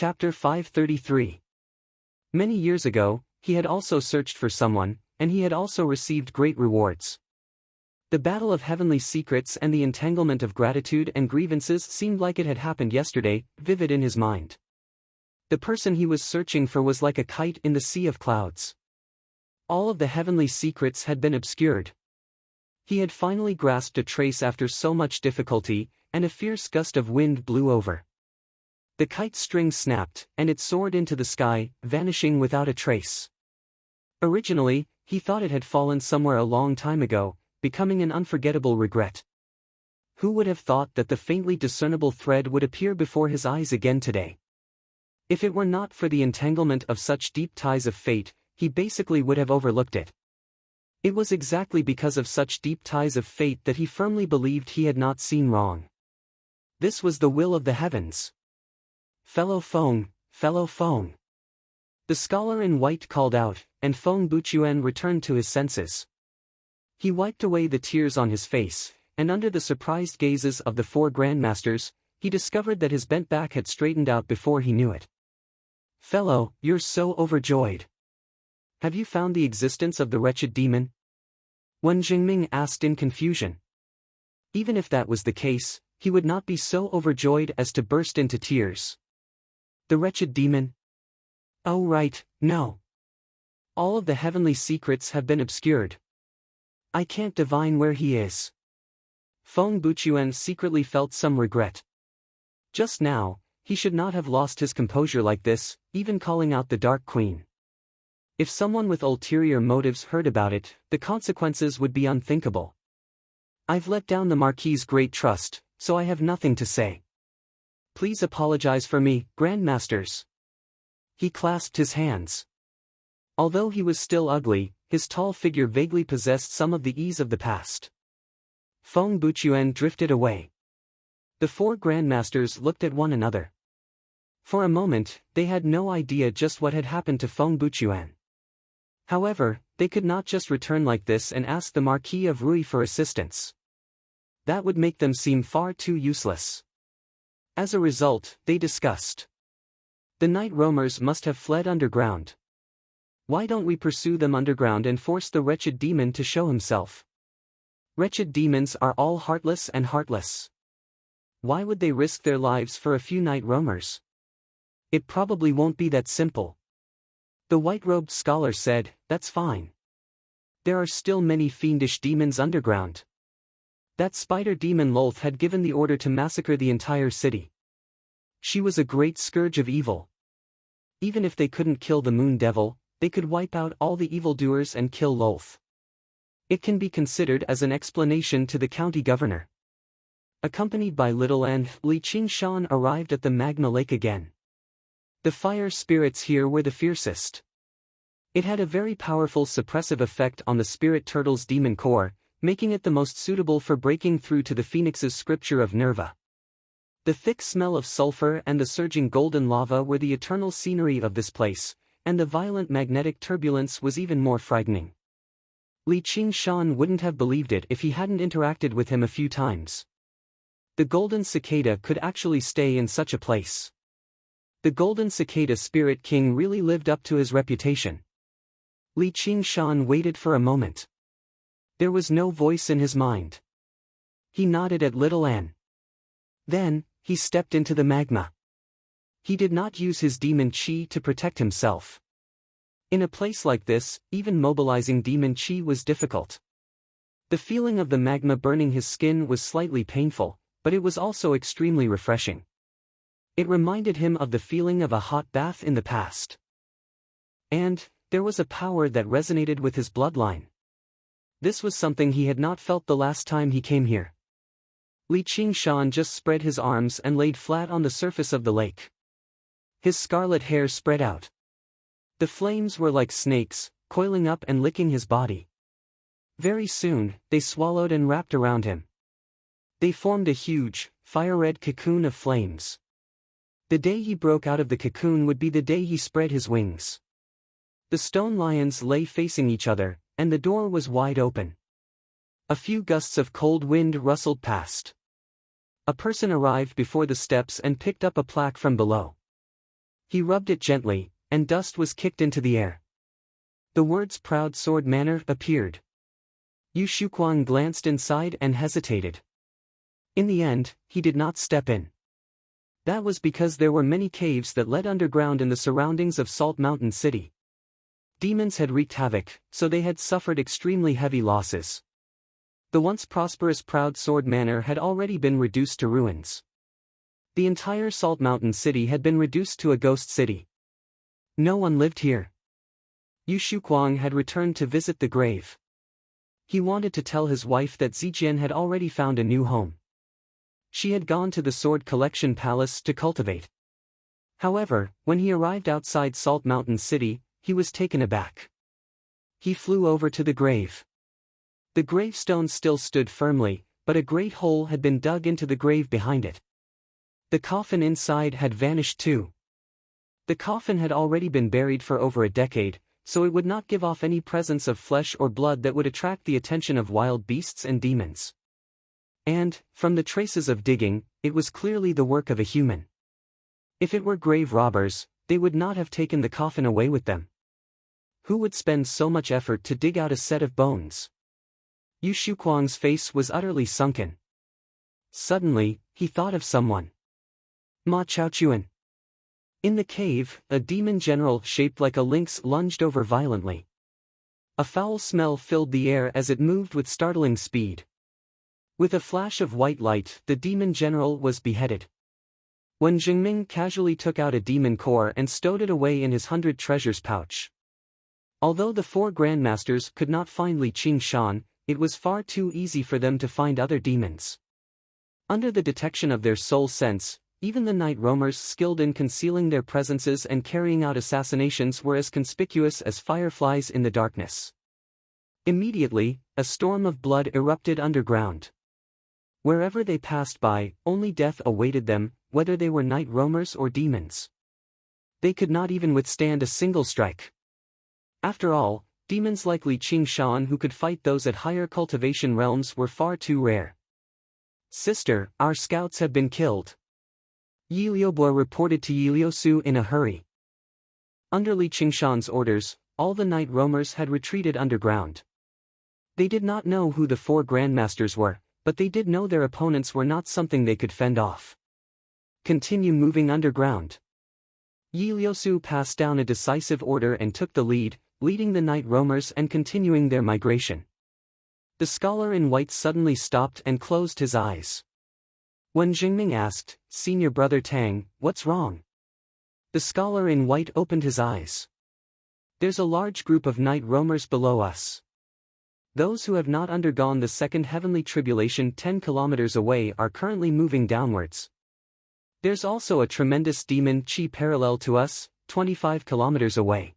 Chapter 533. Many years ago, he had also searched for someone, and he had also received great rewards. The battle of heavenly secrets and the entanglement of gratitude and grievances seemed like it had happened yesterday, vivid in his mind. The person he was searching for was like a kite in the sea of clouds. All of the heavenly secrets had been obscured. He had finally grasped a trace after so much difficulty, and a fierce gust of wind blew over. The kite's string snapped, and it soared into the sky, vanishing without a trace. Originally, he thought it had fallen somewhere a long time ago, becoming an unforgettable regret. Who would have thought that the faintly discernible thread would appear before his eyes again today? If it were not for the entanglement of such deep ties of fate, he basically would have overlooked it. It was exactly because of such deep ties of fate that he firmly believed he had not seen wrong. This was the will of the heavens. Fellow Feng, fellow Feng. The scholar in white called out, and Feng Buchuan returned to his senses. He wiped away the tears on his face, and under the surprised gazes of the four grandmasters, he discovered that his bent back had straightened out before he knew it. Fellow, you're so overjoyed. Have you found the existence of the wretched demon? Wen Jingming asked in confusion. Even if that was the case, he would not be so overjoyed as to burst into tears. The wretched demon? Oh right, no. All of the heavenly secrets have been obscured. I can't divine where he is. Feng Buchuan secretly felt some regret. Just now, he should not have lost his composure like this, even calling out the Dark Queen. If someone with ulterior motives heard about it, the consequences would be unthinkable. I've let down the Marquis's great trust, so I have nothing to say. Please apologize for me, Grandmasters. He clasped his hands. Although he was still ugly, his tall figure vaguely possessed some of the ease of the past. Feng Buchuan drifted away. The four grandmasters looked at one another. For a moment, they had no idea just what had happened to Feng Buchuan. However, they could not just return like this and ask the Marquis of Rui for assistance. That would make them seem far too useless. As a result, they discussed. The night roamers must have fled underground. Why don't we pursue them underground and force the wretched demon to show himself? Wretched demons are all heartless and heartless. Why would they risk their lives for a few night roamers? It probably won't be that simple. The white-robed scholar said, that's fine. There are still many fiendish demons underground. That spider demon Lolth had given the order to massacre the entire city. She was a great scourge of evil. Even if they couldn't kill the moon devil, they could wipe out all the evildoers and kill Lolth. It can be considered as an explanation to the county governor. Accompanied by Little An, Li Qingshan arrived at the magma lake again. The fire spirits here were the fiercest. It had a very powerful suppressive effect on the spirit turtle's demon core, making it the most suitable for breaking through to the phoenix's scripture of Nerva. The thick smell of sulfur and the surging golden lava were the eternal scenery of this place, and the violent magnetic turbulence was even more frightening. Li Qingshan wouldn't have believed it if he hadn't interacted with him a few times. The golden cicada could actually stay in such a place. The golden cicada spirit king really lived up to his reputation. Li Qingshan waited for a moment. There was no voice in his mind. He nodded at Little An. Then, he stepped into the magma. He did not use his demon chi to protect himself. In a place like this, even mobilizing demon chi was difficult. The feeling of the magma burning his skin was slightly painful, but it was also extremely refreshing. It reminded him of the feeling of a hot bath in the past. And, there was a power that resonated with his bloodline. This was something he had not felt the last time he came here. Li Qingshan just spread his arms and laid flat on the surface of the lake. His scarlet hair spread out. The flames were like snakes, coiling up and licking his body. Very soon, they swallowed and wrapped around him. They formed a huge, fire-red cocoon of flames. The day he broke out of the cocoon would be the day he spread his wings. The stone lions lay facing each other, and the door was wide open. A few gusts of cold wind rustled past. A person arrived before the steps and picked up a plaque from below. He rubbed it gently, and dust was kicked into the air. The words "proud sword manor" appeared. Yu Shuquang glanced inside and hesitated. In the end, he did not step in. That was because there were many caves that led underground in the surroundings of Salt Mountain City. Demons had wreaked havoc, so they had suffered extremely heavy losses. The once prosperous Proud Sword Manor had already been reduced to ruins. The entire Salt Mountain City had been reduced to a ghost city. No one lived here. Yu Shuquang had returned to visit the grave. He wanted to tell his wife that Zijian had already found a new home. She had gone to the Sword Collection Palace to cultivate. However, when he arrived outside Salt Mountain City, he was taken aback. He flew over to the grave. The gravestone still stood firmly, but a great hole had been dug into the grave behind it. The coffin inside had vanished too. The coffin had already been buried for over a decade, so it would not give off any presence of flesh or blood that would attract the attention of wild beasts and demons. And, from the traces of digging, it was clearly the work of a human. If it were grave robbers, they would not have taken the coffin away with them. Who would spend so much effort to dig out a set of bones? Yu Shuquang's face was utterly sunken. Suddenly, he thought of someone. Ma Chaochuan. In the cave, a demon general shaped like a lynx lunged over violently. A foul smell filled the air as it moved with startling speed. With a flash of white light, the demon general was beheaded. Wen Jingming casually took out a demon core and stowed it away in his 100 treasures pouch. Although the 4 grandmasters could not find Li Qingshan, it was far too easy for them to find other demons. Under the detection of their soul sense, even the night roamers skilled in concealing their presences and carrying out assassinations were as conspicuous as fireflies in the darkness. Immediately, a storm of blood erupted underground. Wherever they passed by, only death awaited them, whether they were night roamers or demons. They could not even withstand a single strike. After all, demons like Li Qingshan who could fight those at higher cultivation realms were far too rare. "Sister, our scouts have been killed," Yi Liubo reported to Yi Liusu in a hurry. Under Li Qingshan's orders, all the night roamers had retreated underground. They did not know who the 4 grandmasters were, but they did know their opponents were not something they could fend off. Continue moving underground. Yi Liusu passed down a decisive order and took the lead, leading the night roamers and continuing their migration. The scholar in white suddenly stopped and closed his eyes. When Jingming asked, "Senior brother Tang, what's wrong?" The scholar in white opened his eyes. "There's a large group of night roamers below us. Those who have not undergone the second heavenly tribulation 10 kilometers away are currently moving downwards. There's also a tremendous demon chi parallel to us, 25 kilometers away.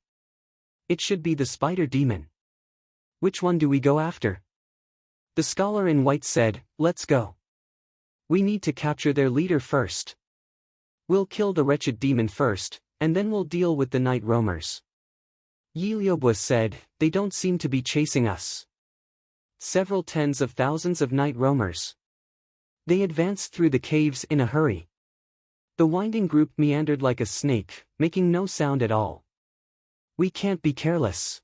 It should be the spider demon. Which one do we go after?" The scholar in white said, "Let's go. We need to capture their leader first. We'll kill the wretched demon first, and then we'll deal with the night roamers." Yi Liubo said, "They don't seem to be chasing us. Several tens of thousands of night roamers. They advanced through the caves in a hurry. The winding group meandered like a snake, making no sound at all. We can't be careless.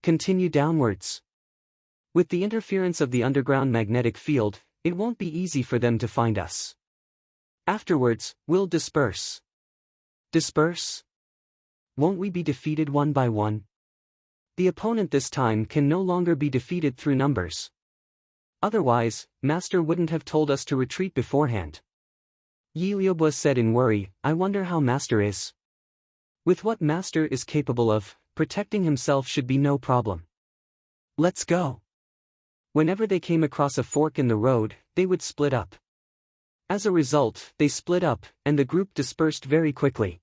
Continue downwards. With the interference of the underground magnetic field, it won't be easy for them to find us. Afterwards, we'll disperse." "Disperse? Won't we be defeated one by one?" "The opponent this time can no longer be defeated through numbers. Otherwise, Master wouldn't have told us to retreat beforehand." Yi Liubo said in worry, "I wonder how Master is." "With what Master is capable of, protecting himself should be no problem. Let's go." Whenever they came across a fork in the road, they would split up. As a result, they split up, and the group dispersed very quickly.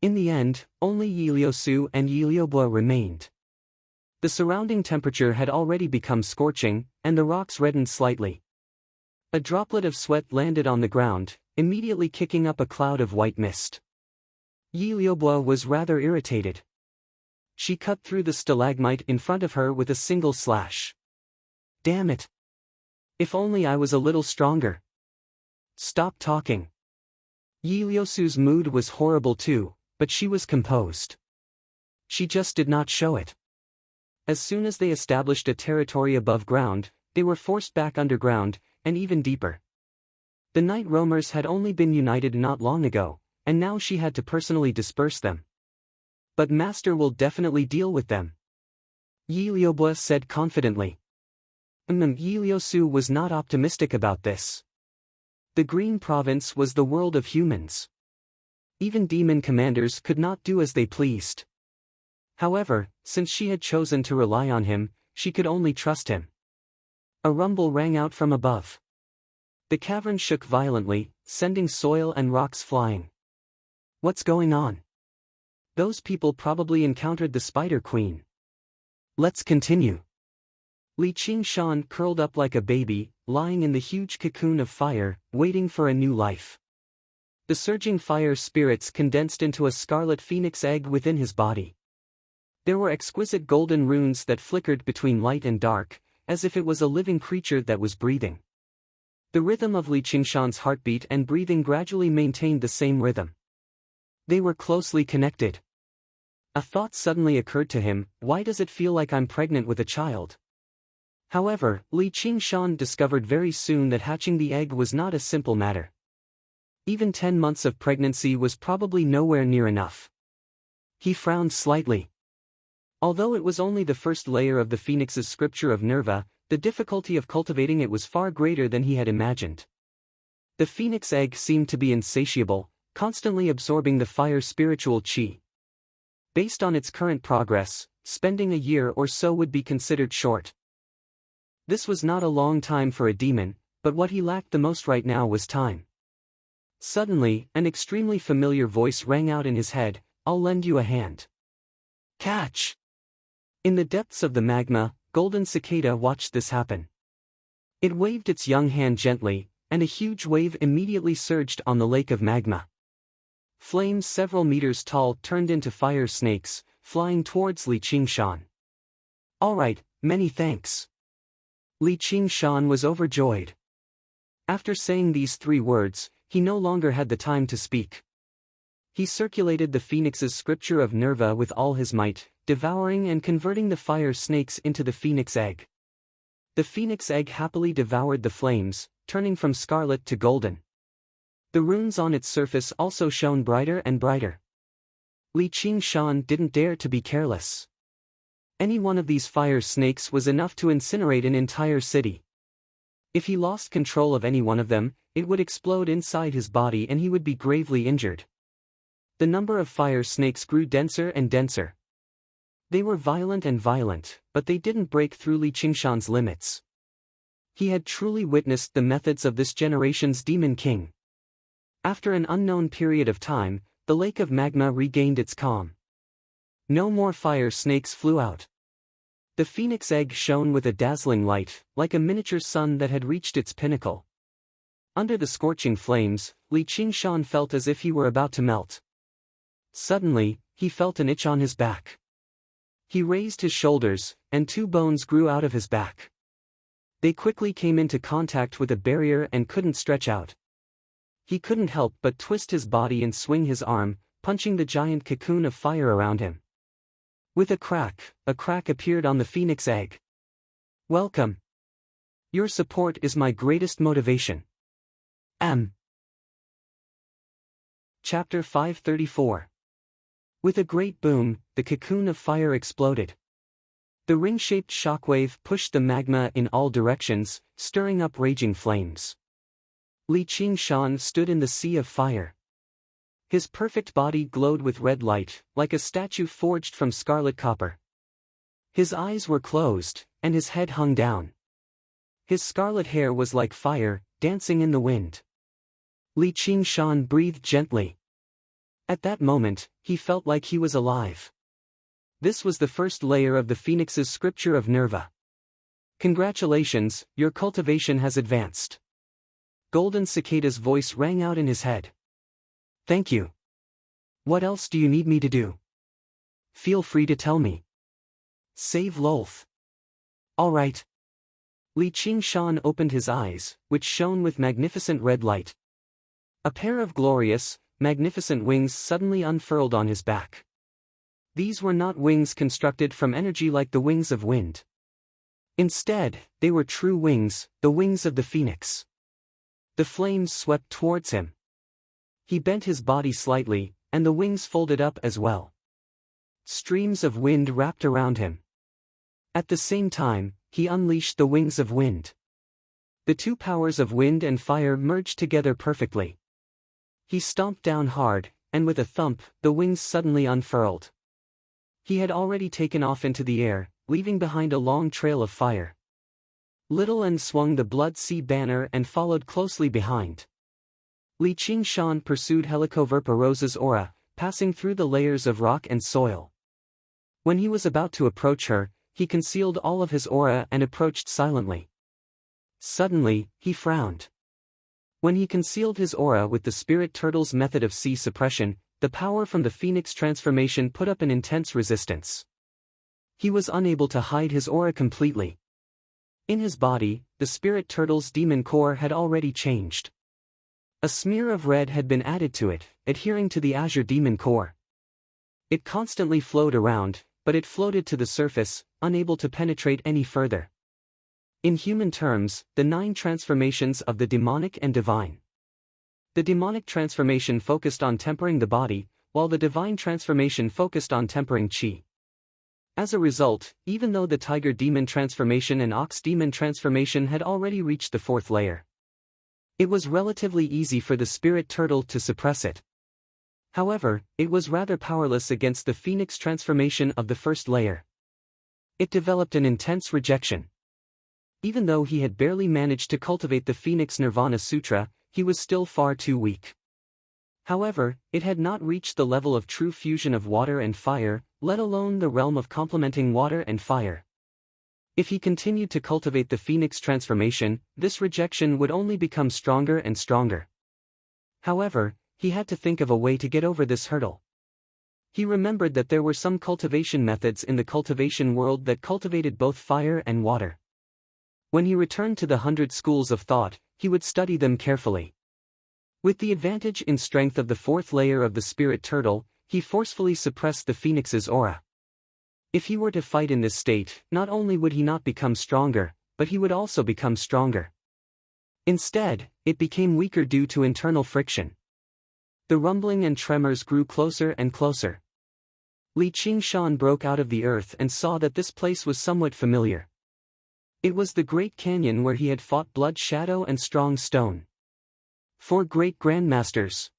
In the end, only Yi Liusu and Yi Liubo remained. The surrounding temperature had already become scorching, and the rocks reddened slightly. A droplet of sweat landed on the ground, immediately kicking up a cloud of white mist. Yi Liubo was rather irritated. She cut through the stalagmite in front of her with a single slash. "Damn it! If only I was a little stronger." "Stop talking. Yi Liusu's mood was horrible too, but she was composed. She just did not show it. As soon as they established a territory above ground, they were forced back underground, and even deeper. The night roamers had only been united not long ago, and now she had to personally disperse them. But Master will definitely deal with them, Yi Liubo said confidently. Yi Liusu was not optimistic about this. The Green Province was the world of humans. Even demon commanders could not do as they pleased. However, since she had chosen to rely on him, she could only trust him. A rumble rang out from above. The cavern shook violently, sending soil and rocks flying. What's going on? Those people probably encountered the Spider Queen. Let's continue. Li Qingshan curled up like a baby, lying in the huge cocoon of fire, waiting for a new life. The surging fire spirits condensed into a scarlet phoenix egg within his body. There were exquisite golden runes that flickered between light and dark, as if it was a living creature that was breathing. The rhythm of Li Qingshan's heartbeat and breathing gradually maintained the same rhythm. They were closely connected. A thought suddenly occurred to him: why does it feel like I'm pregnant with a child? However, Li Qingshan discovered very soon that hatching the egg was not a simple matter. Even 10 months of pregnancy was probably nowhere near enough. He frowned slightly. Although it was only the first layer of the phoenix's scripture of Nerva, the difficulty of cultivating it was far greater than he had imagined. The phoenix egg seemed to be insatiable, constantly absorbing the fire spiritual qi. Based on its current progress, spending a year or so would be considered short. This was not a long time for a demon, but what he lacked the most right now was time. Suddenly, an extremely familiar voice rang out in his head: I'll lend you a hand. Catch! In the depths of the magma, Golden Cicada watched this happen. It waved its young hand gently, and a huge wave immediately surged on the lake of magma. Flames several meters tall turned into fire snakes, flying towards Li Qingshan. All right, many thanks. Li Qingshan was overjoyed. After saying these 3 words, he no longer had the time to speak. He circulated the phoenix's scripture of Nerva with all his might, devouring and converting the fire snakes into the phoenix egg. The phoenix egg happily devoured the flames, turning from scarlet to golden. The runes on its surface also shone brighter and brighter. Li Qingshan didn't dare to be careless. Any one of these fire snakes was enough to incinerate an entire city. If he lost control of any one of them, it would explode inside his body and he would be gravely injured. The number of fire snakes grew denser and denser. They were violent and violent, but they didn't break through Li Qingshan's limits. He had truly witnessed the methods of this generation's demon king. After an unknown period of time, the lake of magma regained its calm. No more fire snakes flew out. The phoenix egg shone with a dazzling light, like a miniature sun that had reached its pinnacle. Under the scorching flames, Li Qingshan felt as if he were about to melt. Suddenly, he felt an itch on his back. He raised his shoulders, and 2 bones grew out of his back. They quickly came into contact with a barrier and couldn't stretch out. He couldn't help but twist his body and swing his arm, punching the giant cocoon of fire around him. With a crack appeared on the phoenix egg. Welcome. Your support is my greatest motivation. Chapter 534. With a great boom, the cocoon of fire exploded. The ring-shaped shockwave pushed the magma in all directions, stirring up raging flames. Li Qingshan stood in the sea of fire. His perfect body glowed with red light, like a statue forged from scarlet copper. His eyes were closed, and his head hung down. His scarlet hair was like fire, dancing in the wind. Li Qingshan breathed gently. At that moment, he felt like he was alive. This was the first layer of the phoenix's scripture of Nerva. Congratulations, your cultivation has advanced. Golden Cicada's voice rang out in his head. Thank you. What else do you need me to do? Feel free to tell me. Save Lolth. All right. Li Qingshan opened his eyes, which shone with magnificent red light. A pair of glorious, magnificent wings suddenly unfurled on his back. These were not wings constructed from energy like the wings of wind. Instead, they were true wings, the wings of the phoenix. The flames swept towards him. He bent his body slightly, and the wings folded up as well. Streams of wind wrapped around him. At the same time, he unleashed the wings of wind. The two powers of wind and fire merged together perfectly. He stomped down hard, and with a thump, the wings suddenly unfurled. He had already taken off into the air, leaving behind a long trail of fire. Little N swung the Blood Sea banner and followed closely behind. Li Qingshan pursued Helicoverpa-Rosa's aura, passing through the layers of rock and soil. When he was about to approach her, he concealed all of his aura and approached silently. Suddenly, he frowned. When he concealed his aura with the spirit turtle's method of sea suppression, the power from the phoenix transformation put up an intense resistance. He was unable to hide his aura completely. In his body, the spirit turtle's demon core had already changed. A smear of red had been added to it, adhering to the azure demon core. It constantly flowed around, but it floated to the surface, unable to penetrate any further. In human terms, the 9 transformations of the demonic and divine. The demonic transformation focused on tempering the body, while the divine transformation focused on tempering chi. As a result, even though the tiger demon transformation and ox demon transformation had already reached the 4th layer, it was relatively easy for the spirit turtle to suppress it. However, it was rather powerless against the phoenix transformation of the 1st layer. It developed an intense rejection. Even though he had barely managed to cultivate the Phoenix Nirvana Sutra, he was still far too weak. However, it had not reached the level of true fusion of water and fire, let alone the realm of complementing water and fire. If he continued to cultivate the Phoenix transformation, this rejection would only become stronger and stronger. However, he had to think of a way to get over this hurdle. He remembered that there were some cultivation methods in the cultivation world that cultivated both fire and water. When he returned to the 100 schools of thought, he would study them carefully. With the advantage in strength of the 4th layer of the spirit turtle, he forcefully suppressed the phoenix's aura. If he were to fight in this state, not only would he not become stronger, but he would also become stronger. Instead, it became weaker due to internal friction. The rumbling and tremors grew closer and closer. Li Qingshan broke out of the earth and saw that this place was somewhat familiar. It was the Great Canyon where he had fought Blood Shadow and Strong Stone. 4 great grandmasters.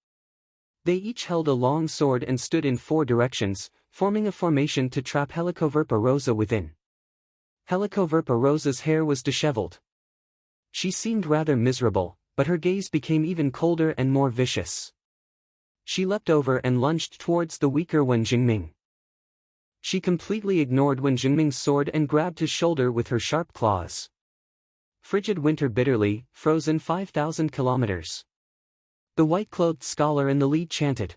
They each held a long sword and stood in 4 directions, forming a formation to trap Helicoverpa-Rosa within. Helicoverpa-Rosa's hair was disheveled. She seemed rather miserable, but her gaze became even colder and more vicious. She leapt over and lunged towards the weaker Wen Jingming. She completely ignored Wen Jingming's sword and grabbed his shoulder with her sharp claws. Frigid winter bitterly, frozen 5,000 kilometers. The white-clothed scholar in the lead chanted.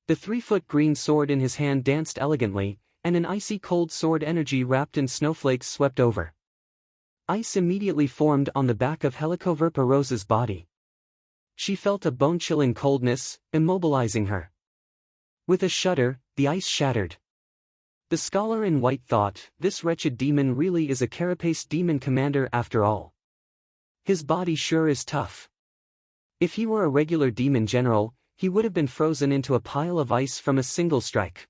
The 3-foot green sword in his hand danced elegantly, and an icy cold sword energy wrapped in snowflakes swept over. Ice immediately formed on the back of Helicoverpa-Rosa's body. She felt a bone-chilling coldness, immobilizing her. With a shudder, the ice shattered. The scholar in white thought, this wretched demon really is a carapace demon commander after all. His body sure is tough. If he were a regular demon general, he would have been frozen into a pile of ice from a single strike.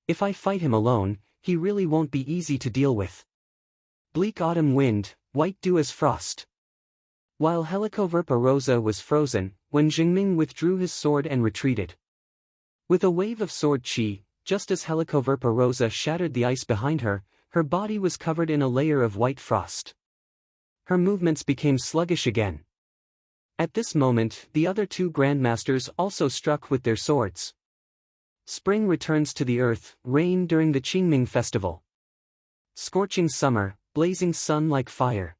If I fight him alone, he really won't be easy to deal with. Bleak autumn wind, white dew as frost. While Helicoverpa-Rosa was frozen, Wen Jingming withdrew his sword and retreated. With a wave of sword chi, just as Helicoverpa-Rosa shattered the ice behind her, her body was covered in a layer of white frost. Her movements became sluggish again. At this moment, the other 2 grandmasters also struck with their swords. Spring returns to the earth, rain during the Qingming festival. Scorching summer, blazing sun like fire.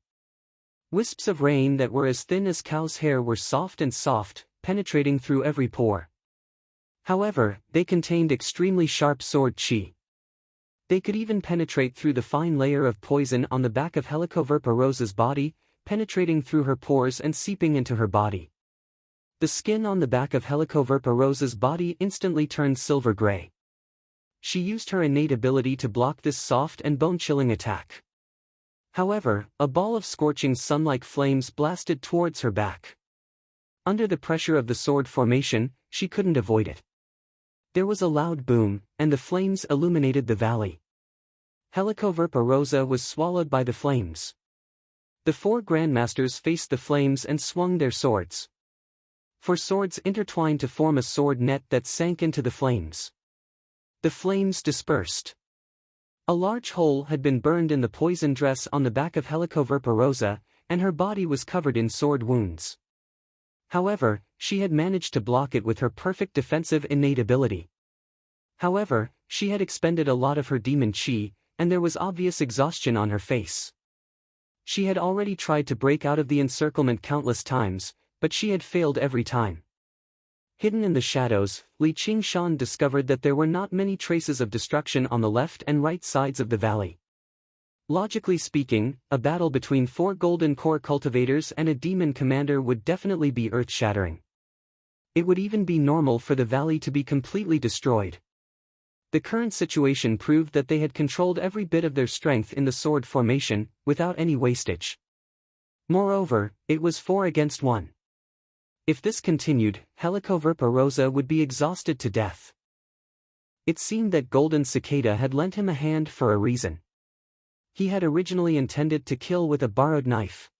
Wisps of rain that were as thin as cow's hair were soft and soft, penetrating through every pore. However, they contained extremely sharp sword chi. They could even penetrate through the fine layer of poison on the back of Helicoverpa-Rosa's body, penetrating through her pores and seeping into her body. The skin on the back of Helicoverpa Rosa's body instantly turned silver gray. She used her innate ability to block this soft and bone-chilling attack. However, a ball of scorching sun-like flames blasted towards her back. Under the pressure of the sword formation, she couldn't avoid it. There was a loud boom, and the flames illuminated the valley. Helicoverpa Rosa was swallowed by the flames. The four grandmasters faced the flames and swung their swords. Four swords intertwined to form a sword net that sank into the flames. The flames dispersed. A large hole had been burned in the poison dress on the back of Helicoverpa Rosa, and her body was covered in sword wounds. However, she had managed to block it with her perfect defensive innate ability. However, she had expended a lot of her demon chi, and there was obvious exhaustion on her face. She had already tried to break out of the encirclement countless times, but she had failed every time. Hidden in the shadows, Li Qingshan discovered that there were not many traces of destruction on the left and right sides of the valley. Logically speaking, a battle between 4 golden core cultivators and a demon commander would definitely be earth-shattering. It would even be normal for the valley to be completely destroyed. The current situation proved that they had controlled every bit of their strength in the sword formation, without any wastage. Moreover, it was 4 against 1. If this continued, Helicoverpa Rosa would be exhausted to death. It seemed that Golden Cicada had lent him a hand for a reason. He had originally intended to kill with a borrowed knife.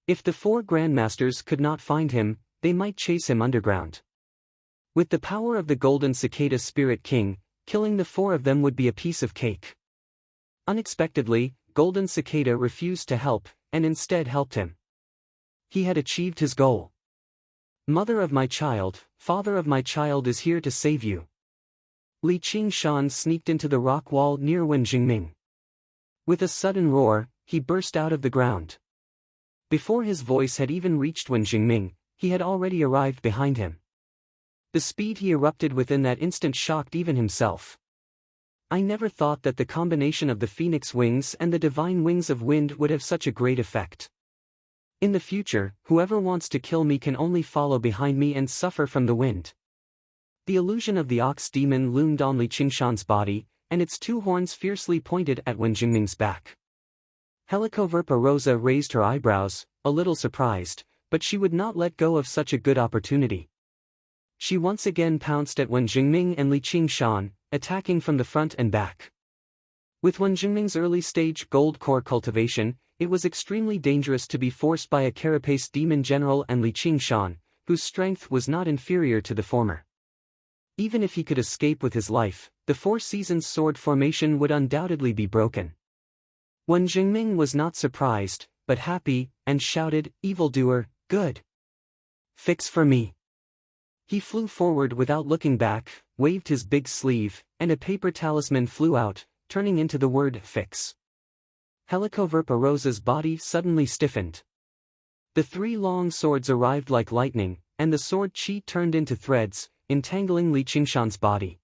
If the 4 grandmasters could not find him, they might chase him underground. With the power of the Golden Cicada Spirit King, killing the 4 of them would be a piece of cake. Unexpectedly, Golden Cicada refused to help, and instead helped him. He had achieved his goal. Mother of my child, father of my child is here to save you. Li Qingshan sneaked into the rock wall near Wen Jingming. With a sudden roar, he burst out of the ground. Before his voice had even reached Wen Jingming, he had already arrived behind him. The speed he erupted with in that instant shocked even himself. I never thought that the combination of the phoenix wings and the divine wings of wind would have such a great effect. In the future, whoever wants to kill me can only follow behind me and suffer from the wind. The illusion of the ox demon loomed on Li Qingshan's body, and its 2 horns fiercely pointed at Wen Jingming's back. Helicoverpa Rosa raised her eyebrows, a little surprised, but she would not let go of such a good opportunity. She once again pounced at Wen Jingming and Li Qingshan, attacking from the front and back. With Wen Jingming's early-stage gold core cultivation, it was extremely dangerous to be forced by a carapace demon general and Li Qingshan, whose strength was not inferior to the former. Even if he could escape with his life, the 4 seasons sword formation would undoubtedly be broken. Wen Jingming was not surprised, but happy, and shouted, "Evildoer, good! Fix for me!" He flew forward without looking back, waved his big sleeve, and a paper talisman flew out, turning into the word "fix." Helicoverpa Rosa's body suddenly stiffened. The 3 long swords arrived like lightning, and the sword chi turned into threads, entangling Li Qingshan's body.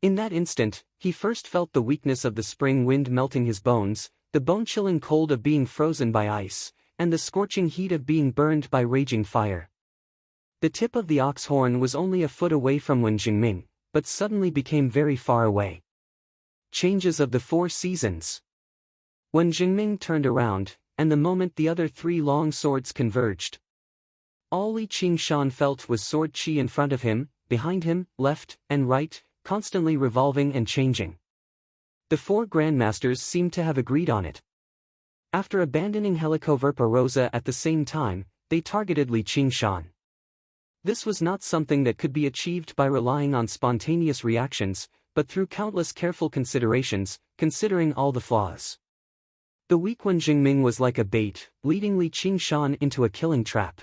In that instant, he first felt the weakness of the spring wind melting his bones, the bone-chilling cold of being frozen by ice, and the scorching heat of being burned by raging fire. The tip of the ox horn was only a foot away from Wen Jingming, but suddenly became very far away. Changes of the 4 seasons. Wen Jingming turned around, and the moment the other 3 long swords converged. All Li Qingshan felt was sword chi in front of him, behind him, left, and right, constantly revolving and changing. The 4 grandmasters seemed to have agreed on it. After abandoning Helicoverpa Rosa at the same time, they targeted Li Qingshan. This was not something that could be achieved by relying on spontaneous reactions, but through countless careful considerations, considering all the flaws. The weak Wen Jingming was like a bait, leading Li Qingshan into a killing trap.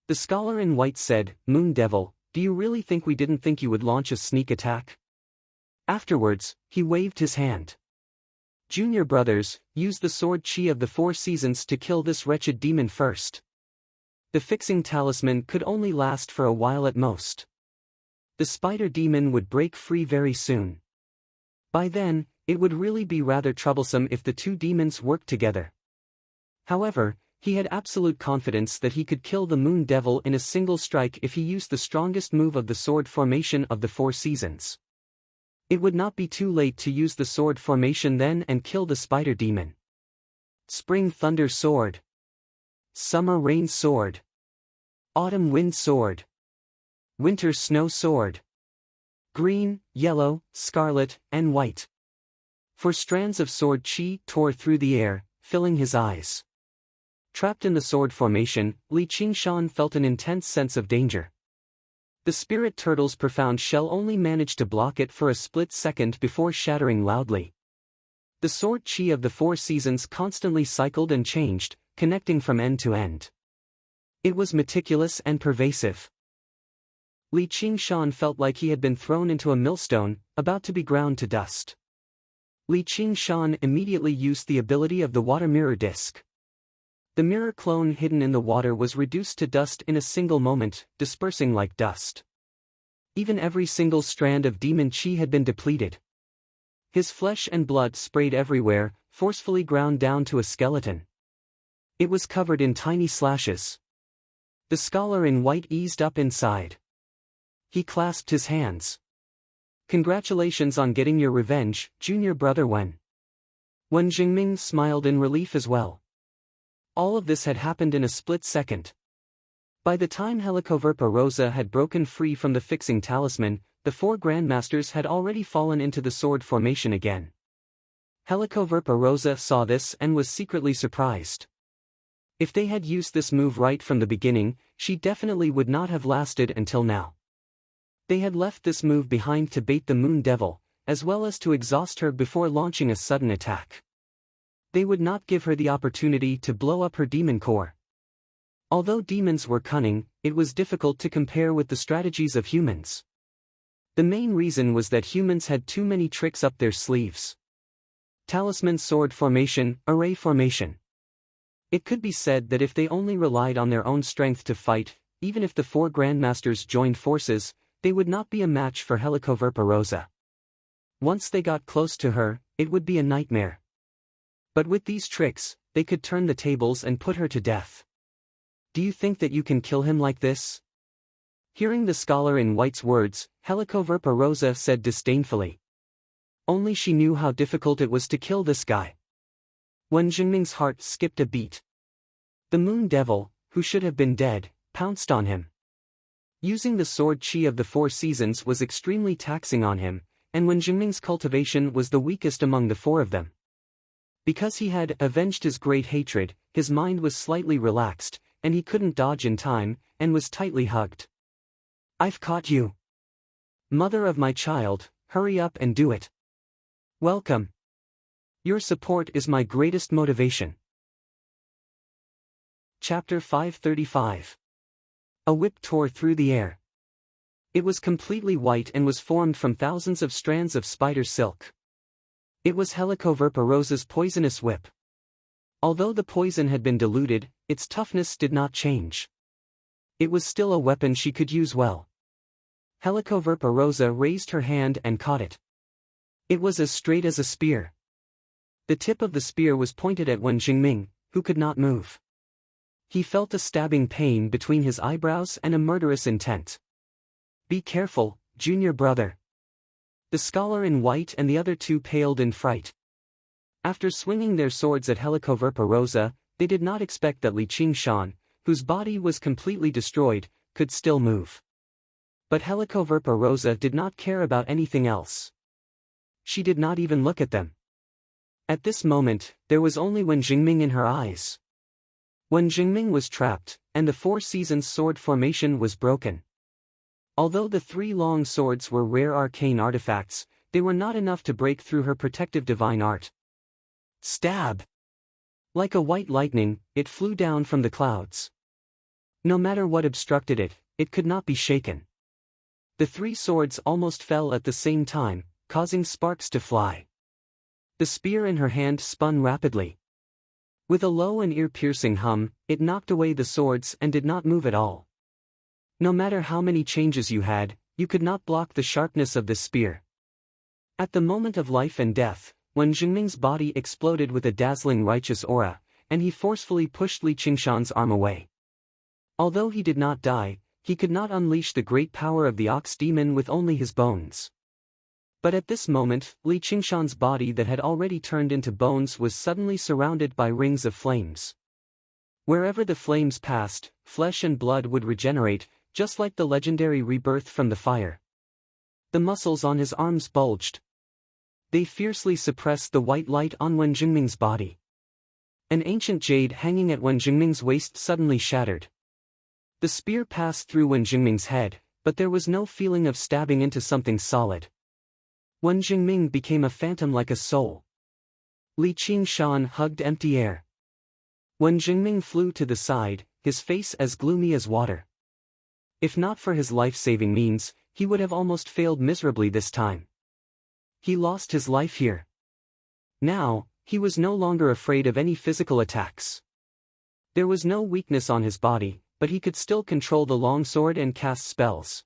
The scholar in white said, "Moon Devil, do you really think we didn't think you would launch a sneak attack?" Afterwards, he waved his hand. "Junior brothers, use the sword chi of the 4 seasons to kill this wretched demon first." The fixing talisman could only last for a while at most. The spider demon would break free very soon. By then, it would really be rather troublesome if the 2 demons worked together. However, He had absolute confidence that he could kill the Moon Devil in a single strike if he used the strongest move of the sword formation of the 4 seasons. It would not be too late to use the sword formation then and kill the Spider Demon. Spring Thunder Sword. Summer Rain Sword. Autumn Wind Sword. Winter Snow Sword. Green, yellow, scarlet, and white. 4 strands of sword chi tore through the air, filling his eyes. Trapped in the sword formation, Li Qingshan felt an intense sense of danger. The spirit turtle's profound shell only managed to block it for a split second before shattering loudly. The sword chi of the 4 seasons constantly cycled and changed, connecting from end to end. It was meticulous and pervasive. Li Qingshan felt like he had been thrown into a millstone, about to be ground to dust. Li Qingshan immediately used the ability of the water mirror disc. The mirror clone hidden in the water was reduced to dust in a single moment, dispersing like dust. Even every single strand of demon chi had been depleted. His flesh and blood sprayed everywhere, forcefully ground down to a skeleton. It was covered in tiny slashes. The scholar in white eased up inside. He clasped his hands. "Congratulations on getting your revenge, junior brother Wen." Wen Jingming smiled in relief as well. All of this had happened in a split second. By the time Helicoverpa Rosa had broken free from the fixing talisman, the 4 grandmasters had already fallen into the sword formation again. Helicoverpa Rosa saw this and was secretly surprised. If they had used this move right from the beginning, she definitely would not have lasted until now. They had left this move behind to bait the Moon Devil, as well as to exhaust her before launching a sudden attack. They would not give her the opportunity to blow up her demon core. Although demons were cunning, it was difficult to compare with the strategies of humans. The main reason was that humans had too many tricks up their sleeves. Talisman sword formation, array formation. It could be said that if they only relied on their own strength to fight, even if the 4 grandmasters joined forces, they would not be a match for Helicoverpa Rosa. Once they got close to her, it would be a nightmare. But with these tricks, they could turn the tables and put her to death. "Do you think that you can kill him like this?" Hearing the scholar in white's words, Helicoverpa Rosa said disdainfully. Only she knew how difficult it was to kill this guy. Wen Jingming's heart skipped a beat. The Moon Devil, who should have been dead, pounced on him. Using the sword chi of the 4 seasons was extremely taxing on him, and Wen Jingming's cultivation was the weakest among the 4 of them. Because he had avenged his great hatred, his mind was slightly relaxed, and he couldn't dodge in time, and was tightly hugged. "I've caught you. Mother of my child, hurry up and do it. Welcome. Your support is my greatest motivation." Chapter 535. A whip tore through the air. It was completely white and was formed from thousands of strands of spider silk. It was Helicoverpa Rosa's poisonous whip. Although the poison had been diluted, its toughness did not change. It was still a weapon she could use well. Helicoverpa Rosa raised her hand and caught it. It was as straight as a spear. The tip of the spear was pointed at Wen Jingming, who could not move. He felt a stabbing pain between his eyebrows and a murderous intent. "Be careful, junior brother." The scholar in white and the other 2 paled in fright. After swinging their swords at Helicoverpa Rosa, they did not expect that Li Qingshan, whose body was completely destroyed, could still move. But Helicoverpa Rosa did not care about anything else. She did not even look at them. At this moment, there was only Wen Jingming in her eyes. Wen Jingming was trapped, and the 4 seasons sword formation was broken. Although the 3 long swords were rare arcane artifacts, they were not enough to break through her protective divine art. Stab! Like a white lightning, it flew down from the clouds. No matter what obstructed it, it could not be shaken. The 3 swords almost fell at the same time, causing sparks to fly. The spear in her hand spun rapidly. With a low and ear-piercing hum, it knocked away the swords and did not move at all. No matter how many changes you had, you could not block the sharpness of this spear. At the moment of life and death, when Jingming's body exploded with a dazzling righteous aura, and he forcefully pushed Li Qingshan's arm away. Although he did not die, he could not unleash the great power of the ox demon with only his bones. But at this moment, Li Qingshan's body that had already turned into bones was suddenly surrounded by rings of flames. Wherever the flames passed, flesh and blood would regenerate, just like the legendary rebirth from the fire. The muscles on his arms bulged. They fiercely suppressed the white light on Wen Jingming's body. An ancient jade hanging at Wen Jingming's waist suddenly shattered. The spear passed through Wen Jingming's head, but there was no feeling of stabbing into something solid. Wen Jingming became a phantom like a soul. Li Qingshan hugged empty air. Wen Jingming flew to the side, his face as gloomy as water. If not for his life-saving means, he would have almost failed miserably this time. He lost his life here. Now, he was no longer afraid of any physical attacks. There was no weakness on his body, but he could still control the long sword and cast spells.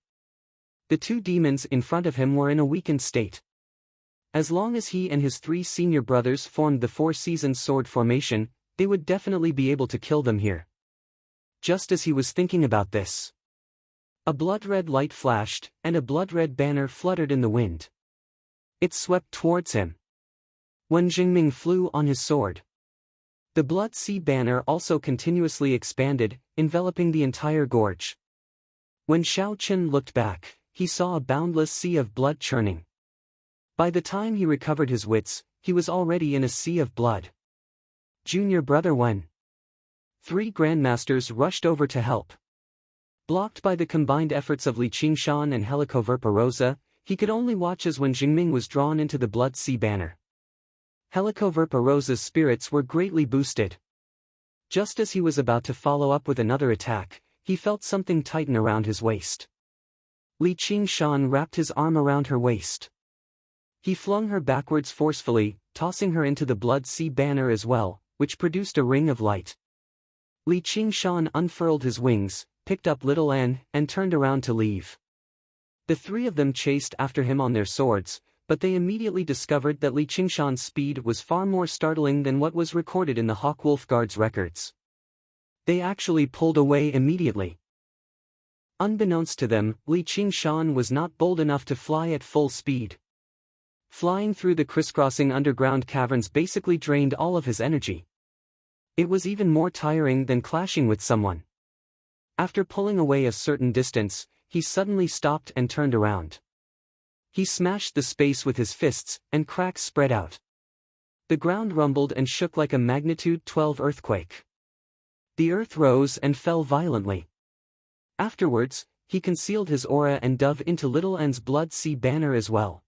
The two demons in front of him were in a weakened state. As long as he and his 3 senior brothers formed the 4 Seasons sword formation, they would definitely be able to kill them here. Just as he was thinking about this, a blood-red light flashed, and a blood-red banner fluttered in the wind. It swept towards him. Wen Jingming flew on his sword. The Blood Sea banner also continuously expanded, enveloping the entire gorge. When Xiao Qin looked back, he saw a boundless sea of blood churning. By the time he recovered his wits, he was already in a sea of blood. Junior brother Wen. 3 grandmasters rushed over to help. Blocked by the combined efforts of Li Qingshan and Helicoverpa, he could only watch as Wen Jingming was drawn into the Blood Sea banner. Helicoverpa's spirits were greatly boosted. Just as he was about to follow up with another attack, he felt something tighten around his waist. Li Qingshan wrapped his arm around her waist. He flung her backwards forcefully, tossing her into the Blood Sea banner as well, which produced a ring of light. Li Qingshan unfurled his wings, picked up little An, and turned around to leave. The 3 of them chased after him on their swords, but they immediately discovered that Li Qingshan's speed was far more startling than what was recorded in the Hawkwolf Guard's records. They actually pulled away immediately. Unbeknownst to them, Li Qingshan was not bold enough to fly at full speed. Flying through the crisscrossing underground caverns basically drained all of his energy. It was even more tiring than clashing with someone. After pulling away a certain distance, he suddenly stopped and turned around. He smashed the space with his fists, and cracks spread out. The ground rumbled and shook like a magnitude 12 earthquake. The earth rose and fell violently. Afterwards, he concealed his aura and dove into Little An's Blood Sea banner as well.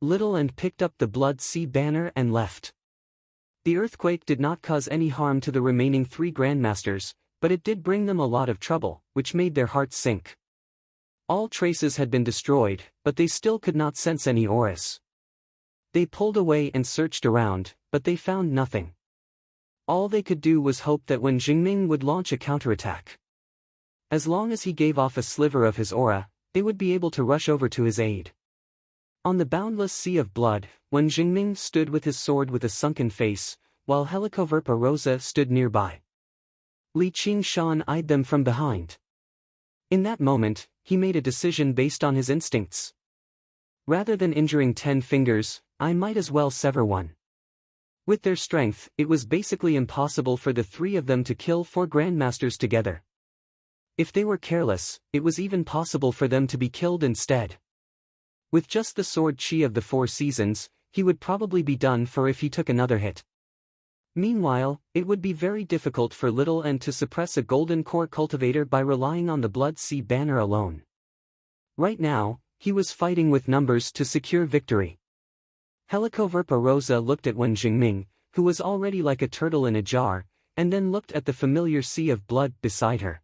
Little An picked up the Blood Sea banner and left. The earthquake did not cause any harm to the remaining 3 grandmasters, but it did bring them a lot of trouble, which made their hearts sink. All traces had been destroyed, but they still could not sense any auras. They pulled away and searched around, but they found nothing. All they could do was hope that Wen Jingming would launch a counterattack. As long as he gave off a sliver of his aura, they would be able to rush over to his aid. On the boundless sea of blood, Wen Jingming stood with his sword with a sunken face, while Helicoverpa stood nearby. Li Qingshan eyed them from behind. In that moment, he made a decision based on his instincts. Rather than injuring 10 fingers, I might as well sever one. With their strength, it was basically impossible for the 3 of them to kill 4 grandmasters together. If they were careless, it was even possible for them to be killed instead. With just the sword chi of the 4 seasons, he would probably be done for if he took another hit. Meanwhile, it would be very difficult for Little N to suppress a golden core cultivator by relying on the Blood Sea banner alone. Right now, he was fighting with numbers to secure victory. Helicoverpa looked at Wen Jingming, who was already like a turtle in a jar, and then looked at the familiar sea of blood beside her.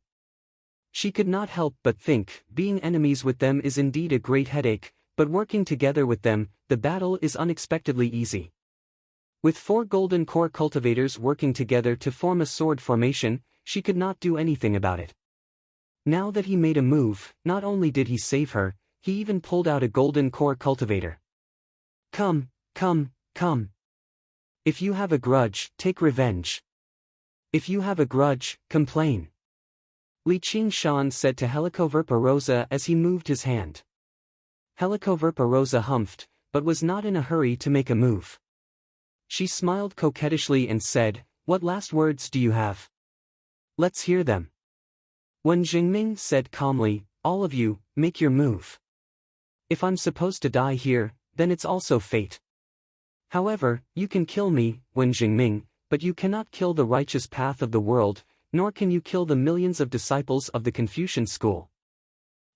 She could not help but think, being enemies with them is indeed a great headache, but working together with them, the battle is unexpectedly easy. With 4 golden core cultivators working together to form a sword formation, she could not do anything about it. Now that he made a move, not only did he save her, he even pulled out a golden core cultivator. Come, come, come. If you have a grudge, take revenge. If you have a grudge, complain. Li Qingshan said to Helicoverpa as he moved his hand. Helicoverpa humphed, but was not in a hurry to make a move. She smiled coquettishly and said, "What last words do you have? Let's hear them." Wen Jingming said calmly, "All of you, make your move. If I'm supposed to die here, then it's also fate. However, you can kill me, Wen Jingming, but you cannot kill the righteous path of the world, nor can you kill the millions of disciples of the Confucian school.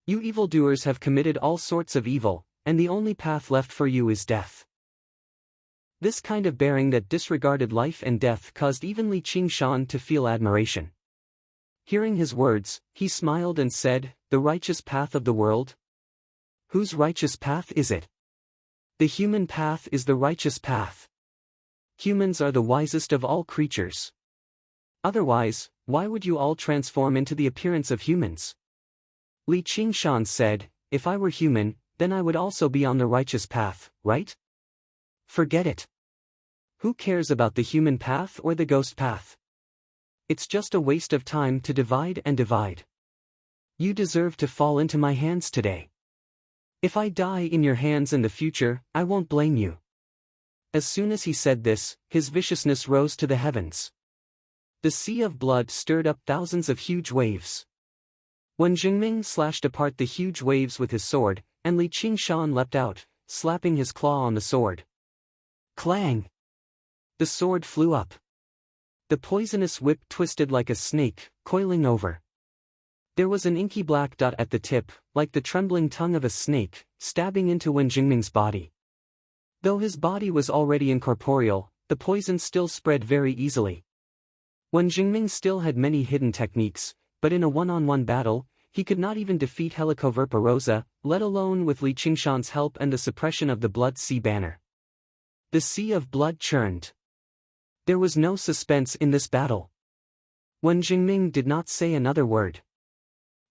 You evildoers have committed all sorts of evil, and the only path left for you is death." This kind of bearing that disregarded life and death caused even Li Qingshan to feel admiration. Hearing his words, he smiled and said, "The righteous path of the world? Whose righteous path is it? The human path is the righteous path. Humans are the wisest of all creatures. Otherwise, why would you all transform into the appearance of humans?" Li Qingshan said, "If I were human, then I would also be on the righteous path, right? Forget it. Who cares about the human path or the ghost path? It's just a waste of time to divide and divide. You deserve to fall into my hands today. If I die in your hands in the future, I won't blame you." As soon as he said this, his viciousness rose to the heavens. The sea of blood stirred up thousands of huge waves. When Jingming slashed apart the huge waves with his sword, and Li Qingshan leapt out, slapping his claw on the sword. Clang! The sword flew up. The poisonous whip twisted like a snake, coiling over. There was an inky black dot at the tip, like the trembling tongue of a snake, stabbing into Wen Jingming's body. Though his body was already incorporeal, the poison still spread very easily. Wen Jingming still had many hidden techniques, but in a one-on-one battle, he could not even defeat Helicoverpa, let alone with Li Qingshan's help and the suppression of the Blood Sea banner. The sea of blood churned. There was no suspense in this battle. Wen Jingming did not say another word.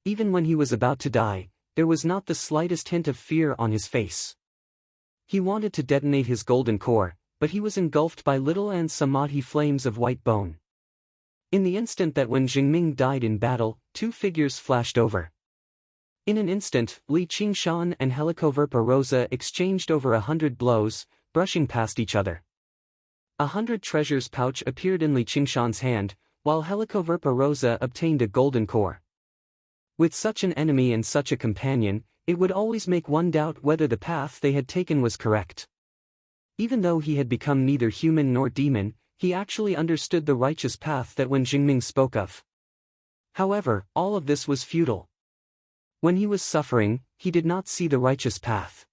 Even when he was about to die, there was not the slightest hint of fear on his face. He wanted to detonate his golden core, but he was engulfed by little and samadhi flames of white bone. In the instant that Wen Jingming died in battle, two figures flashed over. In an instant, Li Qingshan and Helicoverpa exchanged over 100 blows, brushing past each other. 100 treasures pouch appeared in Li Qingshan's hand, while Helicoverpa obtained a golden core. With such an enemy and such a companion, it would always make one doubt whether the path they had taken was correct. Even though he had become neither human nor demon, he actually understood the righteous path that Wen Jingming spoke of. However, all of this was futile. When he was suffering, he did not see the righteous path.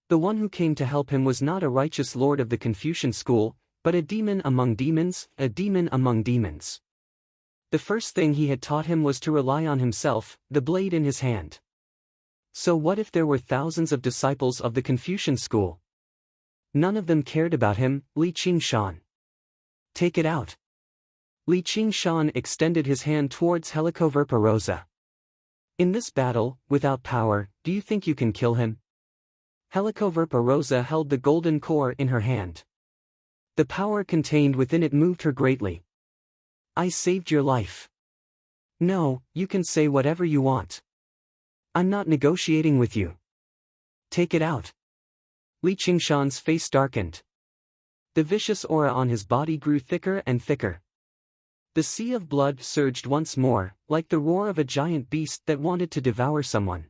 The one who came to help him was not a righteous lord of the Confucian school, but a demon among demons, a demon among demons. The first thing he had taught him was to rely on himself, the blade in his hand. So what if there were thousands of disciples of the Confucian school? None of them cared about him, Li Qingshan. Take it out. Li Qingshan extended his hand towards Helicoverpa. In this battle, without power, do you think you can kill him? Helicoverpa held the golden core in her hand. The power contained within it moved her greatly. I saved your life. No, you can say whatever you want. I'm not negotiating with you. Take it out. Li Qingshan's face darkened. The vicious aura on his body grew thicker and thicker. The sea of blood surged once more, like the roar of a giant beast that wanted to devour someone.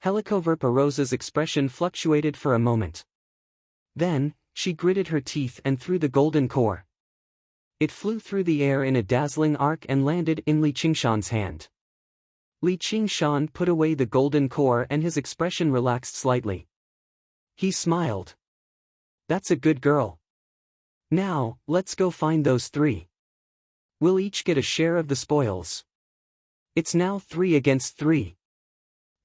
Helicoverpa expression fluctuated for a moment. Then, she gritted her teeth and threw the golden core. It flew through the air in a dazzling arc and landed in Li Qingshan's hand. Li Qingshan put away the golden core and his expression relaxed slightly. He smiled. That's a good girl. Now, let's go find those three. We'll each get a share of the spoils. It's now 3 against 3.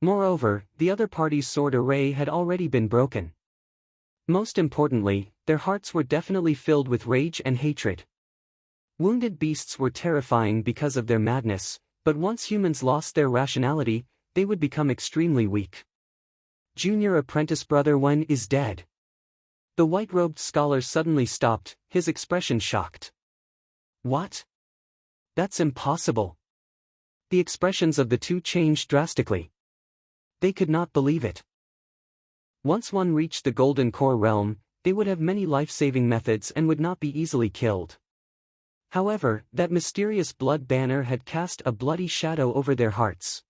Moreover, the other party's sword array had already been broken. Most importantly, their hearts were definitely filled with rage and hatred. Wounded beasts were terrifying because of their madness, but once humans lost their rationality, they would become extremely weak. Junior apprentice brother Wen is dead. The white-robed scholar suddenly stopped, his expression shocked. What? That's impossible. The expressions of the two changed drastically. They could not believe it. Once one reached the Golden Core realm, they would have many life-saving methods and would not be easily killed. However, that mysterious blood banner had cast a bloody shadow over their hearts.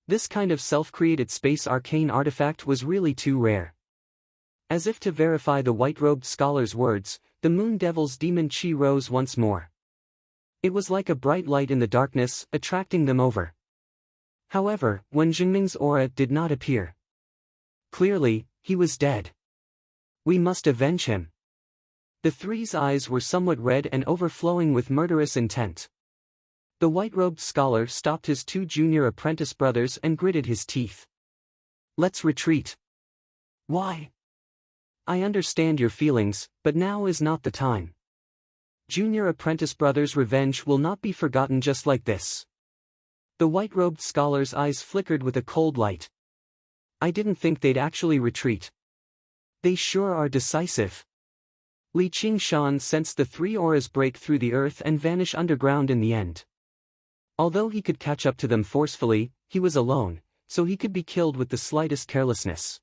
This kind of self-created space arcane artifact was really too rare. As if to verify the white-robed scholar's words, the Moon Devil's demon chi rose once more. It was like a bright light in the darkness, attracting them over. However, when Jingming's aura did not appear. Clearly, he was dead. We must avenge him. The three's eyes were somewhat red and overflowing with murderous intent. The white-robed scholar stopped his two junior apprentice brothers and gritted his teeth. Let's retreat. Why? I understand your feelings, but now is not the time. Junior apprentice brothers' revenge will not be forgotten just like this. The white-robed scholar's eyes flickered with a cold light. I didn't think they'd actually retreat. They sure are decisive. Li Qingshan sensed the three auras break through the earth and vanish underground in the end. Although he could catch up to them forcefully, he was alone, so he could be killed with the slightest carelessness.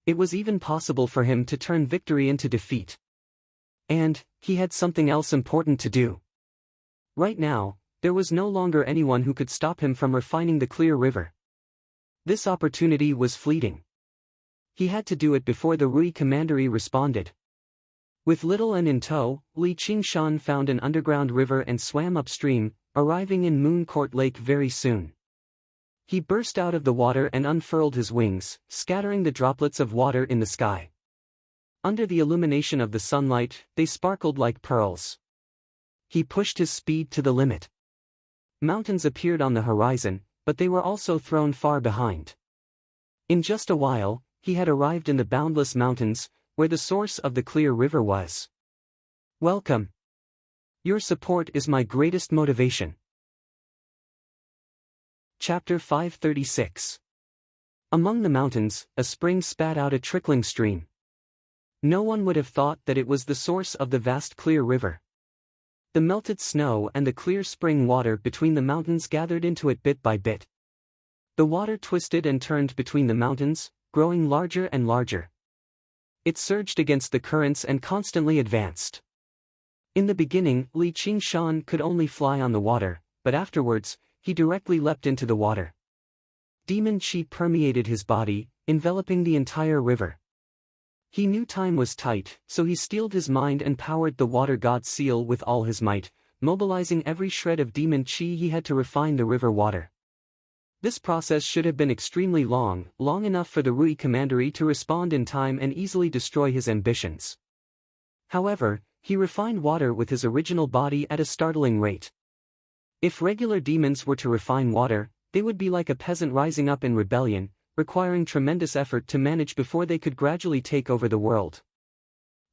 It was even possible for him to turn victory into defeat. And, he had something else important to do. Right now, there was no longer anyone who could stop him from refining the clear river. This opportunity was fleeting. He had to do it before the Rui Commandery responded. With Little N in tow, Li Qingshan found an underground river and swam upstream, arriving in Moon Court Lake very soon. He burst out of the water and unfurled his wings, scattering the droplets of water in the sky. Under the illumination of the sunlight, they sparkled like pearls. He pushed his speed to the limit. Mountains appeared on the horizon, but they were also thrown far behind. In just a while, he had arrived in the boundless mountains, where the source of the clear river was. Welcome. Your support is my greatest motivation. Chapter 536. Among the mountains, a spring spat out a trickling stream. No one would have thought that it was the source of the vast clear river. The melted snow and the clear spring water between the mountains gathered into it bit by bit. The water twisted and turned between the mountains, growing larger and larger. It surged against the currents and constantly advanced. In the beginning, Li Qingshan could only fly on the water, but afterwards, he directly leapt into the water. Demon chi permeated his body, enveloping the entire river. He knew time was tight, so he steeled his mind and powered the water god's seal with all his might, mobilizing every shred of demon chi he had to refine the river water. This process should have been extremely long enough for the Rui Commandery to respond in time and easily destroy his ambitions. However, he refined water with his original body at a startling rate. If regular demons were to refine water, they would be like a peasant rising up in rebellion, requiring tremendous effort to manage before they could gradually take over the world.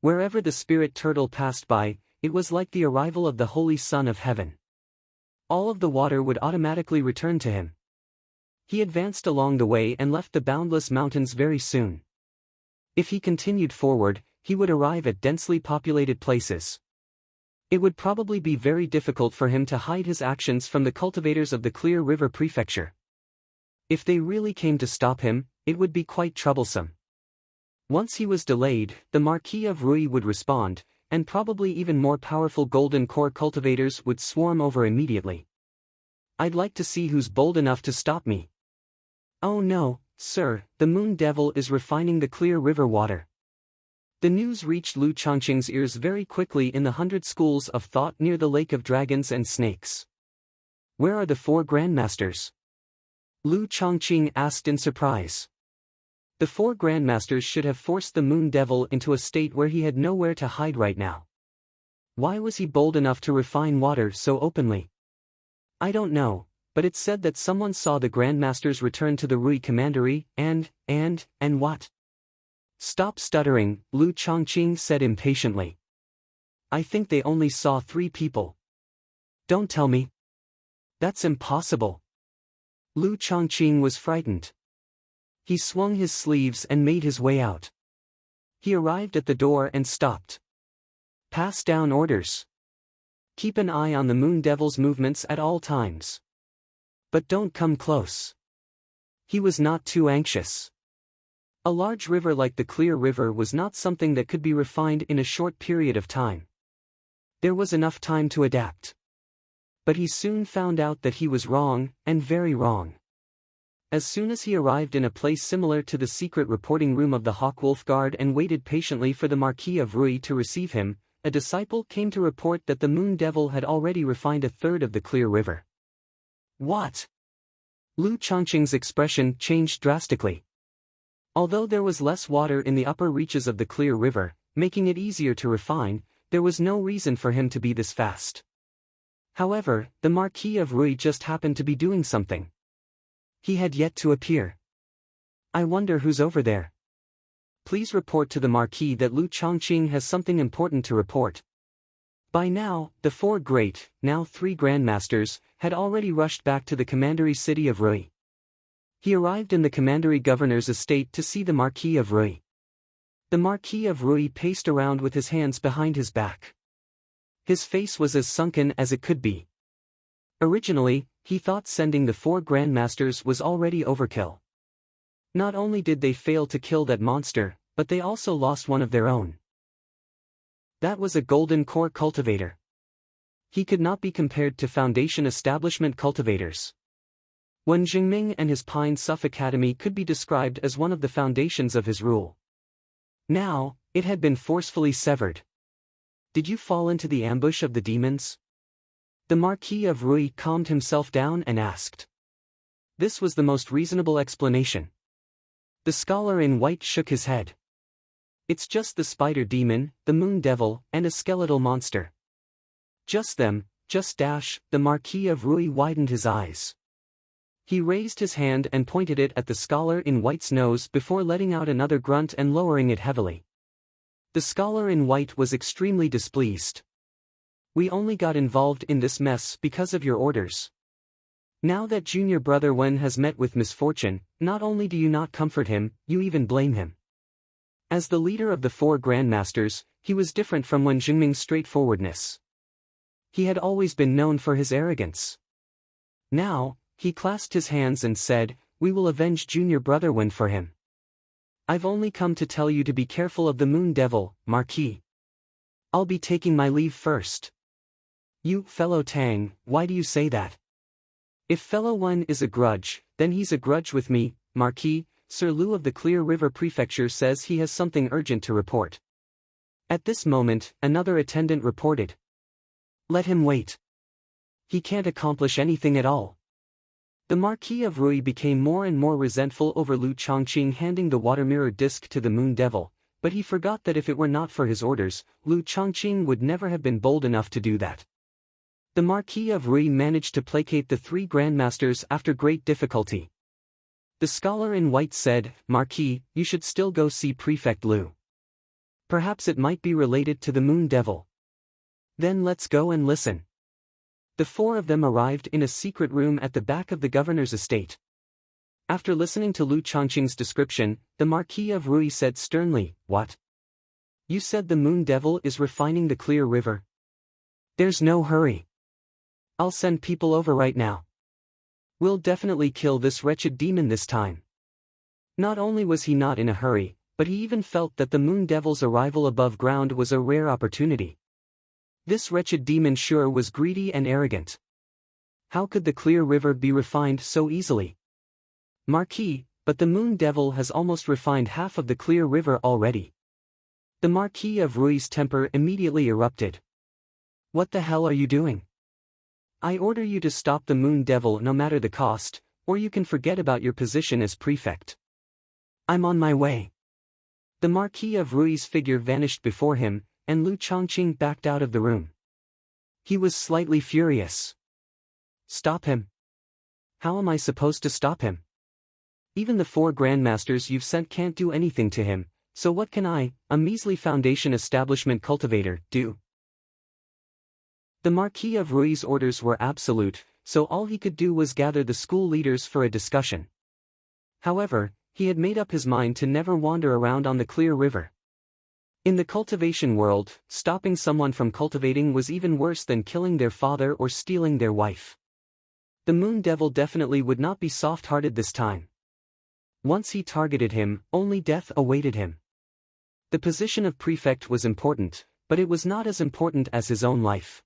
Wherever the spirit turtle passed by, it was like the arrival of the Holy Son of Heaven. All of the water would automatically return to him. He advanced along the way and left the boundless mountains very soon. If he continued forward, he would arrive at densely populated places. It would probably be very difficult for him to hide his actions from the cultivators of the Clear River Prefecture. If they really came to stop him, it would be quite troublesome. Once he was delayed, the Marquis of Rui would respond, and probably even more powerful Golden Core cultivators would swarm over immediately. I'd like to see who's bold enough to stop me. Oh no, sir, the Moon Devil is refining the Clear River water. The news reached Lu Chongqing's ears very quickly in the 100 schools of thought near the Lake of Dragons and Snakes. Where are the 4 grandmasters? Lu Chongqing asked in surprise. The 4 grandmasters should have forced the Moon Devil into a state where he had nowhere to hide right now. Why was he bold enough to refine water so openly? I don't know, but it's said that someone saw the grandmasters return to the Rui Commandery, and what? Stop stuttering, Lu Chongqing said impatiently. I think they only saw 3 people. Don't tell me. That's impossible. Lu Chongqing was frightened. He swung his sleeves and made his way out. He arrived at the door and stopped. Pass down orders. Keep an eye on the Moon Devil's movements at all times. But don't come close. He was not too anxious. A large river like the Clear River was not something that could be refined in a short period of time. There was enough time to adapt. But he soon found out that he was wrong, and very wrong. As soon as he arrived in a place similar to the secret reporting room of the Hawkwolf Guard and waited patiently for the Marquis of Rui to receive him, a disciple came to report that the Moon Devil had already refined a third of the Clear River. What? Lu Chongqing's expression changed drastically. Although there was less water in the upper reaches of the Clear River, making it easier to refine, there was no reason for him to be this fast. However, the Marquis of Rui just happened to be doing something. He had yet to appear. I wonder who's over there. Please report to the Marquis that Lu Chongqing has something important to report. By now, the 4 great, now 3 grandmasters, had already rushed back to the commandery city of Rui. He arrived in the commandery governor's estate to see the Marquis of Rui. The Marquis of Rui paced around with his hands behind his back. His face was as sunken as it could be. Originally, he thought sending the 4 grandmasters was already overkill. Not only did they fail to kill that monster, but they also lost one of their own. That was a golden core cultivator. He could not be compared to Foundation establishment cultivators. Wen Jingming and his Pine Suff Academy could be described as one of the foundations of his rule. Now, it had been forcefully severed. Did you fall into the ambush of the demons? The Marquis of Rui calmed himself down and asked. This was the most reasonable explanation. The scholar in white shook his head. It's just the spider demon, the Moon Devil, and a skeletal monster. Just them, just dash. The Marquis of Rui widened his eyes. He raised his hand and pointed it at the scholar in white's nose before letting out another grunt and lowering it heavily. The scholar in white was extremely displeased. We only got involved in this mess because of your orders. Now that junior brother Wen has met with misfortune, not only do you not comfort him, you even blame him. As the leader of the 4 grandmasters, he was different from Wen Jingming's straightforwardness. He had always been known for his arrogance. Now, he clasped his hands and said, we will avenge junior brother Wen for him. I've only come to tell you to be careful of the Moon Devil, Marquis. I'll be taking my leave first. You, fellow Tang, why do you say that? If fellow Wen is a grudge, then he's a grudge with me, Marquis. Sir Lu of the Clear River Prefecture says he has something urgent to report. At this moment, another attendant reported. Let him wait. He can't accomplish anything at all. The Marquis of Rui became more and more resentful over Lu Chongqing handing the water mirror disc to the Moon Devil, but he forgot that if it were not for his orders, Lu Chongqing would never have been bold enough to do that. The Marquis of Rui managed to placate the 3 grandmasters after great difficulty. The scholar in white said, Marquis, you should still go see Prefect Lu. Perhaps it might be related to the Moon Devil. Then let's go and listen. The 4 of them arrived in a secret room at the back of the governor's estate. After listening to Lu Chongqing's description, the Marquis of Rui said sternly, What? You said the Moon Devil is refining the Clear River? There's no hurry. I'll send people over right now. We'll definitely kill this wretched demon this time. Not only was he not in a hurry, but he even felt that the Moon Devil's arrival above ground was a rare opportunity. This wretched demon sure was greedy and arrogant. How could the Clear River be refined so easily? Marquis, but the Moon Devil has almost refined half of the Clear River already. The Marquis of Rui's temper immediately erupted. What the hell are you doing? I order you to stop the Moon Devil no matter the cost, or you can forget about your position as prefect. I'm on my way. The Marquis of Rui's figure vanished before him, and Lu Chongqing backed out of the room. He was slightly furious. Stop him? How am I supposed to stop him? Even the 4 grandmasters you've sent can't do anything to him, so what can I, a measly Foundation establishment cultivator, do? The Marquis of Rui's orders were absolute, so all he could do was gather the school leaders for a discussion. However, he had made up his mind to never wander around on the Clear River. In the cultivation world, stopping someone from cultivating was even worse than killing their father or stealing their wife. The Moon Devil definitely would not be soft-hearted this time. Once he targeted him, only death awaited him. The position of prefect was important, but it was not as important as his own life.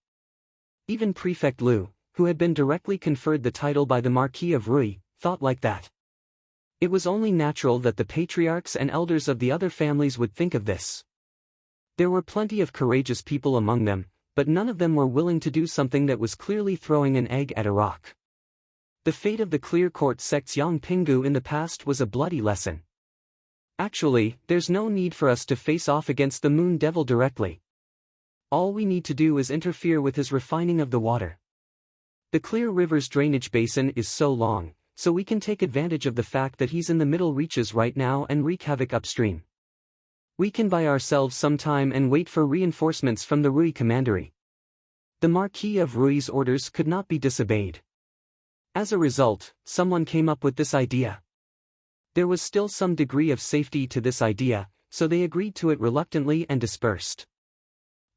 Even Prefect Liu, who had been directly conferred the title by the Marquis of Rui, thought like that. It was only natural that the patriarchs and elders of the other families would think of this. There were plenty of courageous people among them, but none of them were willing to do something that was clearly throwing an egg at a rock. The fate of the Clear Court sect's Yang Pingu in the past was a bloody lesson. Actually, there's no need for us to face off against the Moon Devil directly. All we need to do is interfere with his refining of the water. The Clear River's drainage basin is so long, so we can take advantage of the fact that he's in the middle reaches right now and wreak havoc upstream. We can buy ourselves some time and wait for reinforcements from the Rui Commandery. The Marquis of Rui's orders could not be disobeyed. As a result, someone came up with this idea. There was still some degree of safety to this idea, so they agreed to it reluctantly and dispersed.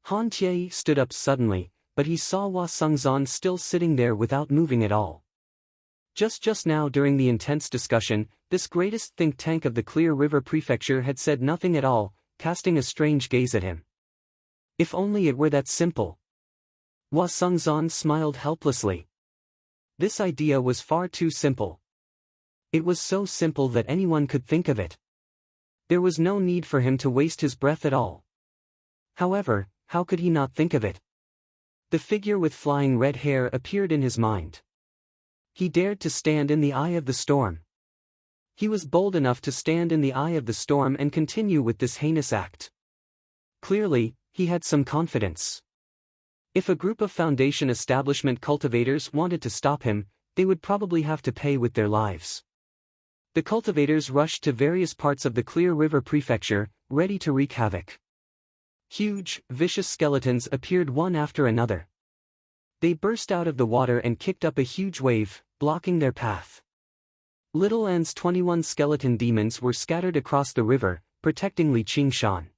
Han Tie stood up suddenly, but he saw Hua Sengzan still sitting there without moving at all. Just now during the intense discussion, this greatest think tank of the Clear River Prefecture had said nothing at all, casting a strange gaze at him. If only it were that simple. Hua Sengzan smiled helplessly. This idea was far too simple. It was so simple that anyone could think of it. There was no need for him to waste his breath at all. However, how could he not think of it? The figure with flying red hair appeared in his mind. He dared to stand in the eye of the storm. He was bold enough to stand in the eye of the storm and continue with this heinous act. Clearly, he had some confidence. If a group of Foundation establishment cultivators wanted to stop him, they would probably have to pay with their lives. The cultivators rushed to various parts of the Clear River Prefecture, ready to wreak havoc. Huge, vicious skeletons appeared one after another. They burst out of the water and kicked up a huge wave, blocking their path. Little N's 21 skeleton demons were scattered across the river, protecting Li Qingshan.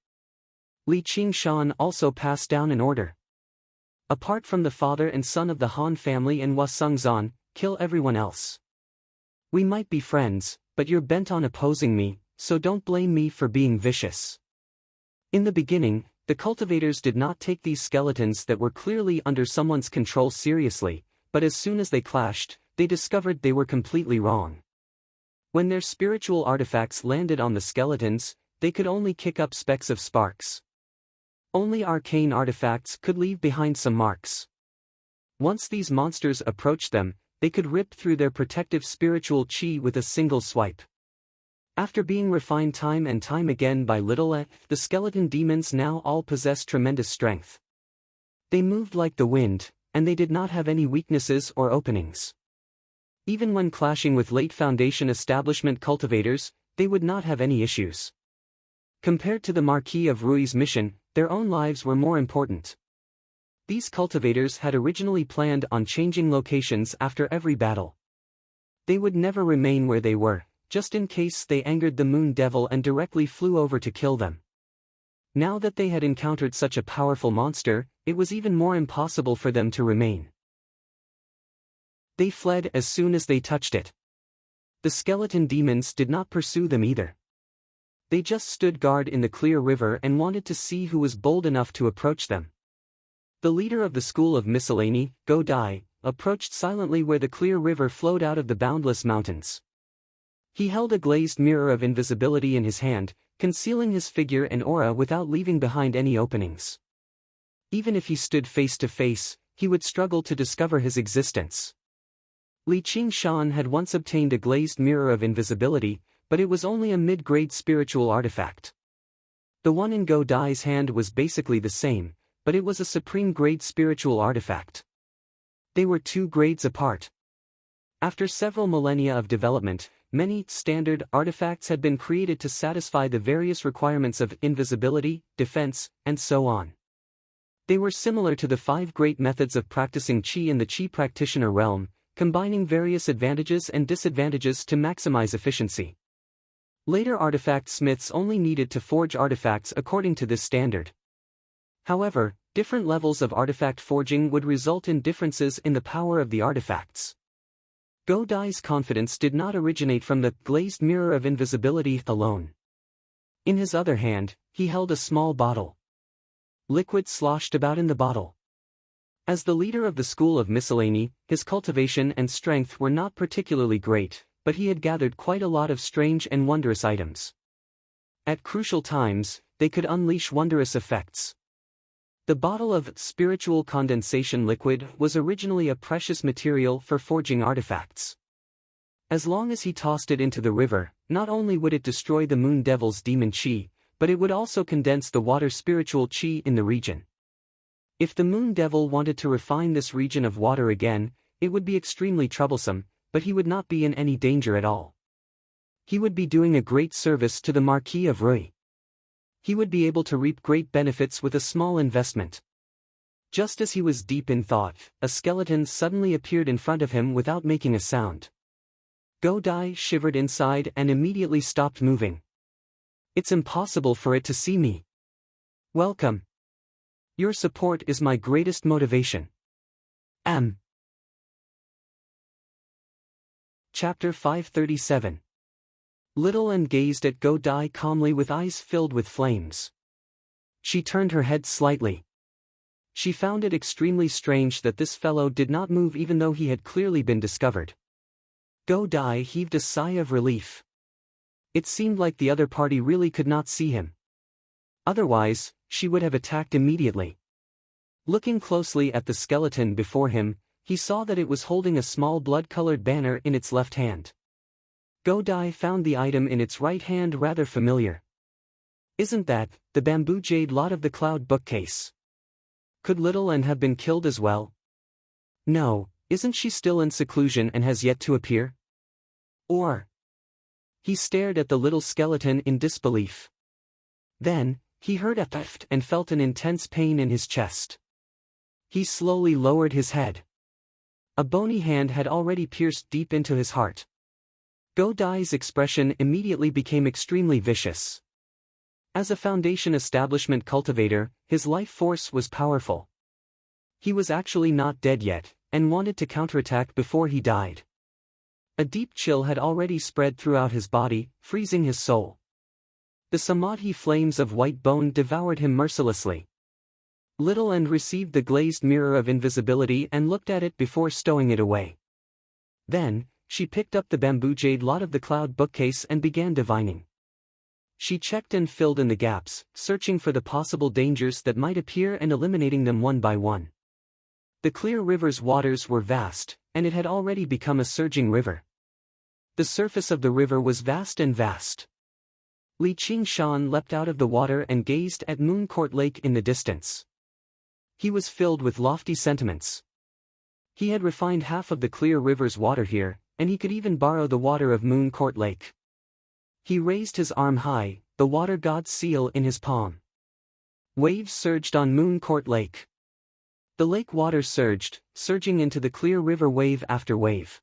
Li Qingshan also passed down an order. Apart from the father and son of the Han family and Hua Sengzan, kill everyone else. We might be friends, but you're bent on opposing me, so don't blame me for being vicious. In the beginning, the cultivators did not take these skeletons that were clearly under someone's control seriously, but as soon as they clashed, they discovered they were completely wrong. When their spiritual artifacts landed on the skeletons, they could only kick up specks of sparks. Only arcane artifacts could leave behind some marks. Once these monsters approached them, they could rip through their protective spiritual chi with a single swipe. After being refined time and time again by Little E, the skeleton demons now all possessed tremendous strength. They moved like the wind, and they did not have any weaknesses or openings. Even when clashing with late Foundation establishment cultivators, they would not have any issues. Compared to the Marquis of Rui's mission, their own lives were more important. These cultivators had originally planned on changing locations after every battle. They would never remain where they were, just in case they angered the Moon Devil and directly flew over to kill them. Now that they had encountered such a powerful monster, it was even more impossible for them to remain. They fled as soon as they touched it. The skeleton demons did not pursue them either. They just stood guard in the Clear River and wanted to see who was bold enough to approach them. The leader of the School of Miscellany, Go Dai, approached silently where the Clear River flowed out of the boundless mountains. He held a glazed mirror of invisibility in his hand, concealing his figure and aura without leaving behind any openings. Even if he stood face to face, he would struggle to discover his existence. Li Qingshan had once obtained a glazed mirror of invisibility, but it was only a mid-grade spiritual artifact. The one in Go Dai's hand was basically the same, but it was a supreme-grade spiritual artifact. They were 2 grades apart. After several millennia of development, many standard artifacts had been created to satisfy the various requirements of invisibility, defense, and so on. They were similar to the 5 great methods of practicing Qi in the Qi practitioner realm, combining various advantages and disadvantages to maximize efficiency. Later artifact smiths only needed to forge artifacts according to this standard. However, different levels of artifact forging would result in differences in the power of the artifacts. Go Dai's confidence did not originate from the glazed mirror of invisibility alone. In his other hand, he held a small bottle. Liquid sloshed about in the bottle. As the leader of the school of miscellany, his cultivation and strength were not particularly great, but he had gathered quite a lot of strange and wondrous items. At crucial times, they could unleash wondrous effects. The bottle of spiritual condensation liquid was originally a precious material for forging artifacts. As long as he tossed it into the river, not only would it destroy the Moon Devil's demon chi, but it would also condense the water spiritual chi in the region. If the Moon Devil wanted to refine this region of water again, it would be extremely troublesome, but he would not be in any danger at all. He would be doing a great service to the Marquis of Rui. He would be able to reap great benefits with a small investment. Just as he was deep in thought, a skeleton suddenly appeared in front of him without making a sound. Go Dai shivered inside and immediately stopped moving. It's impossible for it to see me. Welcome. Your support is my greatest motivation. Chapter 537. Little and gazed at Go Dai calmly with eyes filled with flames. She turned her head slightly. She found it extremely strange that this fellow did not move even though he had clearly been discovered. Go Dai heaved a sigh of relief. It seemed like the other party really could not see him. Otherwise, she would have attacked immediately. Looking closely at the skeleton before him, he saw that it was holding a small blood-colored banner in its left hand. Go Dai found the item in its right hand rather familiar. Isn't that the bamboo jade lot of the cloud bookcase? Could Little N have been killed as well? No, isn't she still in seclusion and has yet to appear? Or... He stared at the little skeleton in disbelief. Then, he heard a theft and felt an intense pain in his chest. He slowly lowered his head. A bony hand had already pierced deep into his heart. Go Dai's expression immediately became extremely vicious. As a foundation establishment cultivator, his life force was powerful. He was actually not dead yet, and wanted to counterattack before he died. A deep chill had already spread throughout his body, freezing his soul. The samadhi flames of white bone devoured him mercilessly. Little N received the glazed mirror of invisibility and looked at it before stowing it away. Then, she picked up the bamboo jade lot of the cloud bookcase and began divining. She checked and filled in the gaps, searching for the possible dangers that might appear and eliminating them one by one. The clear river's waters were vast, and it had already become a surging river. The surface of the river was vast and vast. Li Qingshan leapt out of the water and gazed at Moon Court Lake in the distance. He was filled with lofty sentiments. He had refined half of the clear river's water here, and he could even borrow the water of Moon Court Lake. He raised his arm high, the water god's seal in his palm. Waves surged on Moon Court Lake. The lake water surged, surging into the clear river wave after wave.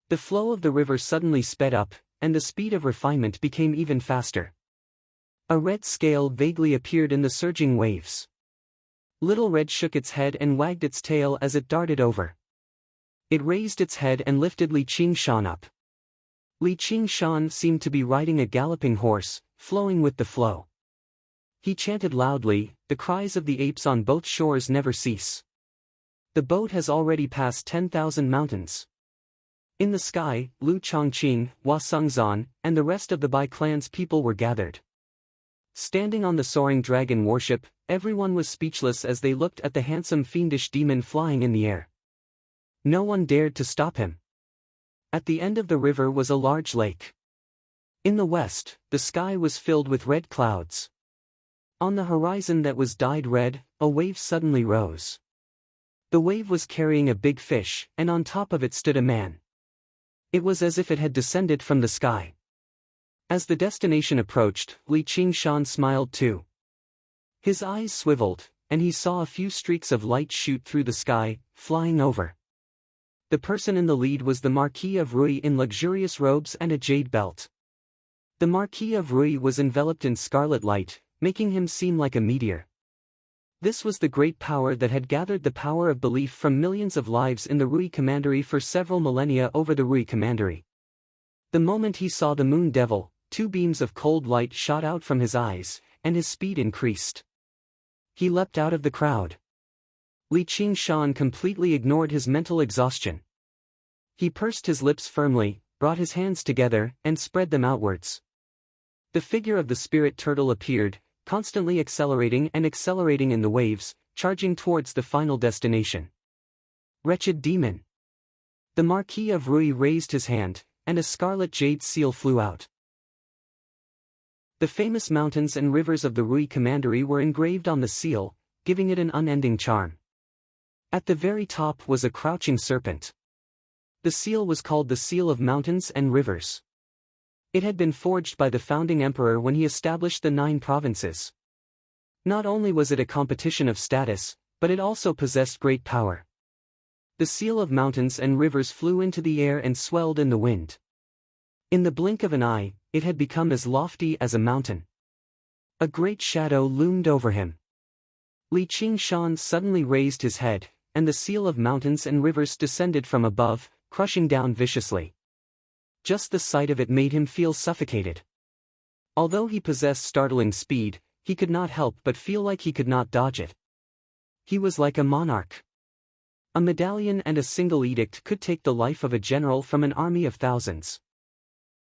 The flow of the river suddenly sped up, and the speed of refinement became even faster. A red scale vaguely appeared in the surging waves. Little Red shook its head and wagged its tail as it darted over. It raised its head and lifted Li Qingshan up. Li Qingshan seemed to be riding a galloping horse, flowing with the flow. He chanted loudly, the cries of the apes on both shores never cease. The boat has already passed 10,000 mountains. In the sky, Lu Chongqing, Hua Sungzan, and the rest of the Bai clan's people were gathered. Standing on the soaring dragon warship, everyone was speechless as they looked at the handsome fiendish demon flying in the air. No one dared to stop him. At the end of the river was a large lake. In the west, the sky was filled with red clouds. On the horizon that was dyed red, a wave suddenly rose. The wave was carrying a big fish, and on top of it stood a man. It was as if it had descended from the sky. As the destination approached, Li Qingshan smiled too. His eyes swiveled, and he saw a few streaks of light shoot through the sky, flying over. The person in the lead was the Marquis of Rui in luxurious robes and a jade belt. The Marquis of Rui was enveloped in scarlet light, making him seem like a meteor. This was the great power that had gathered the power of belief from millions of lives in the Rui Commandery for several millennia over the Rui Commandery. The moment he saw the Moon Devil, two beams of cold light shot out from his eyes, and his speed increased. He leapt out of the crowd. Li Qingshan completely ignored his mental exhaustion. He pursed his lips firmly, brought his hands together, and spread them outwards. The figure of the spirit turtle appeared, constantly accelerating and accelerating in the waves, charging towards the final destination. Wretched demon! The Marquis of Rui raised his hand, and a scarlet jade seal flew out. The famous mountains and rivers of the Rui Commandery were engraved on the seal, giving it an unending charm. At the very top was a crouching serpent. The seal was called the Seal of Mountains and Rivers. It had been forged by the founding emperor when he established the 9 provinces. Not only was it a competition of status, but it also possessed great power. The Seal of Mountains and Rivers flew into the air and swelled in the wind. In the blink of an eye, it had become as lofty as a mountain. A great shadow loomed over him. Li Qingshan suddenly raised his head, and the Seal of Mountains and Rivers descended from above, crushing down viciously. Just the sight of it made him feel suffocated. Although he possessed startling speed, he could not help but feel like he could not dodge it. He was like a monarch. A medallion and a single edict could take the life of a general from an army of thousands.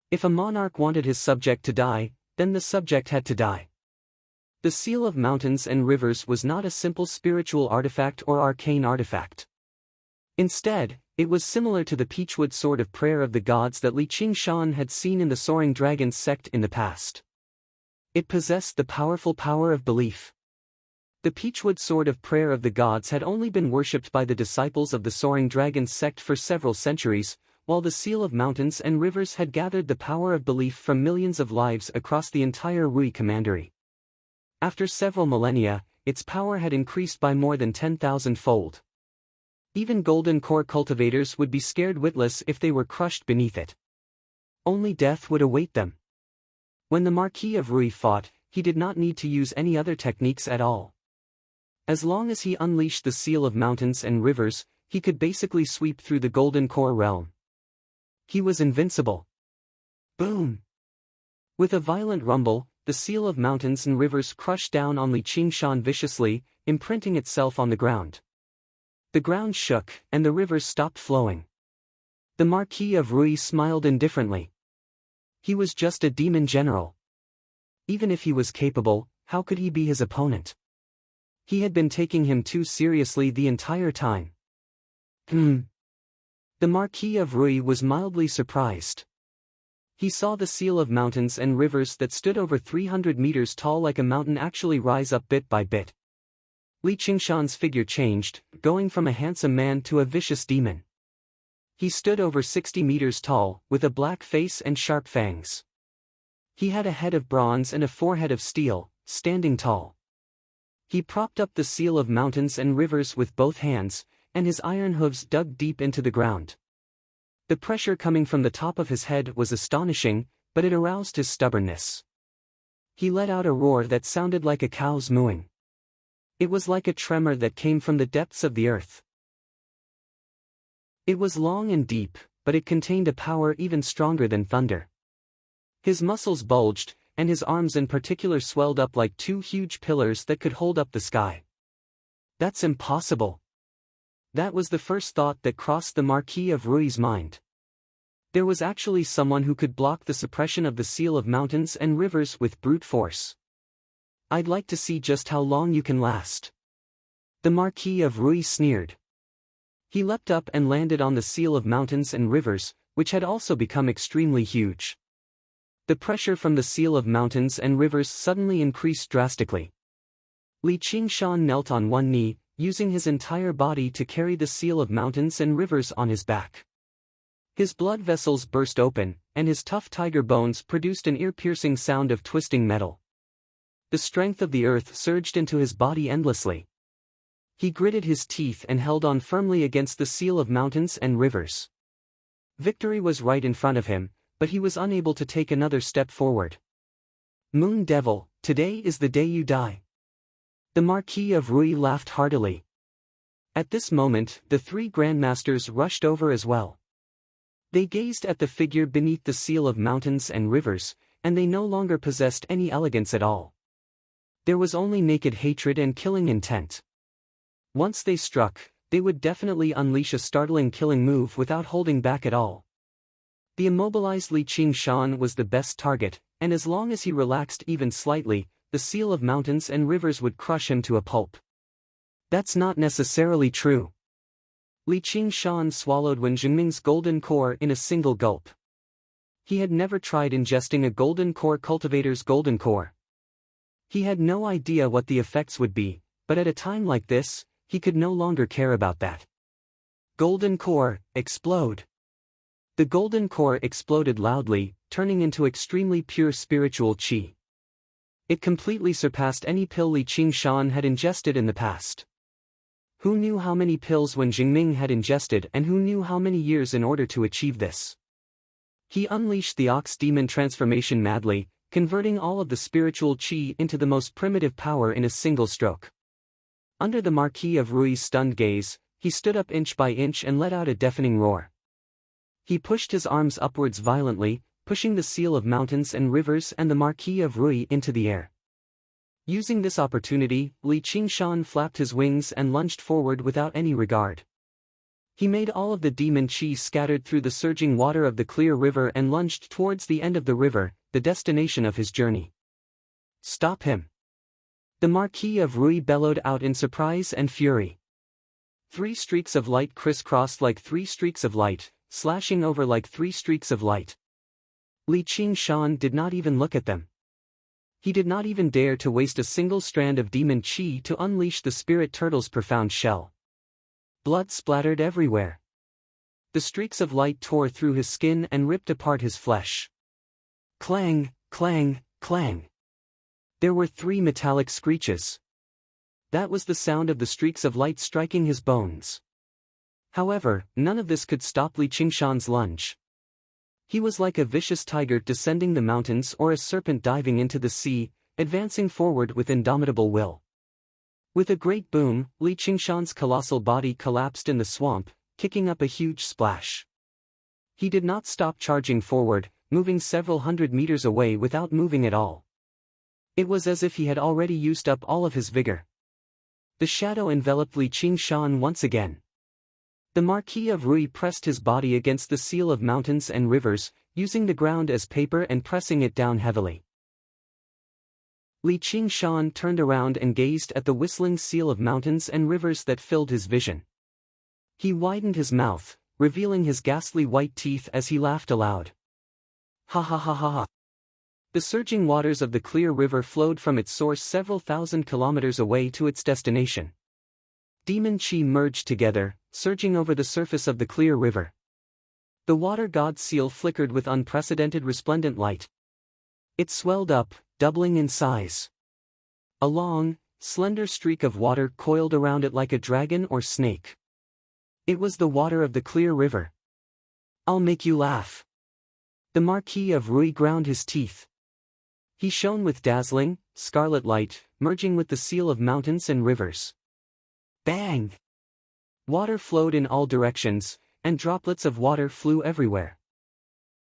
If a monarch wanted his subject to die, then the subject had to die. The Seal of Mountains and Rivers was not a simple spiritual artifact or arcane artifact. Instead, it was similar to the Peachwood Sword of Prayer of the Gods that Li Qingshan had seen in the Soaring Dragons sect in the past. It possessed the powerful power of belief. The Peachwood Sword of Prayer of the Gods had only been worshipped by the disciples of the Soaring Dragons sect for several centuries, while the Seal of Mountains and Rivers had gathered the power of belief from millions of lives across the entire Rui Commandery. After several millennia, its power had increased by more than 10,000-fold. Even golden core cultivators would be scared witless if they were crushed beneath it. Only death would await them. When the Marquis of Rui fought, he did not need to use any other techniques at all. As long as he unleashed the Seal of Mountains and Rivers, he could basically sweep through the golden core realm. He was invincible. Boom! With a violent rumble, the Seal of Mountains and Rivers crushed down on Li Qingshan viciously, imprinting itself on the ground. The ground shook, and the rivers stopped flowing. The Marquis of Rui smiled indifferently. He was just a demon general. Even if he was capable, how could he be his opponent? He had been taking him too seriously the entire time. The Marquis of Rui was mildly surprised. He saw the Seal of Mountains and Rivers that stood over 300 meters tall like a mountain actually rise up bit by bit. Li Qingshan's figure changed, going from a handsome man to a vicious demon. He stood over 60 meters tall, with a black face and sharp fangs. He had a head of bronze and a forehead of steel, standing tall. He propped up the Seal of Mountains and Rivers with both hands, and his iron hooves dug deep into the ground. The pressure coming from the top of his head was astonishing, but it aroused his stubbornness. He let out a roar that sounded like a cow's mooing. It was like a tremor that came from the depths of the earth. It was long and deep, but it contained a power even stronger than thunder. His muscles bulged, and his arms in particular swelled up like 2 huge pillars that could hold up the sky. That's impossible. That was the first thought that crossed the Marquis of Rui's mind. There was actually someone who could block the suppression of the Seal of Mountains and Rivers with brute force. I'd like to see just how long you can last. The Marquis of Rui sneered. He leapt up and landed on the Seal of Mountains and Rivers, which had also become extremely huge. The pressure from the Seal of Mountains and Rivers suddenly increased drastically. Li Qingshan knelt on one knee, using his entire body to carry the Seal of Mountains and Rivers on his back. His blood vessels burst open, and his tough tiger bones produced an ear-piercing sound of twisting metal. The strength of the earth surged into his body endlessly. He gritted his teeth and held on firmly against the Seal of Mountains and Rivers. Victory was right in front of him, but he was unable to take another step forward. Moon Devil, today is the day you die. The Marquis of Rui laughed heartily. At this moment, the three grandmasters rushed over as well. They gazed at the figure beneath the seal of mountains and rivers, and they no longer possessed any elegance at all. There was only naked hatred and killing intent. Once they struck, they would definitely unleash a startling killing move without holding back at all. The immobilized Li Qingshan was the best target, and as long as he relaxed even slightly, the seal of mountains and rivers would crush him to a pulp. That's not necessarily true. Li Qingshan swallowed Wen Jingming's golden core in a single gulp. He had never tried ingesting a golden core cultivator's golden core. He had no idea what the effects would be, but at a time like this, he could no longer care about that. Golden core, explode. The golden core exploded loudly, turning into extremely pure spiritual qi. It completely surpassed any pill Li Qingshan had ingested in the past. Who knew how many pills Wen Jingming had ingested, and who knew how many years in order to achieve this? He unleashed the ox demon transformation madly, converting all of the spiritual qi into the most primitive power in a single stroke. Under the Marquis of Rui's stunned gaze, he stood up inch by inch and let out a deafening roar. He pushed his arms upwards violently, pushing the seal of mountains and rivers and the Marquis of Rui into the air. Using this opportunity, Li Qingshan flapped his wings and lunged forward without any regard. He made all of the demon qi scattered through the surging water of the clear river and lunged towards the end of the river, the destination of his journey. Stop him! The Marquis of Rui bellowed out in surprise and fury. 3 streaks of light crisscrossed like 3 streaks of light, slashing over like 3 streaks of light. Li Qingshan did not even look at them. He did not even dare to waste a single strand of demon qi to unleash the spirit turtle's profound shell. Blood splattered everywhere. The streaks of light tore through his skin and ripped apart his flesh. Clang, clang, clang. There were 3 metallic screeches. That was the sound of the streaks of light striking his bones. However, none of this could stop Li Qingshan's lunge. He was like a vicious tiger descending the mountains or a serpent diving into the sea, advancing forward with indomitable will. With a great boom, Li Qingshan's colossal body collapsed in the swamp, kicking up a huge splash. He did not stop charging forward, moving several hundred meters away without moving at all. It was as if he had already used up all of his vigor. The shadow enveloped Li Qingshan once again. The Marquis of Rui pressed his body against the seal of mountains and rivers, using the ground as paper and pressing it down heavily. Li Qingshan turned around and gazed at the whistling seal of mountains and rivers that filled his vision. He widened his mouth, revealing his ghastly white teeth as he laughed aloud. Ha ha ha ha ha. The surging waters of the clear river flowed from its source several thousand kilometers away to its destination. Demon qi merged together, surging over the surface of the clear river. The water god seal flickered with unprecedented resplendent light. It swelled up, doubling in size. A long, slender streak of water coiled around it like a dragon or snake. It was the water of the clear river. I'll make you laugh. The Marquis of Rui ground his teeth. He shone with dazzling, scarlet light, merging with the seal of mountains and rivers. Bang! Water flowed in all directions, and droplets of water flew everywhere.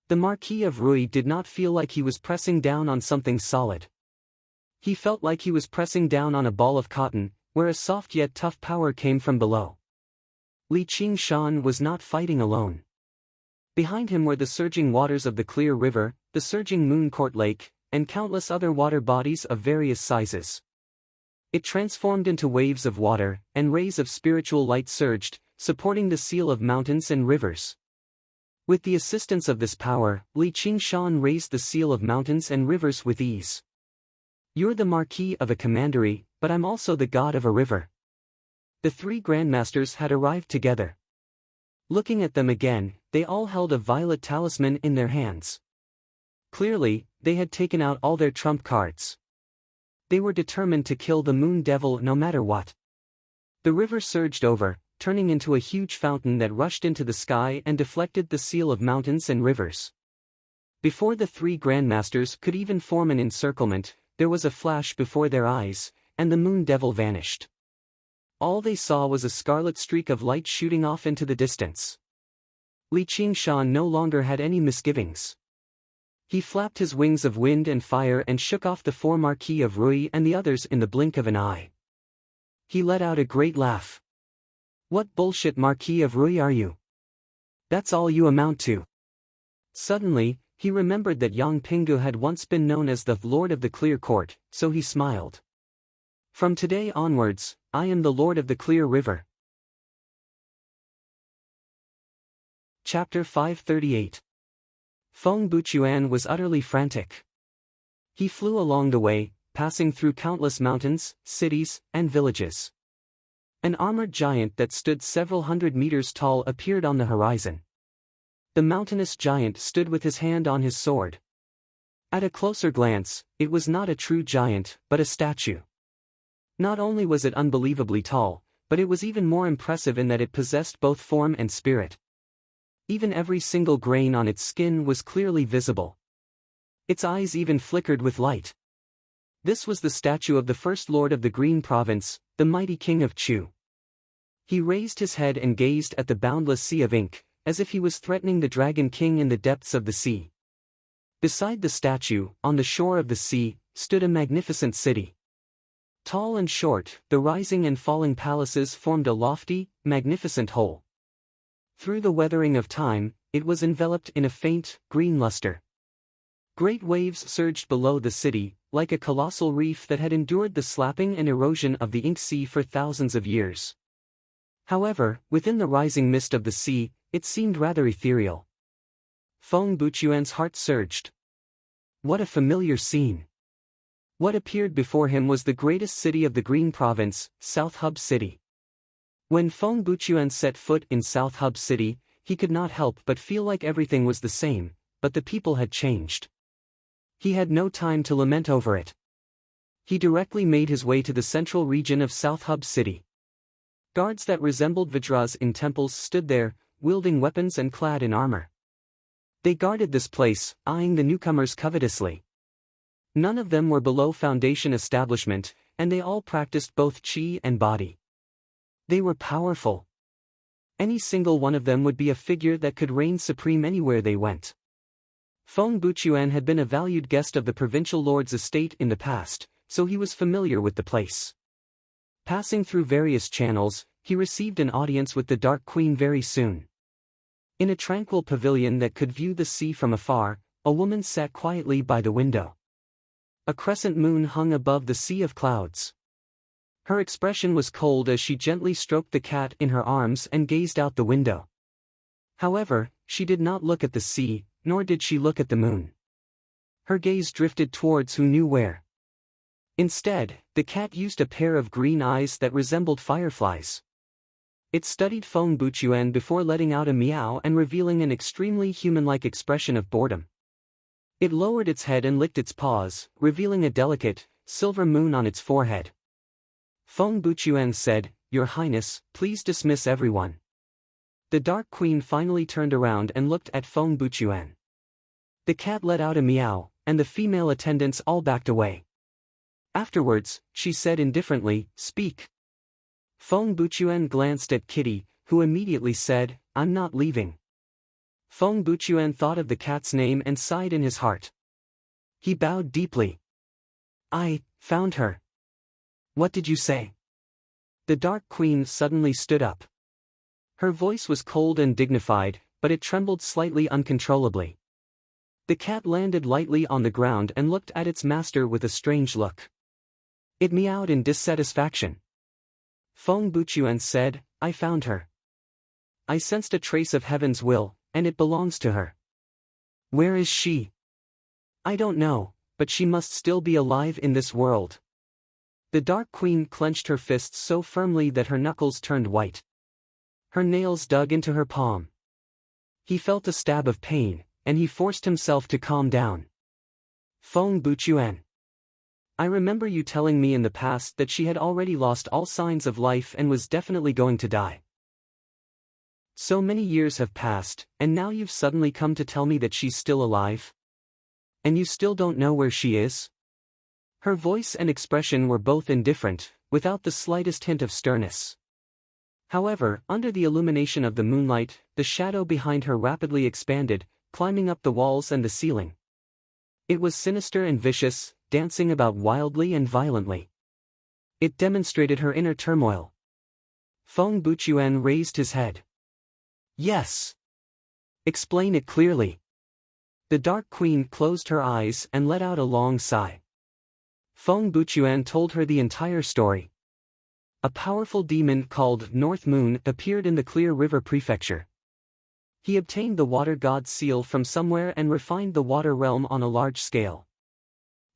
The Marquis of Rui did not feel like he was pressing down on something solid. He felt like he was pressing down on a ball of cotton, where a soft yet tough power came from below. Li Qingshan was not fighting alone. Behind him were the surging waters of the clear river, the surging moon court lake, and countless other water bodies of various sizes. It transformed into waves of water, and rays of spiritual light surged, supporting the seal of mountains and rivers. With the assistance of this power, Li Qingshan raised the seal of mountains and rivers with ease. You're the Marquis of a commandery, but I'm also the god of a river. The 3 grandmasters had arrived together. Looking at them again, they all held a violet talisman in their hands. Clearly, they had taken out all their trump cards. They were determined to kill the Moon Devil no matter what. The river surged over, turning into a huge fountain that rushed into the sky and deflected the seal of mountains and rivers. Before the three grandmasters could even form an encirclement, there was a flash before their eyes, and the moon devil vanished. All they saw was a scarlet streak of light shooting off into the distance. Li Qingshan no longer had any misgivings. He flapped his wings of wind and fire and shook off the four Marquis of Rui and the others in the blink of an eye. He let out a great laugh. "What bullshit Marquis of Rui are you? That's all you amount to." Suddenly, he remembered that Yang Pinggu had once been known as the Lord of the Clear Court, so he smiled. "From today onwards, I am the Lord of the Clear River." Chapter 538. Feng Buchuan was utterly frantic. He flew along the way, passing through countless mountains, cities, and villages. An armored giant that stood several hundred meters tall appeared on the horizon. The mountainous giant stood with his hand on his sword. At a closer glance, it was not a true giant, but a statue. Not only was it unbelievably tall, but it was even more impressive in that it possessed both form and spirit. Even every single grain on its skin was clearly visible. Its eyes even flickered with light. This was the statue of the first lord of the Green Province, the mighty king of Chu. He raised his head and gazed at the boundless sea of ink, as if he was threatening the Dragon King in the depths of the sea. Beside the statue, on the shore of the sea, stood a magnificent city. Tall and short, the rising and falling palaces formed a lofty, magnificent whole. Through the weathering of time, it was enveloped in a faint, green luster. Great waves surged below the city, like a colossal reef that had endured the slapping and erosion of the ink sea for thousands of years. However, within the rising mist of the sea, it seemed rather ethereal. Feng Buchuan's heart surged. What a familiar scene! What appeared before him was the greatest city of the Green Province, South Hub City. When Feng Buchuan set foot in South Hub City, he could not help but feel like everything was the same, but the people had changed. He had no time to lament over it. He directly made his way to the central region of South Hub City. Guards that resembled Vajras in temples stood there, wielding weapons and clad in armor. They guarded this place, eyeing the newcomers covetously. None of them were below foundation establishment, and they all practiced both qi and body. They were powerful. Any single one of them would be a figure that could reign supreme anywhere they went. Feng Buchuan had been a valued guest of the provincial lord's estate in the past, so he was familiar with the place. Passing through various channels, he received an audience with the Dark Queen very soon. In a tranquil pavilion that could view the sea from afar, a woman sat quietly by the window. A crescent moon hung above the sea of clouds. Her expression was cold as she gently stroked the cat in her arms and gazed out the window. However, she did not look at the sea, nor did she look at the moon. Her gaze drifted towards who knew where. Instead, the cat used a pair of green eyes that resembled fireflies. It studied Feng Buchuan before letting out a meow and revealing an extremely human-like expression of boredom. It lowered its head and licked its paws, revealing a delicate, silver moon on its forehead. Feng Buchuan said, "Your Highness, please dismiss everyone." The Dark Queen finally turned around and looked at Feng Buchuan. The cat let out a meow, and the female attendants all backed away. Afterwards, she said indifferently, "Speak." Feng Buchuan glanced at Kitty, who immediately said, "I'm not leaving." Feng Buchuan thought of the cat's name and sighed in his heart. He bowed deeply. "I found her." "What did you say?" The Dark Queen suddenly stood up. Her voice was cold and dignified, but it trembled slightly uncontrollably. The cat landed lightly on the ground and looked at its master with a strange look. It meowed in dissatisfaction. Feng Buchuan said, "I found her. I sensed a trace of heaven's will, and it belongs to her." "Where is she?" "I don't know, but she must still be alive in this world." The Dark Queen clenched her fists so firmly that her knuckles turned white. Her nails dug into her palm. He felt a stab of pain, and he forced himself to calm down. "Feng Buchuan. I remember you telling me in the past that she had already lost all signs of life and was definitely going to die. So many years have passed, and now you've suddenly come to tell me that she's still alive?" And you still don't know where she is? Her voice and expression were both indifferent, without the slightest hint of sternness. However, under the illumination of the moonlight, the shadow behind her rapidly expanded, climbing up the walls and the ceiling. It was sinister and vicious, dancing about wildly and violently. It demonstrated her inner turmoil. Feng Buchuan raised his head. Yes. Explain it clearly. The Dark Queen closed her eyes and let out a long sigh. Feng Buchuan told her the entire story. A powerful demon called North Moon appeared in the Clear River Prefecture. He obtained the water god's seal from somewhere and refined the water realm on a large scale.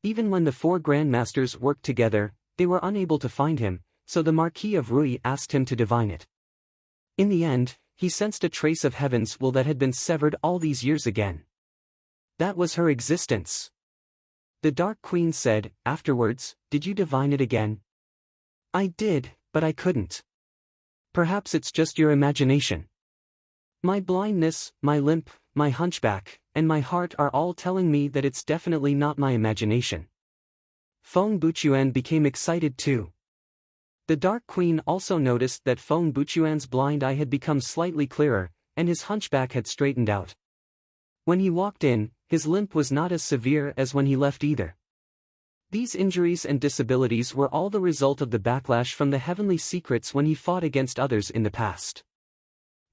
Even when the four grandmasters worked together, they were unable to find him, so the Marquis of Rui asked him to divine it. In the end, he sensed a trace of heaven's will that had been severed all these years again. That was her existence. The Dark Queen said, afterwards, "Did you divine it again?" "I did, but I couldn't. Perhaps it's just your imagination. My blindness, my limp, my hunchback, and my heart are all telling me that it's definitely not my imagination." Feng Buchuan became excited too. The Dark Queen also noticed that Feng Buchuan's blind eye had become slightly clearer, and his hunchback had straightened out. When he walked in, his limp was not as severe as when he left either. These injuries and disabilities were all the result of the backlash from the heavenly secrets when he fought against others in the past.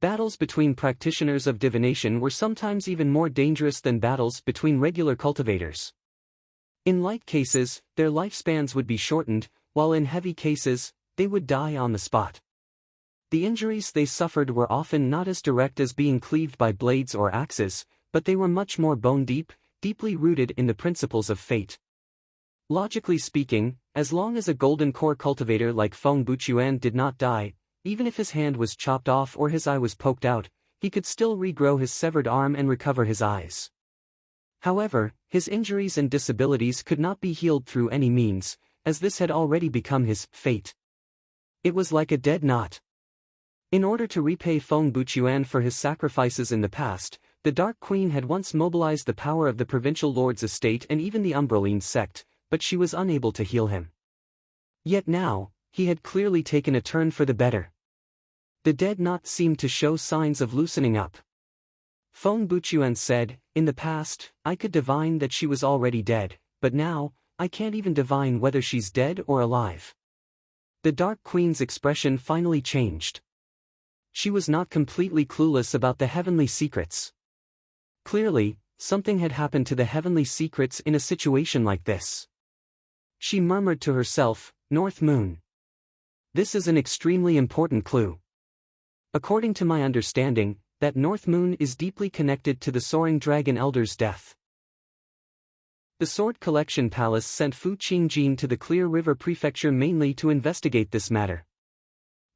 Battles between practitioners of divination were sometimes even more dangerous than battles between regular cultivators. In light cases, their lifespans would be shortened, while in heavy cases, they would die on the spot. The injuries they suffered were often not as direct as being cleaved by blades or axes, but they were much more bone-deep, deeply rooted in the principles of fate. Logically speaking, as long as a golden core cultivator like Feng Buchuan did not die, even if his hand was chopped off or his eye was poked out, he could still regrow his severed arm and recover his eyes. However, his injuries and disabilities could not be healed through any means, as this had already become his fate. It was like a dead knot. In order to repay Feng Buchuan for his sacrifices in the past, the Dark Queen had once mobilized the power of the provincial lord's estate and even the Umbraline sect, but she was unable to heal him. Yet now, he had clearly taken a turn for the better. The dead knot seemed to show signs of loosening up. Feng Buchuan said, "In the past, I could divine that she was already dead, but now, I can't even divine whether she's dead or alive." The Dark Queen's expression finally changed. She was not completely clueless about the heavenly secrets. Clearly, something had happened to the heavenly secrets in a situation like this. She murmured to herself, "North Moon. This is an extremely important clue. According to my understanding, that North Moon is deeply connected to the Soaring Dragon Elder's death." The Sword Collection Palace sent Fu Qingjin to the Clear River Prefecture mainly to investigate this matter.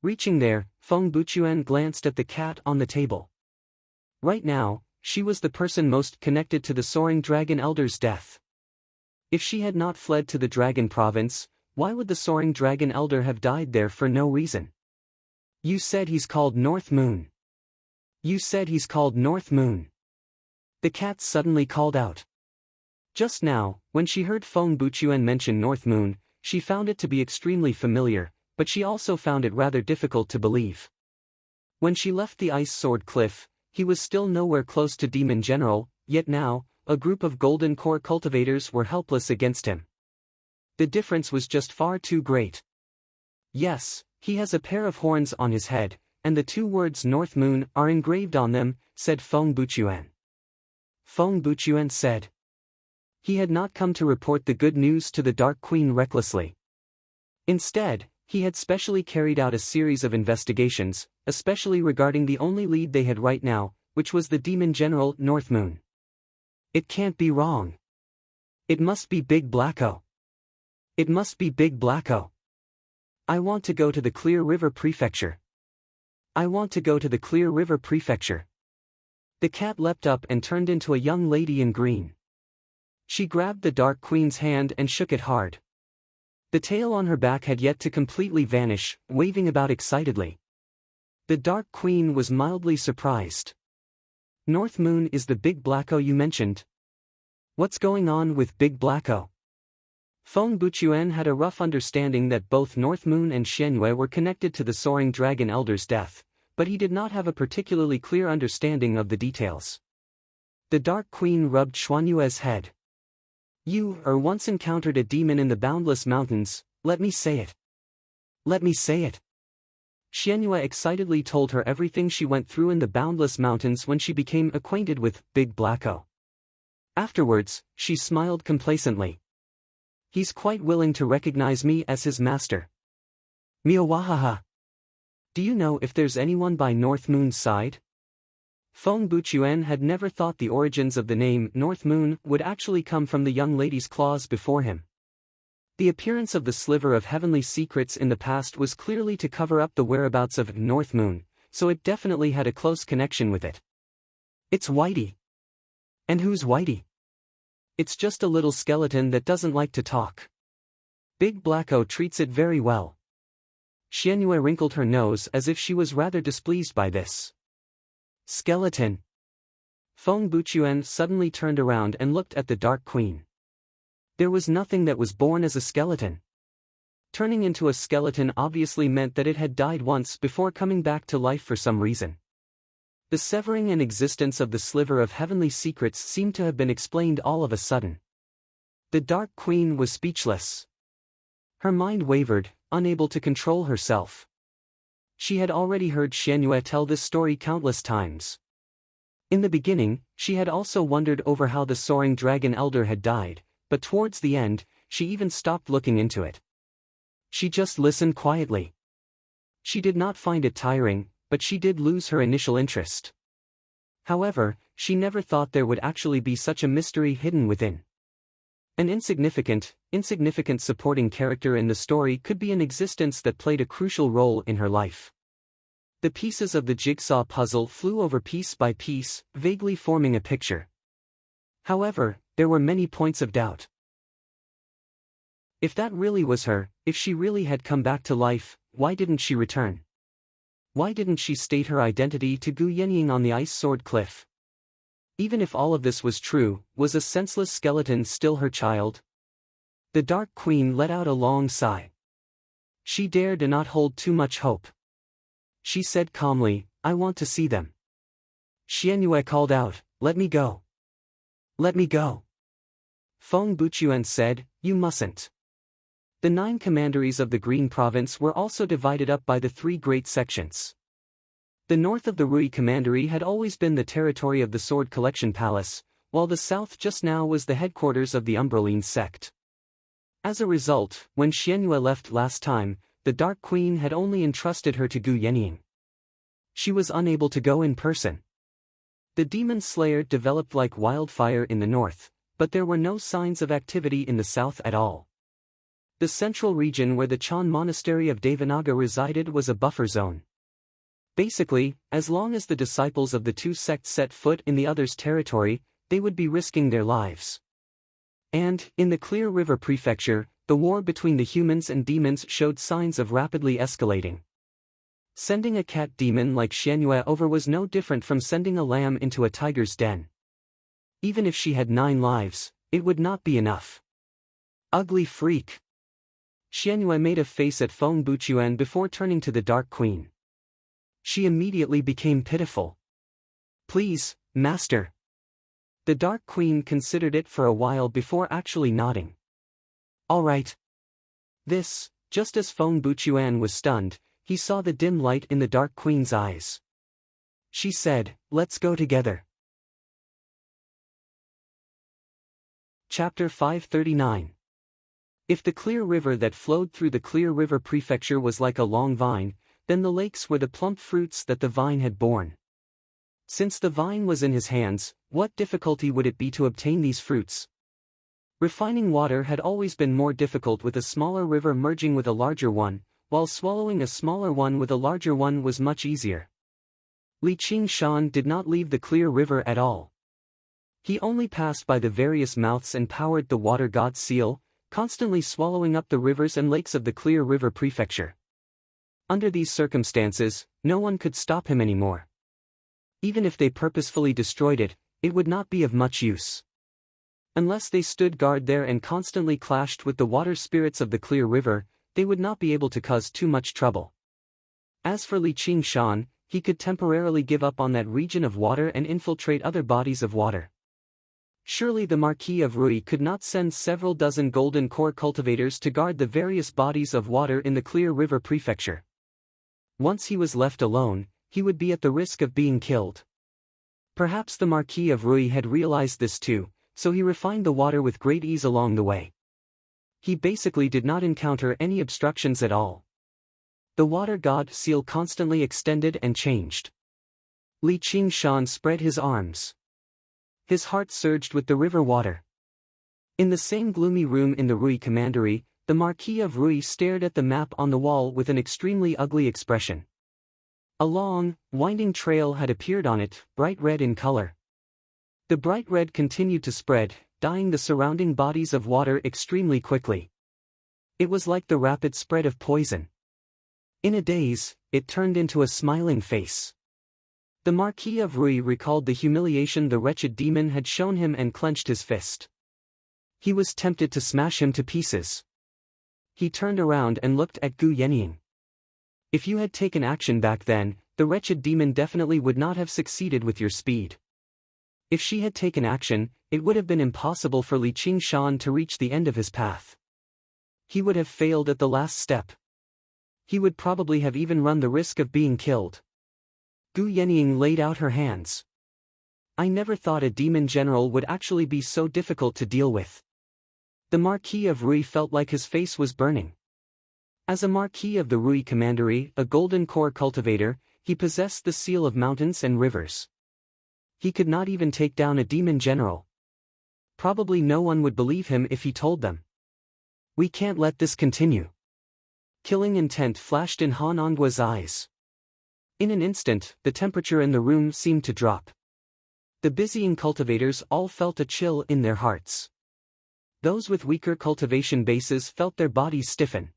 Reaching there, Feng Buchuan glanced at the cat on the table. Right now, she was the person most connected to the Soaring Dragon Elder's death. If she had not fled to the Dragon Province, why would the Soaring Dragon Elder have died there for no reason? "You said he's called North Moon. You said he's called North Moon." The cat suddenly called out. Just now, when she heard Feng Buchuan mention North Moon, she found it to be extremely familiar, but she also found it rather difficult to believe. When she left the Ice Sword Cliff, he was still nowhere close to Demon General, yet now, a group of Golden Core cultivators were helpless against him. The difference was just far too great. "Yes, he has a pair of horns on his head, and the two words North Moon are engraved on them," said Feng Buchuan. Feng Buchuan said. He had not come to report the good news to the Dark Queen recklessly. Instead, he had specially carried out a series of investigations, especially regarding the only lead they had right now, which was the Demon General North Moon. It can't be wrong. It must be Big Blacko. It must be Big Blacko. I want to go to the Clear River Prefecture. I want to go to the Clear River Prefecture. The cat leapt up and turned into a young lady in green. She grabbed the Dark Queen's hand and shook it hard. The tail on her back had yet to completely vanish, waving about excitedly. The Dark Queen was mildly surprised. "North Moon is the Big Blacko you mentioned?" What's going on with Big Blacko? Feng Buchuan had a rough understanding that both North Moon and Xianyue were connected to the Soaring Dragon Elder's death, but he did not have a particularly clear understanding of the details. The Dark Queen rubbed Xuanyue's head. You once encountered a demon in the Boundless Mountains, let me say it. Let me say it. Xianyue excitedly told her everything she went through in the Boundless Mountains when she became acquainted with Big Blacko. Afterwards, she smiled complacently. He's quite willing to recognize me as his master. Miawahaha. Do you know if there's anyone by North Moon's side? Feng Buchuan had never thought the origins of the name North Moon would actually come from the young lady's claws before him. The appearance of the sliver of heavenly secrets in the past was clearly to cover up the whereabouts of North Moon, so it definitely had a close connection with it. It's Whitey. And who's Whitey? It's just a little skeleton that doesn't like to talk. Big Blacko treats it very well. Xianyue wrinkled her nose as if she was rather displeased by this. Skeleton. Feng Buchuan suddenly turned around and looked at the Dark Queen. There was nothing that was born as a skeleton. Turning into a skeleton obviously meant that it had died once before coming back to life for some reason. The severing and existence of the sliver of heavenly secrets seemed to have been explained all of a sudden. The Dark Queen was speechless. Her mind wavered, unable to control herself. She had already heard Xianyue tell this story countless times. In the beginning, she had also wondered over how the Soaring Dragon Elder had died, but towards the end, she even stopped looking into it. She just listened quietly. She did not find it tiring, but she did lose her initial interest. However, she never thought there would actually be such a mystery hidden within. An insignificant supporting character in the story could be an existence that played a crucial role in her life. The pieces of the jigsaw puzzle flew over piece by piece, vaguely forming a picture. However, there were many points of doubt. If that really was her, if she really had come back to life, why didn't she return? Why didn't she state her identity to Gu Yenying on the Ice Sword Cliff? Even if all of this was true, was a senseless skeleton still her child? The Dark Queen let out a long sigh. She dared not hold too much hope. She said calmly, I want to see them. Xianyue called out, let me go. Let me go. Feng Buchuan said, you mustn't. The 9 commanderies of the Green Province were also divided up by the 3 great sections. The north of the Rui Commandery had always been the territory of the Sword Collection Palace, while the south just now was the headquarters of the Umbraline sect. As a result, when Xianyue left last time, the Dark Queen had only entrusted her to Gu Yenying. She was unable to go in person. The Demon Slayer developed like wildfire in the north, but there were no signs of activity in the south at all. The central region where the Chan Monastery of Devanaga resided was a buffer zone. Basically, as long as the disciples of the 2 sects set foot in the other's territory, they would be risking their lives. And, in the Clear River Prefecture, the war between the humans and demons showed signs of rapidly escalating. Sending a cat demon like Xianyue over was no different from sending a lamb into a tiger's den. Even if she had 9 lives, it would not be enough. Ugly freak. Xianyue made a face at Feng Buchuan before turning to the Dark Queen. She immediately became pitiful. Please, master. The Dark Queen considered it for a while before actually nodding. All right. Just as Feng Buchuan was stunned, he saw the dim light in the Dark Queen's eyes. She said, let's go together. Chapter 539. If the clear river that flowed through the Clear River Prefecture was like a long vine, then the lakes were the plump fruits that the vine had borne. Since the vine was in his hands, what difficulty would it be to obtain these fruits? Refining water had always been more difficult with a smaller river merging with a larger one, while swallowing a smaller one with a larger one was much easier. Li Qingshan did not leave the Clear River at all. He only passed by the various mouths and powered the water god's seal, constantly swallowing up the rivers and lakes of the Clear River Prefecture. Under these circumstances, no one could stop him anymore. Even if they purposefully destroyed it, it would not be of much use. Unless they stood guard there and constantly clashed with the water spirits of the clear river, they would not be able to cause too much trouble. As for Li Qingshan, he could temporarily give up on that region of water and infiltrate other bodies of water. Surely the Marquis of Rui could not send several dozen golden core cultivators to guard the various bodies of water in the Clear River Prefecture. Once he was left alone, he would be at the risk of being killed. Perhaps the Marquis of Rui had realized this too, so he refined the water with great ease along the way. He basically did not encounter any obstructions at all. The water god seal constantly extended and changed. Li Qingshan spread his arms. His heart surged with the river water. In the same gloomy room in the Rui Commandery, the Marquis of Rui stared at the map on the wall with an extremely ugly expression. A long, winding trail had appeared on it, bright red in color. The bright red continued to spread, dyeing the surrounding bodies of water extremely quickly. It was like the rapid spread of poison. In a daze, it turned into a smiling face. The Marquis of Rui recalled the humiliation the wretched demon had shown him and clenched his fist. He was tempted to smash him to pieces. He turned around and looked at Gu Yenying. If you had taken action back then, the wretched demon definitely would not have succeeded with your speed. If she had taken action, it would have been impossible for Li Qingshan to reach the end of his path. He would have failed at the last step. He would probably have even run the risk of being killed. Gu Yenying laid out her hands. I never thought a demon general would actually be so difficult to deal with. The Marquis of Rui felt like his face was burning. As a Marquis of the Rui Commandery, a golden core cultivator, he possessed the seal of mountains and rivers. He could not even take down a demon general. Probably no one would believe him if he told them. We can't let this continue. Killing intent flashed in Han Ongua's eyes. In an instant, the temperature in the room seemed to drop. The busying cultivators all felt a chill in their hearts. Those with weaker cultivation bases felt their bodies stiffen.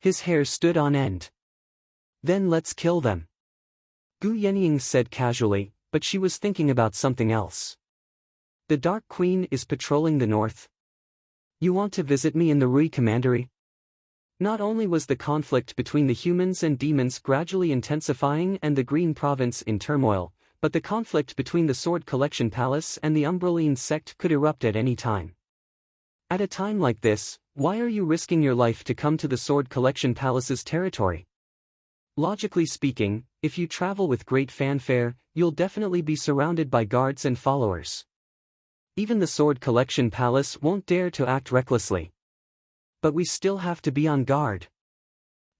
His hair stood on end. Then let's kill them. Gu Yenying said casually, but she was thinking about something else. The Dark Queen is patrolling the north. You want to visit me in the Rui Commandery? Not only was the conflict between the humans and demons gradually intensifying and the Green Province in turmoil, but the conflict between the Sword Collection Palace and the Umbraline sect could erupt at any time. At a time like this, why are you risking your life to come to the Sword Collection Palace's territory? Logically speaking, if you travel with great fanfare, you'll definitely be surrounded by guards and followers. Even the Sword Collection Palace won't dare to act recklessly. But we still have to be on guard.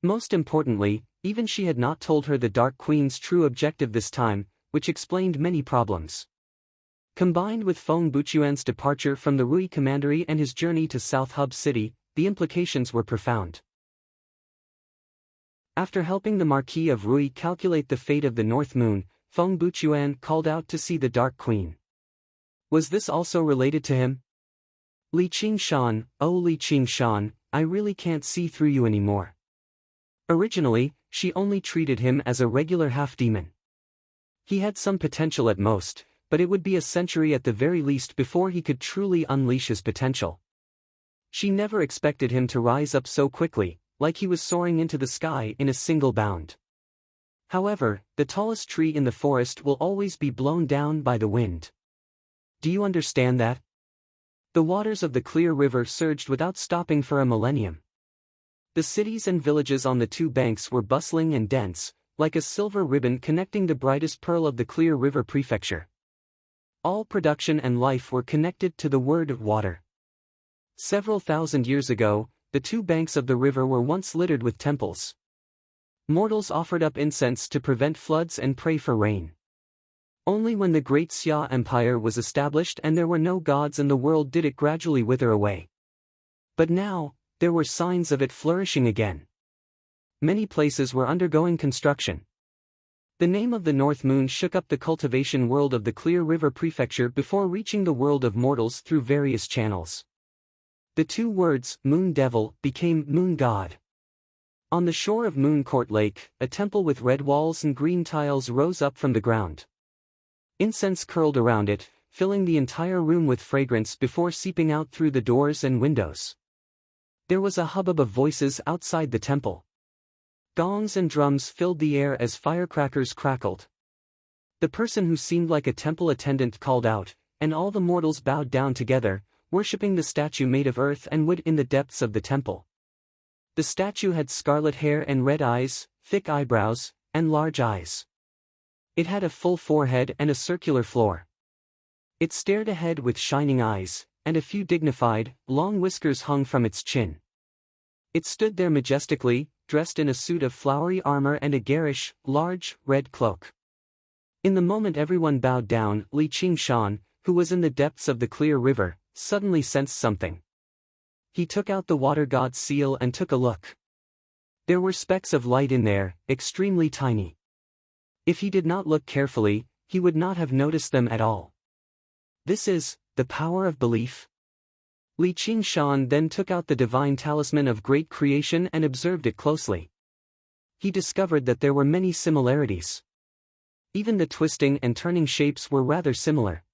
Most importantly, even she had not told her the Dark Queen's true objective this time, which explained many problems. Combined with Feng Buchuan's departure from the Rui Commandery and his journey to South Hub City, the implications were profound. After helping the Marquis of Rui calculate the fate of the North Moon, Feng Buchuan called out to see the Dark Queen. Was this also related to him? Li Qingshan, oh Li Qingshan, I really can't see through you anymore. Originally, she only treated him as a regular half-demon. He had some potential at most, but it would be a century at the very least before he could truly unleash his potential. She never expected him to rise up so quickly, like he was soaring into the sky in a single bound. However, the tallest tree in the forest will always be blown down by the wind. Do you understand that? The waters of the clear river surged without stopping for a millennium. The cities and villages on the two banks were bustling and dense, like a silver ribbon connecting the brightest pearl of the clear river prefecture. All production and life were connected to the word of water. Several thousand years ago, the two banks of the river were once littered with temples. Mortals offered up incense to prevent floods and pray for rain. Only when the Great Xia Empire was established and there were no gods in the world did it gradually wither away. But now, there were signs of it flourishing again. Many places were undergoing construction. The name of the North Moon shook up the cultivation world of the Clear River Prefecture before reaching the world of mortals through various channels. The two words, Moon Devil, became Moon God. On the shore of Moon Court Lake, a temple with red walls and green tiles rose up from the ground. Incense curled around it, filling the entire room with fragrance before seeping out through the doors and windows. There was a hubbub of voices outside the temple. Gongs and drums filled the air as firecrackers crackled. The person who seemed like a temple attendant called out, and all the mortals bowed down together, worshipping the statue made of earth and wood in the depths of the temple. The statue had scarlet hair and red eyes, thick eyebrows, and large eyes. It had a full forehead and a circular floor. It stared ahead with shining eyes, and a few dignified, long whiskers hung from its chin. It stood there majestically, dressed in a suit of flowery armor and a garish, large, red cloak. In the moment everyone bowed down, Li Qingshan, who was in the depths of the clear river, suddenly sensed something. He took out the water god's seal and took a look. There were specks of light in there, extremely tiny. If he did not look carefully, he would not have noticed them at all. This is the power of belief. Li Qingshan then took out the divine talisman of great creation and observed it closely. He discovered that there were many similarities. Even the twisting and turning shapes were rather similar.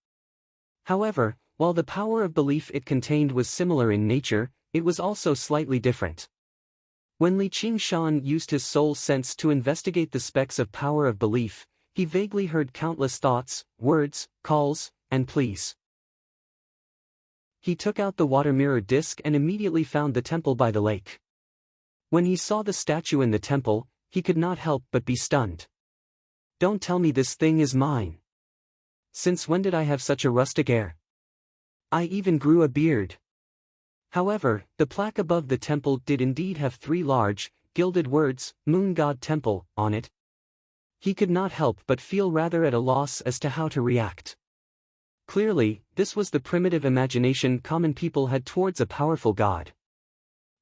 However, while the power of belief it contained was similar in nature, it was also slightly different. When Li Qingshan used his soul sense to investigate the specks of power of belief, he vaguely heard countless thoughts, words, calls, and pleas. He took out the water mirror disc and immediately found the temple by the lake. When he saw the statue in the temple, he could not help but be stunned. Don't tell me this thing is mine. Since when did I have such a rustic air? I even grew a beard. However, the plaque above the temple did indeed have 3 large, gilded words, Moon God Temple, on it. He could not help but feel rather at a loss as to how to react. Clearly, this was the primitive imagination common people had towards a powerful god.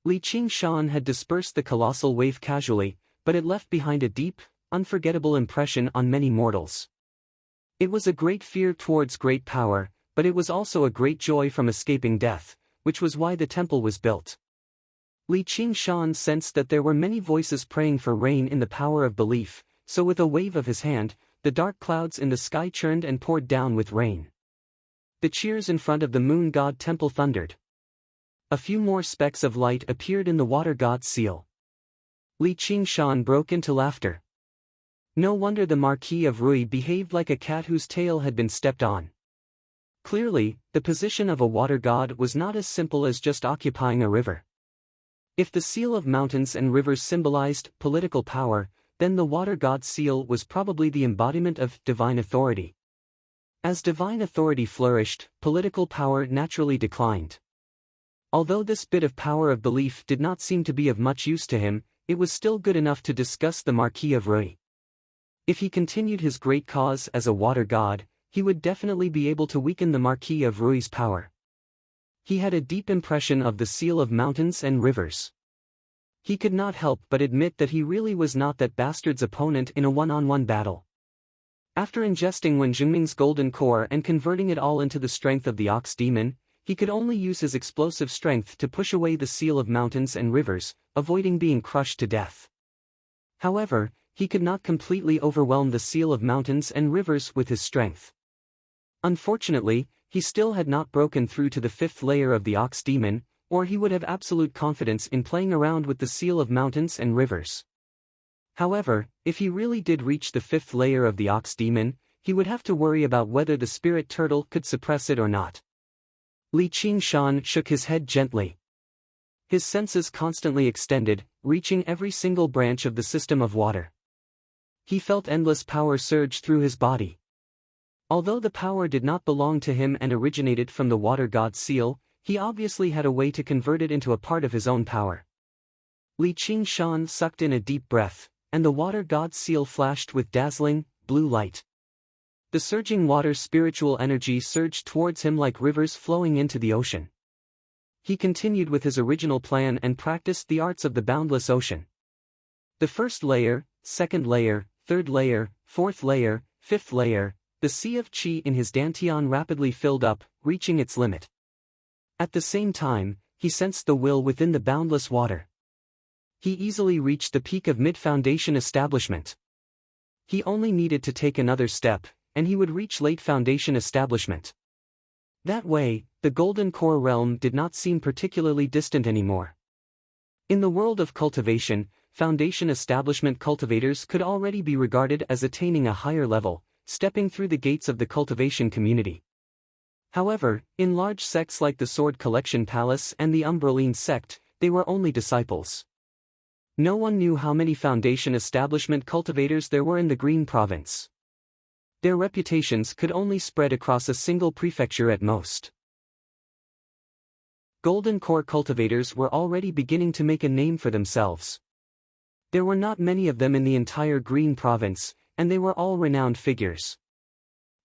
Li Qingshan had dispersed the colossal wave casually, but it left behind a deep, unforgettable impression on many mortals. It was a great fear towards great power, but it was also a great joy from escaping death, which was why the temple was built. Li Qingshan sensed that there were many voices praying for rain in the power of belief, so with a wave of his hand, the dark clouds in the sky churned and poured down with rain. The cheers in front of the moon god temple thundered. A few more specks of light appeared in the water god's seal. Li Qingshan broke into laughter. No wonder the Marquis of Rui behaved like a cat whose tail had been stepped on. Clearly, the position of a water god was not as simple as just occupying a river. If the seal of mountains and rivers symbolized political power, then the water god's seal was probably the embodiment of divine authority. As divine authority flourished, political power naturally declined. Although this bit of power of belief did not seem to be of much use to him, it was still good enough to discuss the Marquis of Rui. If he continued his great cause as a water god, he would definitely be able to weaken the Marquis of Rui's power. He had a deep impression of the seal of mountains and rivers. He could not help but admit that he really was not that bastard's opponent in a one-on-one battle. After ingesting Wen Zhengming's golden core and converting it all into the strength of the ox demon, he could only use his explosive strength to push away the seal of mountains and rivers, avoiding being crushed to death. However, he could not completely overwhelm the seal of mountains and rivers with his strength. Unfortunately, he still had not broken through to the 5th layer of the ox demon, or he would have absolute confidence in playing around with the seal of mountains and rivers. However, if he really did reach the 5th layer of the ox demon, he would have to worry about whether the spirit turtle could suppress it or not. Li Qingshan shook his head gently. His senses constantly extended, reaching every single branch of the system of water. He felt endless power surge through his body. Although the power did not belong to him and originated from the water god's seal, he obviously had a way to convert it into a part of his own power. Li Qingshan sucked in a deep breath, and the water god's seal flashed with dazzling, blue light. The surging water's spiritual energy surged towards him like rivers flowing into the ocean. He continued with his original plan and practiced the arts of the boundless ocean. The 1st layer, 2nd layer, 3rd layer, 4th layer, 5th layer, the sea of qi in his dantian rapidly filled up, reaching its limit. At the same time, he sensed the will within the boundless water. He easily reached the peak of mid-foundation establishment. He only needed to take another step, and he would reach late foundation establishment. That way, the Golden Core realm did not seem particularly distant anymore. In the world of cultivation, Foundation establishment cultivators could already be regarded as attaining a higher level, stepping through the gates of the cultivation community. However, in large sects like the Sword Collection Palace and the Umbraline sect, they were only disciples. No one knew how many Foundation establishment cultivators there were in the Green Province. Their reputations could only spread across a single prefecture at most. Golden Core cultivators were already beginning to make a name for themselves. There were not many of them in the entire Green Province, and they were all renowned figures.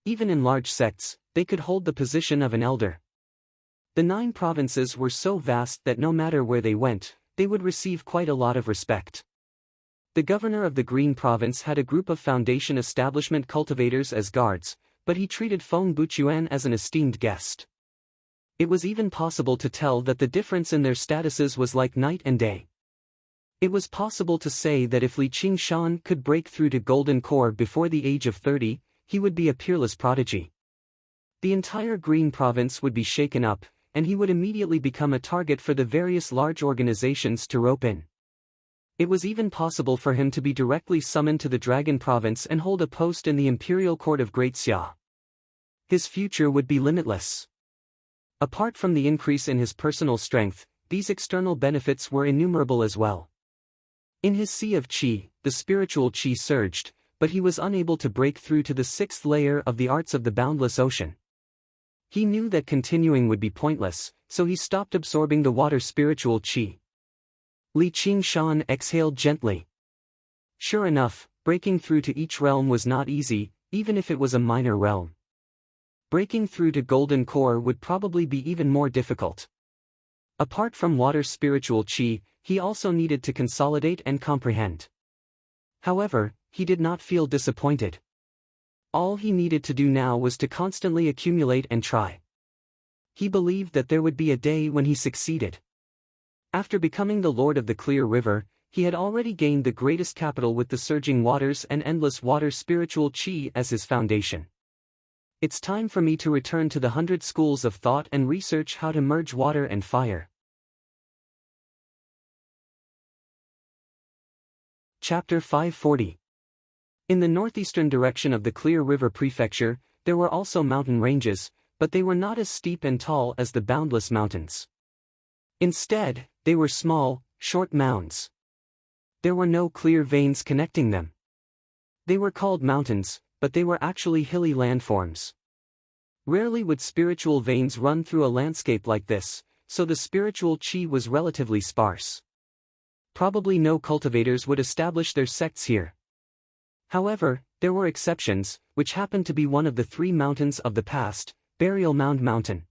Even in large sects, they could hold the position of an elder. The 9 provinces were so vast that no matter where they went, they would receive quite a lot of respect. The governor of the Green Province had a group of Foundation establishment cultivators as guards, but he treated Feng Buchuan as an esteemed guest. It was even possible to tell that the difference in their statuses was like night and day. It was possible to say that if Li Qingshan could break through to Golden Core before the age of 30, he would be a peerless prodigy. The entire Green Province would be shaken up, and he would immediately become a target for the various large organizations to rope in. It was even possible for him to be directly summoned to the Dragon Province and hold a post in the Imperial Court of Great Xia. His future would be limitless. Apart from the increase in his personal strength, these external benefits were innumerable as well. In his sea of qi, the spiritual qi surged, but he was unable to break through to the 6th layer of the arts of the boundless ocean. He knew that continuing would be pointless, so he stopped absorbing the water spiritual qi. Li Qingshan exhaled gently. Sure enough, breaking through to each realm was not easy, even if it was a minor realm. Breaking through to Golden Core would probably be even more difficult. Apart from water spiritual qi, he also needed to consolidate and comprehend. However, he did not feel disappointed. All he needed to do now was to constantly accumulate and try. He believed that there would be a day when he succeeded. After becoming the Lord of the Clear River, he had already gained the greatest capital with the surging waters and endless water spiritual qi as his foundation. It's time for me to return to the 100 schools of thought and research how to merge water and fire. Chapter 540. In the northeastern direction of the Clear River Prefecture, there were also mountain ranges, but they were not as steep and tall as the Boundless Mountains. Instead, they were small, short mounds. There were no clear veins connecting them. They were called mountains, but they were actually hilly landforms. Rarely would spiritual veins run through a landscape like this, so the spiritual qi was relatively sparse. Probably no cultivators would establish their sects here. However, there were exceptions, which happened to be one of the 3 mountains of the past, Burial Mound Mountain.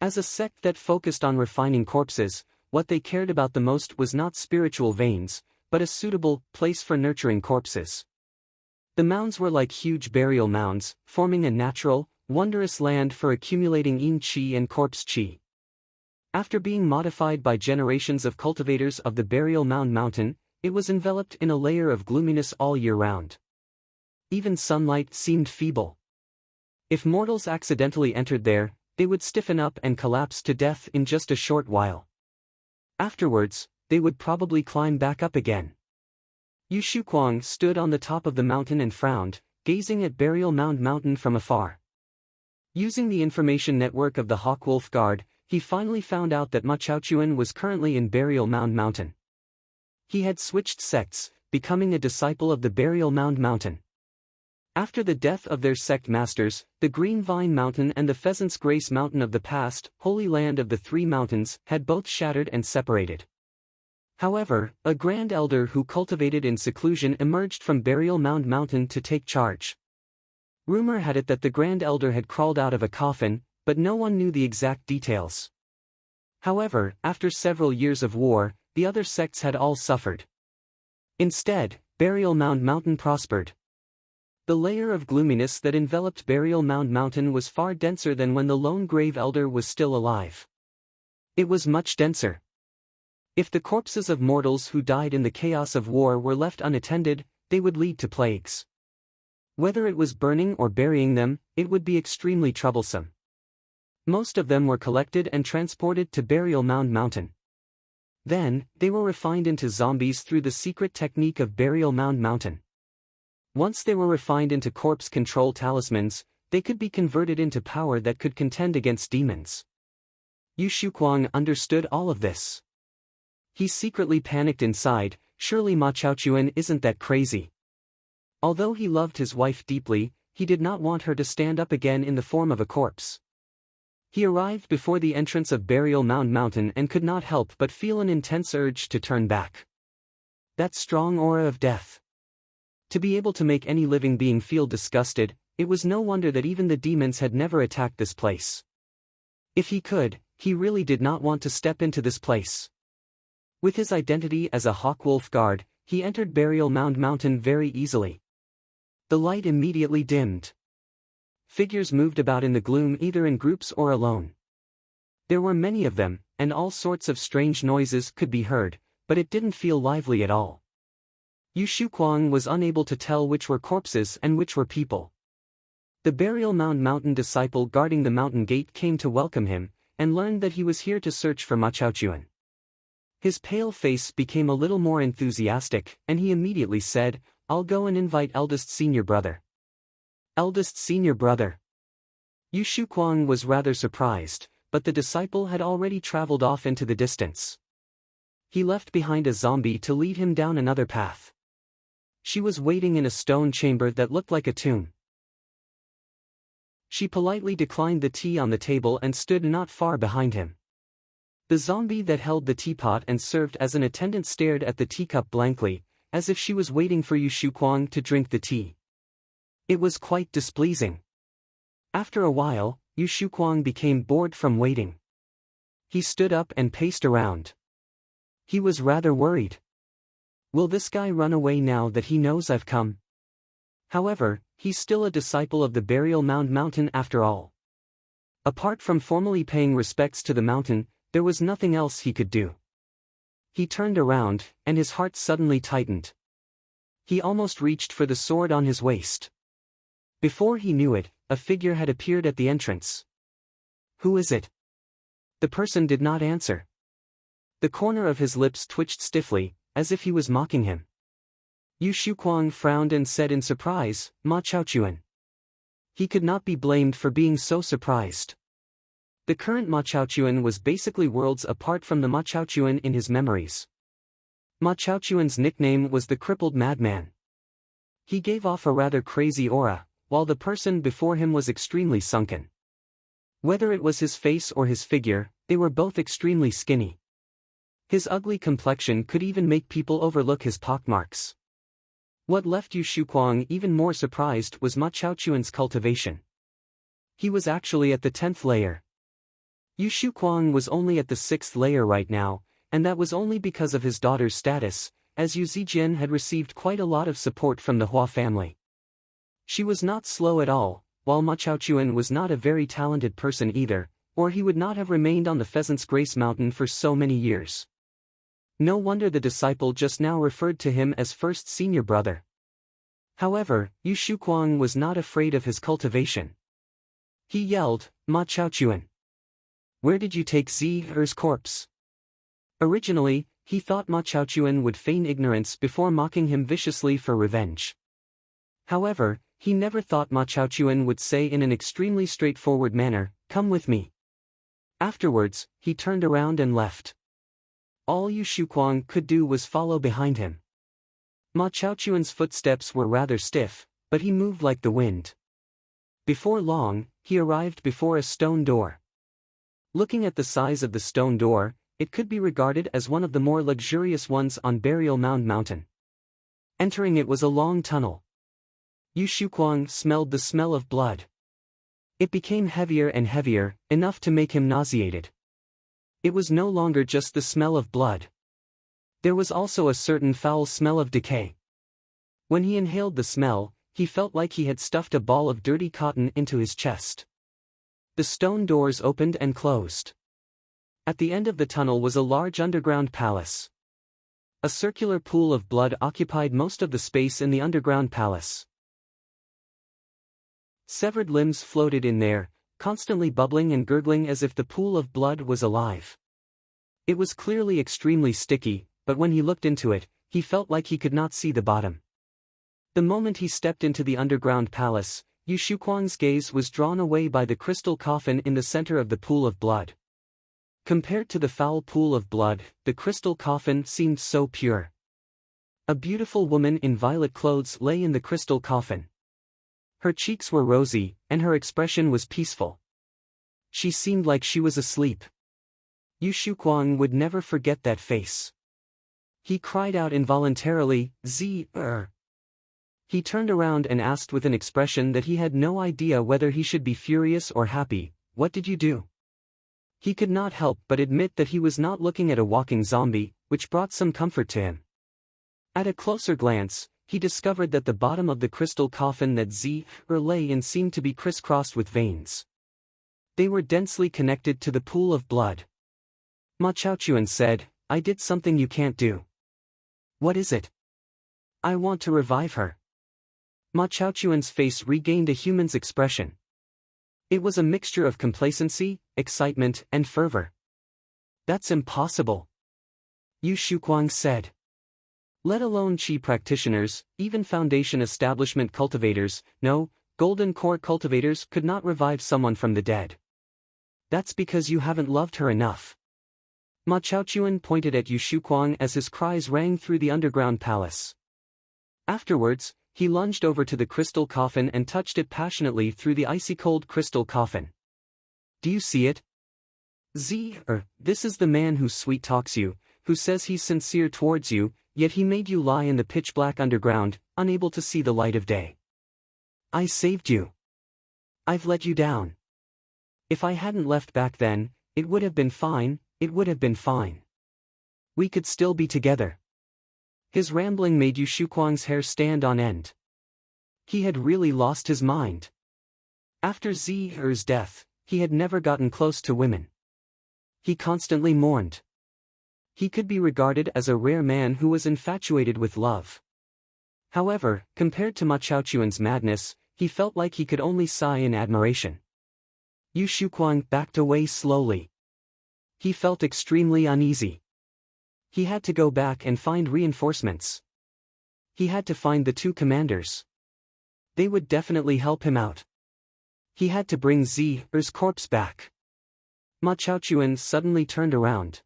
As a sect that focused on refining corpses, what they cared about the most was not spiritual veins, but a suitable place for nurturing corpses. The mounds were like huge burial mounds, forming a natural, wondrous land for accumulating yin qi and corpse qi. After being modified by generations of cultivators of the Burial Mound Mountain, it was enveloped in a layer of gloominess all year round. Even sunlight seemed feeble. If mortals accidentally entered there, they would stiffen up and collapse to death in just a short while. Afterwards, they would probably climb back up again. Yu Shuquang stood on the top of the mountain and frowned, gazing at Burial Mound Mountain from afar. Using the information network of the Hawkwolf Guard, he finally found out that Ma Chaochuan was currently in Burial Mound Mountain. He had switched sects, becoming a disciple of the Burial Mound Mountain. After the death of their sect masters, the Green Vine Mountain and the Pheasant's Grace Mountain of the past, holy land of the 3 mountains, had both shattered and separated. However, a Grand Elder who cultivated in seclusion emerged from Burial Mound Mountain to take charge. Rumor had it that the Grand Elder had crawled out of a coffin, but no one knew the exact details. However, after several years of war, the other sects had all suffered. Instead, Burial Mound Mountain prospered. The layer of gloominess that enveloped Burial Mound Mountain was far denser than when the lone Grave Elder was still alive. It was much denser. If the corpses of mortals who died in the chaos of war were left unattended, they would lead to plagues. Whether it was burning or burying them, it would be extremely troublesome. Most of them were collected and transported to Burial Mound Mountain. Then, they were refined into zombies through the secret technique of Burial Mound Mountain. Once they were refined into corpse control talismans, they could be converted into power that could contend against demons. Yu Shuquang understood all of this. He secretly panicked inside, surely Ma Chaochuan isn't that crazy. Although he loved his wife deeply, he did not want her to stand up again in the form of a corpse. He arrived before the entrance of Burial Mound Mountain and could not help but feel an intense urge to turn back. That strong aura of death. To be able to make any living being feel disgusted, it was no wonder that even the demons had never attacked this place. If he could, he really did not want to step into this place. With his identity as a Hawkwolf guard, he entered Burial Mound Mountain very easily. The light immediately dimmed. Figures moved about in the gloom either in groups or alone. There were many of them, and all sorts of strange noises could be heard, but it didn't feel lively at all. Yu Shuquang was unable to tell which were corpses and which were people. The Burial Mound Mountain disciple guarding the mountain gate came to welcome him, and learned that he was here to search for Ma Chaochuan. His pale face became a little more enthusiastic, and he immediately said, "I'll go and invite eldest senior brother." Eldest senior brother. Yu Shuquang was rather surprised, but the disciple had already traveled off into the distance. He left behind a zombie to lead him down another path. She was waiting in a stone chamber that looked like a tomb. She politely declined the tea on the table and stood not far behind him. The zombie that held the teapot and served as an attendant stared at the teacup blankly, as if she was waiting for Yu Shuquang to drink the tea. It was quite displeasing. After a while, Yu Shuquang became bored from waiting. He stood up and paced around. He was rather worried. Will this guy run away now that he knows I've come? However, he's still a disciple of the Burial Mound Mountain after all. Apart from formally paying respects to the mountain, there was nothing else he could do. He turned around, and his heart suddenly tightened. He almost reached for the sword on his waist. Before he knew it, a figure had appeared at the entrance. Who is it? The person did not answer. The corner of his lips twitched stiffly, as if he was mocking him. Yu Shuquang frowned and said in surprise, "Ma Chaochuan." He could not be blamed for being so surprised. The current Ma Chaochuan was basically worlds apart from the Ma Chaochuan in his memories. Ma Chaochuan's nickname was the Crippled Madman. He gave off a rather crazy aura, while the person before him was extremely sunken. Whether it was his face or his figure, they were both extremely skinny. His ugly complexion could even make people overlook his pockmarks. What left Yu Shuquang even more surprised was Ma Chaochuan's cultivation. He was actually at the 10th layer. Yu Shuquang was only at the 6th layer right now, and that was only because of his daughter's status, as Yu Zijian had received quite a lot of support from the Hua family. She was not slow at all, while Ma Chaochuan was not a very talented person either, or he would not have remained on the Pheasant's Grace Mountain for so many years. No wonder the disciple just now referred to him as first senior brother. However, Yu Shuquang was not afraid of his cultivation. He yelled, "Ma Chaochuan! Where did you take Zhi's corpse?" Originally, he thought Ma Chaochuan would feign ignorance before mocking him viciously for revenge. However, he never thought Ma Chaochuan would say in an extremely straightforward manner, "Come with me." Afterwards, he turned around and left. All Yu Shuquang could do was follow behind him. Ma Chaochuan's footsteps were rather stiff, but he moved like the wind. Before long, he arrived before a stone door. Looking at the size of the stone door, it could be regarded as one of the more luxurious ones on Burial Mound Mountain. Entering it was a long tunnel. Yu Shuquang smelled the smell of blood. It became heavier and heavier, enough to make him nauseated. It was no longer just the smell of blood. There was also a certain foul smell of decay. When he inhaled the smell, he felt like he had stuffed a ball of dirty cotton into his chest. The stone doors opened and closed. At the end of the tunnel was a large underground palace. A circular pool of blood occupied most of the space in the underground palace. Severed limbs floated in there, constantly bubbling and gurgling as if the pool of blood was alive. It was clearly extremely sticky, but when he looked into it, he felt like he could not see the bottom. The moment he stepped into the underground palace, Yu Shuquang's gaze was drawn away by the crystal coffin in the center of the pool of blood. Compared to the foul pool of blood, the crystal coffin seemed so pure. A beautiful woman in violet clothes lay in the crystal coffin. Her cheeks were rosy, and her expression was peaceful. She seemed like she was asleep. Yu Shuquang would never forget that face. He cried out involuntarily, "Zi-er." He turned around and asked with an expression that he had no idea whether he should be furious or happy, "What did you do?" He could not help but admit that he was not looking at a walking zombie, which brought some comfort to him. At a closer glance, he discovered that the bottom of the crystal coffin that Zi-er lay in seemed to be crisscrossed with veins. They were densely connected to the pool of blood. Ma Chaochuan said, "I did something you can't do." "What is it?" "I want to revive her." Ma Chaochuan's face regained a human's expression. It was a mixture of complacency, excitement, and fervor. "That's impossible," Yu Shuquang said. Let alone Qi practitioners, even Foundation establishment cultivators, no, Golden Core cultivators could not revive someone from the dead. "That's because you haven't loved her enough." Ma Chaochuan pointed at Yu Shuquang as his cries rang through the underground palace. Afterwards, he lunged over to the crystal coffin and touched it passionately through the icy-cold crystal coffin. "Do you see it? This is the man who sweet-talks you, who says he's sincere towards you, yet he made you lie in the pitch-black underground, unable to see the light of day. I saved you. I've let you down. If I hadn't left back then, it would have been fine, it would have been fine. We could still be together." His rambling made Yu Shuquang's hair stand on end. He had really lost his mind. After Zi-er's death, he had never gotten close to women. He constantly mourned. He could be regarded as a rare man who was infatuated with love. However, compared to Ma Chaochuan's madness, he felt like he could only sigh in admiration. Yu Shuquang backed away slowly. He felt extremely uneasy. He had to go back and find reinforcements. He had to find the two commanders. They would definitely help him out. He had to bring Zi-er's corpse back. Ma Chaochuan suddenly turned around.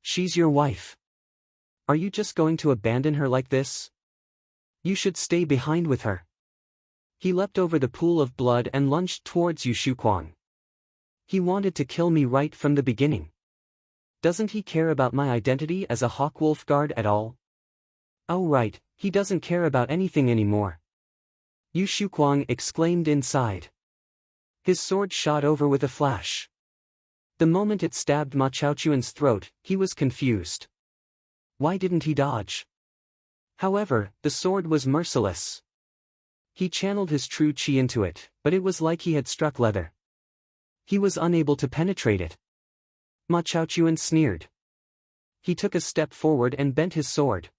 "She's your wife. Are you just going to abandon her like this? You should stay behind with her." He leapt over the pool of blood and lunged towards Yu Shuquang. "He wanted to kill me right from the beginning. Doesn't he care about my identity as a Hawkwolf guard at all? Oh right, he doesn't care about anything anymore." Yu Shuquang exclaimed inside. His sword shot over with a flash. The moment it stabbed Ma Chaochuan's throat, he was confused. Why didn't he dodge? However, the sword was merciless. He channeled his true qi into it, but it was like he had struck leather. He was unable to penetrate it. Ma Chaochuan sneered. He took a step forward and bent his sword.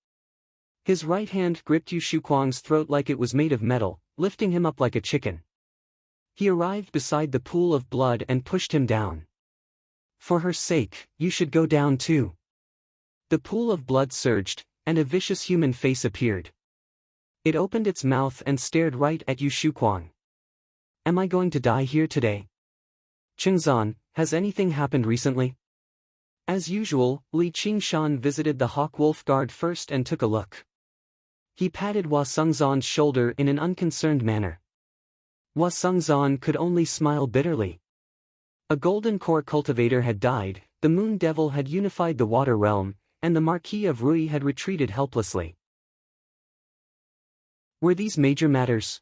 His right hand gripped Yu Shuquang's throat like it was made of metal, lifting him up like a chicken. He arrived beside the pool of blood and pushed him down. "For her sake, you should go down too." The pool of blood surged, and a vicious human face appeared. It opened its mouth and stared right at Yu Shuquang. "Am I going to die here today? Chengzan, has anything happened recently?" As usual, Li Qingshan visited the Hawkwolf guard first and took a look. He patted Hua Sengzan's shoulder in an unconcerned manner. Hua Sengzan could only smile bitterly. A golden core cultivator had died, the moon devil had unified the water realm, and the Marquis of Rui had retreated helplessly. Were these major matters?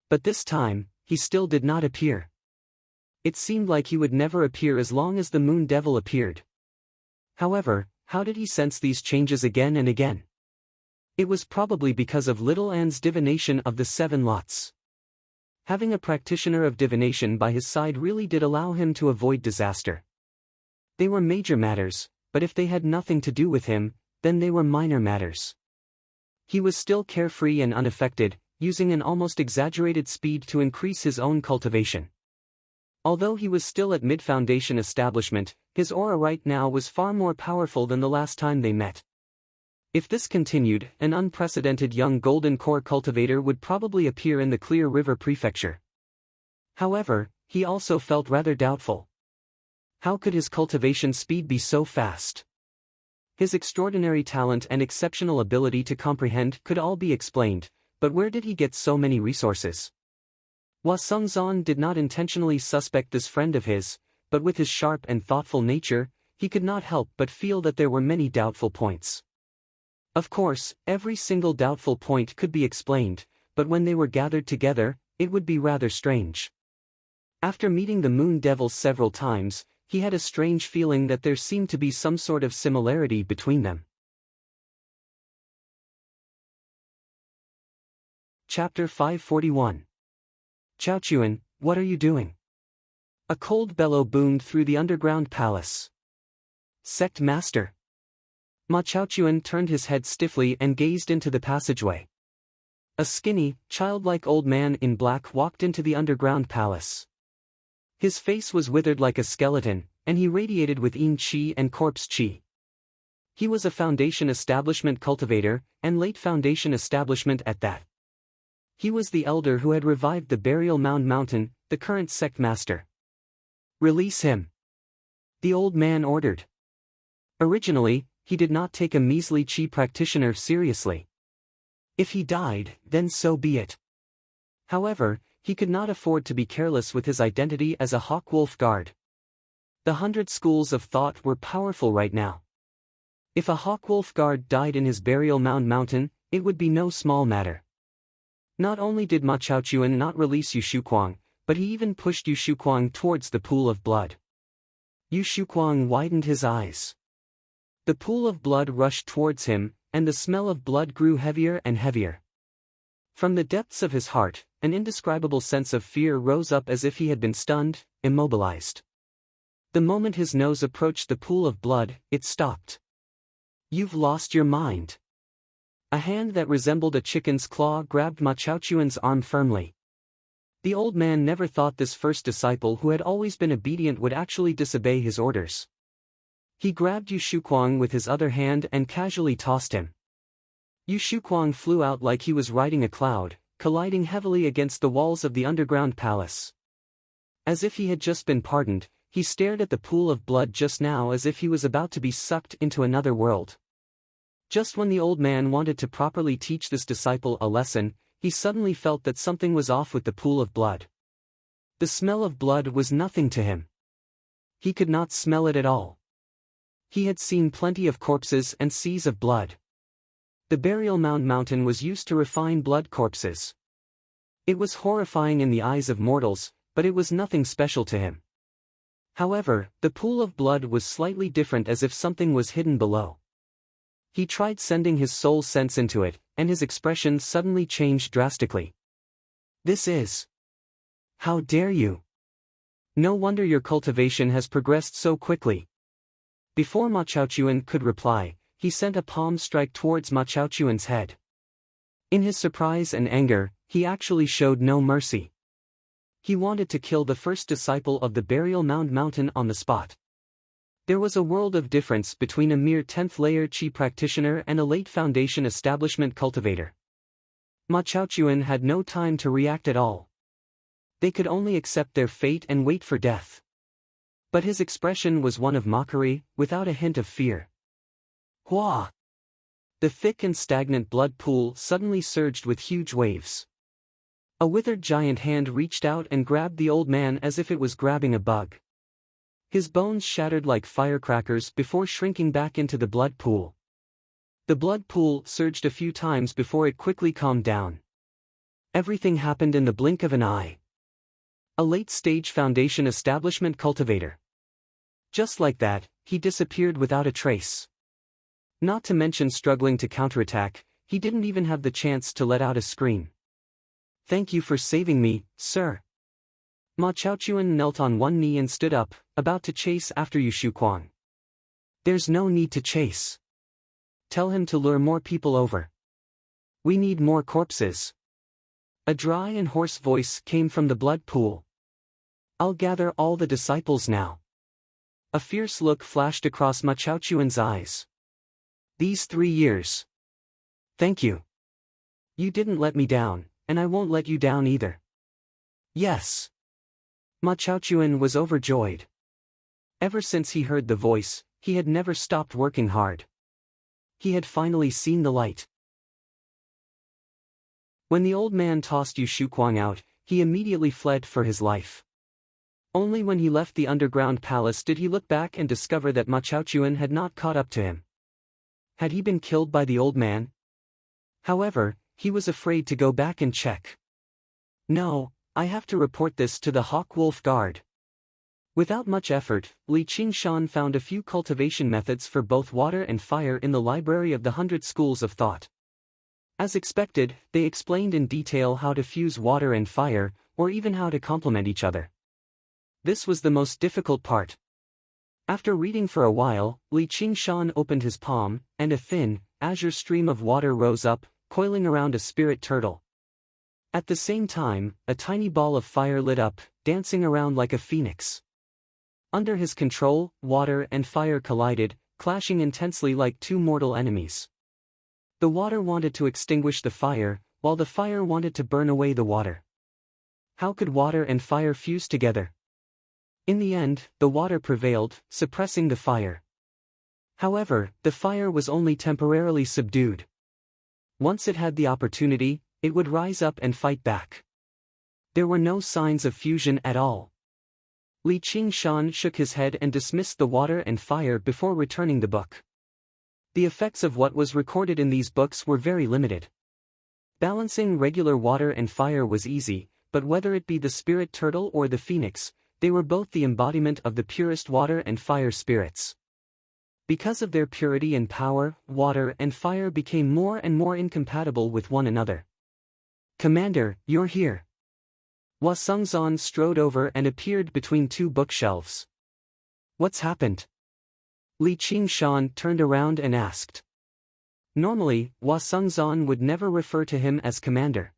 But this time, he still did not appear. It seemed like he would never appear as long as the moon devil appeared. However, how did he sense these changes again and again? It was probably because of Little Anne's divination of the 7 lots. Having a practitioner of divination by his side really did allow him to avoid disaster. They were major matters, but if they had nothing to do with him, then they were minor matters. He was still carefree and unaffected, using an almost exaggerated speed to increase his own cultivation. Although he was still at mid-foundation establishment, his aura right now was far more powerful than the last time they met. If this continued, an unprecedented young golden core cultivator would probably appear in the Clear River Prefecture. However, he also felt rather doubtful. How could his cultivation speed be so fast? His extraordinary talent and exceptional ability to comprehend could all be explained, but where did he get so many resources? Hua Sungzan did not intentionally suspect this friend of his, but with his sharp and thoughtful nature, he could not help but feel that there were many doubtful points. Of course, every single doubtful point could be explained, but when they were gathered together, it would be rather strange. After meeting the Moon Devils several times, he had a strange feeling that there seemed to be some sort of similarity between them. Chapter 541. Chaochuan, what are you doing? A cold bellow boomed through the underground palace. Sect Master. Ma Chaochuan turned his head stiffly and gazed into the passageway. A skinny, childlike old man in black walked into the underground palace. His face was withered like a skeleton, and he radiated with yin qi and corpse qi. He was a Foundation Establishment cultivator, and late Foundation Establishment at that. He was the elder who had revived the Burial Mound Mountain, the current sect master. Release him. The old man ordered. Originally, he did not take a measly qi practitioner seriously. If he died, then so be it. However, he could not afford to be careless with his identity as a Hawk-Wolf guard. The 100 schools of thought were powerful right now. If a Hawk-Wolf guard died in his Burial Mound Mountain, it would be no small matter. Not only did Ma Chaochuan not release Yu Shuquang, but he even pushed Yu Shuquang towards the pool of blood. Yu Shuquang widened his eyes. The pool of blood rushed towards him, and the smell of blood grew heavier and heavier. From the depths of his heart, an indescribable sense of fear rose up as if he had been stunned, immobilized. The moment his nose approached the pool of blood, it stopped. You've lost your mind. A hand that resembled a chicken's claw grabbed Ma Chaochuan's arm firmly. The old man never thought this first disciple who had always been obedient would actually disobey his orders. He grabbed Yu Shuquang with his other hand and casually tossed him. Yu Shuquang flew out like he was riding a cloud, colliding heavily against the walls of the underground palace. As if he had just been pardoned, he stared at the pool of blood just now as if he was about to be sucked into another world. Just when the old man wanted to properly teach this disciple a lesson, he suddenly felt that something was off with the pool of blood. The smell of blood was nothing to him. He could not smell it at all. He had seen plenty of corpses and seas of blood. The Burial Mound Mountain was used to refine blood corpses. It was horrifying in the eyes of mortals, but it was nothing special to him. However, the pool of blood was slightly different, as if something was hidden below. He tried sending his soul sense into it, and his expression suddenly changed drastically. This is... How dare you? No wonder your cultivation has progressed so quickly. Before Ma Chaochuan could reply, he sent a palm strike towards Ma Chaochuan's head. In his surprise and anger, he actually showed no mercy. He wanted to kill the first disciple of the Burial Mound Mountain on the spot. There was a world of difference between a mere 10th layer Qi practitioner and a late Foundation Establishment cultivator. Ma Chaochuan had no time to react at all. They could only accept their fate and wait for death. But his expression was one of mockery, without a hint of fear. Hua! The thick and stagnant blood pool suddenly surged with huge waves. A withered giant hand reached out and grabbed the old man as if it was grabbing a bug. His bones shattered like firecrackers before shrinking back into the blood pool. The blood pool surged a few times before it quickly calmed down. Everything happened in the blink of an eye. A late-stage Foundation Establishment cultivator. Just like that, he disappeared without a trace. Not to mention struggling to counterattack, he didn't even have the chance to let out a scream. Thank you for saving me, sir. Ma Chaochuan knelt on one knee and stood up, about to chase after Yu Shuquang. There's no need to chase. Tell him to lure more people over. We need more corpses. A dry and hoarse voice came from the blood pool. I'll gather all the disciples now. A fierce look flashed across Ma Chaochuan's eyes. These 3 years. Thank you. You didn't let me down, and I won't let you down either. Yes. Ma Chaochuan was overjoyed. Ever since he heard the voice, he had never stopped working hard. He had finally seen the light. When the old man tossed Yu Shuquang out, he immediately fled for his life. Only when he left the underground palace did he look back and discover that Ma Chaochuan had not caught up to him. Had he been killed by the old man? However, he was afraid to go back and check. No, I have to report this to the Hawk Wolf Guard. Without much effort, Li Qingshan found a few cultivation methods for both water and fire in the library of the 100 Schools of Thought. As expected, they explained in detail how to fuse water and fire, or even how to complement each other. This was the most difficult part. After reading for a while, Li Qingshan opened his palm, and a thin, azure stream of water rose up, coiling around a spirit turtle. At the same time, a tiny ball of fire lit up, dancing around like a phoenix. Under his control, water and fire collided, clashing intensely like two mortal enemies. The water wanted to extinguish the fire, while the fire wanted to burn away the water. How could water and fire fuse together? In the end, the water prevailed, suppressing the fire. However, the fire was only temporarily subdued. Once it had the opportunity, it would rise up and fight back. There were no signs of fusion at all. Li Qingshan shook his head and dismissed the water and fire before returning the book. The effects of what was recorded in these books were very limited. Balancing regular water and fire was easy, but whether it be the spirit turtle or the phoenix, they were both the embodiment of the purest water and fire spirits. Because of their purity and power, water and fire became more and more incompatible with one another. Commander, you're here. Hua Sengzan strode over and appeared between two bookshelves. What's happened? Li Qingshan turned around and asked. Normally, Hua Sengzan would never refer to him as commander.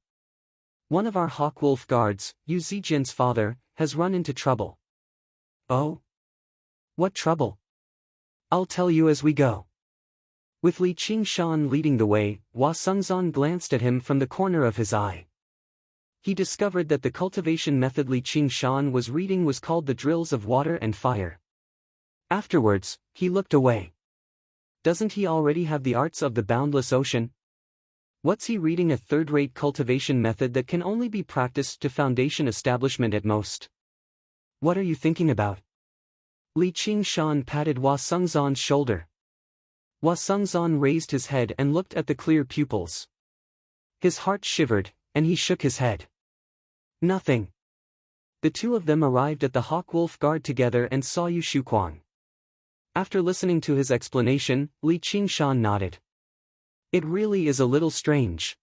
One of our Hawkwolf guards, Yu Zijian's father, has run into trouble. Oh? What trouble? I'll tell you as we go. With Li Qingshan leading the way, Hua Sengzan glanced at him from the corner of his eye. He discovered that the cultivation method Li Qingshan was reading was called the Drills of Water and Fire. Afterwards, he looked away. Doesn't he already have the arts of the boundless ocean? What's he reading, a third-rate cultivation method that can only be practiced to foundation establishment at most? What are you thinking about? Li Qingshan patted Hua Sengzan's shoulder. Hua Sengzan raised his head and looked at the clear pupils. His heart shivered, and he shook his head. Nothing. The two of them arrived at the Hawkwolf Guard together and saw Yu Shuquang. After listening to his explanation, Li Qingshan nodded. It really is a little strange.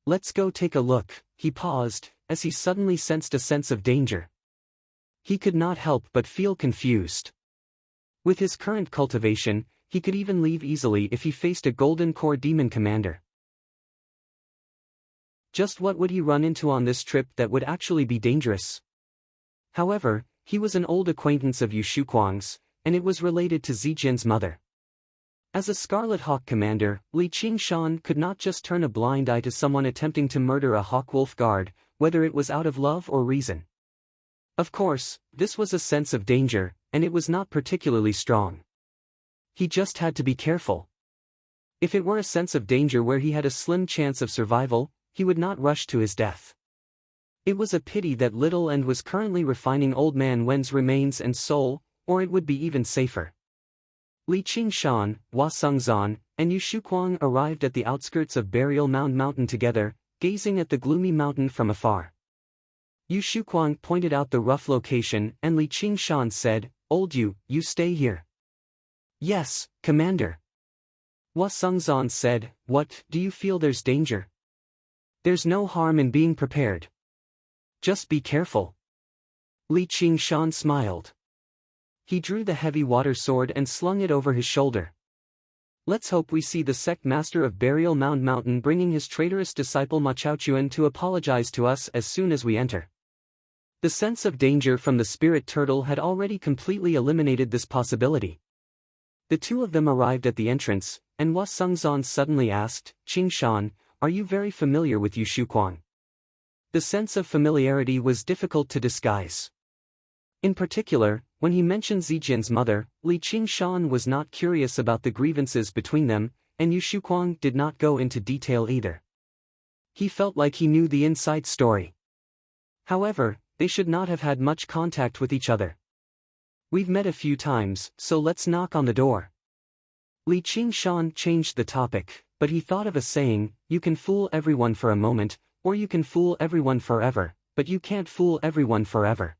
Let's go take a look. He paused, as he suddenly sensed a sense of danger. He could not help but feel confused. With his current cultivation, he could even leave easily if he faced a Golden Core Demon Commander. Just what would he run into on this trip that would actually be dangerous? However, he was an old acquaintance of Yu Shuquang's, and it was related to Zijian's mother. As a Scarlet Hawk commander, Li Qingshan could not just turn a blind eye to someone attempting to murder a Hawkwolf guard, whether it was out of love or reason. Of course, this was a sense of danger, and it was not particularly strong. He just had to be careful. If it were a sense of danger where he had a slim chance of survival, he would not rush to his death. It was a pity that Little and was currently refining Old Man Wen's remains and soul, or it would be even safer. Li Qingshan, Hua Sengzan, and Yu Shuquang arrived at the outskirts of Burial Mound Mountain together, gazing at the gloomy mountain from afar. Yu Shuquang pointed out the rough location and Li Qingshan said, Old Yu, you stay here. Yes, Commander. Hua Sengzan said, What, do you feel there's danger? There's no harm in being prepared. Just be careful. Li Qingshan smiled. He drew the heavy water sword and slung it over his shoulder. Let's hope we see the sect master of Burial Mound Mountain bringing his traitorous disciple Ma Chaochuan to apologize to us as soon as we enter. The sense of danger from the spirit turtle had already completely eliminated this possibility. The two of them arrived at the entrance, and Hua Sengzan suddenly asked, "Qing Shan, are you very familiar with Yu Shuquang?" The sense of familiarity was difficult to disguise. In particular, when he mentioned Zijian's mother, Li Qingshan was not curious about the grievances between them, and Yu Shuquang did not go into detail either. He felt like he knew the inside story. However, they should not have had much contact with each other. "We've met a few times, so let's knock on the door." Li Qingshan changed the topic, but he thought of a saying, "You can fool everyone for a moment, or you can fool everyone forever, but you can't fool everyone forever."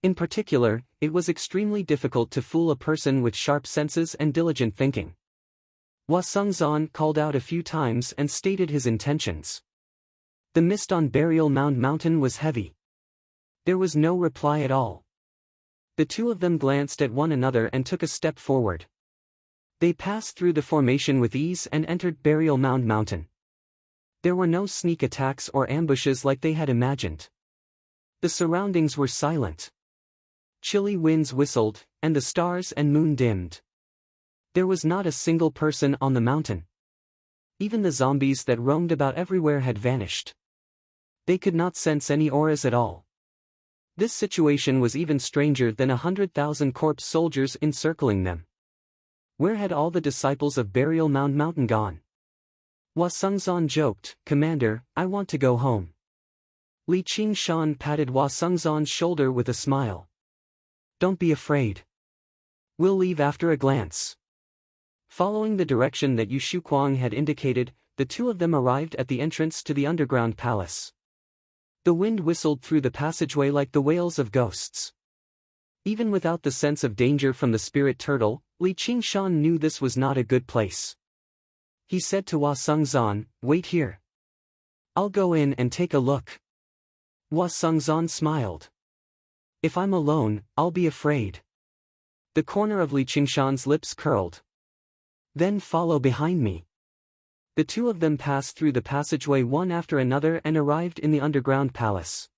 In particular, it was extremely difficult to fool a person with sharp senses and diligent thinking. Hua Sengzan called out a few times and stated his intentions. The mist on Burial Mound Mountain was heavy. There was no reply at all. The two of them glanced at one another and took a step forward. They passed through the formation with ease and entered Burial Mound Mountain. There were no sneak attacks or ambushes like they had imagined. The surroundings were silent. Chilly winds whistled, and the stars and moon dimmed. There was not a single person on the mountain. Even the zombies that roamed about everywhere had vanished. They could not sense any auras at all. This situation was even stranger than 100,000 corpse soldiers encircling them. Where had all the disciples of Burial Mound Mountain gone? Hua Sengzan joked, "Commander, I want to go home." Li Qingshan patted Hua Sengzan's shoulder with a smile. "Don't be afraid. We'll leave after a glance." Following the direction that Yu Shuquang had indicated, the two of them arrived at the entrance to the underground palace. The wind whistled through the passageway like the wails of ghosts. Even without the sense of danger from the spirit turtle, Li Qingshan knew this was not a good place. He said to Hua Sengzan, "Wait here. I'll go in and take a look." Hua Sengzan smiled. "If I'm alone, I'll be afraid." The corner of Li Qingshan's lips curled. "Then follow behind me." The two of them passed through the passageway one after another and arrived in the underground palace.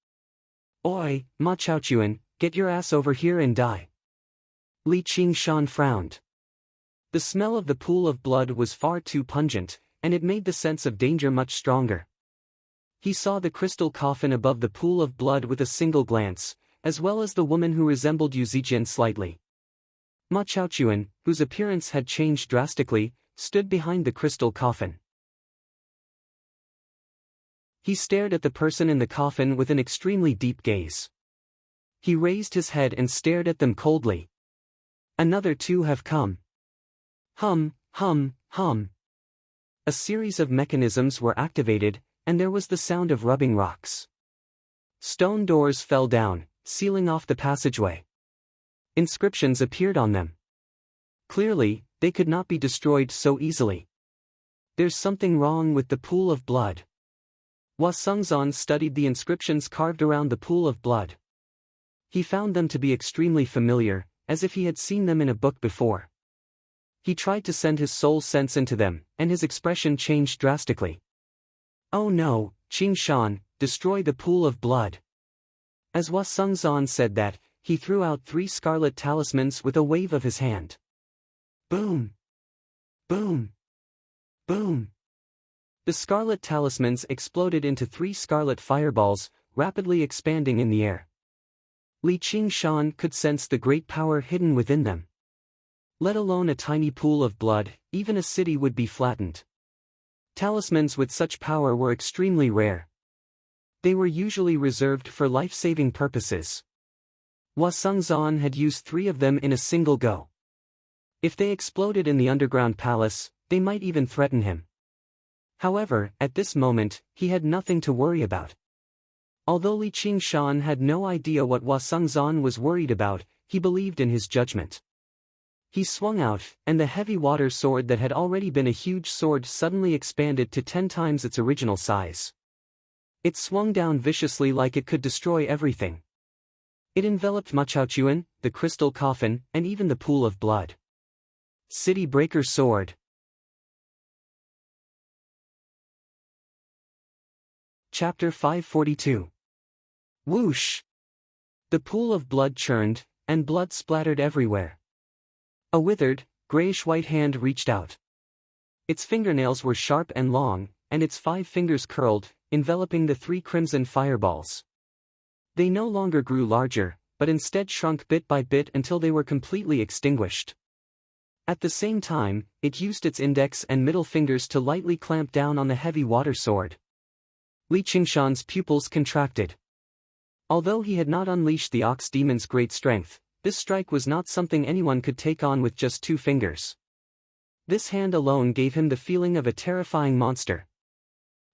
"Oi, Ma Chaochuan, get your ass over here and die." Li Qingshan frowned. The smell of the pool of blood was far too pungent, and it made the sense of danger much stronger. He saw the crystal coffin above the pool of blood with a single glance, as well as the woman who resembled Yu Zijian slightly. Ma Chaochuan, whose appearance had changed drastically, stood behind the crystal coffin. He stared at the person in the coffin with an extremely deep gaze. He raised his head and stared at them coldly. "Another two have come." Hum, hum, hum. A series of mechanisms were activated, and there was the sound of rubbing rocks. Stone doors fell down, sealing off the passageway. Inscriptions appeared on them. Clearly, they could not be destroyed so easily. "There's something wrong with the pool of blood." Hua Sengzan studied the inscriptions carved around the pool of blood. He found them to be extremely familiar, as if he had seen them in a book before. He tried to send his soul sense into them, and his expression changed drastically. "Oh no, Qing Shan, destroy the pool of blood." As Hua Sengzan said that, he threw out 3 scarlet talismans with a wave of his hand. Boom! Boom! Boom! The scarlet talismans exploded into 3 scarlet fireballs, rapidly expanding in the air. Li Qingshan could sense the great power hidden within them. Let alone a tiny pool of blood, even a city would be flattened. Talismans with such power were extremely rare. They were usually reserved for life-saving purposes. Hua Sengzan had used 3 of them in a single go. If they exploded in the underground palace, they might even threaten him. However, at this moment, he had nothing to worry about. Although Li Qingshan had no idea what Hua Sengzan was worried about, he believed in his judgment. He swung out, and the heavy water sword that had already been a huge sword suddenly expanded to 10 times its original size. It swung down viciously like it could destroy everything. It enveloped Ma Chaochuan, the crystal coffin, and even the pool of blood. City Breaker Sword. Chapter 542. Whoosh! The pool of blood churned, and blood splattered everywhere. A withered, grayish-white hand reached out. Its fingernails were sharp and long, and its 5 fingers curled, enveloping the 3 crimson fireballs. They no longer grew larger, but instead shrunk bit by bit until they were completely extinguished. At the same time, it used its index and middle fingers to lightly clamp down on the heavy water sword. Li Qingshan's pupils contracted. Although he had not unleashed the ox demon's great strength, this strike was not something anyone could take on with just 2 fingers. This hand alone gave him the feeling of a terrifying monster.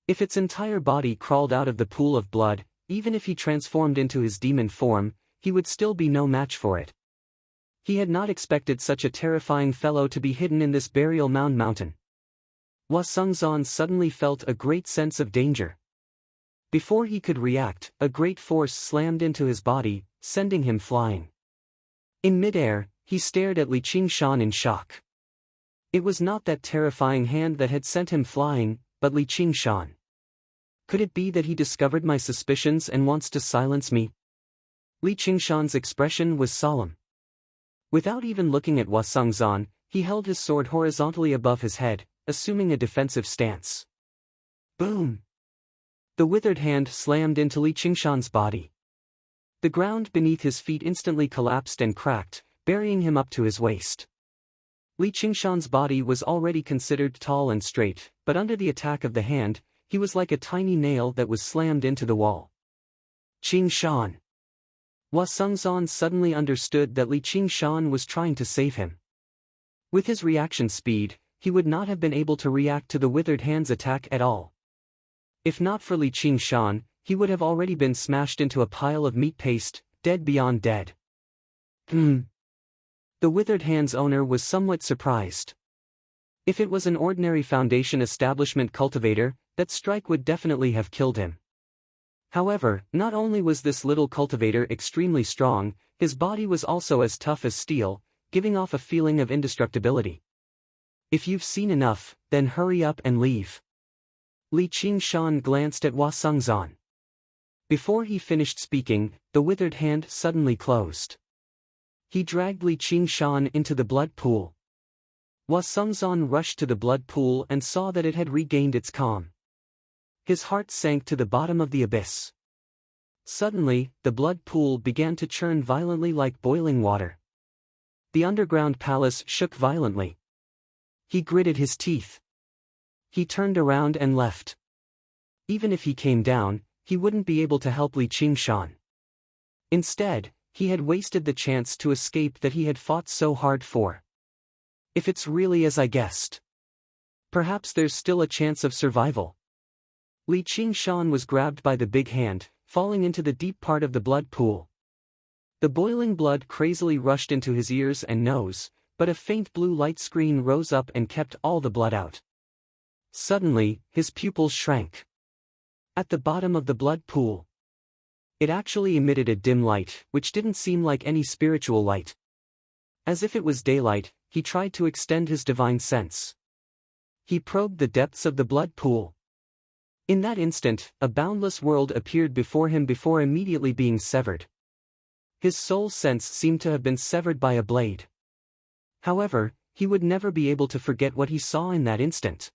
If its entire body crawled out of the pool of blood, even if he transformed into his demon form, he would still be no match for it. He had not expected such a terrifying fellow to be hidden in this burial mound mountain. Hua Sengzan suddenly felt a great sense of danger. Before he could react, a great force slammed into his body, sending him flying. In midair, he stared at Li Qingshan in shock. It was not that terrifying hand that had sent him flying, but Li Qingshan. Could it be that he discovered my suspicions and wants to silence me? Li Qingshan's expression was solemn. Without even looking at Hua Sengzan, he held his sword horizontally above his head, assuming a defensive stance. Boom! The withered hand slammed into Li Qingshan's body. The ground beneath his feet instantly collapsed and cracked, burying him up to his waist. Li Qingshan's body was already considered tall and straight, but under the attack of the hand, he was like a tiny nail that was slammed into the wall. Qingshan! Hua Sengzan suddenly understood that Li Qingshan was trying to save him. With his reaction speed, he would not have been able to react to the withered hand's attack at all. If not for Li Qingshan, he would have already been smashed into a pile of meat paste, dead beyond dead. The withered hand's owner was somewhat surprised. If it was an ordinary Foundation establishment cultivator, that strike would definitely have killed him. However, not only was this little cultivator extremely strong, his body was also as tough as steel, giving off a feeling of indestructibility. If you've seen enough, then hurry up and leave. Li Qingshan glanced at Hua Sengzan. Before he finished speaking, the withered hand suddenly closed. He dragged Li Qingshan into the blood pool. Hua Sengzan rushed to the blood pool and saw that it had regained its calm. His heart sank to the bottom of the abyss. Suddenly, the blood pool began to churn violently like boiling water. The underground palace shook violently. He gritted his teeth. He turned around and left. Even if he came down, he wouldn't be able to help Li Qingshan. Instead, he had wasted the chance to escape that he had fought so hard for. If it's really as I guessed. Perhaps there's still a chance of survival. Li Qingshan was grabbed by the big hand, falling into the deep part of the blood pool. The boiling blood crazily rushed into his ears and nose, but a faint blue light screen rose up and kept all the blood out. Suddenly, his pupils shrank. At the bottom of the blood pool, it actually emitted a dim light, which didn't seem like any spiritual light. As if it was daylight, he tried to extend his divine sense. He probed the depths of the blood pool. In that instant, a boundless world appeared before him before immediately being severed. His soul sense seemed to have been severed by a blade. However, he would never be able to forget what he saw in that instant.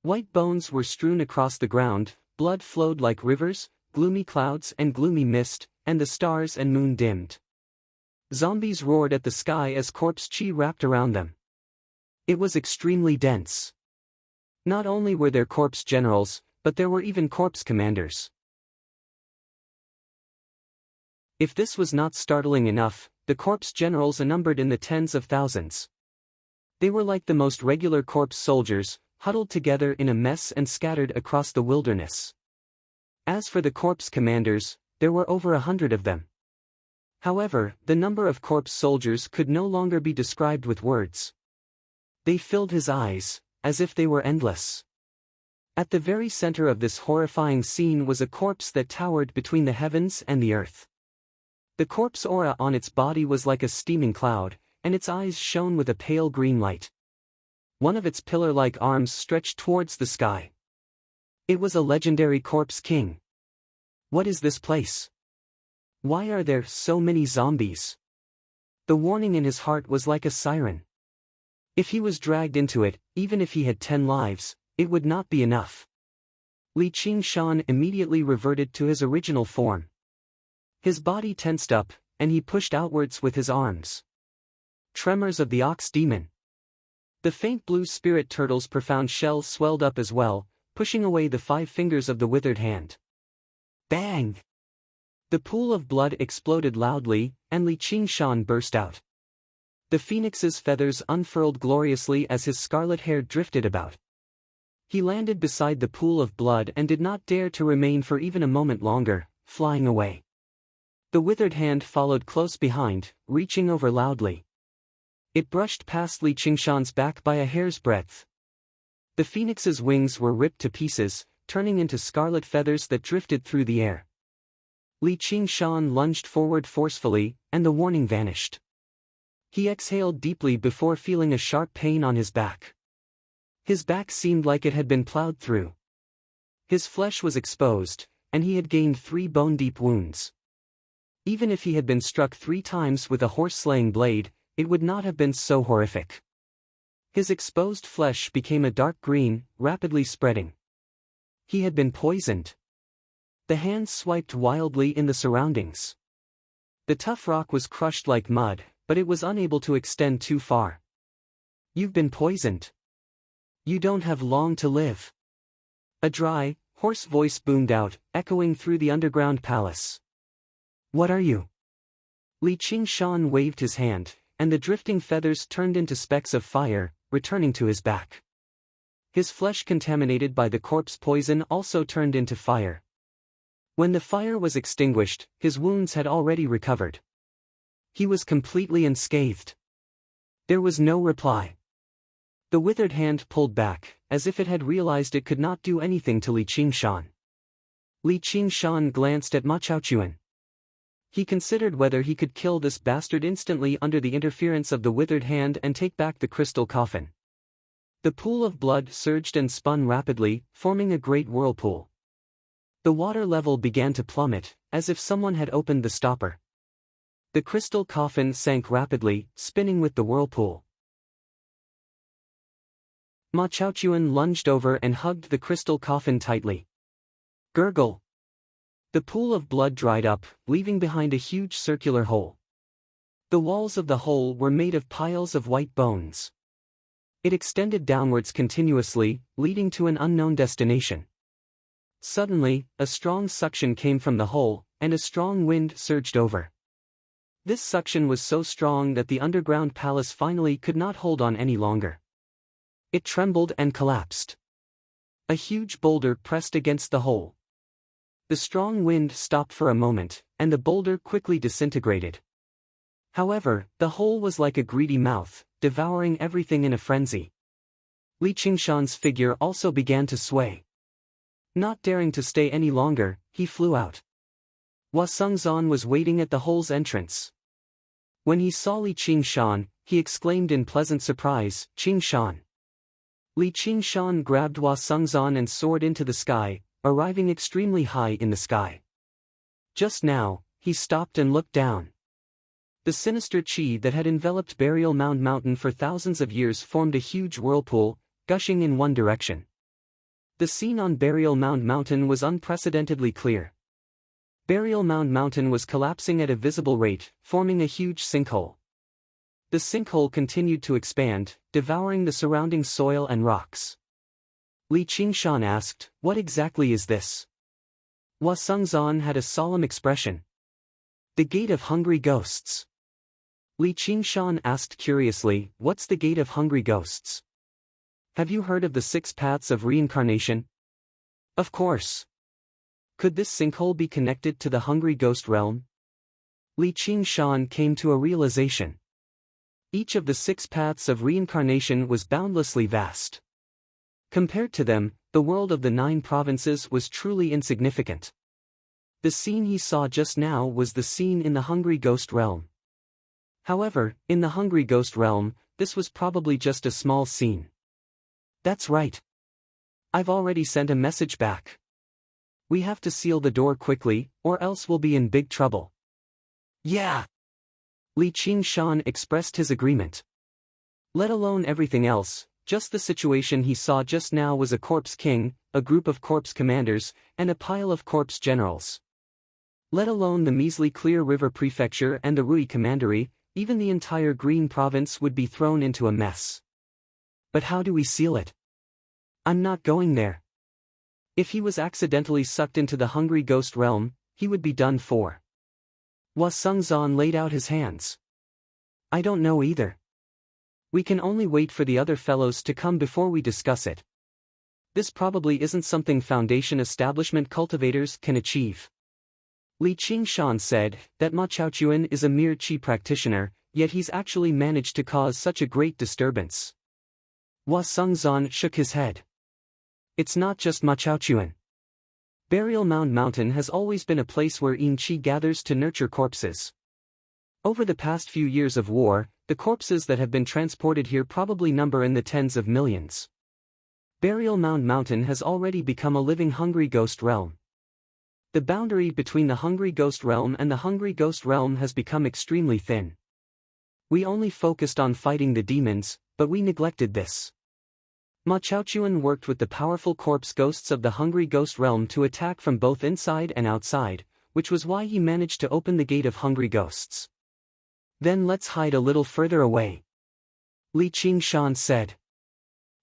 White bones were strewn across the ground, blood flowed like rivers, gloomy clouds and gloomy mist, and the stars and moon dimmed. Zombies roared at the sky as corpse chi wrapped around them. It was extremely dense. Not only were there corpse generals, but there were even corpse commanders. If this was not startling enough, the corpse generals numbered in the tens of thousands. They were like the most regular corpse soldiers, huddled together in a mess and scattered across the wilderness. As for the corpse commanders, there were over 100 of them. However, the number of corpse soldiers could no longer be described with words. They filled his eyes, as if they were endless. At the very center of this horrifying scene was a corpse that towered between the heavens and the earth. The corpse aura on its body was like a steaming cloud, and its eyes shone with a pale green light. One of its pillar-like arms stretched towards the sky. It was a legendary corpse king. What is this place? Why are there so many zombies? The warning in his heart was like a siren. If he was dragged into it, even if he had 10 lives, it would not be enough. Li Qingshan immediately reverted to his original form. His body tensed up, and he pushed outwards with his arms. Tremors of the ox demon. The faint blue spirit turtle's profound shell swelled up as well, pushing away the 5 fingers of the withered hand. Bang! The pool of blood exploded loudly, and Li Qingshan burst out. The phoenix's feathers unfurled gloriously as his scarlet hair drifted about. He landed beside the pool of blood and did not dare to remain for even a moment longer, flying away. The withered hand followed close behind, reaching over loudly. It brushed past Li Qingshan's back by a hair's breadth. The phoenix's wings were ripped to pieces, turning into scarlet feathers that drifted through the air. Li Qingshan lunged forward forcefully, and the warning vanished. He exhaled deeply before feeling a sharp pain on his back. His back seemed like it had been plowed through. His flesh was exposed, and he had gained 3 bone-deep wounds. Even if he had been struck 3 times with a horse-slaying blade, it would not have been so horrific. His exposed flesh became a dark green, rapidly spreading. He had been poisoned. The hand swiped wildly in the surroundings. The tough rock was crushed like mud, but it was unable to extend too far. You've been poisoned. You don't have long to live. A dry, hoarse voice boomed out, echoing through the underground palace. What are you? Li Qingshan waved his hand, and the drifting feathers turned into specks of fire, returning to his back. His flesh contaminated by the corpse poison also turned into fire. When the fire was extinguished, his wounds had already recovered. He was completely unscathed. There was no reply. The withered hand pulled back, as if it had realized it could not do anything to Li Qingshan. Li Qingshan glanced at Ma Chaochuan. He considered whether he could kill this bastard instantly under the interference of the withered hand and take back the crystal coffin. The pool of blood surged and spun rapidly, forming a great whirlpool. The water level began to plummet, as if someone had opened the stopper. The crystal coffin sank rapidly, spinning with the whirlpool. Ma Chaochuan lunged over and hugged the crystal coffin tightly. Gurgle! The pool of blood dried up, leaving behind a huge circular hole. The walls of the hole were made of piles of white bones. It extended downwards continuously, leading to an unknown destination. Suddenly, a strong suction came from the hole, and a strong wind surged over. This suction was so strong that the underground palace finally could not hold on any longer. It trembled and collapsed. A huge boulder pressed against the hole. The strong wind stopped for a moment, and the boulder quickly disintegrated. However, the hole was like a greedy mouth, devouring everything in a frenzy. Li Qingshan's figure also began to sway. Not daring to stay any longer, he flew out. Hua Sengzan was waiting at the hole's entrance. When he saw Li Qingshan, he exclaimed in pleasant surprise, "Qingshan." Li Qingshan grabbed Hua Sengzan and soared into the sky, arriving extremely high in the sky. Just now, he stopped and looked down. The sinister qi that had enveloped Burial Mound Mountain for thousands of years formed a huge whirlpool, gushing in one direction. The scene on Burial Mound Mountain was unprecedentedly clear. Burial Mound Mountain was collapsing at a visible rate, forming a huge sinkhole. The sinkhole continued to expand, devouring the surrounding soil and rocks. Li Qingshan asked, "What exactly is this?" Hua Sengzan had a solemn expression. "The Gate of Hungry Ghosts." Li Qingshan asked curiously, "What's the Gate of Hungry Ghosts? Have you heard of the 6 paths of reincarnation?" "Of course." Could this sinkhole be connected to the Hungry Ghost realm? Li Qingshan came to a realization. Each of the 6 paths of reincarnation was boundlessly vast. Compared to them, the world of the 9 provinces was truly insignificant. The scene he saw just now was the scene in the Hungry Ghost realm. However, in the Hungry Ghost realm, this was probably just a small scene. That's right. I've already sent a message back. We have to seal the door quickly, or else we'll be in big trouble. Yeah. Li Qingshan expressed his agreement. Let alone everything else, just the situation he saw just now was a corpse king, a group of corpse commanders, and a pile of corpse generals. Let alone the measly Clear River Prefecture and the Rui Commandery, even the entire Green Province would be thrown into a mess. But how do we seal it? I'm not going there. If he was accidentally sucked into the hungry ghost realm, he would be done for. Hua Sengzan laid out his hands. I don't know either. We can only wait for the other fellows to come before we discuss it. This probably isn't something Foundation establishment cultivators can achieve. Li Qingshan said that Ma Chaochuan is a mere qi practitioner, yet he's actually managed to cause such a great disturbance. Hua Sengzan shook his head. It's not just Ma Chaochuan. Burial Mound Mountain has always been a place where Yin Qi gathers to nurture corpses. Over the past few years of war, the corpses that have been transported here probably number in the tens of millions. Burial Mound Mountain has already become a living hungry ghost realm. The boundary between the hungry ghost realm and the hungry ghost realm has become extremely thin. We only focused on fighting the demons, but we neglected this. Ma Chaochuan worked with the powerful corpse ghosts of the hungry ghost realm to attack from both inside and outside, which was why he managed to open the gate of hungry ghosts. Then let's hide a little further away. Li Qingshan said.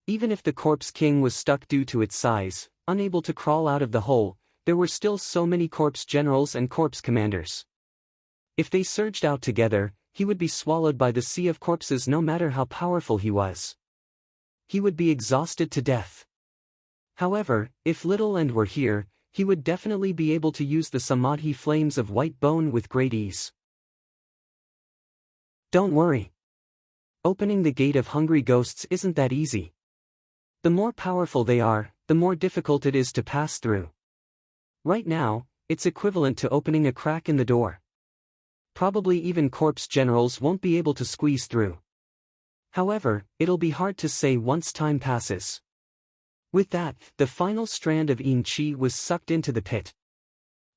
Even if the corpse king was stuck due to its size, unable to crawl out of the hole, there were still so many corpse generals and corpse commanders. If they surged out together, he would be swallowed by the sea of corpses no matter how powerful he was. He would be exhausted to death. However, if Little End were here, he would definitely be able to use the Samadhi flames of white bone with great ease. Don't worry. Opening the gate of hungry ghosts isn't that easy. The more powerful they are, the more difficult it is to pass through. Right now, it's equivalent to opening a crack in the door. Probably even corpse generals won't be able to squeeze through. However, it'll be hard to say once time passes. With that, the final strand of Yin Qi was sucked into the pit.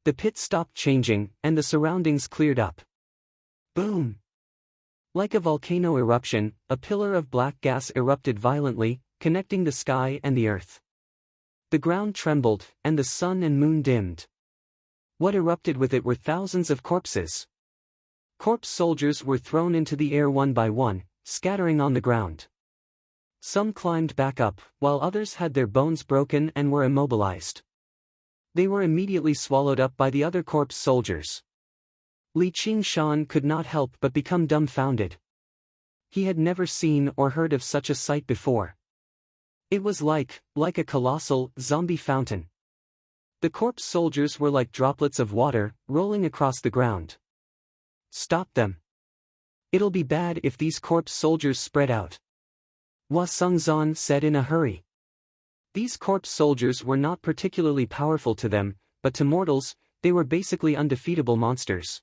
The pit stopped changing, and the surroundings cleared up. Boom! Like a volcano eruption, a pillar of black gas erupted violently, connecting the sky and the earth. The ground trembled, and the sun and moon dimmed. What erupted with it were thousands of corpses. Corpse soldiers were thrown into the air one by one, scattering on the ground. Some climbed back up, while others had their bones broken and were immobilized. They were immediately swallowed up by the other corpse soldiers. Li Qingshan could not help but become dumbfounded. He had never seen or heard of such a sight before. It was like a colossal, zombie fountain. The corpse soldiers were like droplets of water, rolling across the ground. Stop them. It'll be bad if these corpse soldiers spread out. Hua Sengzan said in a hurry. These corpse soldiers were not particularly powerful to them, but to mortals, they were basically undefeatable monsters.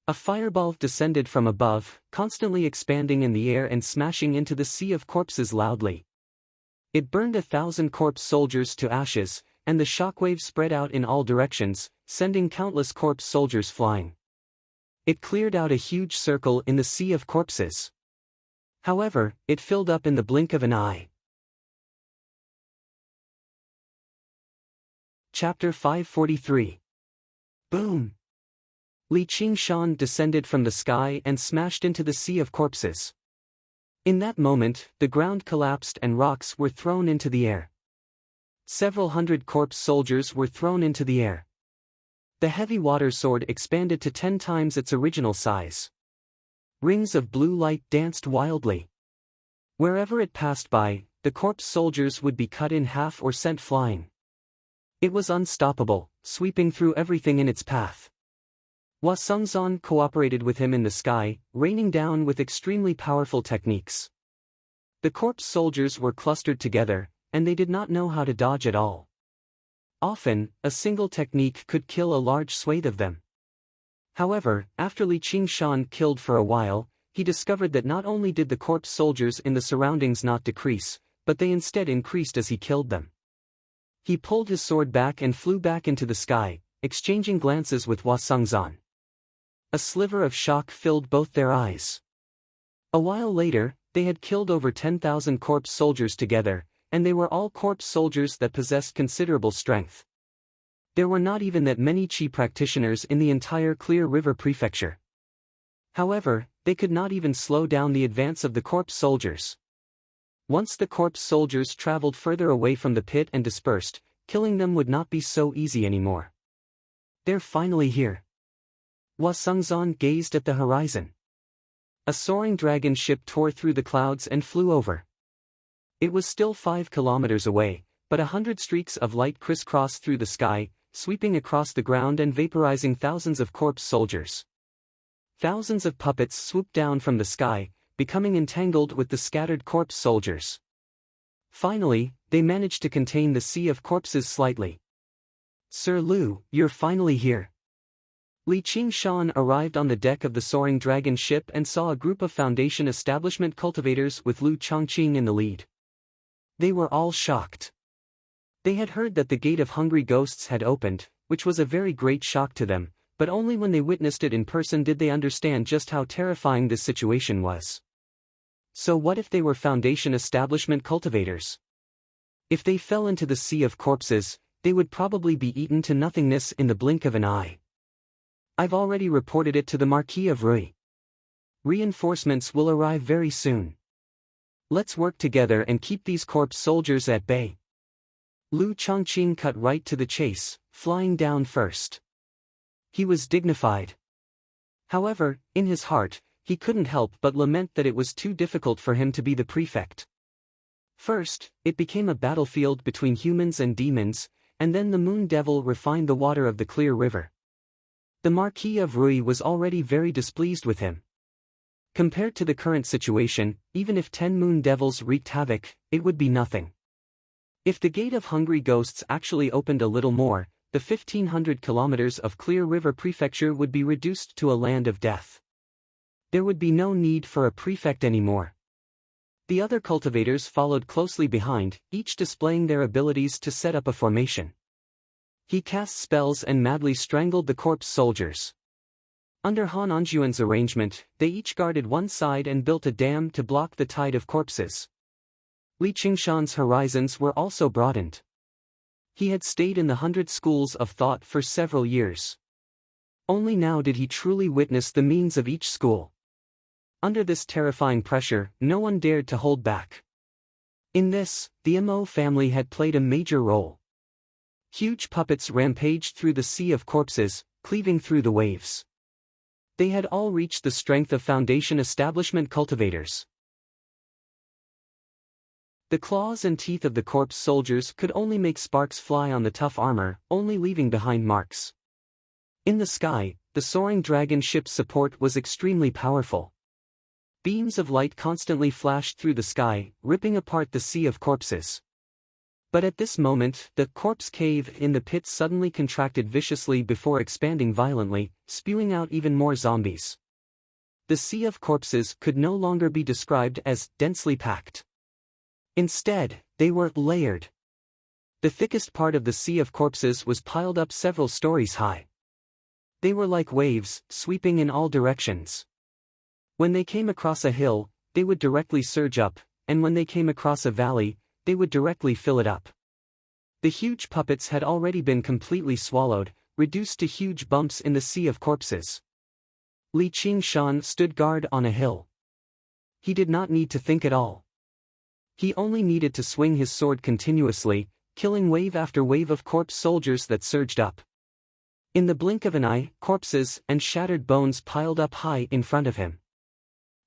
A fireball descended from above, constantly expanding in the air and smashing into the sea of corpses loudly. It burned 1,000 corpse soldiers to ashes, and the shockwave spread out in all directions, sending countless corpse soldiers flying. It cleared out a huge circle in the sea of corpses. However, it filled up in the blink of an eye. Chapter 543. Boom! Li Qingshan descended from the sky and smashed into the sea of corpses. In that moment, the ground collapsed and rocks were thrown into the air. Several hundred corpse soldiers were thrown into the air. The heavy water sword expanded to 10 times its original size. Rings of blue light danced wildly. Wherever it passed by, the corpse soldiers would be cut in half or sent flying. It was unstoppable, sweeping through everything in its path. Hua Sengzan cooperated with him in the sky, raining down with extremely powerful techniques. The corpse soldiers were clustered together, and they did not know how to dodge at all. Often, a single technique could kill a large swathe of them. However, after Li Qingshan killed for a while, he discovered that not only did the corpse soldiers in the surroundings not decrease, but they instead increased as he killed them. He pulled his sword back and flew back into the sky, exchanging glances with Hua Sengzan. A sliver of shock filled both their eyes. A while later, they had killed over 10,000 corpse soldiers together, and they were all corpse soldiers that possessed considerable strength. There were not even that many Qi practitioners in the entire Clear River Prefecture. However, they could not even slow down the advance of the corpse soldiers. Once the corpse soldiers traveled further away from the pit and dispersed, killing them would not be so easy anymore. They're finally here. Hua Sengzan gazed at the horizon. A soaring dragon ship tore through the clouds and flew over. It was still 5 kilometers away, but 100 streaks of light crisscrossed through the sky, sweeping across the ground and vaporizing thousands of corpse soldiers. Thousands of puppets swooped down from the sky, becoming entangled with the scattered corpse soldiers. Finally, they managed to contain the sea of corpses slightly. Sir Lu, you're finally here. Li Qingshan arrived on the deck of the soaring dragon ship and saw a group of Foundation establishment cultivators with Lu Chongqing in the lead. They were all shocked. They had heard that the Gate of Hungry Ghosts had opened, which was a very great shock to them, but only when they witnessed it in person did they understand just how terrifying this situation was. So what if they were Foundation establishment cultivators? If they fell into the sea of corpses, they would probably be eaten to nothingness in the blink of an eye. I've already reported it to the Marquis of Rui. Reinforcements will arrive very soon. Let's work together and keep these corpse soldiers at bay. Lu Chongqing cut right to the chase, flying down first. He was dignified. However, in his heart, he couldn't help but lament that it was too difficult for him to be the prefect. First, it became a battlefield between humans and demons, and then the Moon Devil refined the water of the Clear River. The Marquis of Rui was already very displeased with him. Compared to the current situation, even if 10 Moon Devils wreaked havoc, it would be nothing. If the Gate of Hungry Ghosts actually opened a little more, the 1,500 kilometers of Clear River Prefecture would be reduced to a land of death. There would be no need for a prefect anymore. The other cultivators followed closely behind, each displaying their abilities to set up a formation. He cast spells and madly strangled the corpse soldiers. Under Han Anjuan's arrangement, they each guarded one side and built a dam to block the tide of corpses. Li Qingshan's horizons were also broadened. He had stayed in the 100 schools of thought for several years. Only now did he truly witness the means of each school. Under this terrifying pressure, no one dared to hold back. In this, the Mo family had played a major role. Huge puppets rampaged through the sea of corpses, cleaving through the waves. They had all reached the strength of Foundation establishment cultivators. The claws and teeth of the corpse soldiers could only make sparks fly on the tough armor, only leaving behind marks. In the sky, the soaring dragon ship's support was extremely powerful. Beams of light constantly flashed through the sky, ripping apart the sea of corpses. But at this moment, the corpse cave in the pit suddenly contracted viciously before expanding violently, spewing out even more zombies. The sea of corpses could no longer be described as densely packed. Instead, they were layered. The thickest part of the sea of corpses was piled up several stories high. They were like waves, sweeping in all directions. When they came across a hill, they would directly surge up, and when they came across a valley, they would directly fill it up. The huge puppets had already been completely swallowed, reduced to huge bumps in the sea of corpses. Li Qingshan stood guard on a hill. He did not need to think at all. He only needed to swing his sword continuously, killing wave after wave of corpse soldiers that surged up. In the blink of an eye, corpses and shattered bones piled up high in front of him.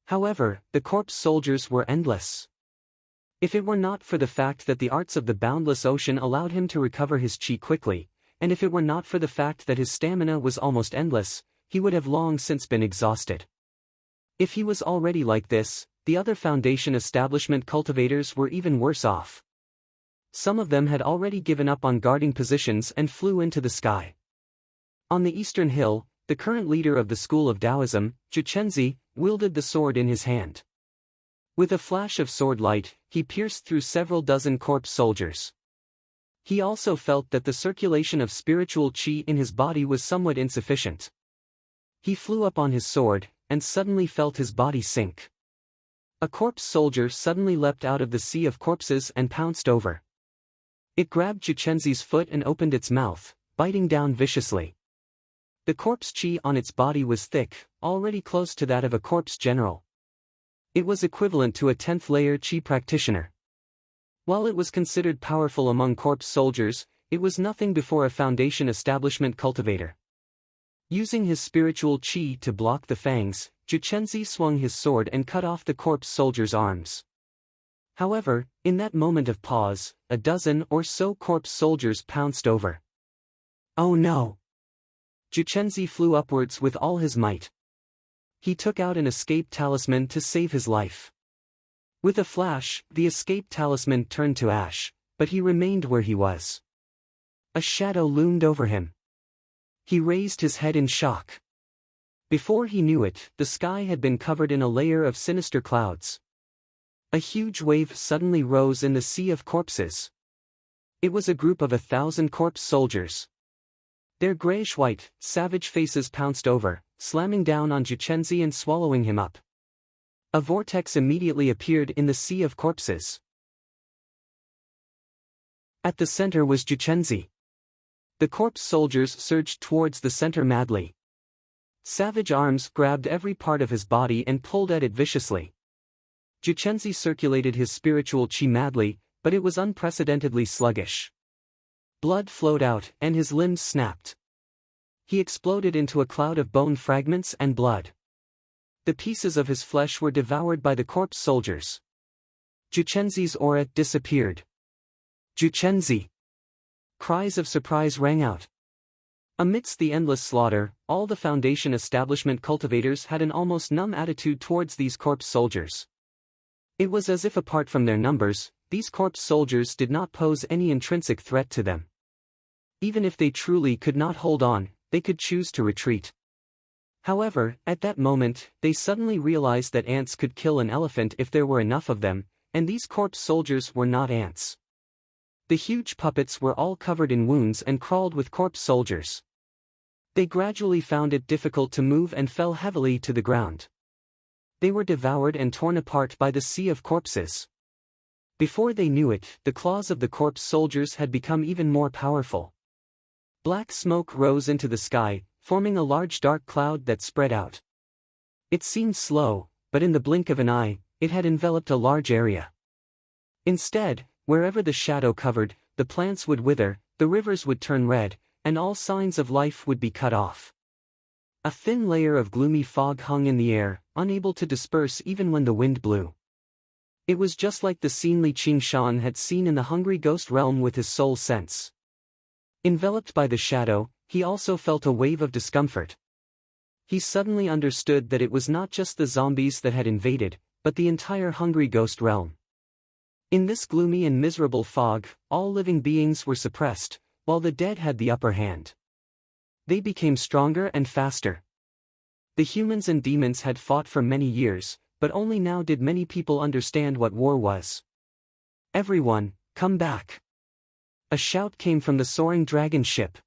However, the corpse soldiers were endless. If it were not for the fact that the arts of the boundless ocean allowed him to recover his qi quickly, and if it were not for the fact that his stamina was almost endless, he would have long since been exhausted. If he was already like this, the other Foundation establishment cultivators were even worse off. Some of them had already given up on guarding positions and flew into the sky. On the eastern hill, the current leader of the school of Taoism, Zhu Chenzi, wielded the sword in his hand. With a flash of sword light, he pierced through several dozen corpse soldiers. He also felt that the circulation of spiritual qi in his body was somewhat insufficient. He flew up on his sword, and suddenly felt his body sink. A corpse soldier suddenly leapt out of the sea of corpses and pounced over. It grabbed Juchenzi's foot and opened its mouth, biting down viciously. The corpse chi on its body was thick, already close to that of a corpse general. It was equivalent to a 10th layer chi practitioner. While it was considered powerful among corpse soldiers, it was nothing before a foundation establishment cultivator. Using his spiritual chi to block the fangs, Juchenzi swung his sword and cut off the corpse soldier's arms. However, in that moment of pause, a dozen or so corpse soldiers pounced over. Oh no! Juchenzi flew upwards with all his might. He took out an escape talisman to save his life. With a flash, the escape talisman turned to ash, but he remained where he was. A shadow loomed over him. He raised his head in shock. Before he knew it, the sky had been covered in a layer of sinister clouds. A huge wave suddenly rose in the sea of corpses. It was a group of 1,000 corpse soldiers. Their grayish-white, savage faces pounced over, slamming down on Juchenzi and swallowing him up. A vortex immediately appeared in the sea of corpses. At the center was Juchenzi. The corpse soldiers surged towards the center madly. Savage arms grabbed every part of his body and pulled at it viciously. Juchenzi circulated his spiritual chi madly, but it was unprecedentedly sluggish. Blood flowed out, and his limbs snapped. He exploded into a cloud of bone fragments and blood. The pieces of his flesh were devoured by the corpse soldiers. Juchenzi's aura disappeared. Juchenzi! Cries of surprise rang out. Amidst the endless slaughter, all the Foundation establishment cultivators had an almost numb attitude towards these corpse soldiers. It was as if apart from their numbers, these corpse soldiers did not pose any intrinsic threat to them. Even if they truly could not hold on, they could choose to retreat. However, at that moment, they suddenly realized that ants could kill an elephant if there were enough of them, and these corpse soldiers were not ants. The huge puppets were all covered in wounds and crawled with corpse soldiers. They gradually found it difficult to move and fell heavily to the ground. They were devoured and torn apart by the sea of corpses. Before they knew it, the claws of the corpse soldiers had become even more powerful. Black smoke rose into the sky, forming a large dark cloud that spread out. It seemed slow, but in the blink of an eye, it had enveloped a large area. Instead, wherever the shadow covered, the plants would wither, the rivers would turn red, and all signs of life would be cut off. A thin layer of gloomy fog hung in the air, unable to disperse even when the wind blew. It was just like the scene Li Qingshan had seen in the hungry ghost realm with his soul sense. Enveloped by the shadow, he also felt a wave of discomfort. He suddenly understood that it was not just the zombies that had invaded, but the entire hungry ghost realm. In this gloomy and miserable fog, all living beings were suppressed, while the dead had the upper hand. They became stronger and faster. The humans and demons had fought for many years, but only now did many people understand what war was. Everyone, come back! A shout came from the soaring dragon ship.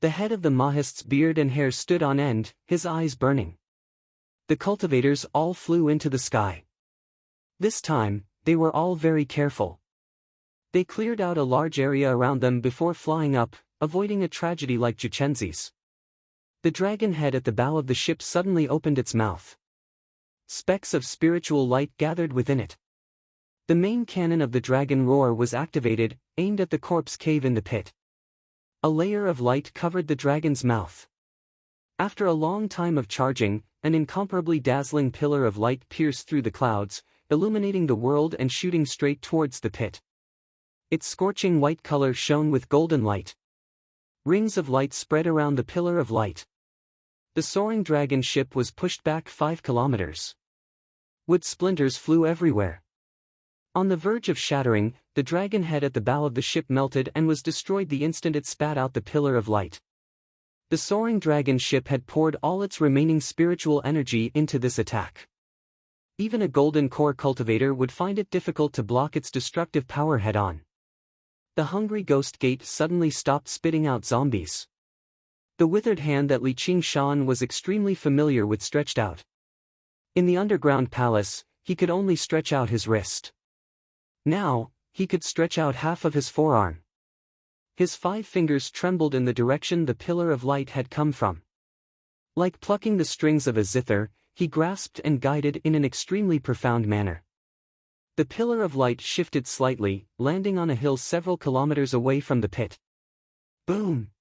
The head of the Mahist's beard and hair stood on end, his eyes burning. The cultivators all flew into the sky. This time, they were all very careful. They cleared out a large area around them before flying up, avoiding a tragedy like Juchenzi's. The dragon head at the bow of the ship suddenly opened its mouth. Specks of spiritual light gathered within it. The main cannon of the dragon roar was activated, aimed at the corpse cave in the pit. A layer of light covered the dragon's mouth. After a long time of charging, an incomparably dazzling pillar of light pierced through the clouds, illuminating the world and shooting straight towards the pit. Its scorching white color shone with golden light. Rings of light spread around the pillar of light. The soaring dragon ship was pushed back 5 kilometers. Wood splinters flew everywhere. On the verge of shattering, the dragon head at the bow of the ship melted and was destroyed the instant it spat out the pillar of light. The soaring dragon ship had poured all its remaining spiritual energy into this attack. Even a golden core cultivator would find it difficult to block its destructive power head-on. The hungry ghost gate suddenly stopped spitting out zombies. The withered hand that Li Qingshan was extremely familiar with stretched out. In the underground palace, he could only stretch out his wrist. Now, he could stretch out half of his forearm. His 5 fingers trembled in the direction the pillar of light had come from. Like plucking the strings of a zither, he grasped and guided in an extremely profound manner. The pillar of light shifted slightly, landing on a hill several kilometers away from the pit. Boom!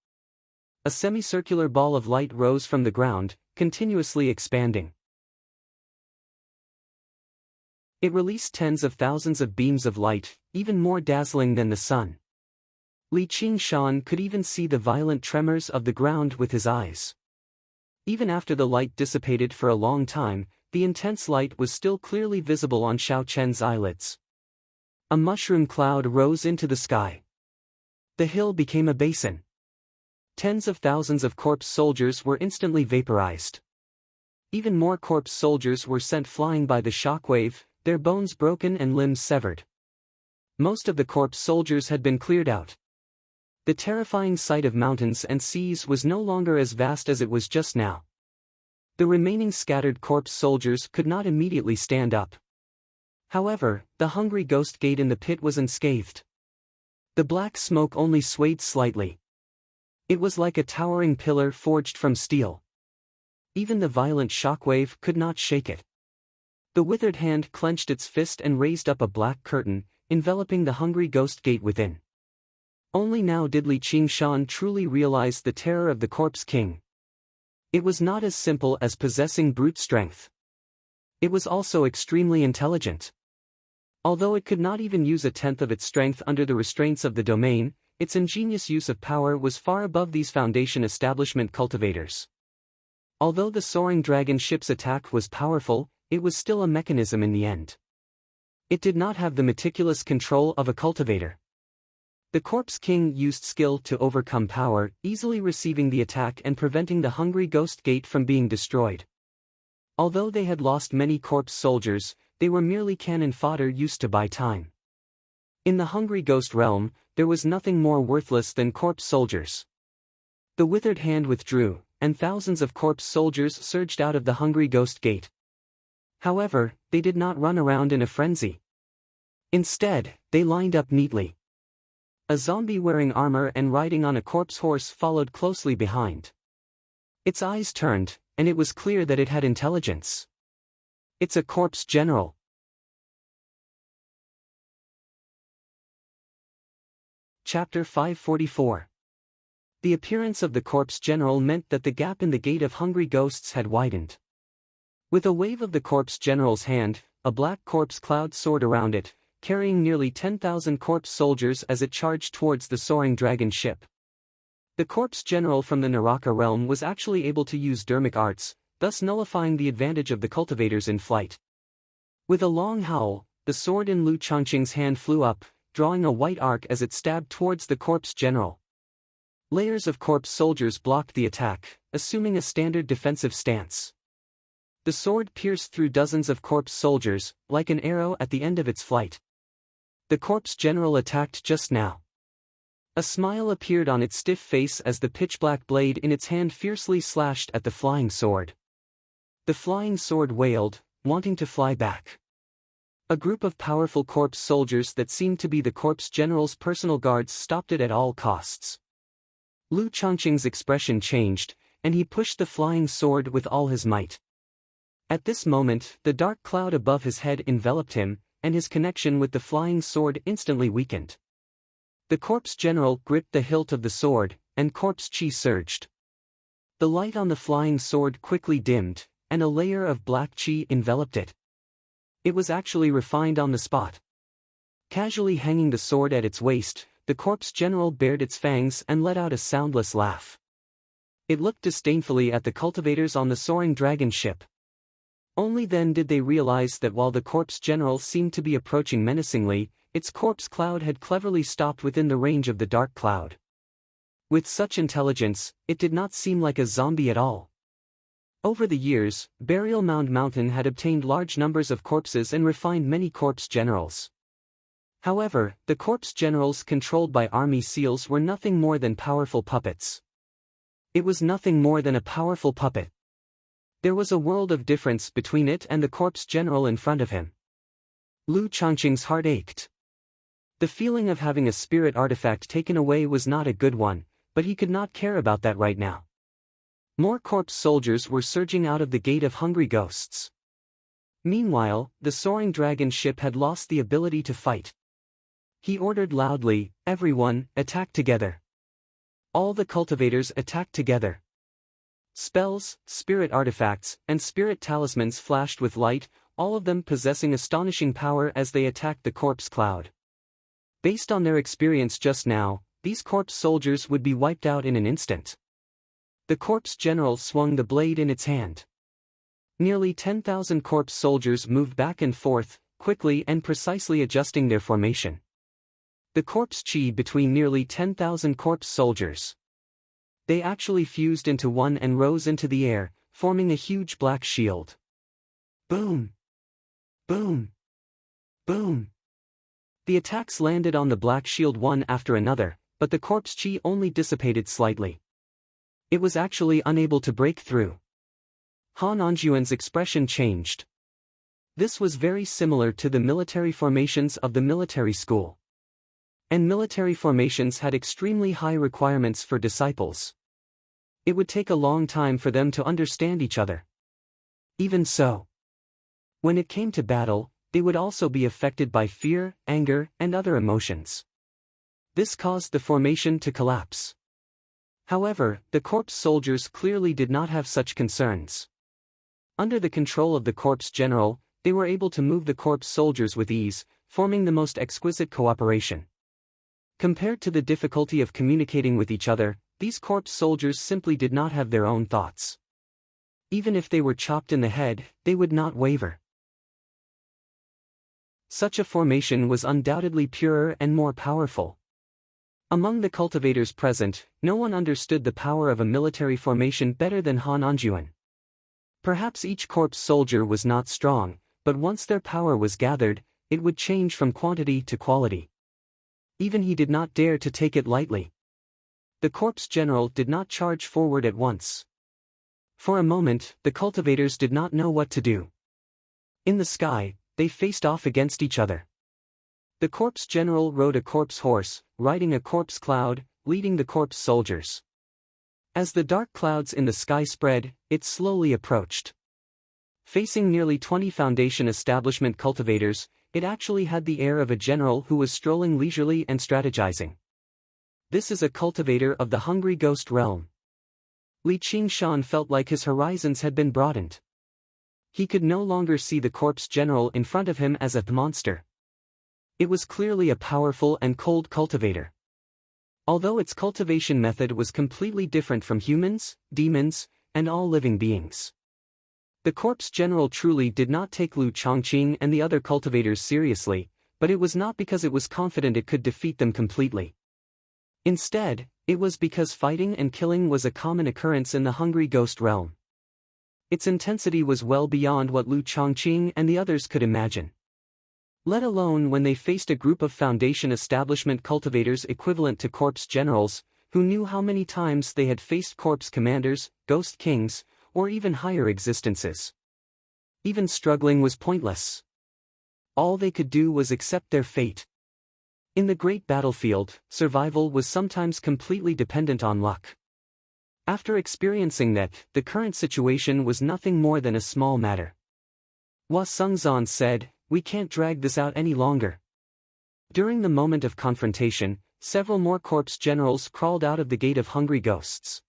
A semicircular ball of light rose from the ground, continuously expanding. It released tens of thousands of beams of light, even more dazzling than the sun. Li Qingshan could even see the violent tremors of the ground with his eyes. Even after the light dissipated for a long time, the intense light was still clearly visible on Xiao Chen's eyelids. A mushroom cloud rose into the sky. The hill became a basin. Tens of thousands of corpse soldiers were instantly vaporized. Even more corpse soldiers were sent flying by the shockwave, their bones broken and limbs severed. Most of the corpse soldiers had been cleared out. The terrifying sight of mountains and seas was no longer as vast as it was just now. The remaining scattered corpse soldiers could not immediately stand up. However, the hungry ghost gate in the pit was unscathed. The black smoke only swayed slightly. It was like a towering pillar forged from steel. Even the violent shockwave could not shake it. The withered hand clenched its fist and raised up a black curtain, enveloping the hungry ghost gate within. Only now did Li Qingshan truly realize the terror of the corpse king. It was not as simple as possessing brute strength. It was also extremely intelligent. Although it could not even use a tenth of its strength under the restraints of the domain, its ingenious use of power was far above these Foundation establishment cultivators. Although the soaring dragon ship's attack was powerful, it was still a mechanism in the end. It did not have the meticulous control of a cultivator. The Corpse King used skill to overcome power, easily receiving the attack and preventing the hungry ghost gate from being destroyed. Although they had lost many corpse soldiers, they were merely cannon fodder used to buy time. In the hungry ghost realm, there was nothing more worthless than corpse soldiers. The withered hand withdrew, and thousands of corpse soldiers surged out of the hungry ghost gate. However, they did not run around in a frenzy. Instead, they lined up neatly. A zombie wearing armor and riding on a corpse horse followed closely behind. Its eyes turned, and it was clear that it had intelligence. It's a corpse general. Chapter 544. The appearance of the corpse general meant that the gap in the gate of hungry ghosts had widened. With a wave of the corpse general's hand, a black corpse cloud soared around it, carrying nearly 10,000 corpse soldiers as it charged towards the soaring dragon ship. The corpse general from the Naraka realm was actually able to use dermic arts, thus nullifying the advantage of the cultivators in flight. With a long howl, the sword in Lu Changqing's hand flew up, drawing a white arc as it stabbed towards the corpse general. Layers of corpse soldiers blocked the attack, assuming a standard defensive stance. The sword pierced through dozens of corpse soldiers, like an arrow at the end of its flight. The corpse general attacked just now. A smile appeared on its stiff face as the pitch-black blade in its hand fiercely slashed at the flying sword. The flying sword wailed, wanting to fly back. A group of powerful corpse soldiers that seemed to be the corpse general's personal guards stopped it at all costs. Lu Changqing's expression changed, and he pushed the flying sword with all his might. At this moment, the dark cloud above his head enveloped him, and his connection with the flying sword instantly weakened. The corpse general gripped the hilt of the sword, and corpse chi surged. The light on the flying sword quickly dimmed, and a layer of black chi enveloped it. It was actually refined on the spot. Casually hanging the sword at its waist, the corpse general bared its fangs and let out a soundless laugh. It looked disdainfully at the cultivators on the soaring dragon ship. Only then did they realize that while the corpse general seemed to be approaching menacingly, its corpse cloud had cleverly stopped within the range of the dark cloud. With such intelligence, it did not seem like a zombie at all. Over the years, Burial Mound Mountain had obtained large numbers of corpses and refined many corpse generals. However, the corpse generals controlled by army seals were nothing more than powerful puppets. It was nothing more than a powerful puppet. There was a world of difference between it and the corpse general in front of him. Lu Changqing's heart ached. The feeling of having a spirit artifact taken away was not a good one, but he could not care about that right now. More corpse soldiers were surging out of the Gate of Hungry Ghosts. Meanwhile, the soaring dragon ship had lost the ability to fight. He ordered loudly, "Everyone, attack together." All the cultivators attacked together. Spells, spirit artifacts, and spirit talismans flashed with light, all of them possessing astonishing power as they attacked the corpse cloud. Based on their experience just now, these corpse soldiers would be wiped out in an instant. The corpse general swung the blade in its hand. Nearly 10,000 corpse soldiers moved back and forth, quickly and precisely adjusting their formation. The corpse chi between nearly 10,000 corpse soldiers. They actually fused into one and rose into the air, forming a huge black shield. Boom! Boom! Boom! The attacks landed on the black shield one after another, but the corpse chi only dissipated slightly. It was actually unable to break through. Han Anjuan's expression changed. This was very similar to the military formations of the military school. And military formations had extremely high requirements for disciples. It would take a long time for them to understand each other. Even so, when it came to battle, they would also be affected by fear, anger, and other emotions. This caused the formation to collapse. However, the corpse soldiers clearly did not have such concerns. Under the control of the corpse general, they were able to move the corpse soldiers with ease, forming the most exquisite cooperation. Compared to the difficulty of communicating with each other, these corpse soldiers simply did not have their own thoughts. Even if they were chopped in the head, they would not waver. Such a formation was undoubtedly purer and more powerful. Among the cultivators present, no one understood the power of a military formation better than Han Anjuan. Perhaps each corpse soldier was not strong, but once their power was gathered, it would change from quantity to quality. Even he did not dare to take it lightly. The corpse general did not charge forward at once. For a moment, the cultivators did not know what to do. In the sky, they faced off against each other. The corpse general rode a corpse horse, riding a corpse cloud, leading the corpse soldiers. As the dark clouds in the sky spread, it slowly approached. Facing nearly 20 Foundation establishment cultivators, it actually had the air of a general who was strolling leisurely and strategizing. This is a cultivator of the Hungry Ghost realm. Li Qingshan felt like his horizons had been broadened. He could no longer see the corpse general in front of him as a monster. It was clearly a powerful and cold cultivator. Although its cultivation method was completely different from humans, demons, and all living beings. The corpse general truly did not take Lu Changqing and the other cultivators seriously, but it was not because it was confident it could defeat them completely. Instead, it was because fighting and killing was a common occurrence in the Hungry Ghost realm. Its intensity was well beyond what Lu Changqing and the others could imagine. Let alone when they faced a group of Foundation establishment cultivators equivalent to corpse generals, who knew how many times they had faced corpse commanders, ghost kings, or even higher existences. Even struggling was pointless. All they could do was accept their fate. In the great battlefield, survival was sometimes completely dependent on luck. After experiencing that, the current situation was nothing more than a small matter. Hua Sengzan said, "We can't drag this out any longer." During the moment of confrontation, several more corpse generals crawled out of the Gate of Hungry Ghosts.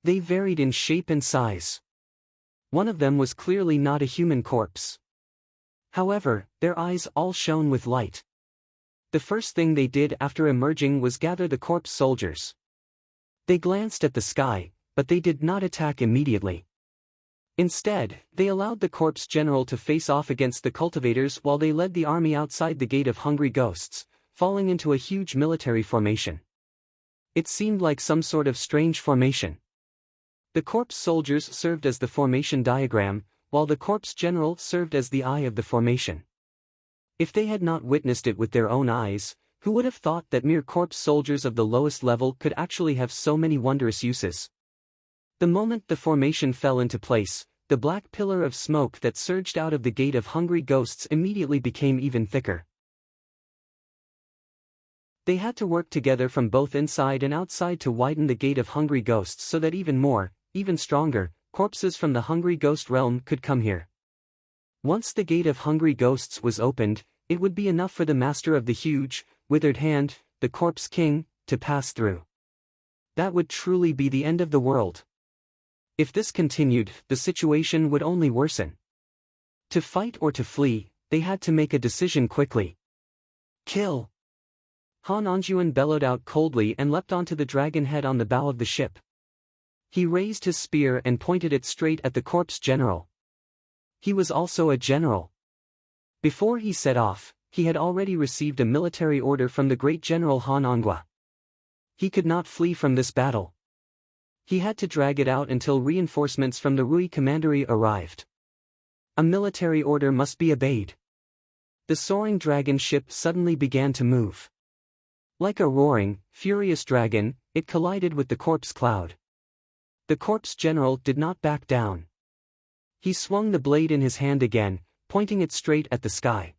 They varied in shape and size. One of them was clearly not a human corpse. However, their eyes all shone with light. The first thing they did after emerging was gather the corpse soldiers. They glanced at the sky, but they did not attack immediately. Instead, they allowed the corpse general to face off against the cultivators while they led the army outside the Gate of Hungry Ghosts, falling into a huge military formation. It seemed like some sort of strange formation. The corpse soldiers served as the formation diagram, while the corpse general served as the eye of the formation. If they had not witnessed it with their own eyes, who would have thought that mere corpse soldiers of the lowest level could actually have so many wondrous uses? The moment the formation fell into place, the black pillar of smoke that surged out of the gate of hungry ghosts immediately became even thicker. They had to work together from both inside and outside to widen the gate of hungry ghosts so that even stronger, corpses from the hungry ghost realm could come here. Once the gate of hungry ghosts was opened, it would be enough for the master of the huge, withered hand, the corpse king, to pass through. That would truly be the end of the world. If this continued, the situation would only worsen. To fight or to flee, they had to make a decision quickly. Kill! Han Anjuan bellowed out coldly and leapt onto the dragon head on the bow of the ship. He raised his spear and pointed it straight at the corpse general. He was also a general. Before he set off, he had already received a military order from the great general Han Angua. He could not flee from this battle. He had to drag it out until reinforcements from the Rui Commandery arrived. A military order must be obeyed. The soaring dragon ship suddenly began to move. Like a roaring, furious dragon, it collided with the corpse cloud. The corpse general did not back down. He swung the blade in his hand again, pointing it straight at the sky.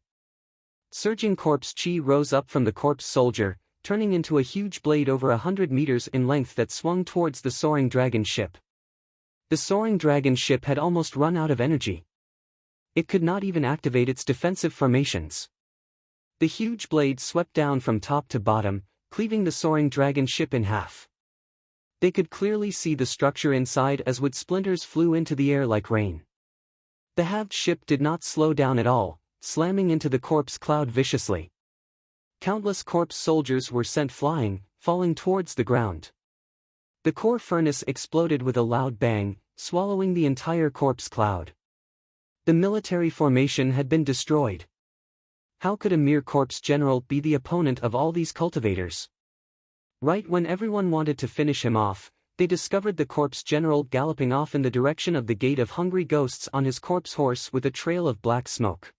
Surging corpse chi rose up from the corpse soldier, turning into a huge blade over 100 meters in length that swung towards the soaring dragon ship. The soaring dragon ship had almost run out of energy. It could not even activate its defensive formations. The huge blade swept down from top to bottom, cleaving the soaring dragon ship in half. They could clearly see the structure inside as wood splinters flew into the air like rain. The halved ship did not slow down at all, slamming into the corpse cloud viciously. Countless corpse soldiers were sent flying, falling towards the ground. The core furnace exploded with a loud bang, swallowing the entire corpse cloud. The military formation had been destroyed. How could a mere corpse general be the opponent of all these cultivators? Right when everyone wanted to finish him off, they discovered the corpse general galloping off in the direction of the gate of hungry ghosts on his corpse horse with a trail of black smoke.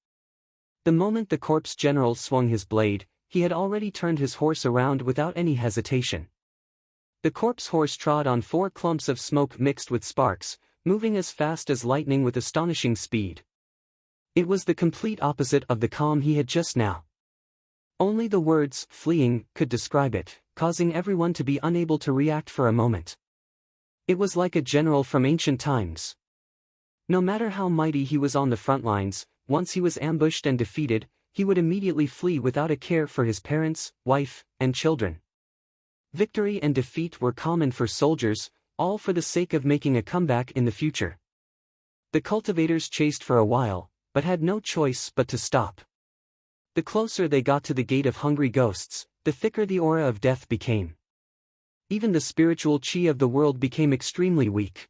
The moment the corpse general swung his blade, he had already turned his horse around without any hesitation. The corpse horse trod on 4 clumps of smoke mixed with sparks, moving as fast as lightning with astonishing speed. It was the complete opposite of the calm he had just now. Only the words "fleeing" could describe it, causing everyone to be unable to react for a moment. It was like a general from ancient times. No matter how mighty he was on the front lines, once he was ambushed and defeated, he would immediately flee without a care for his parents, wife, and children. Victory and defeat were common for soldiers, all for the sake of making a comeback in the future. The cultivators chased for a while, but had no choice but to stop. The closer they got to the gate of hungry ghosts, the thicker the aura of death became. Even the spiritual chi of the world became extremely weak.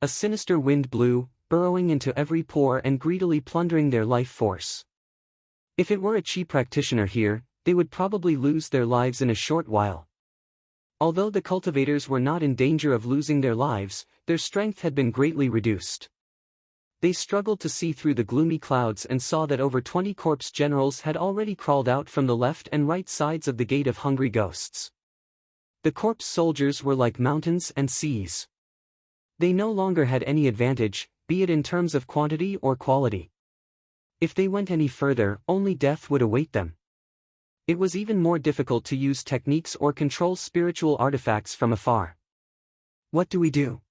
A sinister wind blew, burrowing into every pore and greedily plundering their life force. If it were a chi practitioner here, they would probably lose their lives in a short while. Although the cultivators were not in danger of losing their lives, their strength had been greatly reduced. They struggled to see through the gloomy clouds and saw that over 20 corpse generals had already crawled out from the left and right sides of the gate of hungry ghosts. The corpse soldiers were like mountains and seas. They no longer had any advantage, be it in terms of quantity or quality. If they went any further, only death would await them. It was even more difficult to use techniques or control spiritual artifacts from afar. What do we do?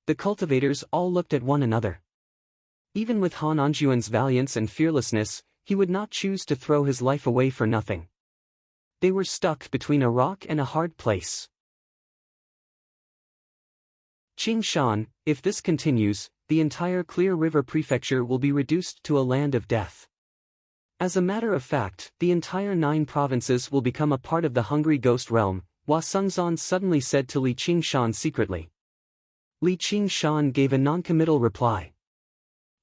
The cultivators all looked at one another. Even with Han Anjuan's valiance and fearlessness, he would not choose to throw his life away for nothing. They were stuck between a rock and a hard place. Qing Shan, if this continues, the entire Clear River Prefecture will be reduced to a land of death. As a matter of fact, the entire 9 provinces will become a part of the Hungry Ghost Realm, Hua Sengzan suddenly said to Li Qingshan secretly. Li Qingshan gave a noncommittal reply.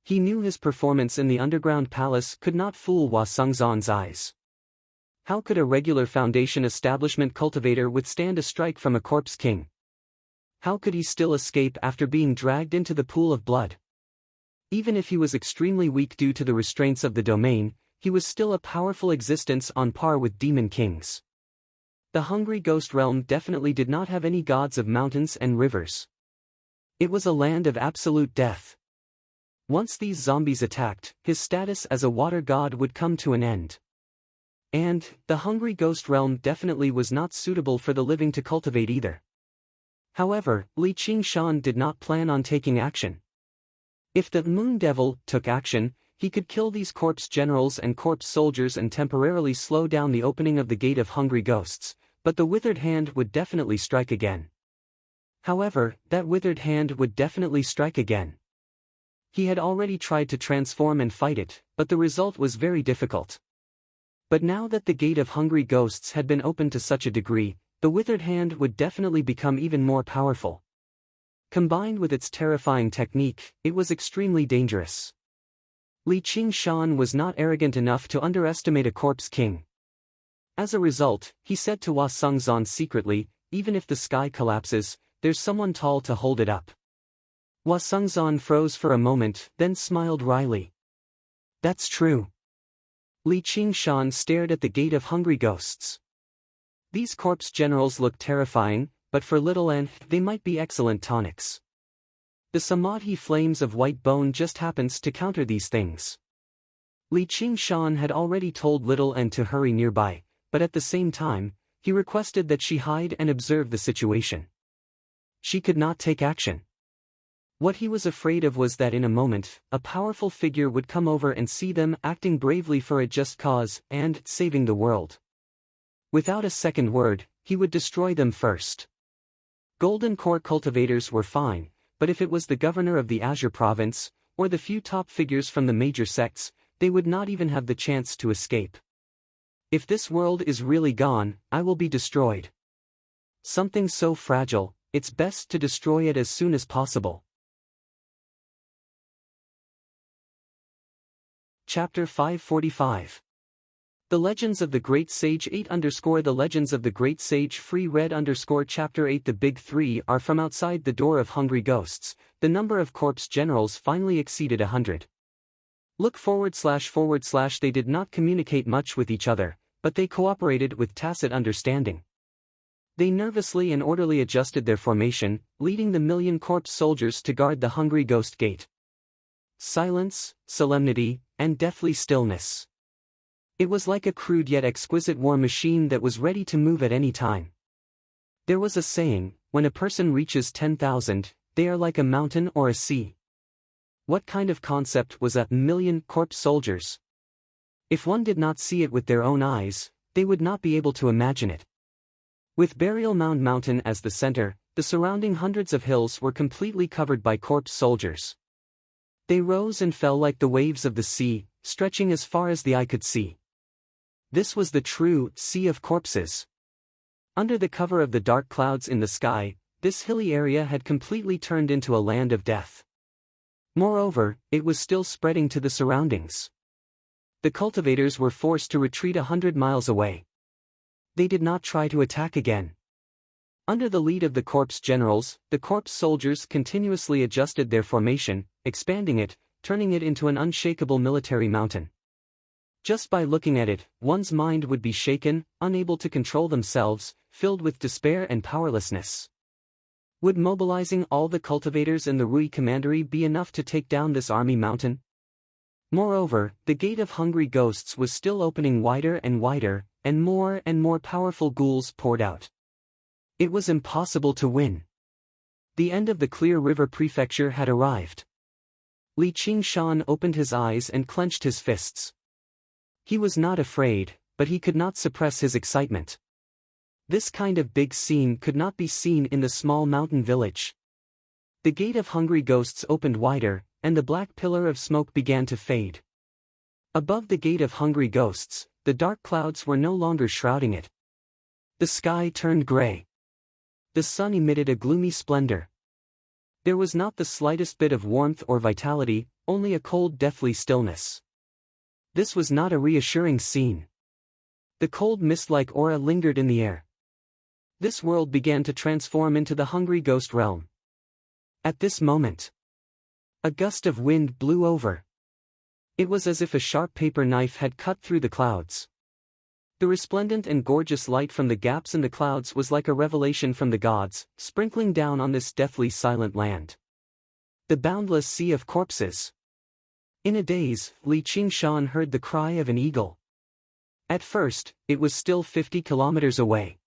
He knew his performance in the underground palace could not fool Hua Sengzan's eyes. How could a regular Foundation establishment cultivator withstand a strike from a corpse king? How could he still escape after being dragged into the pool of blood? Even if he was extremely weak due to the restraints of the domain, he was still a powerful existence on par with demon kings. The Hungry Ghost Realm definitely did not have any gods of mountains and rivers. It was a land of absolute death. Once these zombies attacked, his status as a water god would come to an end. And, the hungry ghost realm definitely was not suitable for the living to cultivate either. However, Li Qingshan did not plan on taking action. If the Moon Devil took action, he could kill these corpse generals and corpse soldiers and temporarily slow down the opening of the Gate of Hungry Ghosts, but the withered hand would definitely strike again. However, that withered hand would definitely strike again. He had already tried to transform and fight it, but the result was very difficult. But now that the Gate of Hungry Ghosts had been opened to such a degree, the withered hand would definitely become even more powerful. Combined with its terrifying technique, it was extremely dangerous. Li Qingshan was not arrogant enough to underestimate a corpse king. As a result, he said to Hua Sengzan secretly, even if the sky collapses, there's someone tall to hold it up. Hua Sengzan froze for a moment, then smiled wryly. That's true. Li Qingshan stared at the Gate of Hungry Ghosts. These corpse generals looked terrifying, but for little N, they might be excellent tonics. The Samadhi flames of white bone just happens to counter these things. Li Qingshan had already told little N to hurry nearby, but at the same time, he requested that she hide and observe the situation. She could not take action. What he was afraid of was that in a moment, a powerful figure would come over and see them acting bravely for a just cause and saving the world. Without a second word, he would destroy them first. Golden Core cultivators were fine, but if it was the governor of the Azure province, or the few top figures from the major sects, they would not even have the chance to escape. If this world is really gone, I will be destroyed. Something so fragile, it's best to destroy it as soon as possible. Chapter 545. The Legends of the Great Sage 8 _ The Legends of the Great Sage Free Red _ Chapter 8. The big three are from outside the door of Hungry Ghosts. The number of corpse generals finally exceeded 100. Look // they did not communicate much with each other, but they cooperated with tacit understanding. They nervously and orderly adjusted their formation, leading the 1,000,000 corpse soldiers to guard the Hungry Ghost Gate. Silence, solemnity, and deathly stillness. It was like a crude yet exquisite war machine that was ready to move at any time. There was a saying, when a person reaches 10,000, they are like a mountain or a sea. What kind of concept was 1,000,000 corpse soldiers? If one did not see it with their own eyes, they would not be able to imagine it. With Burial Mound Mountain as the center, the surrounding hundreds of hills were completely covered by corpse soldiers. They rose and fell like the waves of the sea, stretching as far as the eye could see. This was the true sea of corpses. Under the cover of the dark clouds in the sky, this hilly area had completely turned into a land of death. Moreover, it was still spreading to the surroundings. The cultivators were forced to retreat 100 miles away. They did not try to attack again. Under the lead of the corpse generals, the corpse soldiers continuously adjusted their formation, expanding it, turning it into an unshakable military mountain. Just by looking at it, one's mind would be shaken, unable to control themselves, filled with despair and powerlessness. Would mobilizing all the cultivators in the Rui Commandery be enough to take down this army mountain? Moreover, the Gate of Hungry Ghosts was still opening wider, and more powerful ghouls poured out. It was impossible to win. The end of the Clear River Prefecture had arrived. Li Qingshan opened his eyes and clenched his fists. He was not afraid, but he could not suppress his excitement. This kind of big scene could not be seen in the small mountain village. The Gate of Hungry Ghosts opened wider, and the black pillar of smoke began to fade. Above the Gate of Hungry Ghosts, the dark clouds were no longer shrouding it. The sky turned gray. The sun emitted a gloomy splendor. There was not the slightest bit of warmth or vitality, only a cold deathly stillness. This was not a reassuring scene. The cold mist-like aura lingered in the air. This world began to transform into the Hungry Ghost realm. At this moment, a gust of wind blew over. It was as if a sharp paper knife had cut through the clouds. The resplendent and gorgeous light from the gaps in the clouds was like a revelation from the gods, sprinkling down on this deathly silent land. The boundless sea of corpses. In a daze, Li Qingshan heard the cry of an eagle. At first, it was still 50 kilometers away.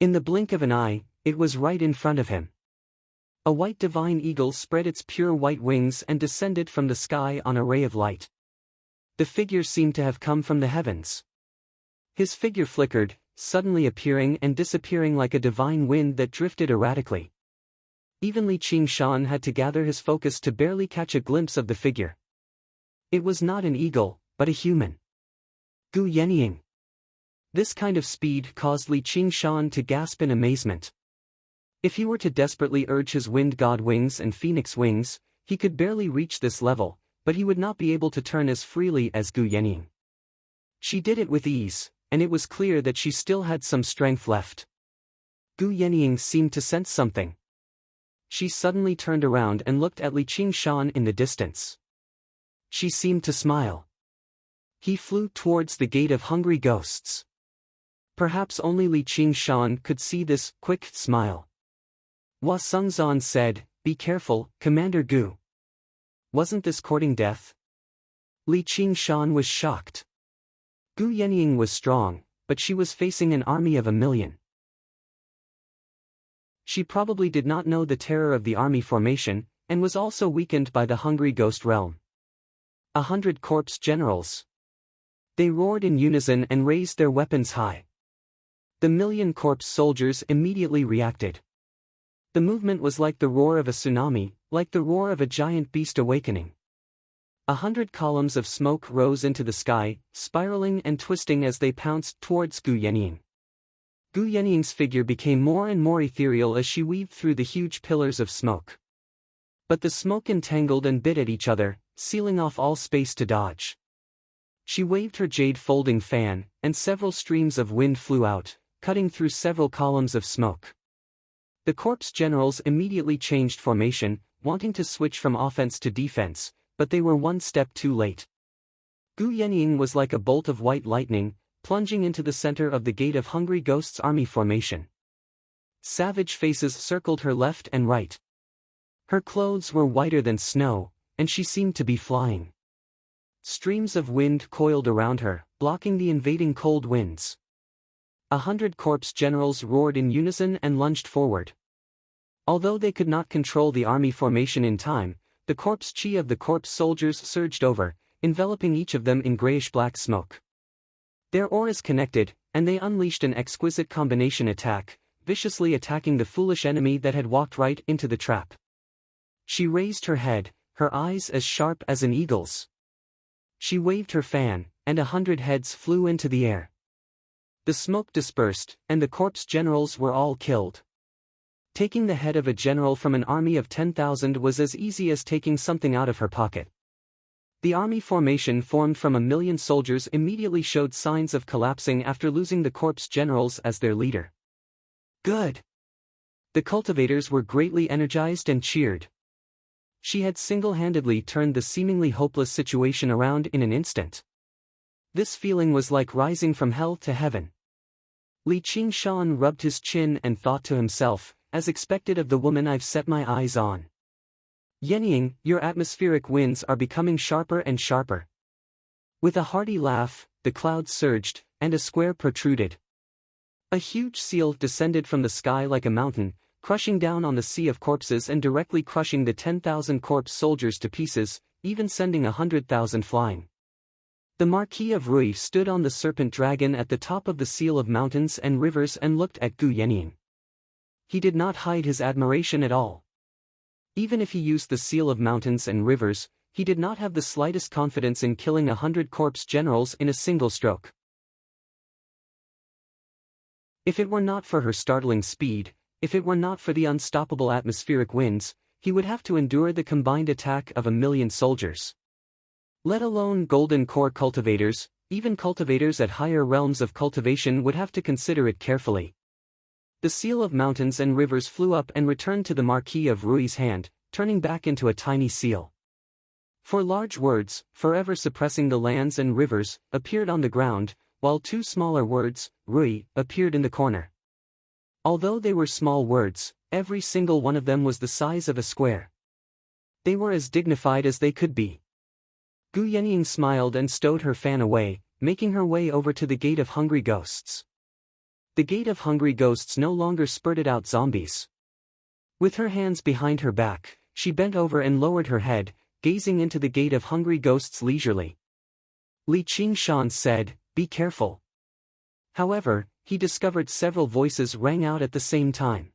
In the blink of an eye, it was right in front of him. A white divine eagle spread its pure white wings and descended from the sky on a ray of light. The figure seemed to have come from the heavens. His figure flickered, suddenly appearing and disappearing like a divine wind that drifted erratically. Even Li Qingshan had to gather his focus to barely catch a glimpse of the figure. It was not an eagle, but a human. Gu Yenying. This kind of speed caused Li Qingshan to gasp in amazement. If he were to desperately urge his wind god wings and phoenix wings, he could barely reach this level, but he would not be able to turn as freely as Gu Yenying. She did it with ease, and it was clear that she still had some strength left. Gu Yenying seemed to sense something. She suddenly turned around and looked at Li Qingshan in the distance. She seemed to smile. He flew towards the gate of hungry ghosts. Perhaps only Li Qingshan could see this quick smile. Hua Sengzan said, "Be careful, Commander Gu. Wasn't this courting death?" Li Qingshan was shocked. Gu Yenying was strong, but she was facing an army of 1,000,000. She probably did not know the terror of the army formation, and was also weakened by the hungry ghost realm. 100 corpse generals. They roared in unison and raised their weapons high. The 1,000,000 corpse soldiers immediately reacted. The movement was like the roar of a tsunami, like the roar of a giant beast awakening. 100 columns of smoke rose into the sky, spiraling and twisting as they pounced towards Gu Yenying. Gu Yenying's figure became more and more ethereal as she weaved through the huge pillars of smoke. But the smoke entangled and bit at each other, sealing off all space to dodge. She waved her jade folding fan, and several streams of wind flew out, cutting through several columns of smoke. The corpse generals immediately changed formation, wanting to switch from offense to defense, but they were one step too late. Gu Yenying was like a bolt of white lightning, plunging into the center of the gate of Hungry Ghost's army formation. Savage faces circled her left and right. Her clothes were whiter than snow, and she seemed to be flying. Streams of wind coiled around her, blocking the invading cold winds. 100 corpse generals roared in unison and lunged forward. Although they could not control the army formation in time, the corpse chi of the corpse soldiers surged over, enveloping each of them in grayish-black smoke. Their auras connected, and they unleashed an exquisite combination attack, viciously attacking the foolish enemy that had walked right into the trap. She raised her head, her eyes as sharp as an eagle's. She waved her fan, and 100 heads flew into the air. The smoke dispersed, and the corpse generals were all killed. Taking the head of a general from an army of 10,000 was as easy as taking something out of her pocket. The army formation formed from 1,000,000 soldiers immediately showed signs of collapsing after losing the corpse generals as their leader. Good! The cultivators were greatly energized and cheered. She had single-handedly turned the seemingly hopeless situation around in an instant. This feeling was like rising from hell to heaven. Li Qingshan rubbed his chin and thought to himself, as expected of the woman I've set my eyes on. Yenying, your atmospheric winds are becoming sharper and sharper. With a hearty laugh, the clouds surged, and a square protruded. A huge seal descended from the sky like a mountain, crushing down on the sea of corpses and directly crushing the 10,000 corpse soldiers to pieces, even sending 100,000 flying. The Marquis of Rui stood on the serpent dragon at the top of the seal of mountains and rivers and looked at Gu Yenying. He did not hide his admiration at all. Even if he used the seal of mountains and rivers, he did not have the slightest confidence in killing 100 corpse generals in a single stroke. If it were not for her startling speed, if it were not for the unstoppable atmospheric winds, he would have to endure the combined attack of 1,000,000 soldiers. Let alone golden core cultivators, even cultivators at higher realms of cultivation would have to consider it carefully. The seal of mountains and rivers flew up and returned to the Marquis of Rui's hand, turning back into a tiny seal. 4 large words, forever suppressing the lands and rivers, appeared on the ground, while 2 smaller words, Rui, appeared in the corner. Although they were small words, every single one of them was the size of a square. They were as dignified as they could be. Gu Yenying smiled and stowed her fan away, making her way over to the Gate of Hungry Ghosts. The Gate of Hungry Ghosts no longer spurted out zombies. With her hands behind her back, she bent over and lowered her head, gazing into the Gate of Hungry Ghosts leisurely. Li Qingshan said, "Be careful." However, he discovered several voices rang out at the same time.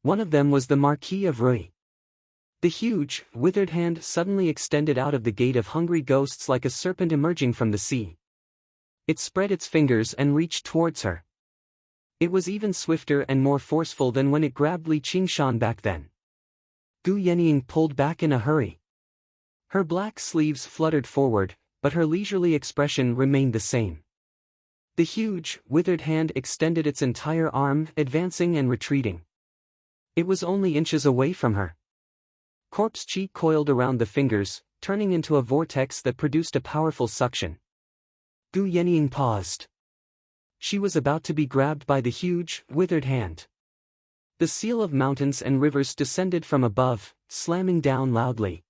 One of them was the Marquis of Rui. The huge, withered hand suddenly extended out of the Gate of Hungry Ghosts like a serpent emerging from the sea. It spread its fingers and reached towards her. It was even swifter and more forceful than when it grabbed Li Qingshan back then. Gu Yenying pulled back in a hurry. Her black sleeves fluttered forward, but her leisurely expression remained the same. The huge, withered hand extended its entire arm, advancing and retreating. It was only inches away from her. Corpse chi coiled around the fingers, turning into a vortex that produced a powerful suction. Gu Yenying paused. She was about to be grabbed by the huge, withered hand. The seal of mountains and rivers descended from above, slamming down loudly.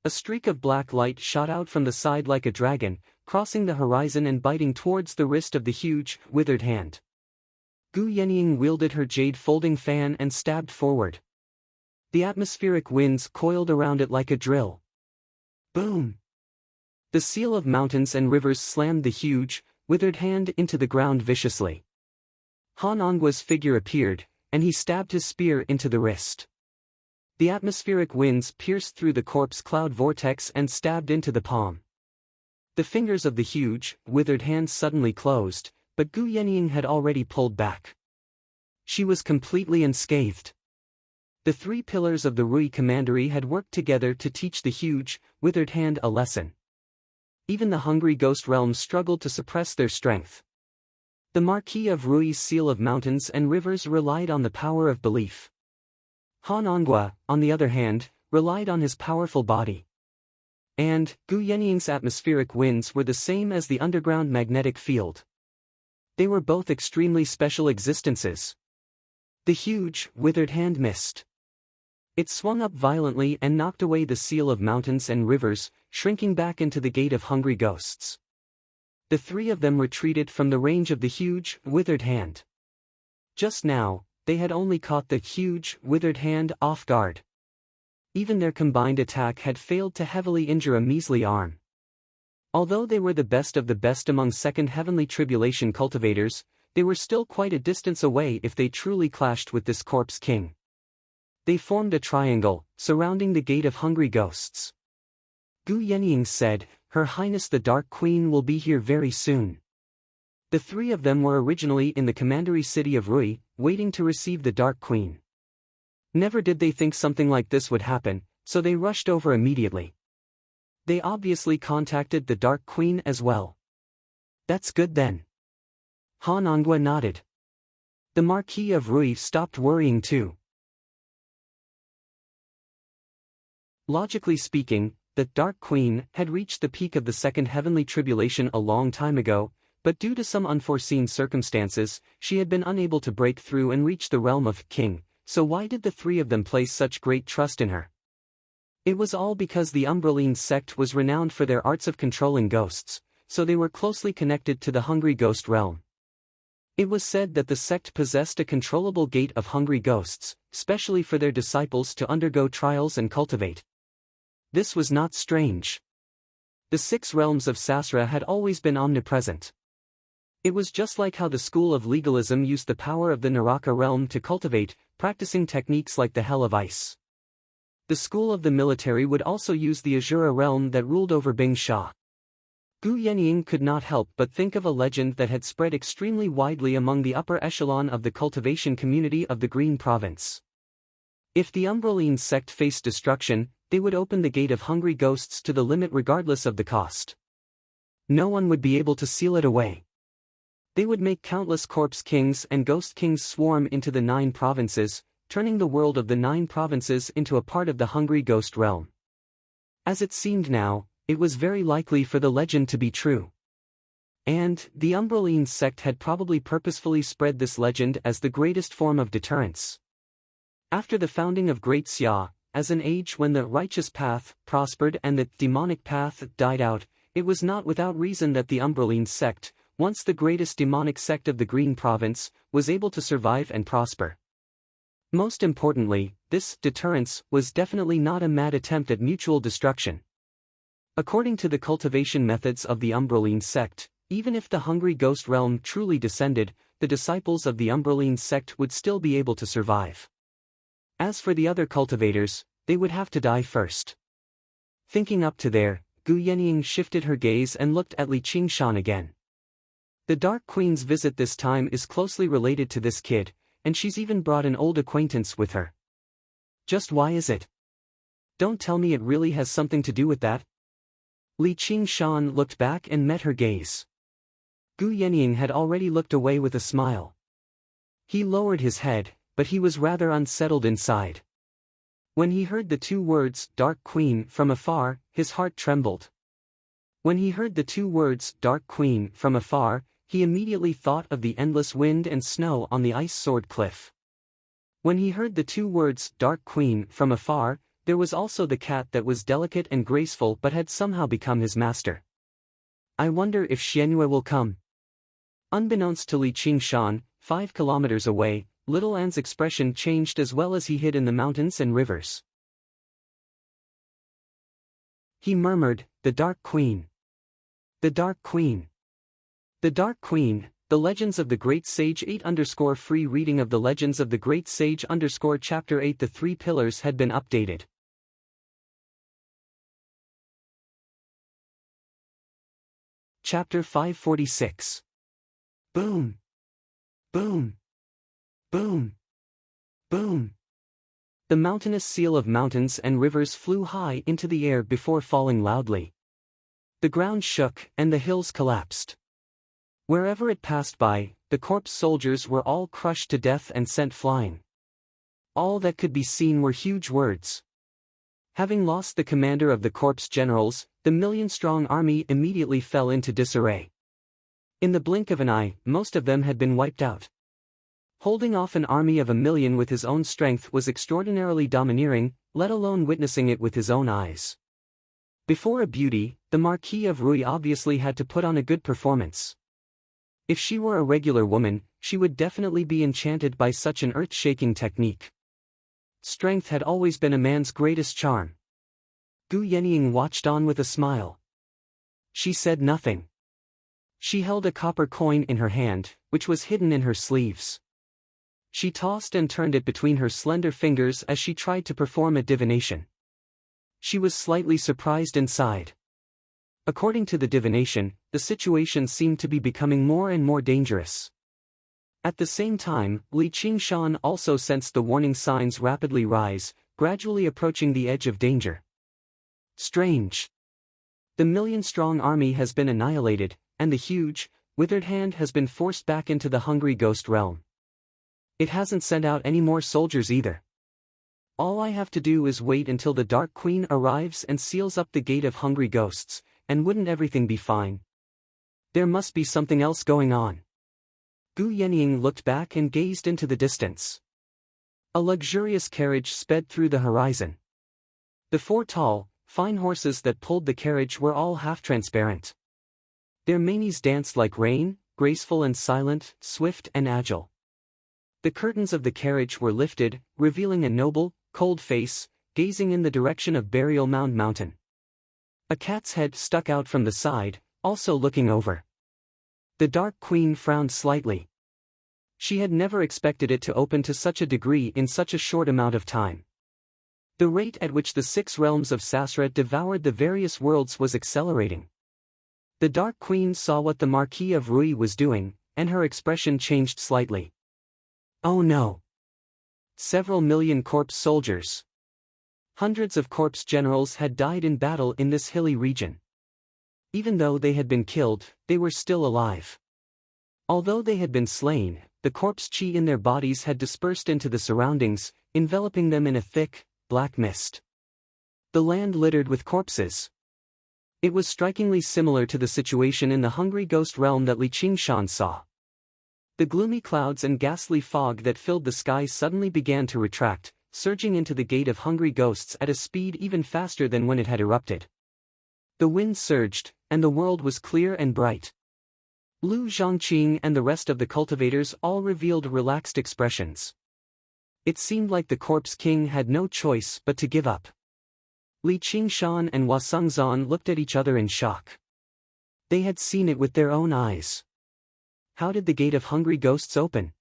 A streak of black light shot out from the side like a dragon, crossing the horizon and biting towards the wrist of the huge, withered hand. Gu Yenying wielded her jade folding fan and stabbed forward. The atmospheric winds coiled around it like a drill. Boom! The seal of mountains and rivers slammed the huge, withered hand into the ground viciously. Han Ongua's figure appeared, and he stabbed his spear into the wrist. The atmospheric winds pierced through the corpse cloud vortex and stabbed into the palm. The fingers of the huge, withered hand suddenly closed, but Gu Yenying had already pulled back. She was completely unscathed. The three pillars of the Rui Commandery had worked together to teach the huge, withered hand a lesson. Even the hungry ghost realms struggled to suppress their strength. The Marquis of Rui's seal of mountains and rivers relied on the power of belief. Han Onggua, on the other hand, relied on his powerful body. And, Gu Yenying's atmospheric winds were the same as the underground magnetic field. They were both extremely special existences. The huge, withered hand missed. It swung up violently and knocked away the seal of mountains and rivers, shrinking back into the Gate of Hungry Ghosts. The three of them retreated from the range of the huge, withered hand. Just now, they had only caught the huge, withered hand off guard. Even their combined attack had failed to heavily injure a measly arm. Although they were the best of the best among Second Heavenly Tribulation cultivators, they were still quite a distance away if they truly clashed with this corpse king. They formed a triangle, surrounding the Gate of Hungry Ghosts. Gu Yenying said, "Her Highness the Dark Queen will be here very soon." The three of them were originally in the commandery city of Rui, waiting to receive the Dark Queen. Never did they think something like this would happen, so they rushed over immediately. They obviously contacted the Dark Queen as well. That's good then. Han Onggua nodded. The Marquis of Rui stopped worrying too. Logically speaking, the Dark Queen had reached the peak of the Second Heavenly Tribulation a long time ago, but due to some unforeseen circumstances, she had been unable to break through and reach the realm of King, so why did the three of them place such great trust in her? It was all because the Umbraline sect was renowned for their arts of controlling ghosts, so they were closely connected to the Hungry Ghost realm. It was said that the sect possessed a controllable gate of hungry ghosts, specially for their disciples to undergo trials and cultivate. This was not strange. The 6 realms of Sasra had always been omnipresent. It was just like how the school of legalism used the power of the Naraka realm to cultivate, practicing techniques like the Hell of Ice. The school of the military would also use the Azura realm that ruled over Bing Sha. Gu Yenying could not help but think of a legend that had spread extremely widely among the upper echelon of the cultivation community of the Green Province. If the Umbraline sect faced destruction, they would open the Gate of Hungry Ghosts to the limit regardless of the cost. No one would be able to seal it away. They would make countless corpse kings and ghost kings swarm into the 9 provinces, turning the world of the 9 provinces into a part of the Hungry Ghost realm. As it seemed now, it was very likely for the legend to be true. And, the Umbraline sect had probably purposefully spread this legend as the greatest form of deterrence. After the founding of Great Xia, as an age when the righteous path prospered and the demonic path died out, it was not without reason that the Umbraline sect, once the greatest demonic sect of the Green Province, was able to survive and prosper. Most importantly, this deterrence was definitely not a mad attempt at mutual destruction. According to the cultivation methods of the Umbraline sect, even if the hungry ghost realm truly descended, the disciples of the Umbraline sect would still be able to survive. As for the other cultivators, they would have to die first. Thinking up to there, Gu Yenying shifted her gaze and looked at Li Qingshan again. The Dark Queen's visit this time is closely related to this kid, and she's even brought an old acquaintance with her. Just why is it? Don't tell me it really has something to do with that. Li Qingshan looked back and met her gaze. Gu Yenying had already looked away with a smile. He lowered his head, but he was rather unsettled inside. When he heard the two words, Dark Queen, from afar, his heart trembled. When he heard the two words, Dark Queen, from afar, he immediately thought of the endless wind and snow on the ice sword cliff. When he heard the two words, Dark Queen, from afar, there was also the cat that was delicate and graceful but had somehow become his master. I wonder if Xianyue will come. Unbeknownst to Li Qingshan, 5 kilometers away, Little An's expression changed as well as he hid in the mountains and rivers. He murmured, The Dark Queen. The Dark Queen. The Dark Queen, The Legends of the Great Sage 8_free reading of The Legends of the Great Sage Chapter 8. The 3 pillars had been updated. Chapter 546. Boom. Boom. Boom. Boom. The mountainous seal of mountains and rivers flew high into the air before falling loudly. The ground shook and the hills collapsed. Wherever it passed by, the corpse soldiers were all crushed to death and sent flying. All that could be seen were huge words. Having lost the commander of the corpse generals, the million-strong army immediately fell into disarray. In the blink of an eye, most of them had been wiped out. Holding off an army of 1 million with his own strength was extraordinarily domineering, let alone witnessing it with his own eyes. Before a beauty, the Marquis of Rui obviously had to put on a good performance. If she were a regular woman, she would definitely be enchanted by such an earth-shaking technique. Strength had always been a man's greatest charm. Gu Yenying watched on with a smile. She said nothing. She held a copper coin in her hand, which was hidden in her sleeves. She tossed and turned it between her slender fingers as she tried to perform a divination. She was slightly surprised inside. According to the divination, the situation seemed to be becoming more and more dangerous. At the same time, Li Qingshan also sensed the warning signs rapidly rise, gradually approaching the edge of danger. Strange. The million-strong army has been annihilated, and the huge, withered hand has been forced back into the hungry ghost realm. It hasn't sent out any more soldiers either. All I have to do is wait until the Dark Queen arrives and seals up the gate of hungry ghosts, and wouldn't everything be fine? There must be something else going on. Gu Yenying looked back and gazed into the distance. A luxurious carriage sped through the horizon. The 4 tall, fine horses that pulled the carriage were all half-transparent. Their manes danced like rain, graceful and silent, swift and agile. The curtains of the carriage were lifted, revealing a noble, cold face, gazing in the direction of Burial Mound Mountain. A cat's head stuck out from the side, also looking over. The Dark Queen frowned slightly. She had never expected it to open to such a degree in such a short amount of time. The rate at which the 6 realms of Sasra devoured the various worlds was accelerating. The Dark Queen saw what the Marquis of Rui was doing, and her expression changed slightly. Oh no! Several million corpse soldiers. Hundreds of corpse generals had died in battle in this hilly region. Even though they had been killed, they were still alive. Although they had been slain, the corpse chi in their bodies had dispersed into the surroundings, enveloping them in a thick, black mist. The land littered with corpses. It was strikingly similar to the situation in the hungry ghost realm that Li Qingshan saw. The gloomy clouds and ghastly fog that filled the sky suddenly began to retract, surging into the gate of hungry ghosts at a speed even faster than when it had erupted. The wind surged, and the world was clear and bright. Lu Zhongqing and the rest of the cultivators all revealed relaxed expressions. It seemed like the Corpse King had no choice but to give up. Li Qingshan and Hua Sengzan looked at each other in shock. They had seen it with their own eyes. How did the gate of hungry ghosts open?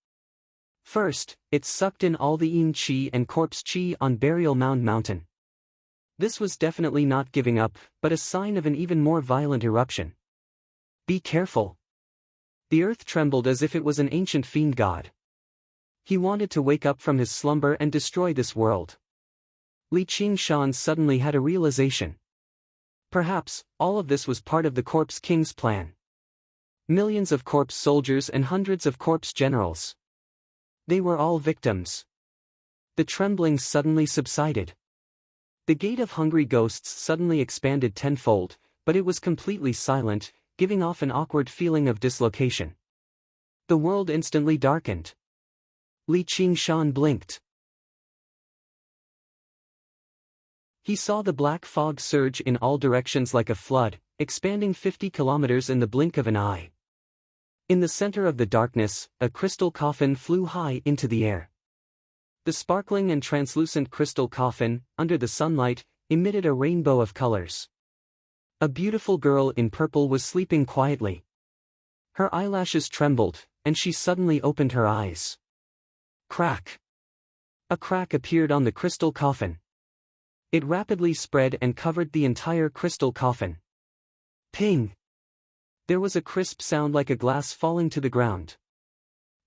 First, it sucked in all the Yin Qi and Corpse Qi on Burial Mound Mountain. This was definitely not giving up, but a sign of an even more violent eruption. Be careful. The earth trembled as if it was an ancient fiend god. He wanted to wake up from his slumber and destroy this world. Li Qingshan suddenly had a realization. Perhaps, all of this was part of the Corpse King's plan. Millions of corpse soldiers and hundreds of corpse generals. They were all victims. The trembling suddenly subsided. The gate of hungry ghosts suddenly expanded tenfold, but it was completely silent, giving off an awkward feeling of dislocation. The world instantly darkened. Li Qingshan blinked. He saw the black fog surge in all directions like a flood, expanding 50 kilometers in the blink of an eye. In the center of the darkness, a crystal coffin flew high into the air. The sparkling and translucent crystal coffin, under the sunlight, emitted a rainbow of colors. A beautiful girl in purple was sleeping quietly. Her eyelashes trembled, and she suddenly opened her eyes. Crack! A crack appeared on the crystal coffin. It rapidly spread and covered the entire crystal coffin. Ping! There was a crisp sound like a glass falling to the ground.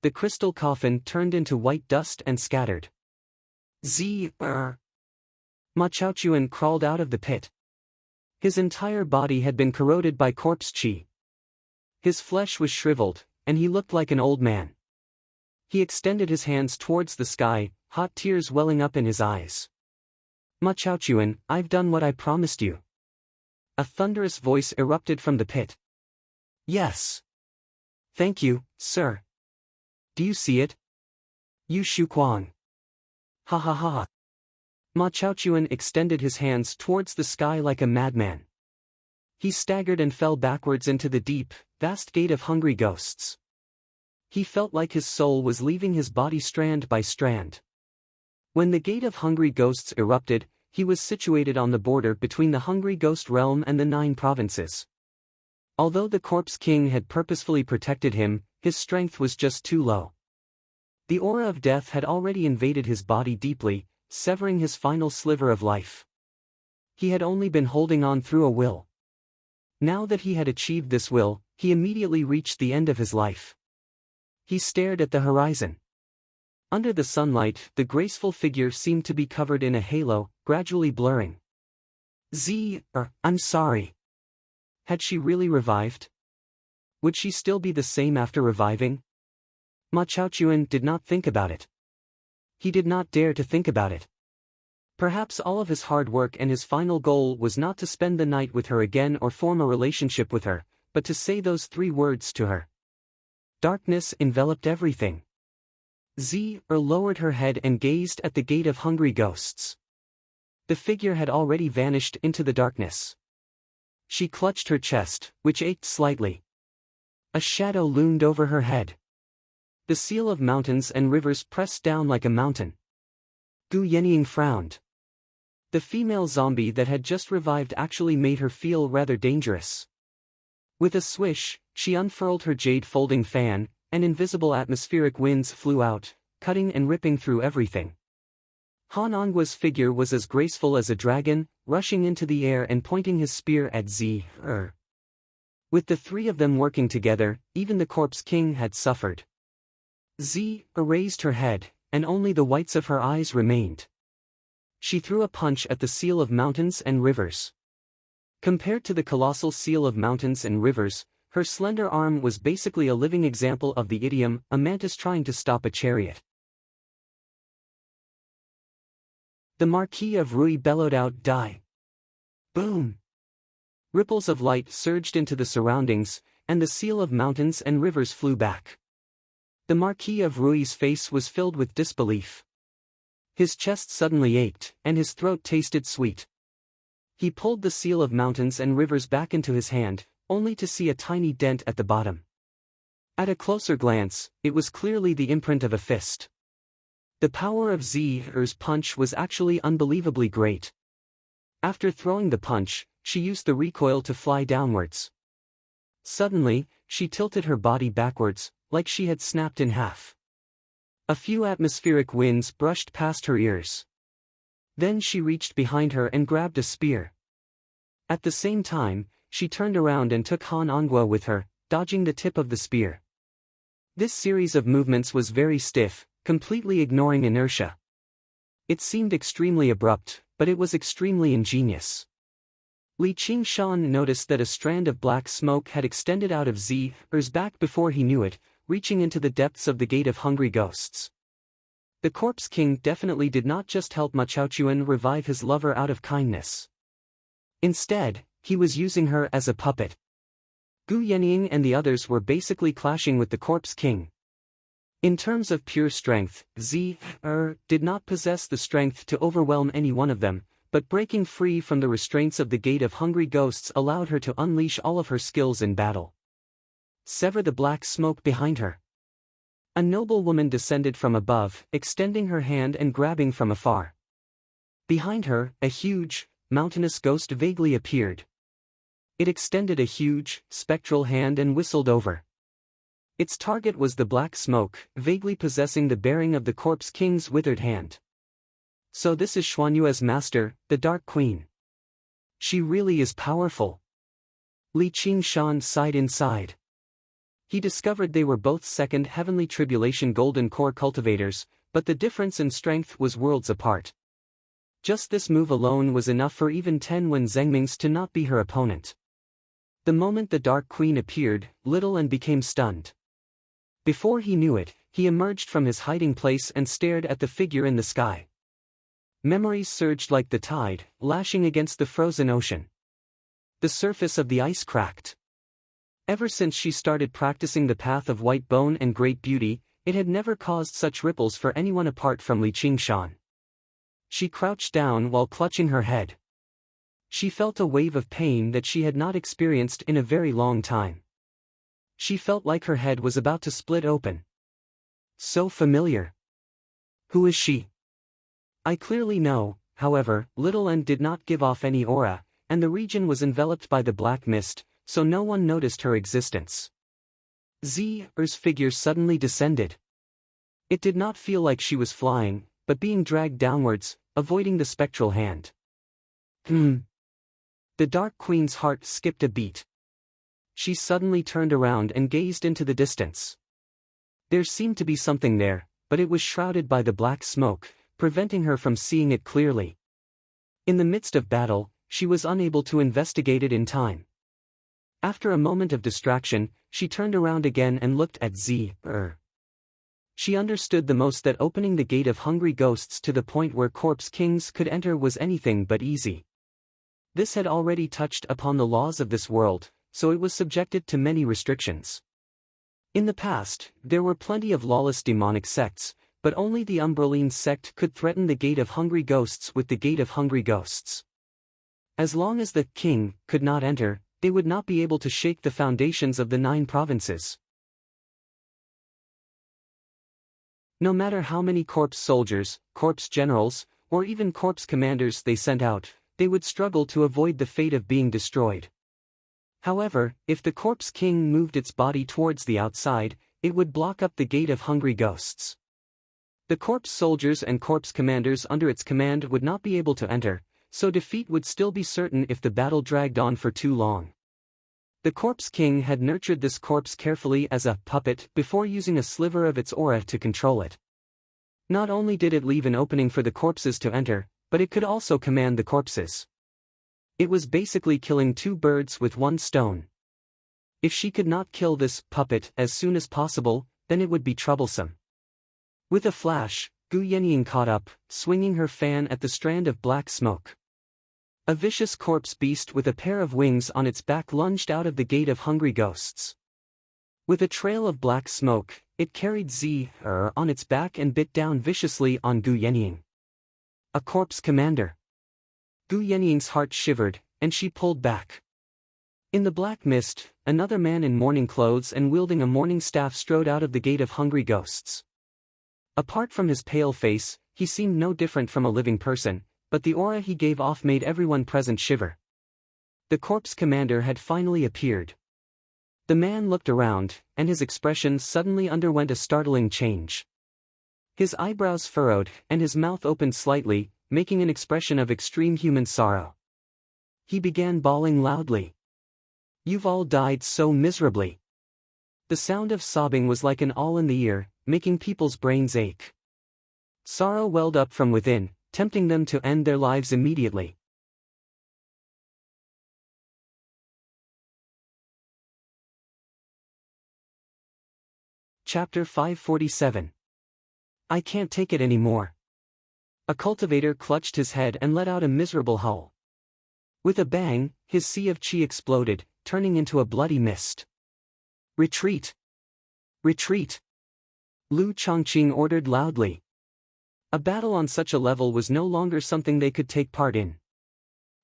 The crystal coffin turned into white dust and scattered. Ma Chaochuan crawled out of the pit. His entire body had been corroded by corpse qi. His flesh was shriveled, and he looked like an old man. He extended his hands towards the sky, hot tears welling up in his eyes. Ma Chaochuan, I've done what I promised you. A thunderous voice erupted from the pit. Yes. Thank you, sir. Do you see it? Yu Shuquang. Ha ha ha. Ma Chaochuan extended his hands towards the sky like a madman. He staggered and fell backwards into the deep, vast gate of hungry ghosts. He felt like his soul was leaving his body strand by strand. When the gate of hungry ghosts erupted, he was situated on the border between the hungry ghost realm and the 9 provinces. Although the Corpse King had purposefully protected him, his strength was just too low. The aura of death had already invaded his body deeply, severing his final sliver of life. He had only been holding on through a will. Now that he had achieved this will, he immediately reached the end of his life. He stared at the horizon. Under the sunlight, the graceful figure seemed to be covered in a halo, gradually blurring. I'm sorry. Had she really revived? Would she still be the same after reviving? Ma Chaochuan did not think about it. He did not dare to think about it. Perhaps all of his hard work and his final goal was not to spend the night with her again or form a relationship with her, but to say those 3 words to her. Darkness enveloped everything. Lowered her head and gazed at the gate of hungry ghosts. The figure had already vanished into the darkness. She clutched her chest, which ached slightly. A shadow loomed over her head. The seal of mountains and rivers pressed down like a mountain. Gu Yenying frowned. The female zombie that had just revived actually made her feel rather dangerous. With a swish, she unfurled her jade folding fan, and invisible atmospheric winds flew out, cutting and ripping through everything. Han Angua's figure was as graceful as a dragon, rushing into the air and pointing his spear at With the 3 of them working together, even the Corpse King had suffered. Raised her head, and only the whites of her eyes remained. She threw a punch at the seal of mountains and rivers. Compared to the colossal seal of mountains and rivers, her slender arm was basically a living example of the idiom, a mantis trying to stop a chariot. The Marquis of Rui bellowed out, "Die!" Boom! Ripples of light surged into the surroundings, and the seal of mountains and rivers flew back. The Marquis of Rui's face was filled with disbelief. His chest suddenly ached, and his throat tasted sweet. He pulled the seal of mountains and rivers back into his hand, only to see a tiny dent at the bottom. At a closer glance, it was clearly the imprint of a fist. The power of Z'Er's punch was actually unbelievably great. After throwing the punch, she used the recoil to fly downwards. Suddenly, she tilted her body backwards, like she had snapped in half. A few atmospheric winds brushed past her ears. Then she reached behind her and grabbed a spear. At the same time, she turned around and took Han Ongwa with her, dodging the tip of the spear. This series of movements was very stiff, completely ignoring inertia. It seemed extremely abrupt, but it was extremely ingenious. Li Qingshan noticed that a strand of black smoke had extended out of Z'Er's back before he knew it, reaching into the depths of the Gate of Hungry Ghosts. The Corpse King definitely did not just help Ma Chaochuan revive his lover out of kindness. Instead, he was using her as a puppet. Gu Yenying and the others were basically clashing with the Corpse King. In terms of pure strength, Z'Er did not possess the strength to overwhelm any one of them, but breaking free from the restraints of the Gate of Hungry Ghosts allowed her to unleash all of her skills in battle. Sever the black smoke behind her. A noble woman descended from above, extending her hand and grabbing from afar. Behind her, a huge, mountainous ghost vaguely appeared. It extended a huge, spectral hand and whistled over. Its target was the black smoke, vaguely possessing the bearing of the Corpse King's withered hand. So this is Xuanyue's master, the Dark Queen. She really is powerful. Li Qingshan sighed inside. He discovered they were both second heavenly tribulation golden core cultivators, but the difference in strength was worlds apart. Just this move alone was enough for even 10 Wen Zhengmings to not be her opponent. The moment the Dark Queen appeared, Little and became stunned. Before he knew it, he emerged from his hiding place and stared at the figure in the sky. Memories surged like the tide, lashing against the frozen ocean. The surface of the ice cracked. Ever since she started practicing the path of white bone and great beauty, it had never caused such ripples for anyone apart from Li Qingshan. She crouched down while clutching her head. She felt a wave of pain that she had not experienced in a very long time. She felt like her head was about to split open. So familiar. Who is she? I clearly know, however, Little N did not give off any aura, and the region was enveloped by the black mist, so no one noticed her existence. Z'Er's figure suddenly descended. It did not feel like she was flying, but being dragged downwards, avoiding the spectral hand. The Dark Queen's heart skipped a beat. She suddenly turned around and gazed into the distance. There seemed to be something there, but it was shrouded by the black smoke, preventing her from seeing it clearly. In the midst of battle, she was unable to investigate it in time. After a moment of distraction, she turned around again and looked at Z'Er. She understood the most that opening the Gate of Hungry Ghosts to the point where Corpse Kings could enter was anything but easy. This had already touched upon the laws of this world, so it was subjected to many restrictions. In the past, there were plenty of lawless demonic sects, but only the Umbraline sect could threaten the Gate of Hungry Ghosts with the Gate of Hungry Ghosts. As long as the king could not enter, they would not be able to shake the foundations of the 9 provinces. No matter how many corpse soldiers, corpse generals, or even corpse commanders they sent out, they would struggle to avoid the fate of being destroyed. However, if the Corpse King moved its body towards the outside, it would block up the Gate of Hungry Ghosts. The corpse soldiers and corpse commanders under its command would not be able to enter, so defeat would still be certain if the battle dragged on for too long. The Corpse King had nurtured this corpse carefully as a puppet before using a sliver of its aura to control it. Not only did it leave an opening for the corpses to enter, but it could also command the corpses. It was basically killing 2 birds with 1 stone. If she could not kill this puppet as soon as possible, then it would be troublesome. With a flash, Gu Yenying caught up, swinging her fan at the strand of black smoke. A vicious corpse beast with a pair of wings on its back lunged out of the Gate of Hungry Ghosts. With a trail of black smoke, it carried Z'Er on its back and bit down viciously on Gu Yenying. A corpse commander. Gu Yenying's heart shivered, and she pulled back. In the black mist, another man in mourning clothes and wielding a mourning staff strode out of the gate of hungry ghosts. Apart from his pale face, he seemed no different from a living person, but the aura he gave off made everyone present shiver. The corpse commander had finally appeared. The man looked around, and his expression suddenly underwent a startling change. His eyebrows furrowed, and his mouth opened slightly, making an expression of extreme human sorrow. He began bawling loudly. "You've all died so miserably." The sound of sobbing was like an awl in the ear, making people's brains ache. Sorrow welled up from within, tempting them to end their lives immediately. Chapter 547. I can't take it anymore. A cultivator clutched his head and let out a miserable howl. With a bang, his sea of chi exploded, turning into a bloody mist. "Retreat! Retreat!" Lu Chongqing ordered loudly. A battle on such a level was no longer something they could take part in.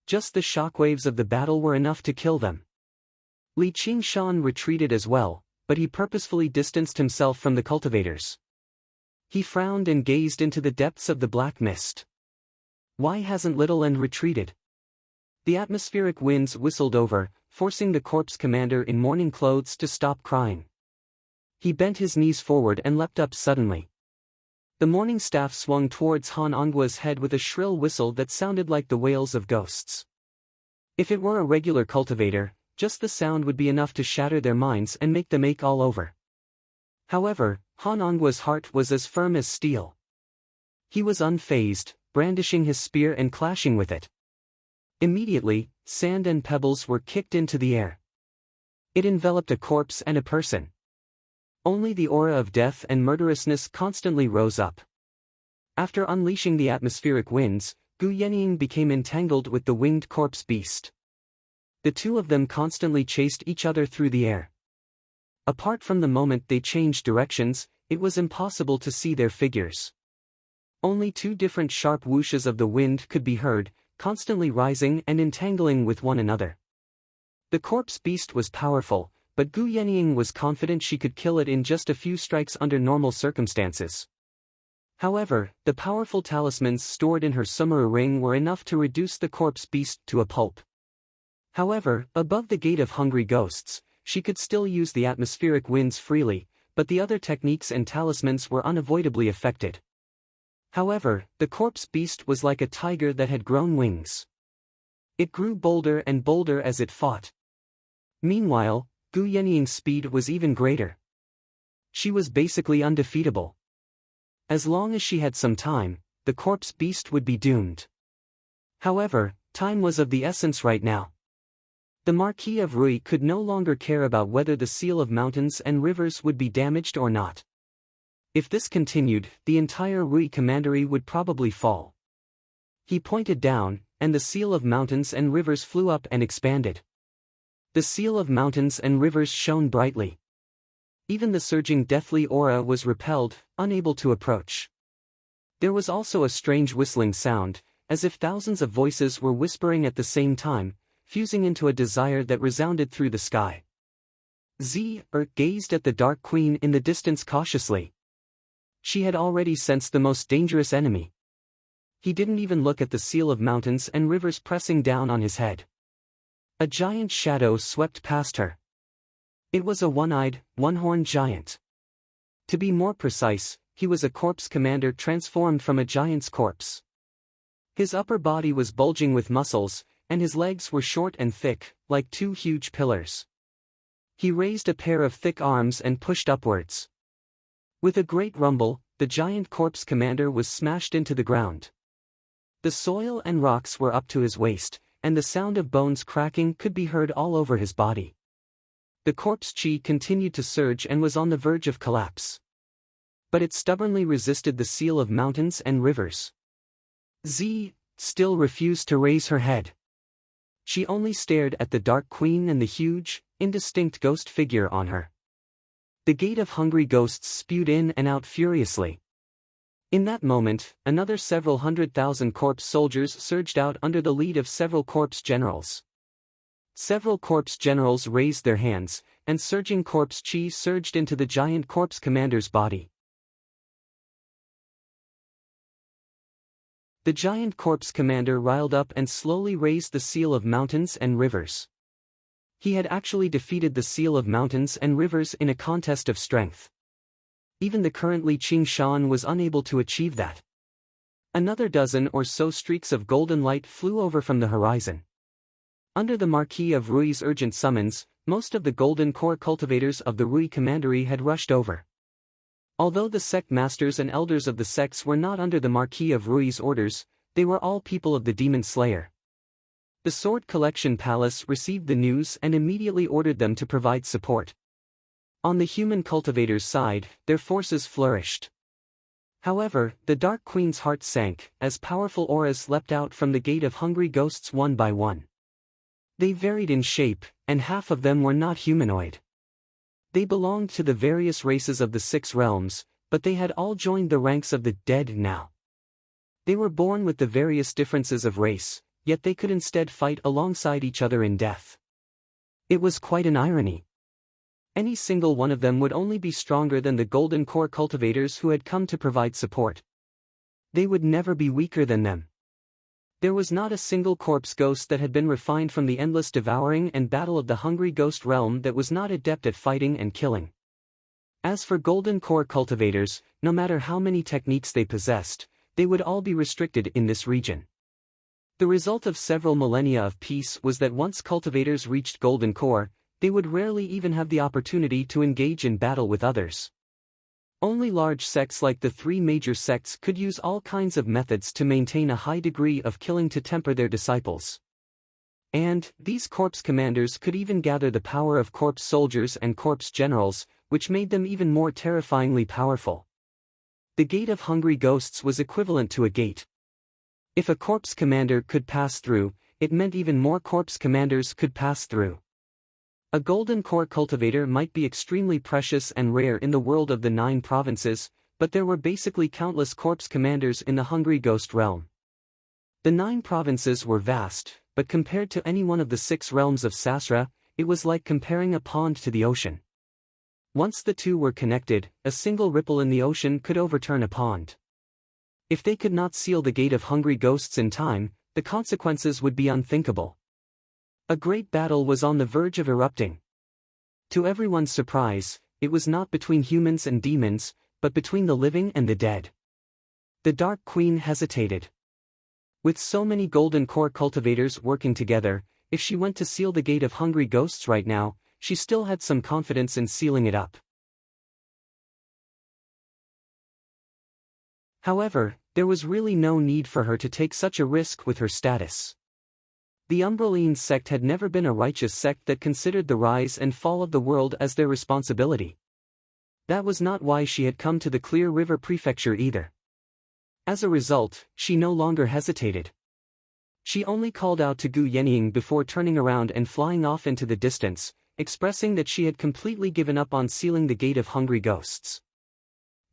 Just the shockwaves of the battle were enough to kill them. Li Qingshan retreated as well, but he purposefully distanced himself from the cultivators. He frowned and gazed into the depths of the black mist. Why hasn't Little End retreated? The atmospheric winds whistled over, forcing the corpse commander in mourning clothes to stop crying. He bent his knees forward and leapt up suddenly. The mourning staff swung towards Han Ongwa's head with a shrill whistle that sounded like the wails of ghosts. If it were a regular cultivator, just the sound would be enough to shatter their minds and make them ache all over. However, Han Ongwa's heart was as firm as steel. He was unfazed, brandishing his spear and clashing with it. Immediately, sand and pebbles were kicked into the air. It enveloped a corpse and a person. Only the aura of death and murderousness constantly rose up. After unleashing the atmospheric winds, Gu Yenying became entangled with the winged corpse beast. The two of them constantly chased each other through the air. Apart from the moment they changed directions, it was impossible to see their figures. Only two different sharp whooshes of the wind could be heard, constantly rising and entangling with one another. The corpse beast was powerful, but Gu Yenying was confident she could kill it in just a few strikes under normal circumstances. However, the powerful talismans stored in her Sumeru ring were enough to reduce the corpse beast to a pulp. However, above the gate of hungry ghosts, she could still use the atmospheric winds freely, but the other techniques and talismans were unavoidably affected. However, the corpse beast was like a tiger that had grown wings. It grew bolder and bolder as it fought. Meanwhile, Gu Yenying's speed was even greater. She was basically undefeatable. As long as she had some time, the corpse beast would be doomed. However, time was of the essence right now. The Marquis of Rui could no longer care about whether the seal of mountains and rivers would be damaged or not. If this continued, the entire Rui commandery would probably fall. He pointed down, and the seal of mountains and rivers flew up and expanded. The seal of mountains and rivers shone brightly. Even the surging deathly aura was repelled, unable to approach. There was also a strange whistling sound, as if thousands of voices were whispering at the same time, fusing into a desire that resounded through the sky. Gazed at the Dark Queen in the distance cautiously. She had already sensed the most dangerous enemy. He didn't even look at the seal of mountains and rivers pressing down on his head. A giant shadow swept past her. It was a one-eyed, one-horned giant. To be more precise, he was a corpse commander transformed from a giant's corpse. His upper body was bulging with muscles, and his legs were short and thick, like two huge pillars. He raised a pair of thick arms and pushed upwards. With a great rumble, the giant corpse commander was smashed into the ground. The soil and rocks were up to his waist, and the sound of bones cracking could be heard all over his body. The corpse chi continued to surge and was on the verge of collapse. But it stubbornly resisted the seal of mountains and rivers. Still refused to raise her head. She only stared at the Dark Queen and the huge, indistinct ghost figure on her. The gate of hungry ghosts spewed in and out furiously. In that moment, another several 100,000 corpse soldiers surged out under the lead of several corpse generals. Several corpse generals raised their hands, and surging corpse chi surged into the giant corpse commander's body. The giant corpse commander riled up and slowly raised the seal of mountains and rivers. He had actually defeated the seal of mountains and rivers in a contest of strength. Even the currently Qing Shan was unable to achieve that. Another dozen or so streaks of golden light flew over from the horizon. Under the Marquis of Rui's urgent summons, most of the golden core cultivators of the Rui Commandery had rushed over. Although the sect masters and elders of the sects were not under the Marquis of Rui's orders, they were all people of the Demon Slayer. The Sword Collection Palace received the news and immediately ordered them to provide support. On the human cultivators' side, their forces flourished. However, the Dark Queen's heart sank, as powerful auras leapt out from the gate of hungry ghosts one by one. They varied in shape, and half of them were not humanoid. They belonged to the various races of the 6 realms, but they had all joined the ranks of the dead now. They were born with the various differences of race, yet they could instead fight alongside each other in death. It was quite an irony. Any single one of them would only be stronger than the golden core cultivators who had come to provide support. They would never be weaker than them. There was not a single corpse ghost that had been refined from the endless devouring and battle of the hungry ghost realm that was not adept at fighting and killing. As for golden core cultivators, no matter how many techniques they possessed, they would all be restricted in this region. The result of several millennia of peace was that once cultivators reached golden core, they would rarely even have the opportunity to engage in battle with others. Only large sects like the 3 major sects could use all kinds of methods to maintain a high degree of killing to temper their disciples. And, these corpse commanders could even gather the power of corpse soldiers and corpse generals, which made them even more terrifyingly powerful. The gate of hungry ghosts was equivalent to a gate. If a corpse commander could pass through, it meant even more corpse commanders could pass through. A golden core cultivator might be extremely precious and rare in the world of the 9 provinces, but there were basically countless corpse commanders in the hungry ghost realm. The 9 provinces were vast, but compared to any one of the 6 realms of Sasra, it was like comparing a pond to the ocean. Once the two were connected, a single ripple in the ocean could overturn a pond. If they could not seal the gate of hungry ghosts in time, the consequences would be unthinkable. A great battle was on the verge of erupting. To everyone's surprise, it was not between humans and demons, but between the living and the dead. The Dark Queen hesitated. With so many golden core cultivators working together, if she went to seal the gate of hungry ghosts right now, she still had some confidence in sealing it up. However, there was really no need for her to take such a risk with her status. The Umbraline sect had never been a righteous sect that considered the rise and fall of the world as their responsibility. That was not why she had come to the Clear River Prefecture either. As a result, she no longer hesitated. She only called out to Gu Yenying before turning around and flying off into the distance, expressing that she had completely given up on sealing the gate of hungry ghosts.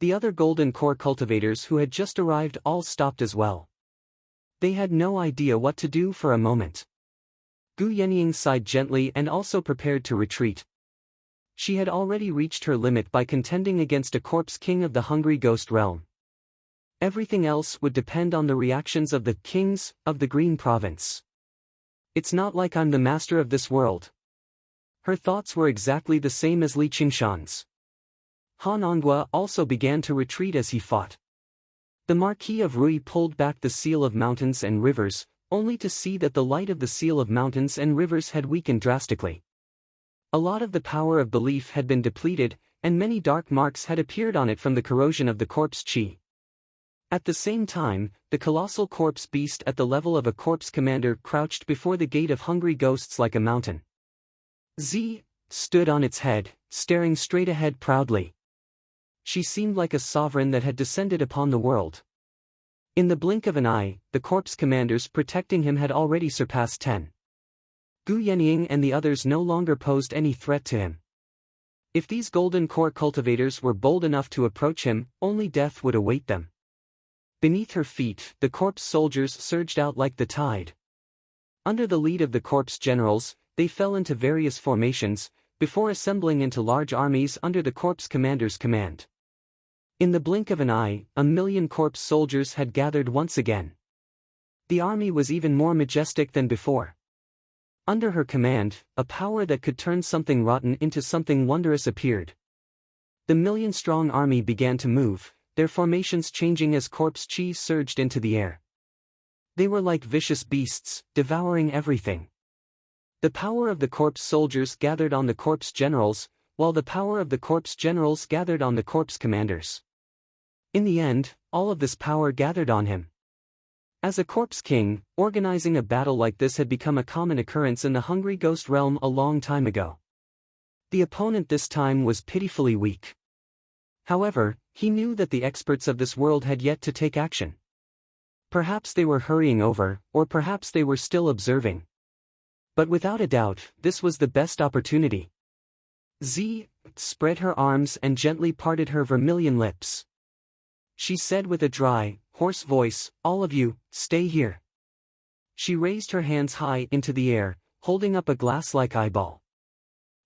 The other golden core cultivators who had just arrived all stopped as well. They had no idea what to do for a moment. Gu Yenying sighed gently and also prepared to retreat. She had already reached her limit by contending against a corpse king of the hungry ghost realm. Everything else would depend on the reactions of the kings of the Green Province. It's not like I'm the master of this world. Her thoughts were exactly the same as Li Qingshan's. Han Onghua also began to retreat as he fought. The Marquis of Rui pulled back the seal of mountains and rivers, only to see that the light of the seal of mountains and rivers had weakened drastically. A lot of the power of belief had been depleted, and many dark marks had appeared on it from the corrosion of the corpse chi. At the same time, the colossal corpse beast at the level of a corpse commander crouched before the gate of hungry ghosts like a mountain. Z stood on its head, staring straight ahead proudly. She seemed like a sovereign that had descended upon the world. In the blink of an eye, the corpse commanders protecting him had already surpassed 10. Gu Yenying and the others no longer posed any threat to him. If these golden core cultivators were bold enough to approach him, only death would await them. Beneath her feet, the corpse soldiers surged out like the tide. Under the lead of the corpse generals, they fell into various formations, before assembling into large armies under the corpse commander's command. In the blink of an eye, 1,000,000 corpse soldiers had gathered once again. The army was even more majestic than before. Under her command, a power that could turn something rotten into something wondrous appeared. The 1,000,000-strong army began to move, their formations changing as corpse chi surged into the air. They were like vicious beasts, devouring everything. The power of the corpse soldiers gathered on the corpse generals, while the power of the corpse generals gathered on the corpse commanders. In the end, all of this power gathered on him. As a corpse king, organizing a battle like this had become a common occurrence in the Hungry Ghost realm a long time ago. The opponent this time was pitifully weak. However, he knew that the experts of this world had yet to take action. Perhaps they were hurrying over, or perhaps they were still observing. But without a doubt, this was the best opportunity. Z spread her arms and gently parted her vermilion lips. She said with a dry, hoarse voice, "All of you, stay here." She raised her hands high into the air, holding up a glass-like eyeball.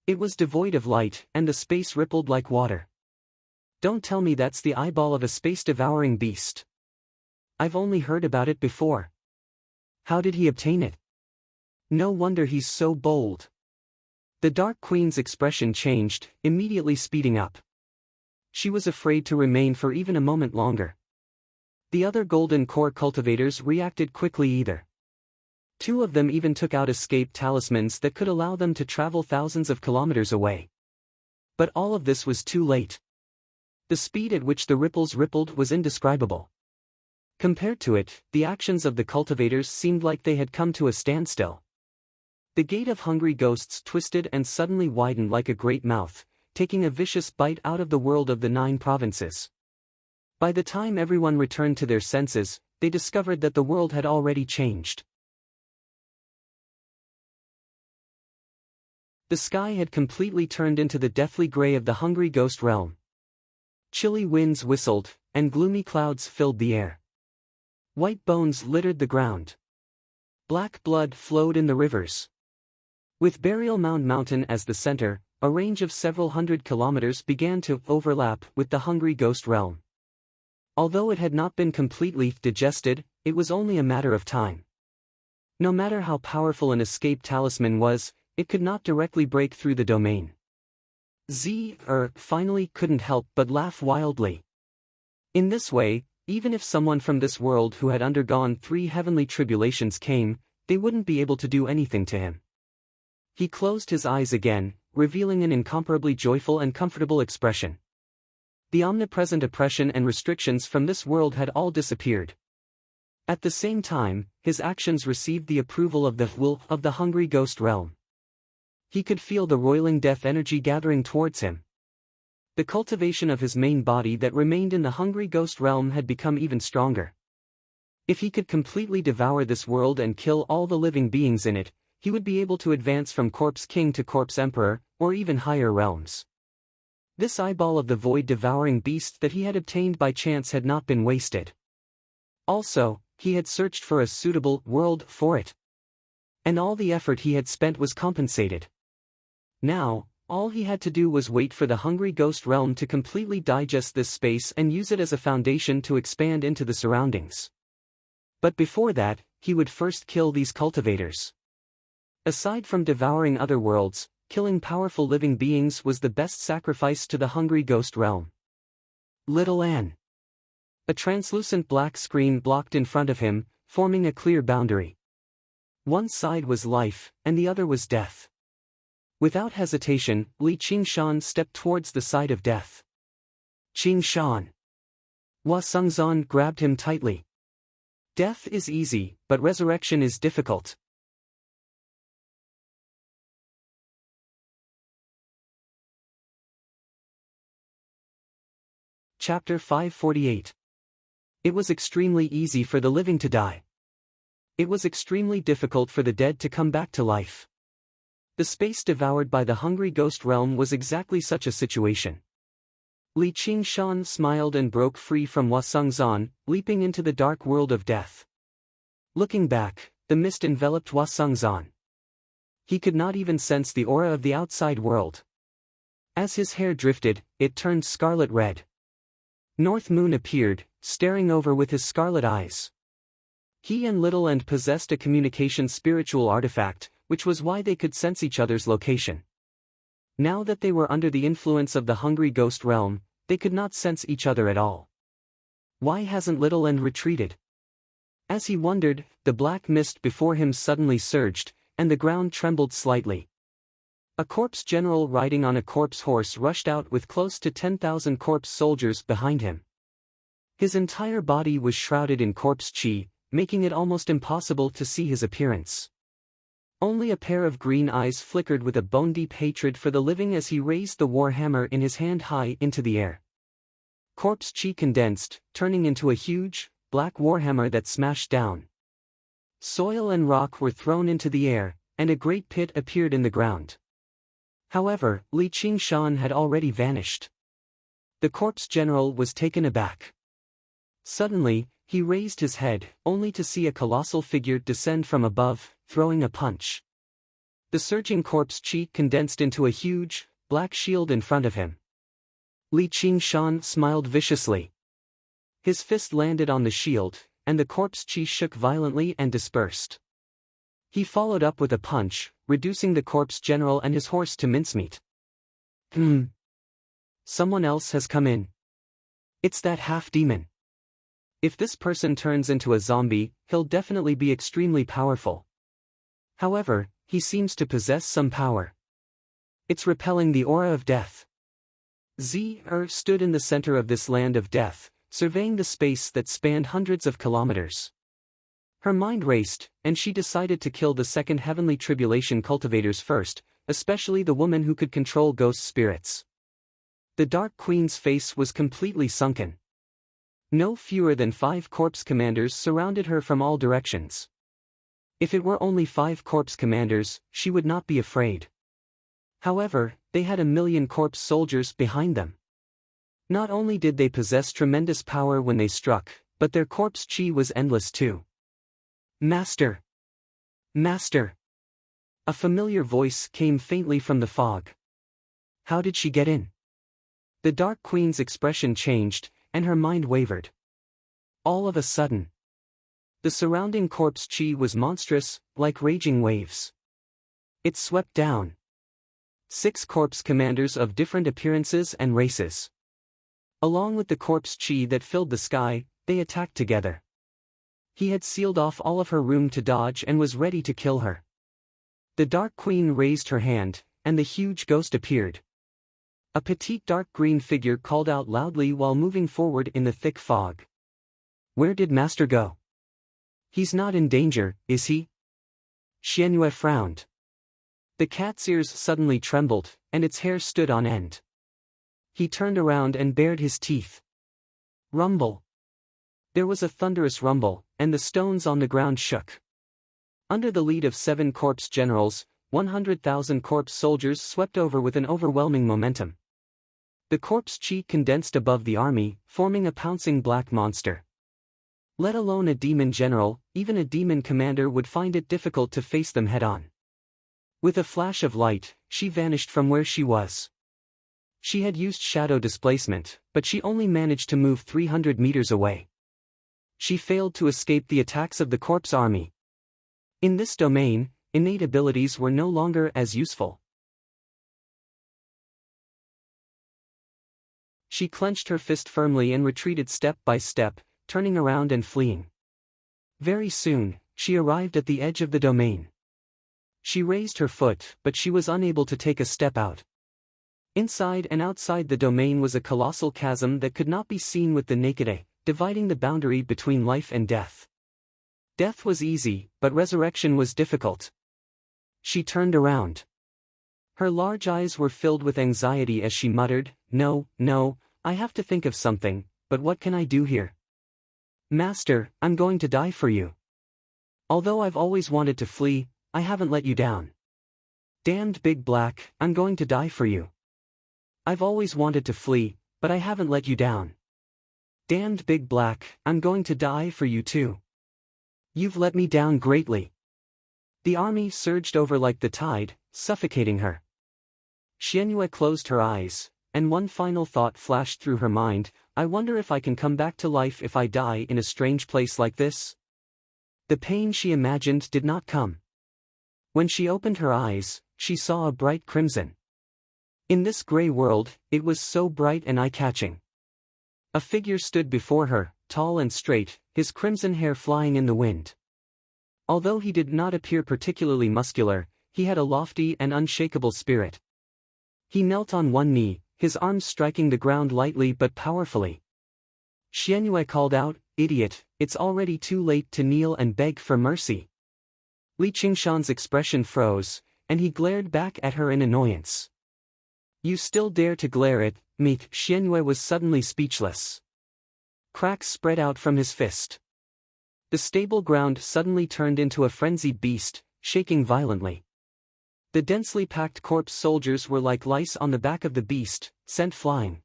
It was devoid of light, and the space rippled like water. Don't tell me that's the eyeball of a space-devouring beast. I've only heard about it before. How did he obtain it? No wonder he's so bold. The Dark Queen's expression changed, immediately speeding up. She was afraid to remain for even a moment longer. The other Golden Core cultivators reacted quickly either. 2 of them even took out escape talismans that could allow them to travel thousands of kilometers away. But all of this was too late. The speed at which the ripples rippled was indescribable. Compared to it, the actions of the cultivators seemed like they had come to a standstill. The gate of Hungry Ghosts twisted and suddenly widened like a great mouth, taking a vicious bite out of the world of the 9 provinces. By the time everyone returned to their senses, they discovered that the world had already changed. The sky had completely turned into the deathly gray of the Hungry Ghost realm. Chilly winds whistled, and gloomy clouds filled the air. White bones littered the ground. Black blood flowed in the rivers. With Burial Mound Mountain as the center, a range of several hundred kilometers began to overlap with the Hungry Ghost realm. Although it had not been completely digested, it was only a matter of time. No matter how powerful an escape talisman was, it could not directly break through the domain. Finally couldn't help but laugh wildly. In this way, even if someone from this world who had undergone 3 heavenly tribulations came, they wouldn't be able to do anything to him. He closed his eyes again, revealing an incomparably joyful and comfortable expression. The omnipresent oppression and restrictions from this world had all disappeared. At the same time, his actions received the approval of the will of the Hungry Ghost realm. He could feel the roiling death energy gathering towards him. The cultivation of his main body that remained in the Hungry Ghost realm had become even stronger. If he could completely devour this world and kill all the living beings in it, he would be able to advance from Corpse King to Corpse Emperor, or even higher realms. This eyeball of the void-devouring beast that he had obtained by chance had not been wasted. Also, he had searched for a suitable world for it. And all the effort he had spent was compensated. Now, all he had to do was wait for the Hungry Ghost realm to completely digest this space and use it as a foundation to expand into the surroundings. But before that, he would first kill these cultivators. Aside from devouring other worlds, killing powerful living beings was the best sacrifice to the Hungry Ghost realm. Little Anne. A translucent black screen blocked in front of him, forming a clear boundary. One side was life, and the other was death. Without hesitation, Li Qingshan stepped towards the side of death. Qingshan. Hua Sengzan grabbed him tightly. Death is easy, but resurrection is difficult. Chapter 548. It was extremely easy for the living to die. It was extremely difficult for the dead to come back to life. The space devoured by the Hungry Ghost realm was exactly such a situation. Li Qingshan smiled and broke free from Wasungzan, leaping into the dark world of death. Looking back, the mist enveloped Wasungzan. He could not even sense the aura of the outside world. As his hair drifted, it turned scarlet red. North Moon appeared, staring over with his scarlet eyes. He and Little End possessed a communication spiritual artifact, which was why they could sense each other's location. Now that they were under the influence of the hungry ghost realm, they could not sense each other at all. Why hasn't Little End retreated? As he wondered, the black mist before him suddenly surged, and the ground trembled slightly. A corpse general riding on a corpse horse rushed out with close to 10,000 corpse soldiers behind him. His entire body was shrouded in corpse chi, making it almost impossible to see his appearance. Only a pair of green eyes flickered with a bone-deep hatred for the living as he raised the war hammer in his hand high into the air. Corpse chi condensed, turning into a huge, black warhammer that smashed down. Soil and rock were thrown into the air, and a great pit appeared in the ground. However, Li Qingshan had already vanished. The corpse general was taken aback. Suddenly, he raised his head, only to see a colossal figure descend from above, throwing a punch. The surging corpse chi condensed into a huge, black shield in front of him. Li Qingshan smiled viciously. His fist landed on the shield, and the corpse chi shook violently and dispersed. He followed up with a punch, reducing the corpse general and his horse to mincemeat. Someone else has come in. It's that half-demon. If this person turns into a zombie, he'll definitely be extremely powerful. However, he seems to possess some power. It's repelling the aura of death. Stood in the center of this land of death, surveying the space that spanned hundreds of kilometers. Her mind raced, and she decided to kill the second heavenly tribulation cultivators first, especially the woman who could control ghost spirits. The Dark Queen's face was completely sunken. No fewer than 5 corpse commanders surrounded her from all directions. If it were only 5 corpse commanders, she would not be afraid. However, they had 1,000,000 corpse soldiers behind them. Not only did they possess tremendous power when they struck, but their corpse chi was endless too. Master! Master! A familiar voice came faintly from the fog. How did she get in? The Dark Queen's expression changed, and her mind wavered. All of a sudden, the surrounding corpse chi was monstrous, like raging waves. It swept down. 6 corpse commanders of different appearances and races. Along with the corpse chi that filled the sky, they attacked together. He had sealed off all of her room to dodge and was ready to kill her. The Dark Queen raised her hand, and the huge ghost appeared. A petite dark green figure called out loudly while moving forward in the thick fog. Where did Master go? He's not in danger, is he? Xianyue frowned. The cat's ears suddenly trembled, and its hair stood on end. He turned around and bared his teeth. Rumble. There was a thunderous rumble, and the stones on the ground shook. Under the lead of 7 corpse generals, 100,000 corpse soldiers swept over with an overwhelming momentum. The corpse chi condensed above the army, forming a pouncing black monster. Let alone a demon general, even a demon commander would find it difficult to face them head-on. With a flash of light, she vanished from where she was. She had used shadow displacement, but she only managed to move 300 meters away. She failed to escape the attacks of the corpse army. In this domain, innate abilities were no longer as useful. She clenched her fist firmly and retreated step by step, turning around and fleeing. Very soon, she arrived at the edge of the domain. She raised her foot, but she was unable to take a step out. Inside and outside the domain was a colossal chasm that could not be seen with the naked eye, dividing the boundary between life and death. Death was easy, but resurrection was difficult. She turned around. Her large eyes were filled with anxiety as she muttered, No, I have to think of something, but what can I do here? Master, I'm going to die for you. Although I've always wanted to flee, I haven't let you down. Damned Big Black, I'm going to die for you. I've always wanted to flee, But I haven't let you down. Damned Big Black, I'm going to die for you too. You've let me down greatly. The army surged over like the tide, suffocating her. Xianyue closed her eyes, and one final thought flashed through her mind: I wonder if I can come back to life if I die in a strange place like this? The pain she imagined did not come. When she opened her eyes, she saw a bright crimson. In this gray world, it was so bright and eye-catching. A figure stood before her, tall and straight, his crimson hair flying in the wind. Although he did not appear particularly muscular, he had a lofty and unshakable spirit. He knelt on one knee, his arms striking the ground lightly but powerfully. Xianyue called out, "Idiot, it's already too late to kneel and beg for mercy." Li Qingshan's expression froze, and he glared back at her in annoyance. You still dare to glare at me? Xianyue was suddenly speechless. Cracks spread out from his fist. The stable ground suddenly turned into a frenzied beast, shaking violently. The densely packed corpse soldiers were like lice on the back of the beast, sent flying.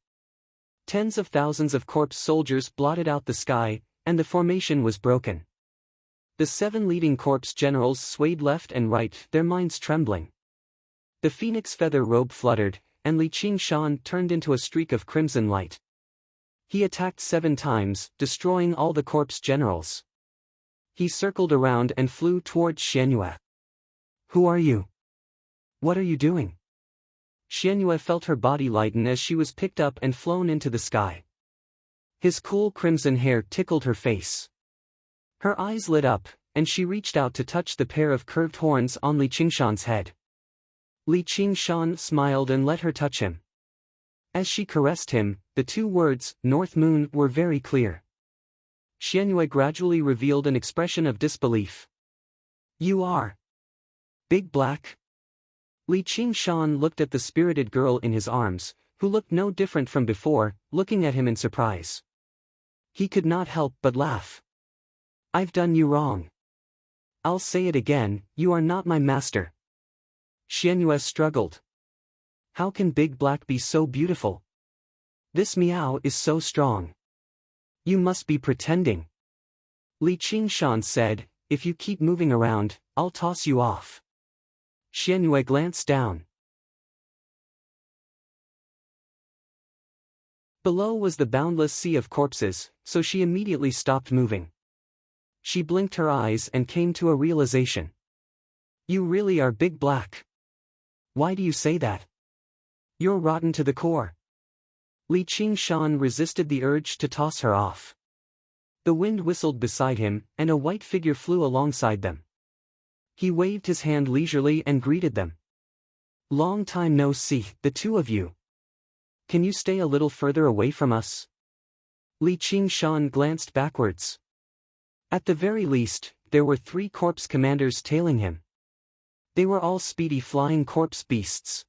Tens of thousands of corpse soldiers blotted out the sky, and the formation was broken. The 7 leading corpse generals swayed left and right, their minds trembling. The phoenix feather robe fluttered, and Li Qingshan turned into a streak of crimson light. He attacked 7 times, destroying all the corpse generals. He circled around and flew towards Xianyue. Who are you? What are you doing? Xianyue felt her body lighten as she was picked up and flown into the sky. His cool crimson hair tickled her face. Her eyes lit up, and she reached out to touch the pair of curved horns on Li Qingshan's head. Li Qingshan smiled and let her touch him. As she caressed him, the 2 words, North Moon, were very clear. Xianyue gradually revealed an expression of disbelief. You are Big Black? Li Qingshan looked at the spirited girl in his arms, who looked no different from before, looking at him in surprise. He could not help but laugh. I've done you wrong. I'll say it again, you are not my master. Xianyue struggled. How can Big Black be so beautiful? This meow is so strong. You must be pretending. Li Qingshan said, if you keep moving around, I'll toss you off. Xianyue glanced down. Below was the boundless sea of corpses, so she immediately stopped moving. She blinked her eyes and came to a realization. You really are Big Black. Why do you say that? You're rotten to the core. Li Qingshan resisted the urge to toss her off. The wind whistled beside him, and a white figure flew alongside them. He waved his hand leisurely and greeted them. Long time no see, the 2 of you. Can you stay a little further away from us? Li Qingshan glanced backwards. At the very least, there were 3 corpse commanders tailing him. They were all speedy flying corpse beasts.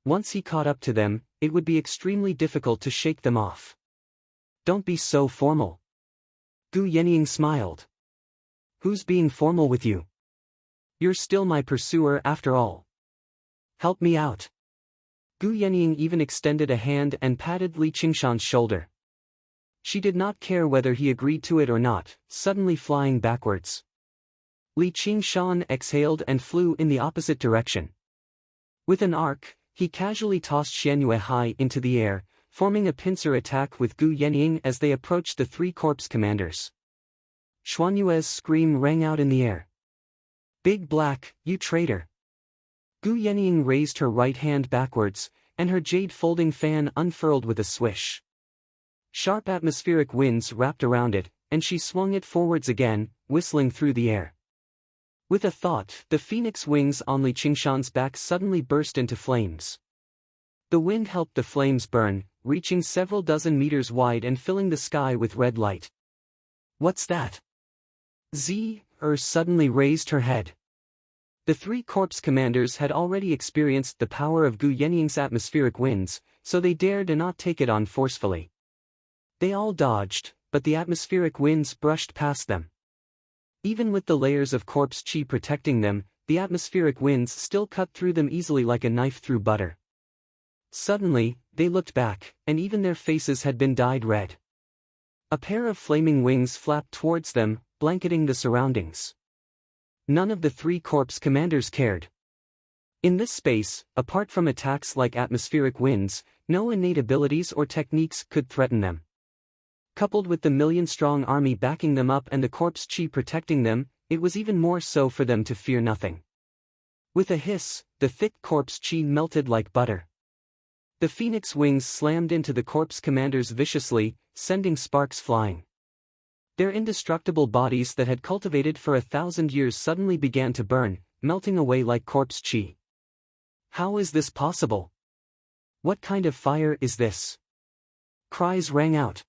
Once he caught up to them, it would be extremely difficult to shake them off. Don't be so formal. Gu Yenying smiled. Who's being formal with you? You're still my pursuer after all. Help me out. Gu Yenying even extended a hand and patted Li Qingshan's shoulder. She did not care whether he agreed to it or not, suddenly flying backwards. Li Qingshan exhaled and flew in the opposite direction. With an arc, he casually tossed Xianyue high into the air, forming a pincer attack with Gu Yenying as they approached the 3 corpse commanders. Xuanyue's scream rang out in the air. Big Black, you traitor! Gu Yenying raised her right hand backwards, and her jade folding fan unfurled with a swish. Sharp atmospheric winds wrapped around it, and she swung it forwards again, whistling through the air. With a thought, the phoenix wings on Li Qingshan's back suddenly burst into flames. The wind helped the flames burn, reaching several dozen meters wide and filling the sky with red light. What's that? Suddenly raised her head. The 3 corpse commanders had already experienced the power of Gu Yenying's atmospheric winds, so they dared not take it on forcefully. They all dodged, but the atmospheric winds brushed past them. Even with the layers of corpse chi protecting them, the atmospheric winds still cut through them easily like a knife through butter. Suddenly, they looked back, and even their faces had been dyed red. A pair of flaming wings flapped towards them, blanketing the surroundings. None of the three corps commanders cared. In this space, apart from attacks like atmospheric winds, no innate abilities or techniques could threaten them. Coupled with the million-strong army backing them up and the corpse chi protecting them, it was even more so for them to fear nothing. With a hiss, the thick corpse chi melted like butter. The phoenix wings slammed into the corpse commanders viciously, sending sparks flying. Their indestructible bodies that had cultivated for 1,000 years suddenly began to burn, melting away like corpse chi. How is this possible? What kind of fire is this? Cries rang out.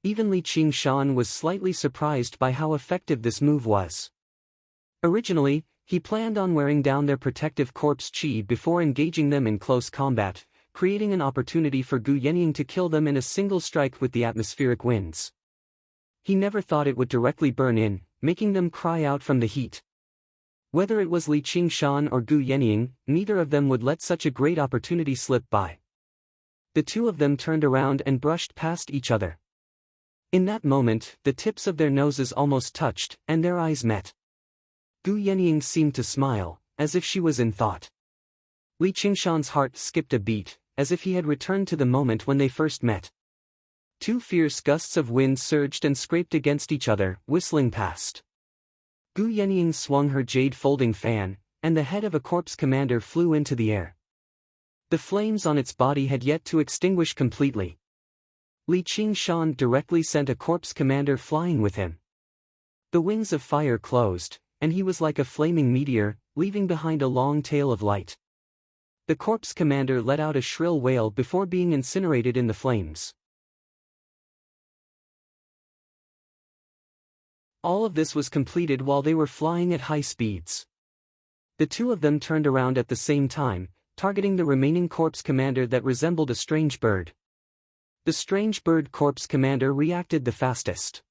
Even Li Qingshan was slightly surprised by how effective this move was. Originally, he planned on wearing down their protective corpse chi before engaging them in close combat, creating an opportunity for Gu Yenying to kill them in a single strike with the atmospheric winds. He never thought it would directly burn in, making them cry out from the heat. Whether it was Li Qingshan or Gu Yenying, neither of them would let such a great opportunity slip by. The two of them turned around and brushed past each other. In that moment, the tips of their noses almost touched, and their eyes met. Gu Yenying seemed to smile, as if she was in thought. Li Qingshan's heart skipped a beat, as if he had returned to the moment when they first met. Two fierce gusts of wind surged and scraped against each other, whistling past. Gu Yenying swung her jade folding fan, and the head of a corpse commander flew into the air. The flames on its body had yet to extinguish completely. Li Qingshan directly sent a corpse commander flying with him. The wings of fire closed, and he was like a flaming meteor, leaving behind a long tail of light. The corpse commander let out a shrill wail before being incinerated in the flames. All of this was completed while they were flying at high speeds. The two of them turned around at the same time, targeting the remaining corpse commander that resembled a strange bird. The strange bird corpse commander reacted the fastest.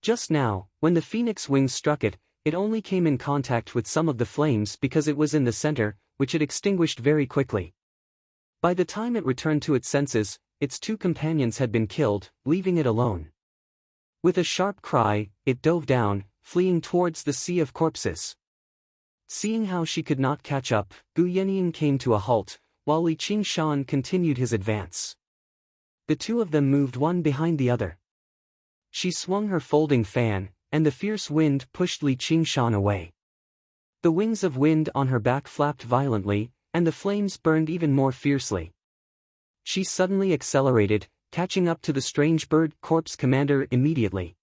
Just now, when the phoenix wings struck it, it only came in contact with some of the flames because it was in the center, which it extinguished very quickly. By the time it returned to its senses, its two companions had been killed, leaving it alone. With a sharp cry, it dove down, fleeing towards the sea of corpses. Seeing how she could not catch up, Gu Yenying came to a halt, while Li Qingshan continued his advance. The two of them moved one behind the other. She swung her folding fan, and the fierce wind pushed Li Qingshan away. The wings of wind on her back flapped violently, and the flames burned even more fiercely. She suddenly accelerated, catching up to the strange bird corpse commander immediately.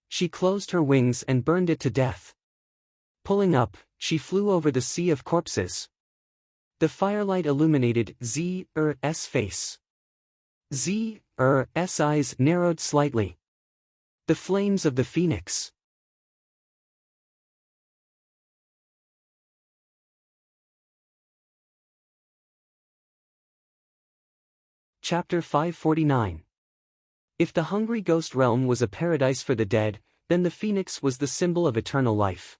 She closed her wings and burned it to death. Pulling up, she flew over the sea of corpses. The firelight illuminated Z-er-'s face. Z-er-'s eyes narrowed slightly. The flames of the phoenix. Chapter 549. If the hungry ghost realm was a paradise for the dead, then the phoenix was the symbol of eternal life.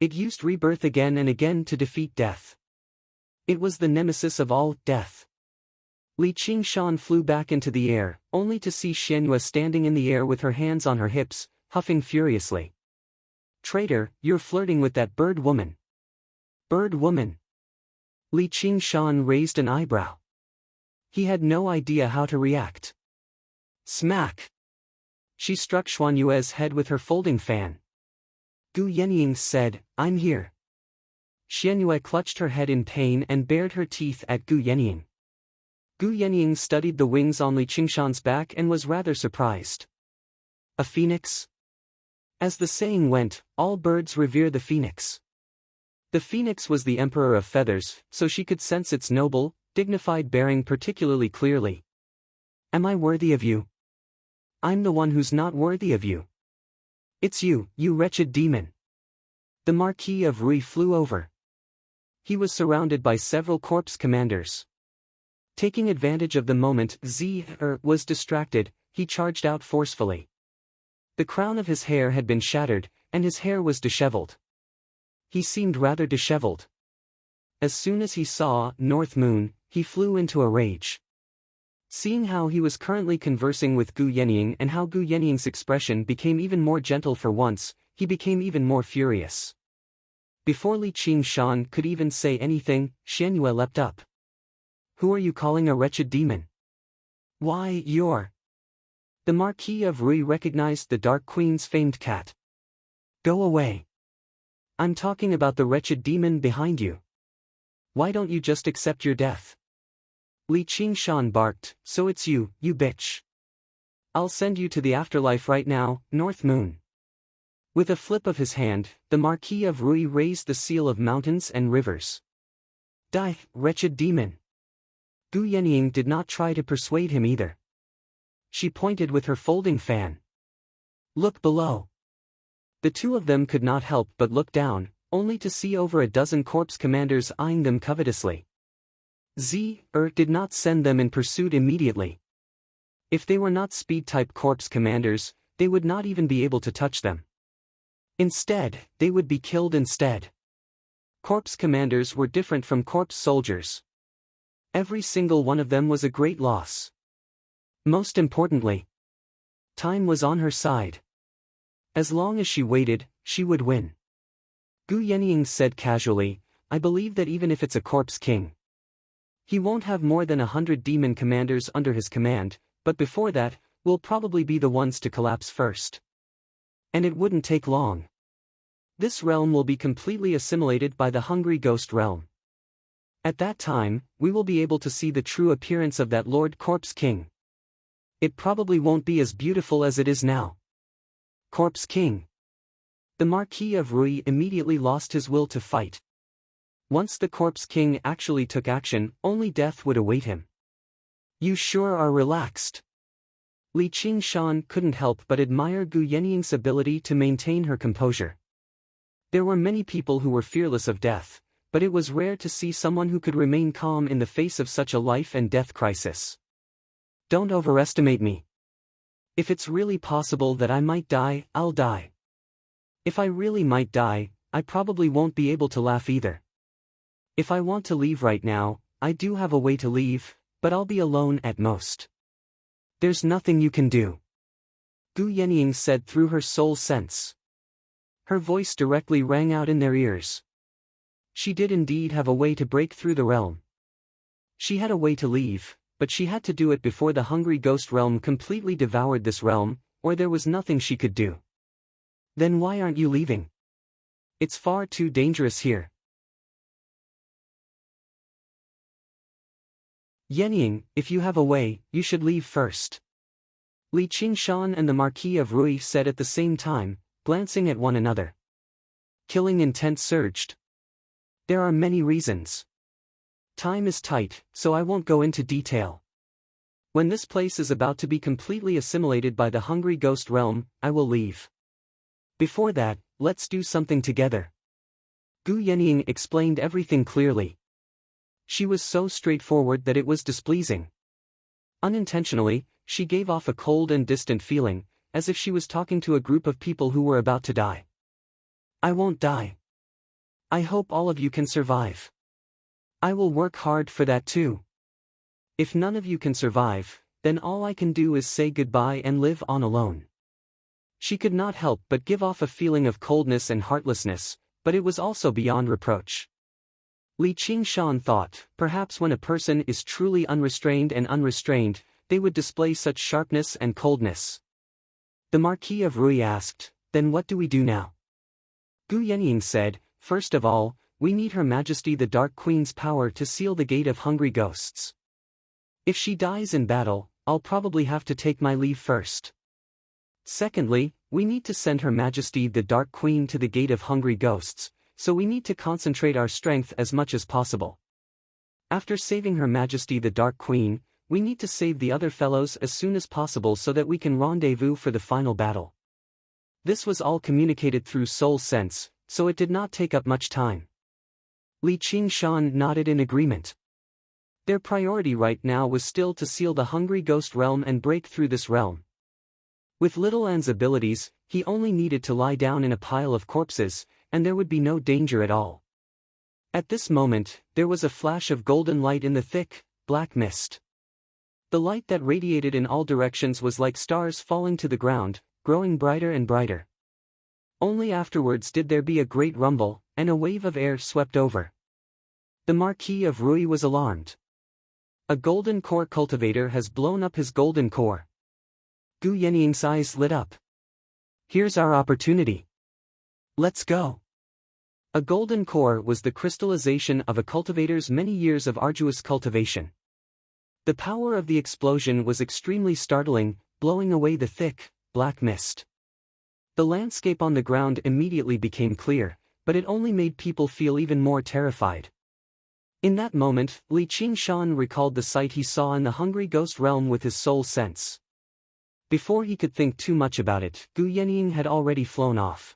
It used rebirth again and again to defeat death. It was the nemesis of all death. Li Qingshan flew back into the air, only to see Xianyue standing in the air with her hands on her hips, huffing furiously. Traitor, you're flirting with that bird woman. Bird woman. Li Qingshan raised an eyebrow. He had no idea how to react. Smack! She struck Xuanyue's head with her folding fan. Gu Yenying said, I'm here. Xianyue clutched her head in pain and bared her teeth at Gu Yenying. Gu Yenying studied the wings on Li Qingshan's back and was rather surprised. A phoenix? As the saying went, all birds revere the phoenix. The phoenix was the emperor of feathers, so she could sense its noble, dignified bearing particularly clearly. Am I worthy of you? I'm the one who's not worthy of you. It's you, you wretched demon. The Marquis of Rui flew over. He was surrounded by several corpse commanders. Taking advantage of the moment Z-er was distracted, he charged out forcefully. The crown of his hair had been shattered, and his hair was disheveled. He seemed rather disheveled. As soon as he saw North Moon, he flew into a rage. Seeing how he was currently conversing with Gu Yenying and how Gu Yenying's expression became even more gentle for once, he became even more furious. Before Li Qingshan could even say anything, Xianyue leapt up. "Who are you calling a wretched demon?" "Why, you're..." The Marquis of Rui recognized the Dark Queen's famed cat. "Go away. I'm talking about the wretched demon behind you. Why don't you just accept your death?" Li Qingshan barked, "So it's you, you bitch. I'll send you to the afterlife right now, North Moon." With a flip of his hand, the Marquis of Rui raised the seal of mountains and rivers. "Die, wretched demon." Gu Yenying did not try to persuade him either. She pointed with her folding fan. "Look below." The two of them could not help but look down, only to see over a dozen corpse commanders eyeing them covetously. Did not send them in pursuit immediately. If they were not speed-type corpse commanders, they would not even be able to touch them. Instead, they would be killed instead. Corpse commanders were different from corpse soldiers. Every single one of them was a great loss. Most importantly, time was on her side. As long as she waited, she would win. Gu Yenying said casually, "I believe that even if it's a corpse king, he won't have more than 100 demon commanders under his command, but before that, we'll probably be the ones to collapse first. And it wouldn't take long. This realm will be completely assimilated by the Hungry Ghost realm. At that time, we will be able to see the true appearance of that Lord Corpse King. It probably won't be as beautiful as it is now." Corpse King. The Marquis of Rui immediately lost his will to fight. Once the Corpse King actually took action, only death would await him. "You sure are relaxed." Li Qingshan couldn't help but admire Gu Yenying's ability to maintain her composure. There were many people who were fearless of death, but it was rare to see someone who could remain calm in the face of such a life and death crisis. "Don't overestimate me. If it's really possible that I might die, I'll die. If I really might die, I probably won't be able to laugh either. If I want to leave right now, I do have a way to leave, but I'll be alone at most. There's nothing you can do." Gu Yenying said through her soul sense. Her voice directly rang out in their ears. She did indeed have a way to break through the realm. She had a way to leave, but she had to do it before the Hungry Ghost realm completely devoured this realm, or there was nothing she could do. "Then why aren't you leaving? It's far too dangerous here." "Yenying, if you have a way, you should leave first." Li Qingshan and the Marquis of Rui said at the same time, glancing at one another. Killing intent surged. "There are many reasons. Time is tight, so I won't go into detail. When this place is about to be completely assimilated by the Hungry Ghost realm, I will leave. Before that, let's do something together." Gu Yenying explained everything clearly. She was so straightforward that it was displeasing. Unintentionally, she gave off a cold and distant feeling, as if she was talking to a group of people who were about to die. "I won't die. I hope all of you can survive. I will work hard for that too. If none of you can survive, then all I can do is say goodbye and live on alone." She could not help but give off a feeling of coldness and heartlessness, but it was also beyond reproach. Li Qingshan thought, perhaps when a person is truly unrestrained, they would display such sharpness and coldness. The Marquis of Rui asked, "Then what do we do now?" Gu Yenying said, "First of all, we need Her Majesty the Dark Queen's power to seal the gate of Hungry Ghosts. If she dies in battle, I'll probably have to take my leave first. Secondly, we need to send Her Majesty the Dark Queen to the gate of Hungry Ghosts, so we need to concentrate our strength as much as possible. After saving Her Majesty the Dark Queen, we need to save the other fellows as soon as possible so that we can rendezvous for the final battle." This was all communicated through soul sense, so it did not take up much time. Li Qingshan nodded in agreement. Their priority right now was still to seal the Hungry Ghost realm and break through this realm. With Little An's abilities, he only needed to lie down in a pile of corpses, and there would be no danger at all. At this moment, there was a flash of golden light in the thick, black mist. The light that radiated in all directions was like stars falling to the ground, growing brighter and brighter. Only afterwards did there be a great rumble, and a wave of air swept over. The Marquis of Rui was alarmed. A golden core cultivator has blown up his golden core. Gu Yenying's eyes lit up. Here's our opportunity. Let's go. A golden core was the crystallization of a cultivator's many years of arduous cultivation. The power of the explosion was extremely startling, blowing away the thick, black mist. The landscape on the ground immediately became clear, but it only made people feel even more terrified. In that moment, Li Qingshan recalled the sight he saw in the hungry ghost realm with his soul sense. Before he could think too much about it, Gu Yenying had already flown off.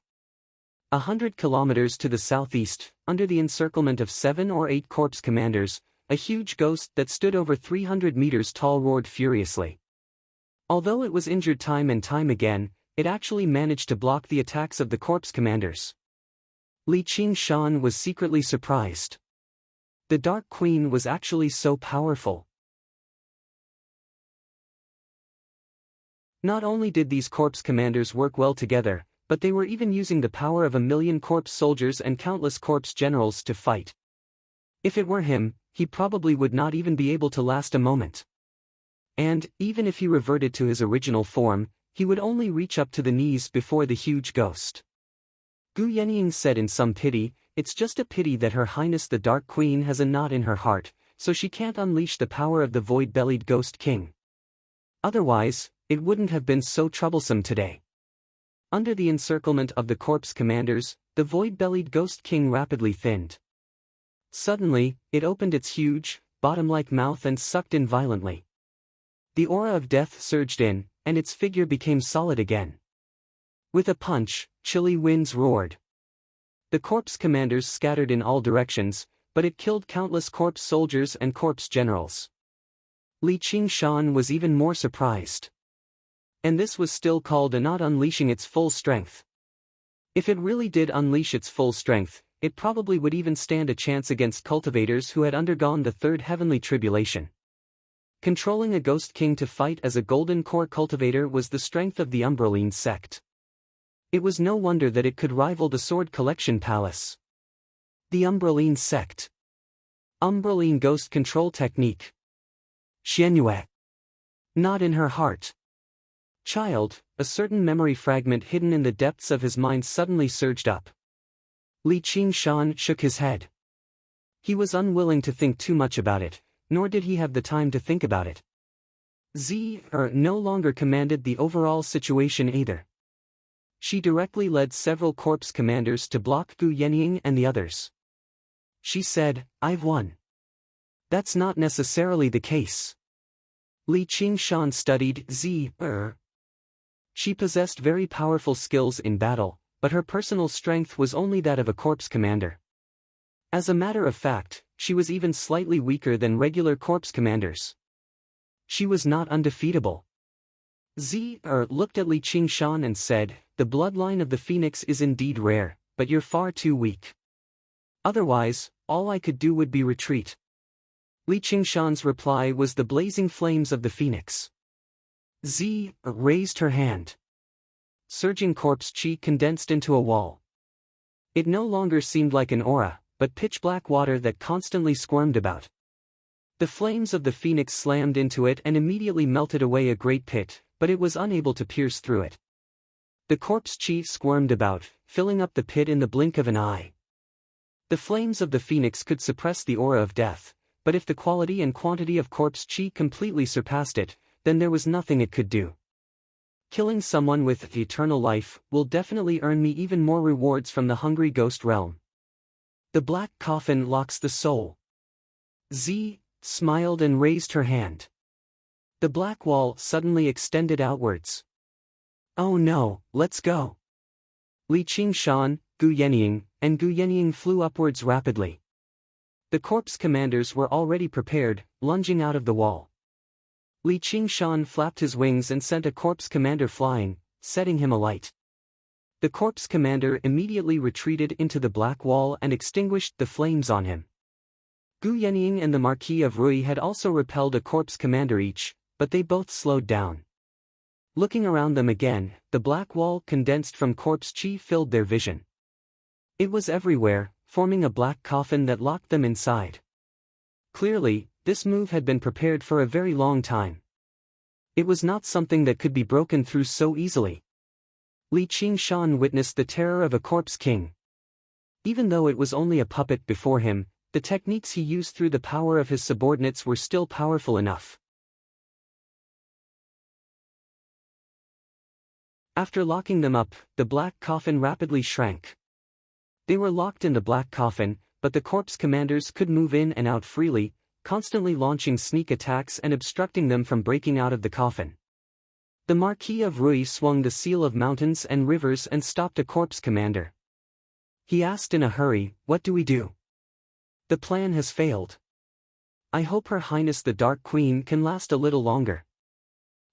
100 kilometers to the southeast, under the encirclement of 7 or 8 corpse commanders, a huge ghost that stood over 300 meters tall roared furiously. Although it was injured time and time again, it actually managed to block the attacks of the corpse commanders. Li Qingshan was secretly surprised. The Dark Queen was actually so powerful. Not only did these corpse commanders work well together, but they were even using the power of 1,000,000 corpse soldiers and countless corpse generals to fight. If it were him, he probably would not even be able to last a moment. And, even if he reverted to his original form, he would only reach up to the knees before the huge ghost. Gu Yenying said in some pity, "It's just a pity that Her Highness the Dark Queen has a knot in her heart, so she can't unleash the power of the void-bellied Ghost King. Otherwise, it wouldn't have been so troublesome today." Under the encirclement of the corpse commanders, the void-bellied Ghost King rapidly thinned. Suddenly, it opened its huge, bottom-like mouth and sucked in violently. The aura of death surged in, and its figure became solid again. With a punch, chilly winds roared. The corpse commanders scattered in all directions, but it killed countless corpse soldiers and corpse generals. Li Qingshan was even more surprised. And this was still called a not unleashing its full strength. If it really did unleash its full strength, it probably would even stand a chance against cultivators who had undergone the third heavenly tribulation. Controlling a Ghost King to fight as a golden core cultivator was the strength of the Umbraline sect. It was no wonder that it could rival the Sword Collection Palace. The Umbraline sect. Umbraline Ghost Control Technique. Xianyue. Not in her heart. Child, a certain memory fragment hidden in the depths of his mind suddenly surged up. Li Qingshan shook his head. He was unwilling to think too much about it, nor did he have the time to think about it. No longer commanded the overall situation either. She directly led several corpse commanders to block Gu Yenying and the others. She said, "I've won." That's not necessarily the case. Li Qingshan studied She possessed very powerful skills in battle, but her personal strength was only that of a corpse commander. As a matter of fact, she was even slightly weaker than regular corpse commanders. She was not undefeatable. Looked at Li Qingshan and said, "The bloodline of the Phoenix is indeed rare, but you're far too weak. Otherwise, all I could do would be retreat." Li Qingshan's reply was the blazing flames of the Phoenix. Raised her hand. Surging corpse chi condensed into a wall. It no longer seemed like an aura, but pitch-black water that constantly squirmed about. The flames of the Phoenix slammed into it and immediately melted away a great pit, but it was unable to pierce through it. The corpse chi squirmed about, filling up the pit in the blink of an eye. The flames of the Phoenix could suppress the aura of death, but if the quality and quantity of corpse chi completely surpassed it, then there was nothing it could do. Killing someone with eternal life will definitely earn me even more rewards from the hungry ghost realm. The black coffin locks the soul. Smiled and raised her hand. The black wall suddenly extended outwards. "Oh no, let's go." Li Qingshan, Gu Yenying, and Gu Yenying flew upwards rapidly. The corpse commanders were already prepared, lunging out of the wall. Li Qingshan flapped his wings and sent a corpse commander flying, setting him alight. The corpse commander immediately retreated into the black wall and extinguished the flames on him. Gu Yenying and the Marquis of Rui had also repelled a corpse commander each, but they both slowed down. Looking around them again, the black wall condensed from corpse chi filled their vision. It was everywhere, forming a black coffin that locked them inside. Clearly, this move had been prepared for a very long time. It was not something that could be broken through so easily. Li Qingshan witnessed the terror of a corpse king. Even though it was only a puppet before him, the techniques he used through the power of his subordinates were still powerful enough. After locking them up, the black coffin rapidly shrank. They were locked in the black coffin, but the corpse commanders could move in and out freely, constantly launching sneak attacks and obstructing them from breaking out of the coffin. The Marquis of Rui swung the seal of mountains and rivers and stopped a corpse commander. He asked in a hurry, "What do we do? The plan has failed. I hope Her Highness the Dark Queen can last a little longer."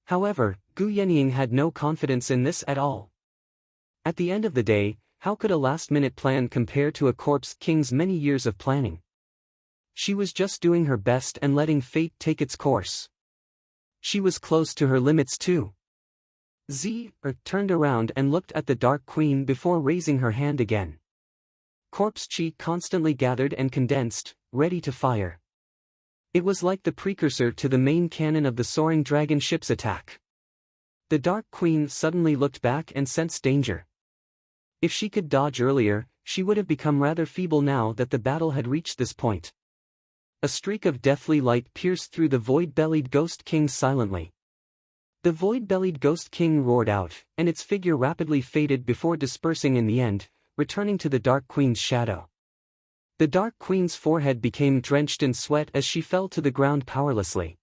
However, Gu Yenying had no confidence in this at all. At the end of the day, how could a last-minute plan compare to a corpse king's many years of planning? She was just doing her best and letting fate take its course. She was close to her limits too. Turned around and looked at the Dark Queen before raising her hand again. Corpse chi constantly gathered and condensed, ready to fire. It was like the precursor to the main cannon of the soaring dragon ship's attack. The Dark Queen suddenly looked back and sensed danger. If she could dodge earlier, she would have become rather feeble now that the battle had reached this point. A streak of deathly light pierced through the void-bellied Ghost King silently. The void-bellied Ghost King roared out, and its figure rapidly faded before dispersing in the end, returning to the Dark Queen's shadow. The Dark Queen's forehead became drenched in sweat as she fell to the ground powerlessly.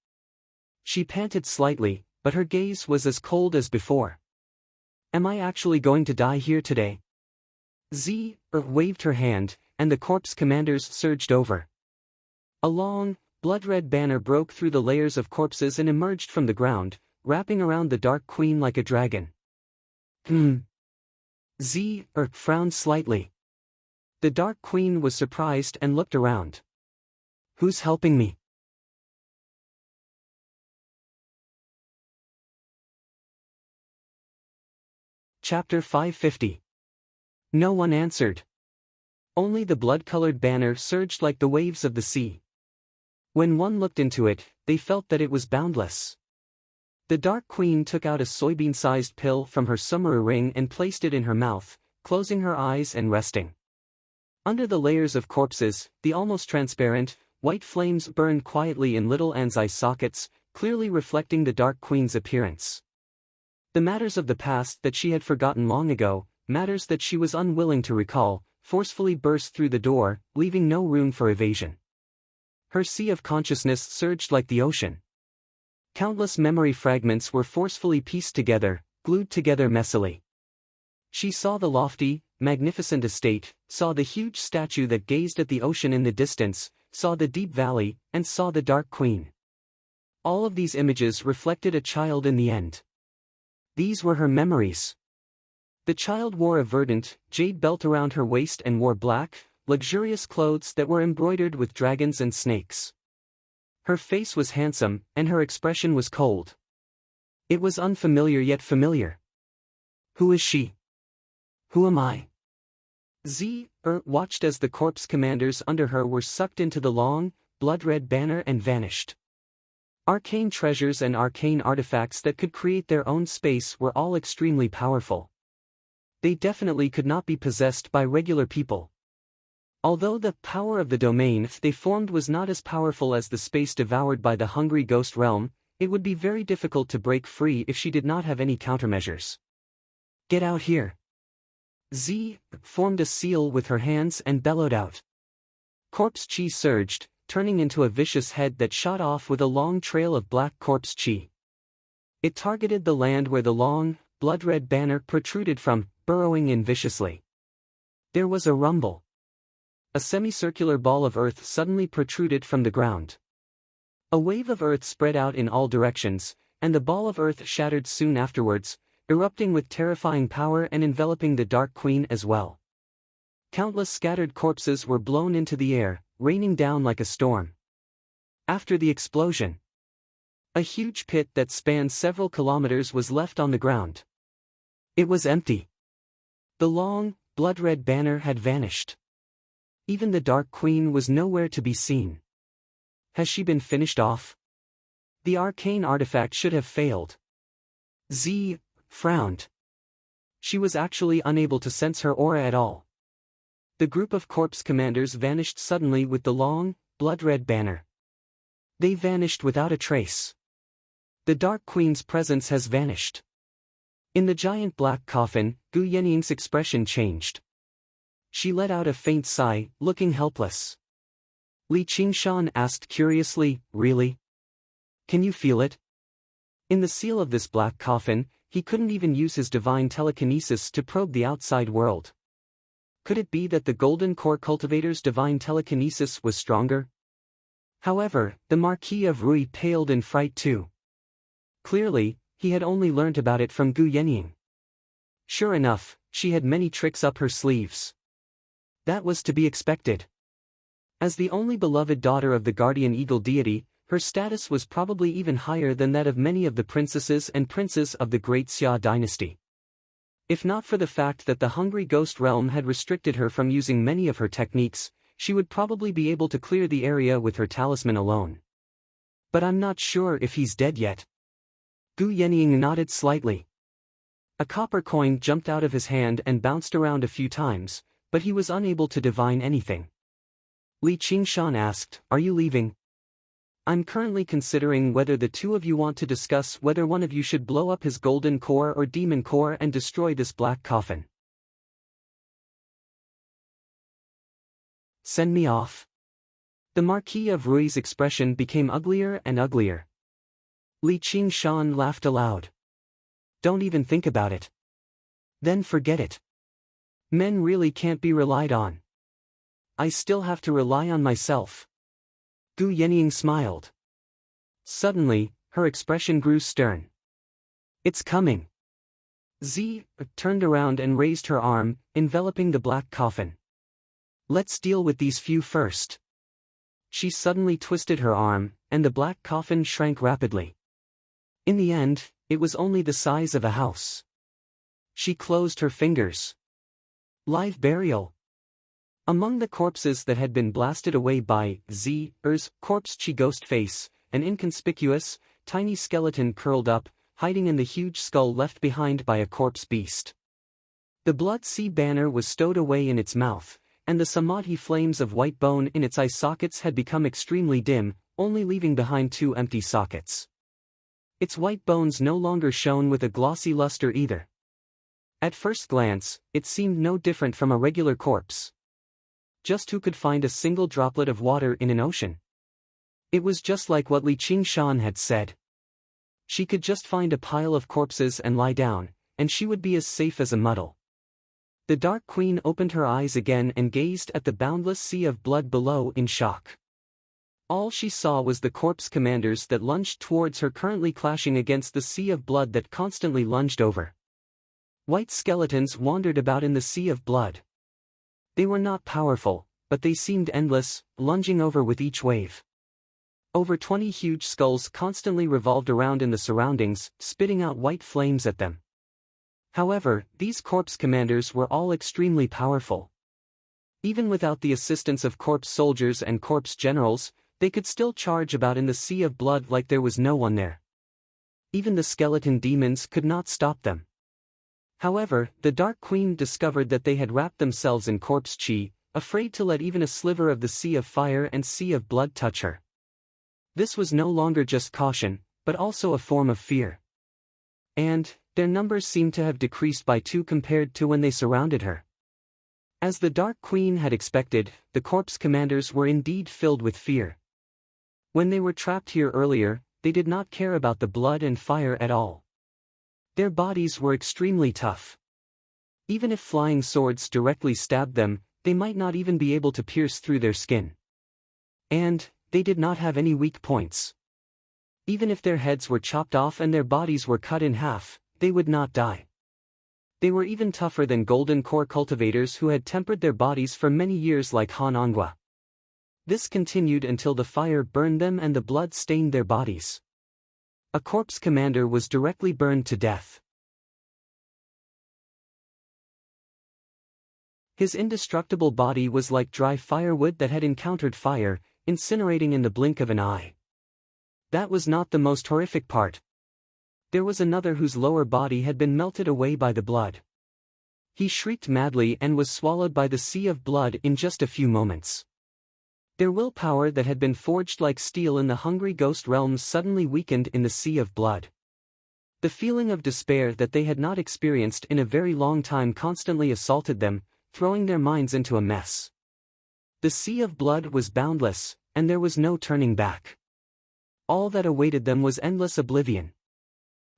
She panted slightly, but her gaze was as cold as before. "Am I actually going to die here today?" Waved her hand, and the corpse commanders surged over. A long, blood-red banner broke through the layers of corpses and emerged from the ground, wrapping around the Dark Queen like a dragon. Frowned slightly. The Dark Queen was surprised and looked around. "Who's helping me?" Chapter 550. No one answered. Only the blood-colored banner surged like the waves of the sea. When one looked into it, they felt that it was boundless. The Dark Queen took out a soybean-sized pill from her sumaru ring and placed it in her mouth, closing her eyes and resting. Under the layers of corpses, the almost transparent, white flames burned quietly in little eye sockets, clearly reflecting the Dark Queen's appearance. The matters of the past that she had forgotten long ago, matters that she was unwilling to recall, forcefully burst through the door, leaving no room for evasion. Her sea of consciousness surged like the ocean. Countless memory fragments were forcefully pieced together, glued together messily. She saw the lofty, magnificent estate, saw the huge statue that gazed at the ocean in the distance, saw the deep valley, and saw the Dark Queen. All of these images reflected a child in the end. These were her memories. The child wore a verdant, jade belt around her waist and wore black, luxurious clothes that were embroidered with dragons and snakes. Her face was handsome, and her expression was cold. It was unfamiliar yet familiar. Who is she? Who am I? Watched as the corpse commanders under her were sucked into the long, blood-red banner and vanished. Arcane treasures and arcane artifacts that could create their own space were all extremely powerful. They definitely could not be possessed by regular people. Although the power of the domain they formed was not as powerful as the space devoured by the hungry ghost realm, it would be very difficult to break free if she did not have any countermeasures. "Get out here!" Formed a seal with her hands and bellowed out. Corpse chi surged, turning into a vicious head that shot off with a long trail of black corpse chi. It targeted the land where the long, blood-red banner protruded from, burrowing in viciously. There was a rumble. A semicircular ball of earth suddenly protruded from the ground. A wave of earth spread out in all directions, and the ball of earth shattered soon afterwards, erupting with terrifying power and enveloping the Dark Queen as well. Countless scattered corpses were blown into the air, raining down like a storm. After the explosion, a huge pit that spanned several kilometers was left on the ground. It was empty. The long, blood-red banner had vanished. Even the Dark Queen was nowhere to be seen. Has she been finished off? The arcane artifact should have failed. Z frowned. She was actually unable to sense her aura at all. The group of corpse commanders vanished suddenly with the long, blood-red banner. They vanished without a trace. The Dark Queen's presence has vanished. In the giant black coffin, Gu Yenying's expression changed. She let out a faint sigh, looking helpless. Li Qingshan asked curiously, "Really? Can you feel it?" In the seal of this black coffin, he couldn't even use his divine telekinesis to probe the outside world. Could it be that the Golden Core cultivator's divine telekinesis was stronger? However, the Marquis of Rui paled in fright too. Clearly, he had only learnt about it from Gu Yenying. Sure enough, she had many tricks up her sleeves. That was to be expected. As the only beloved daughter of the guardian eagle deity, her status was probably even higher than that of many of the princesses and princes of the great Xia dynasty. If not for the fact that the hungry ghost realm had restricted her from using many of her techniques, she would probably be able to clear the area with her talisman alone. But I'm not sure if he's dead yet. Gu Yenying nodded slightly. A copper coin jumped out of his hand and bounced around a few times, but he was unable to divine anything. Li Qingshan asked, "Are you leaving?" "I'm currently considering whether the two of you want to discuss whether one of you should blow up his golden core or demon core and destroy this black coffin." "Send me off." The Marquis of Rui's expression became uglier and uglier. Li Qingshan laughed aloud. "Don't even think about it. Then forget it. Men really can't be relied on. I still have to rely on myself." Gu Yenying smiled. Suddenly, her expression grew stern. "It's coming." Z turned around and raised her arm, enveloping the black coffin. "Let's deal with these few first." She suddenly twisted her arm, and the black coffin shrank rapidly. In the end, it was only the size of a house. She closed her fingers. Live burial. Among the corpses that had been blasted away by Z's corpse chi ghost face, an inconspicuous, tiny skeleton curled up, hiding in the huge skull left behind by a corpse beast. The blood sea banner was stowed away in its mouth, and the samadhi flames of white bone in its eye sockets had become extremely dim, only leaving behind two empty sockets. Its white bones no longer shone with a glossy luster either. At first glance, it seemed no different from a regular corpse. Just who could find a single droplet of water in an ocean? It was just like what Li Qingshan had said. She could just find a pile of corpses and lie down, and she would be as safe as a muddle. The Dark Queen opened her eyes again and gazed at the boundless sea of blood below in shock. All she saw was the corpse commanders that lunged towards her, currently clashing against the sea of blood that constantly lunged over. White skeletons wandered about in the sea of blood. They were not powerful, but they seemed endless, lunging over with each wave. Over 20 huge skulls constantly revolved around in the surroundings, spitting out white flames at them. However, these corpse commanders were all extremely powerful. Even without the assistance of corpse soldiers and corpse generals, they could still charge about in the sea of blood like there was no one there. Even the skeleton demons could not stop them. However, the Dark Queen discovered that they had wrapped themselves in corpse chi, afraid to let even a sliver of the sea of fire and sea of blood touch her. This was no longer just caution, but also a form of fear. And their numbers seemed to have decreased by 2 compared to when they surrounded her. As the Dark Queen had expected, the corpse commanders were indeed filled with fear. When they were trapped here earlier, they did not care about the blood and fire at all. Their bodies were extremely tough. Even if flying swords directly stabbed them, they might not even be able to pierce through their skin. And they did not have any weak points. Even if their heads were chopped off and their bodies were cut in half, they would not die. They were even tougher than golden core cultivators who had tempered their bodies for many years like Han Angua. This continued until the fire burned them and the blood stained their bodies. A corpse commander was directly burned to death. His indestructible body was like dry firewood that had encountered fire, incinerating in the blink of an eye. That was not the most horrific part. There was another whose lower body had been melted away by the blood. He shrieked madly and was swallowed by the sea of blood in just a few moments. Their willpower that had been forged like steel in the hungry ghost realms suddenly weakened in the sea of blood. The feeling of despair that they had not experienced in a very long time constantly assaulted them, throwing their minds into a mess. The sea of blood was boundless, and there was no turning back. All that awaited them was endless oblivion.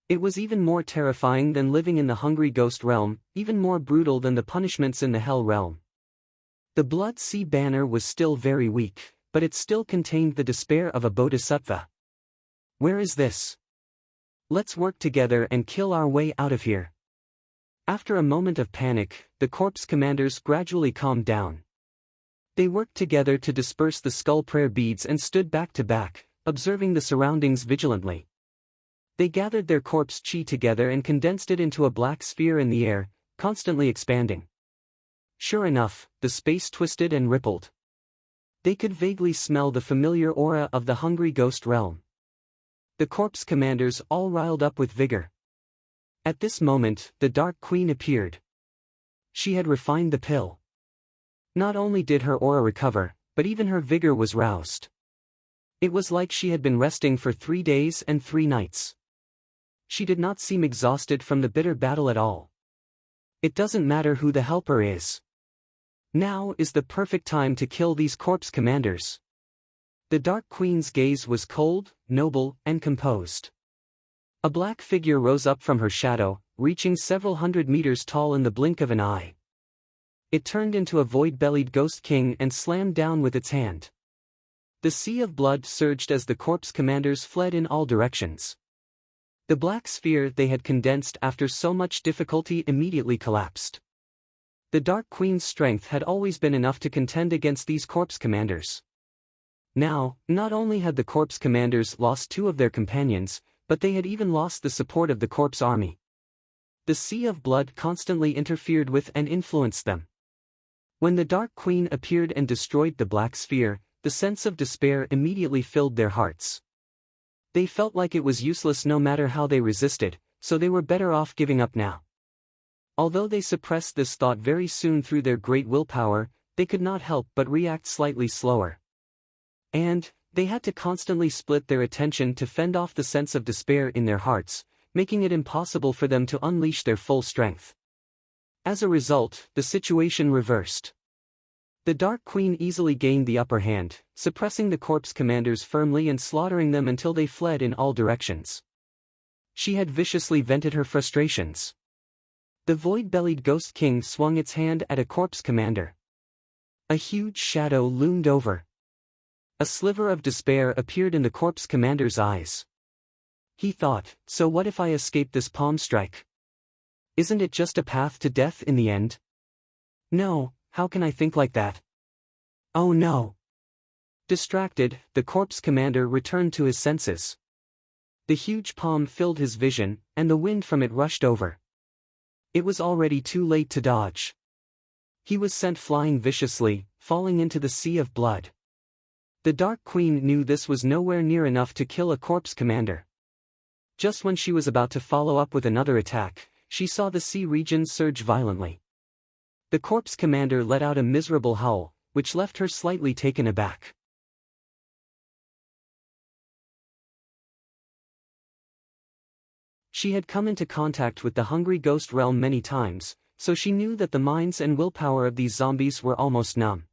It was even more terrifying than living in the hungry ghost realm, even more brutal than the punishments in the hell realm. The blood sea banner was still very weak, but it still contained the despair of a bodhisattva. Where is this? Let's work together and kill our way out of here. After a moment of panic, the corpse commanders gradually calmed down. They worked together to disperse the skull prayer beads and stood back to back, observing the surroundings vigilantly. They gathered their corpse chi together and condensed it into a black sphere in the air, constantly expanding. Sure enough, the space twisted and rippled. They could vaguely smell the familiar aura of the hungry ghost realm. The corpse commanders all riled up with vigor. At this moment, the Dark Queen appeared. She had refined the pill. Not only did her aura recover, but even her vigor was roused. It was like she had been resting for 3 days and 3 nights. She did not seem exhausted from the bitter battle at all. It doesn't matter who the helper is. Now is the perfect time to kill these corpse commanders. The Dark Queen's gaze was cold, noble, and composed. A black figure rose up from her shadow, reaching several hundred meters tall in the blink of an eye. It turned into a void-bellied ghost king and slammed down with its hand. The sea of blood surged as the corpse commanders fled in all directions. The black sphere they had condensed after so much difficulty immediately collapsed. The Dark Queen's strength had always been enough to contend against these corpse commanders. Now, not only had the corpse commanders lost 2 of their companions, but they had even lost the support of the corpse army. The sea of blood constantly interfered with and influenced them. When the Dark Queen appeared and destroyed the black sphere, the sense of despair immediately filled their hearts. They felt like it was useless no matter how they resisted, so they were better off giving up now. Although they suppressed this thought very soon through their great willpower, they could not help but react slightly slower. And they had to constantly split their attention to fend off the sense of despair in their hearts, making it impossible for them to unleash their full strength. As a result, the situation reversed. The Dark Queen easily gained the upper hand, suppressing the corpse commanders firmly and slaughtering them until they fled in all directions. She had viciously vented her frustrations. The void-bellied Ghost King swung its hand at a corpse commander. A huge shadow loomed over. A sliver of despair appeared in the corpse commander's eyes. He thought, so what if I escape this palm strike? Isn't it just a path to death in the end? No, how can I think like that? Oh no! Distracted, the corpse commander returned to his senses. The huge palm filled his vision, and the wind from it rushed over. It was already too late to dodge. He was sent flying viciously, falling into the sea of blood. The Dark Queen knew this was nowhere near enough to kill a corpse commander. Just when she was about to follow up with another attack, she saw the sea region surge violently. The corpse commander let out a miserable howl, which left her slightly taken aback. She had come into contact with the hungry ghost realm many times, so she knew that the minds and willpower of these zombies were almost numb.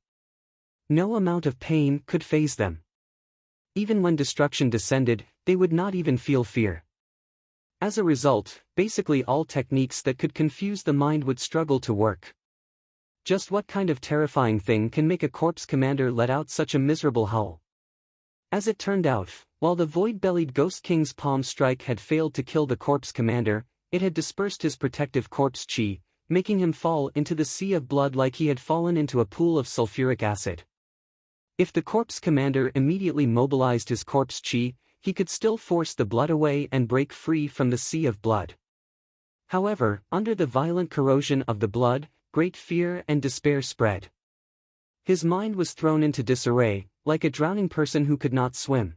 No amount of pain could faze them. Even when destruction descended, they would not even feel fear. As a result, basically all techniques that could confuse the mind would struggle to work. Just what kind of terrifying thing can make a corpse commander let out such a miserable howl? As it turned out, while the void-bellied Ghost King's palm strike had failed to kill the corpse commander, it had dispersed his protective corpse chi, making him fall into the sea of blood like he had fallen into a pool of sulfuric acid. If the corpse commander immediately mobilized his corpse chi, he could still force the blood away and break free from the sea of blood. However, under the violent corrosion of the blood, great fear and despair spread. His mind was thrown into disarray, like a drowning person who could not swim.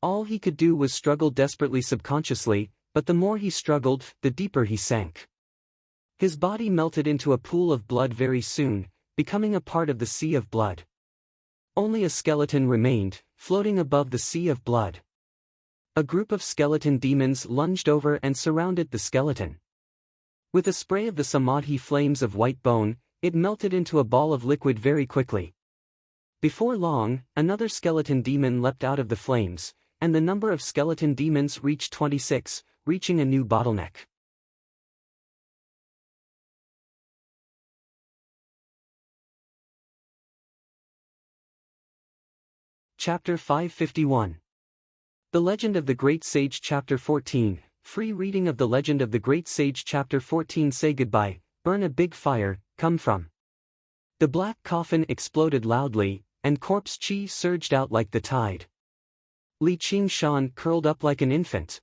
All he could do was struggle desperately subconsciously, but the more he struggled, the deeper he sank. His body melted into a pool of blood very soon, becoming a part of the sea of blood. Only a skeleton remained, floating above the sea of blood. A group of skeleton demons lunged over and surrounded the skeleton. With a spray of the samadhi flames of white bone, it melted into a ball of liquid very quickly. Before long, another skeleton demon leapt out of the flames, and the number of skeleton demons reached 26, reaching a new bottleneck. Chapter 551. The Legend of the Great Sage. Chapter 14, free reading of the Legend of the Great Sage. Chapter 14. Say goodbye, burn a big fire, come from. The black coffin exploded loudly, and corpse chi surged out like the tide. Li Qingshan curled up like an infant.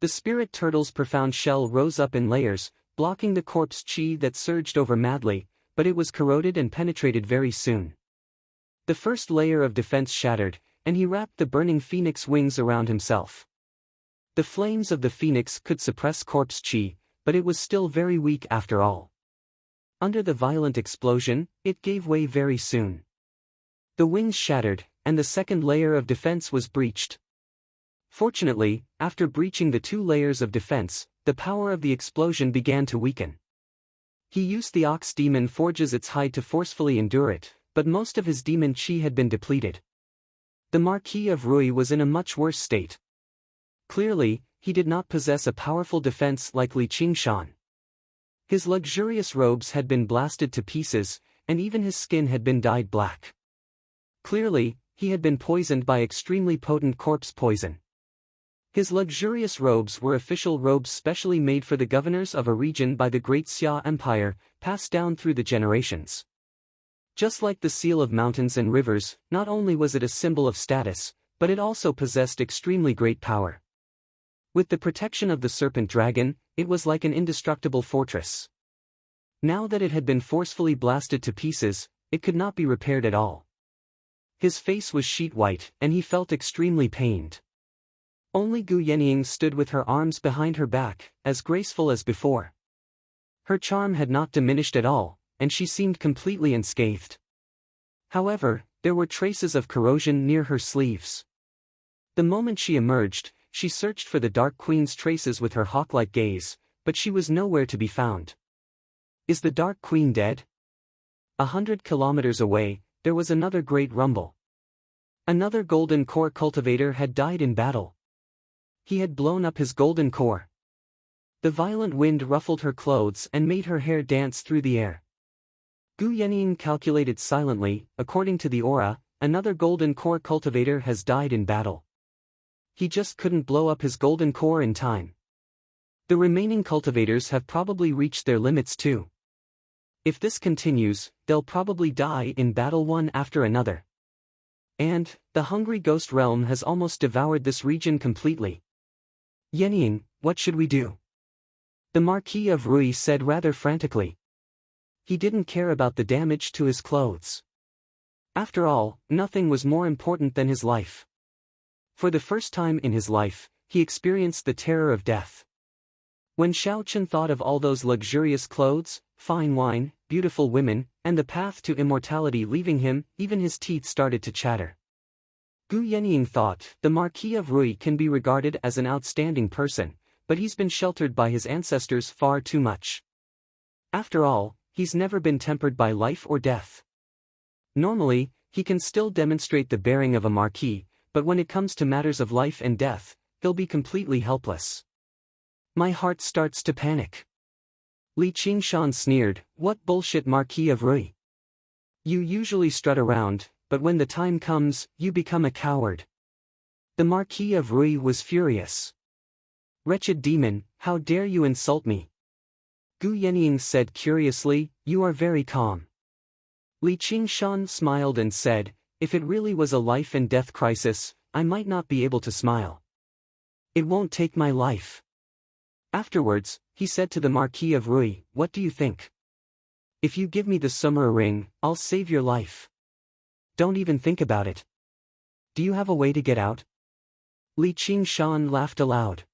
The spirit turtle's profound shell rose up in layers, blocking the corpse chi that surged over madly, but it was corroded and penetrated very soon. The first layer of defense shattered, and he wrapped the burning phoenix wings around himself. The flames of the phoenix could suppress corpse chi, but it was still very weak after all. Under the violent explosion, it gave way very soon. The wings shattered, and the second layer of defense was breached. Fortunately, after breaching the two layers of defense, the power of the explosion began to weaken. He used the ox demon forges its hide to forcefully endure it, but most of his demon chi had been depleted. The Marquis of Rui was in a much worse state. Clearly, he did not possess a powerful defense like Li Qingshan. His luxurious robes had been blasted to pieces, and even his skin had been dyed black. Clearly, he had been poisoned by extremely potent corpse poison. His luxurious robes were official robes specially made for the governors of a region by the Great Xia Empire, passed down through the generations. Just like the seal of mountains and rivers, not only was it a symbol of status, but it also possessed extremely great power. With the protection of the serpent dragon, it was like an indestructible fortress. Now that it had been forcefully blasted to pieces, it could not be repaired at all. His face was sheet white, and he felt extremely pained. Only Gu Yenying stood with her arms behind her back, as graceful as before. Her charm had not diminished at all, and she seemed completely unscathed. However, there were traces of corrosion near her sleeves. The moment she emerged, she searched for the Dark Queen's traces with her hawk-like gaze, but she was nowhere to be found. Is the Dark Queen dead? 100 kilometers away, there was another great rumble. Another golden core cultivator had died in battle. He had blown up his golden core. The violent wind ruffled her clothes and made her hair dance through the air. Gu Yenying calculated silently, according to the aura, another golden core cultivator has died in battle. He just couldn't blow up his golden core in time. The remaining cultivators have probably reached their limits too. If this continues, they'll probably die in battle one after another. And, the hungry ghost realm has almost devoured this region completely. Yenying, what should we do? The Marquis of Rui said rather frantically. He didn't care about the damage to his clothes. After all, nothing was more important than his life. For the first time in his life, he experienced the terror of death. When Xiao Chen thought of all those luxurious clothes, fine wine, beautiful women, and the path to immortality leaving him, even his teeth started to chatter. Gu Yenying thought, the Marquis of Rui can be regarded as an outstanding person, but he's been sheltered by his ancestors far too much. After all, he's never been tempered by life or death. Normally, he can still demonstrate the bearing of a marquis, but when it comes to matters of life and death, he'll be completely helpless. My heart starts to panic. Li Qingshan sneered, what bullshit Marquis of Rui. You usually strut around, but when the time comes, you become a coward. The Marquis of Rui was furious. Wretched demon, How dare you insult me? Gu Yenying said curiously, you are very calm. Li Qingshan smiled and said, if it really was a life and death crisis, I might not be able to smile. It won't take my life. Afterwards, he said to the Marquis of Rui, what do you think? If you give me the Summer ring, I'll save your life. Don't even think about it. Do you have a way to get out? Li Qingshan laughed aloud.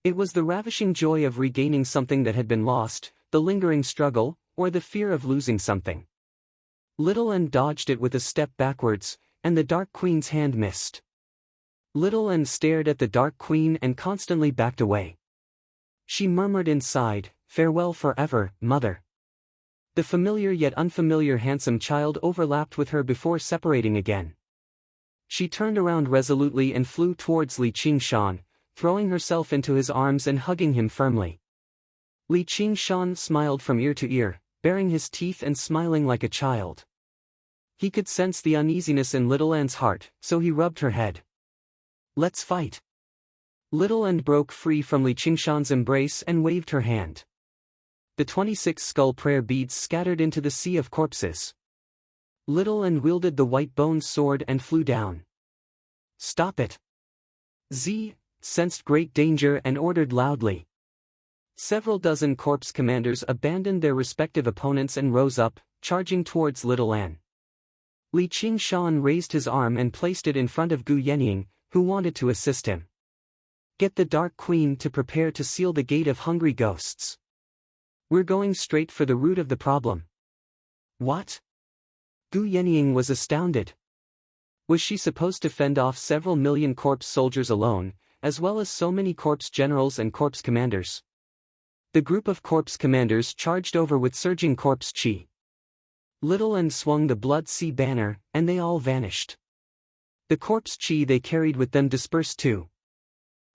It was the ravishing joy of regaining something that had been lost, the lingering struggle, or the fear of losing something. Little N dodged it with a step backwards, and the Dark Queen's hand missed. Little N stared at the Dark Queen and constantly backed away. She murmured inside, farewell forever, mother. The familiar yet unfamiliar handsome child overlapped with her before separating again. She turned around resolutely and flew towards Li Qingshan, throwing herself into his arms and hugging him firmly. Li Qingshan smiled from ear to ear, baring his teeth and smiling like a child. He could sense the uneasiness in Little N's heart, so he rubbed her head. Let's fight. Little N broke free from Li Qingshan's embrace and waved her hand. The 26 skull prayer beads scattered into the sea of corpses. Little N wielded the white bone sword and flew down. Stop it! Z sensed great danger and ordered loudly. Several dozen corpse commanders abandoned their respective opponents and rose up, charging towards Little N. Li Qingshan raised his arm and placed it in front of Gu Yenying, who wanted to assist him. Get the Dark Queen to prepare to seal the gate of hungry ghosts. We're going straight for the root of the problem. What? Gu Yenying was astounded. Was she supposed to fend off several million corpse soldiers alone, as well as so many corpse generals and corpse commanders? The group of corpse commanders charged over with surging corpse chi. Little N swung the Blood Sea banner, and they all vanished. The corpse chi they carried with them dispersed too.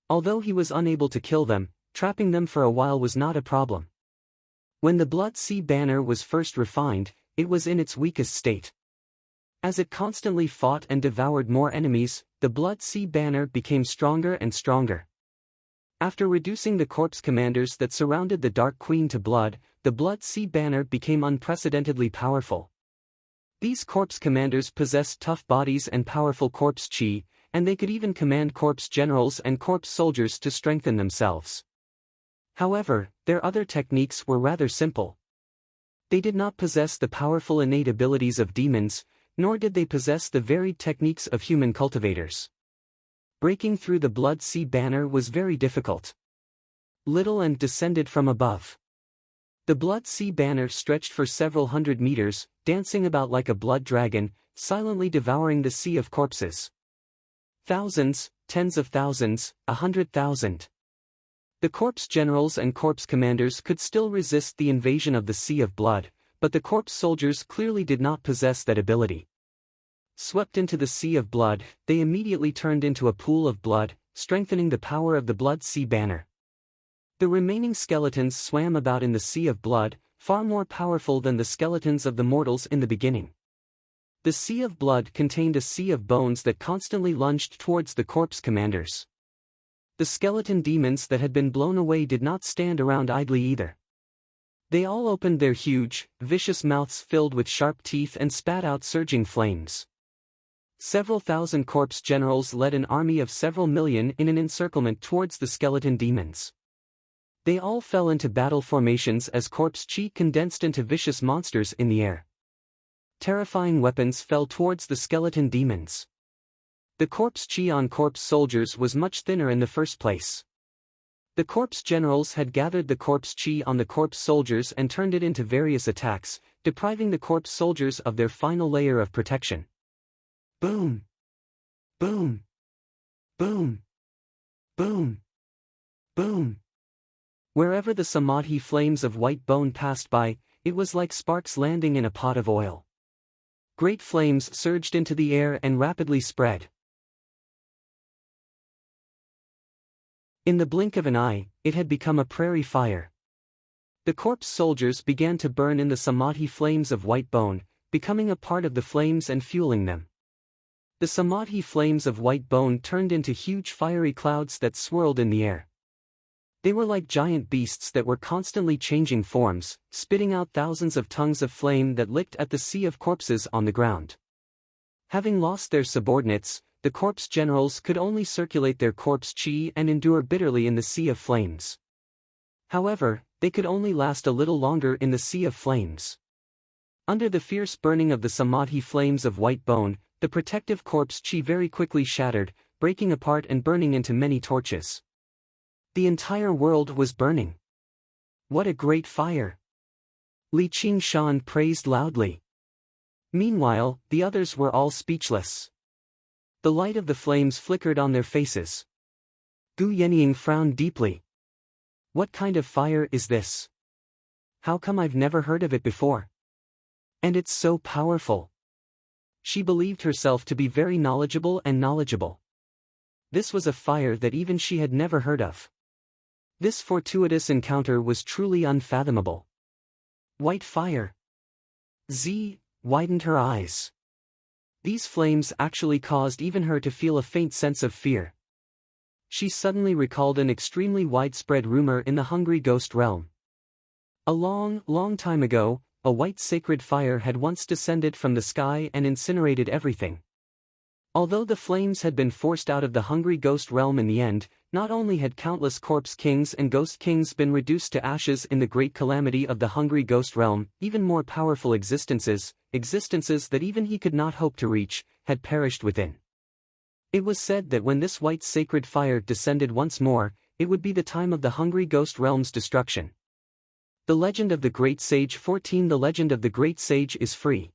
Although he was unable to kill them, trapping them for a while was not a problem. When the Blood Sea banner was first refined, it was in its weakest state. As it constantly fought and devoured more enemies, the Blood Sea banner became stronger and stronger. After reducing the corpse commanders that surrounded the Dark Queen to blood, the Blood Sea banner became unprecedentedly powerful. These corpse commanders possessed tough bodies and powerful corpse chi, and they could even command corpse generals and corpse soldiers to strengthen themselves. However, their other techniques were rather simple. They did not possess the powerful innate abilities of demons, nor did they possess the varied techniques of human cultivators. Breaking through the Blood Sea banner was very difficult. Little N descended from above. The Blood Sea banner stretched for several hundred meters, dancing about like a blood dragon, silently devouring the sea of corpses. Thousands, tens of thousands, 100,000. The corpse generals and corpse commanders could still resist the invasion of the Sea of Blood, but the corpse soldiers clearly did not possess that ability. Swept into the Sea of Blood, they immediately turned into a pool of blood, strengthening the power of the Blood Sea banner. The remaining skeletons swam about in the Sea of Blood, far more powerful than the skeletons of the mortals in the beginning. The Sea of Blood contained a sea of bones that constantly lunged towards the corpse commanders. The skeleton demons that had been blown away did not stand around idly either. They all opened their huge, vicious mouths filled with sharp teeth and spat out surging flames. Several thousand corpse generals led an army of several million in an encirclement towards the skeleton demons. They all fell into battle formations as corpse chi condensed into vicious monsters in the air. Terrifying weapons fell towards the skeleton demons. The corpse chi on corpse soldiers was much thinner in the first place. The corpse generals had gathered the corpse chi on the corpse soldiers and turned it into various attacks, depriving the corpse soldiers of their final layer of protection. Boom! Boom! Boom! Boom! Boom! Wherever the samadhi flames of white bone passed by, it was like sparks landing in a pot of oil. Great flames surged into the air and rapidly spread. In the blink of an eye, it had become a prairie fire. The corpse soldiers began to burn in the samadhi flames of white bone, becoming a part of the flames and fueling them. The Samadhi flames of white bone turned into huge fiery clouds that swirled in the air. They were like giant beasts that were constantly changing forms, spitting out thousands of tongues of flame that licked at the sea of corpses on the ground. Having lost their subordinates, the corpse generals could only circulate their corpse chi and endure bitterly in the sea of flames. However, they could only last a little longer in the sea of flames. Under the fierce burning of the Samadhi flames of white bone, the protective corpse chi very quickly shattered, breaking apart and burning into many torches. The entire world was burning. What a great fire! Li Qingshan praised loudly. Meanwhile, the others were all speechless. The light of the flames flickered on their faces. Gu Yenying frowned deeply. What kind of fire is this? How come I've never heard of it before? And it's so powerful. She believed herself to be very knowledgeable. This was a fire that even she had never heard of. This fortuitous encounter was truly unfathomable. White fire. Z widened her eyes. These flames actually caused even her to feel a faint sense of fear. She suddenly recalled an extremely widespread rumor in the hungry ghost realm. A long time ago, a white sacred fire had once descended from the sky and incinerated everything. Although the flames had been forced out of the hungry ghost realm in the end, not only had countless corpse kings and ghost kings been reduced to ashes in the great calamity of the hungry ghost realm, even more powerful existences that even he could not hope to reach, had perished within. It was said that when this white sacred fire descended once more, it would be the time of the hungry ghost realm's destruction. The Legend of the Great Sage 14. The Legend of the Great Sage is free.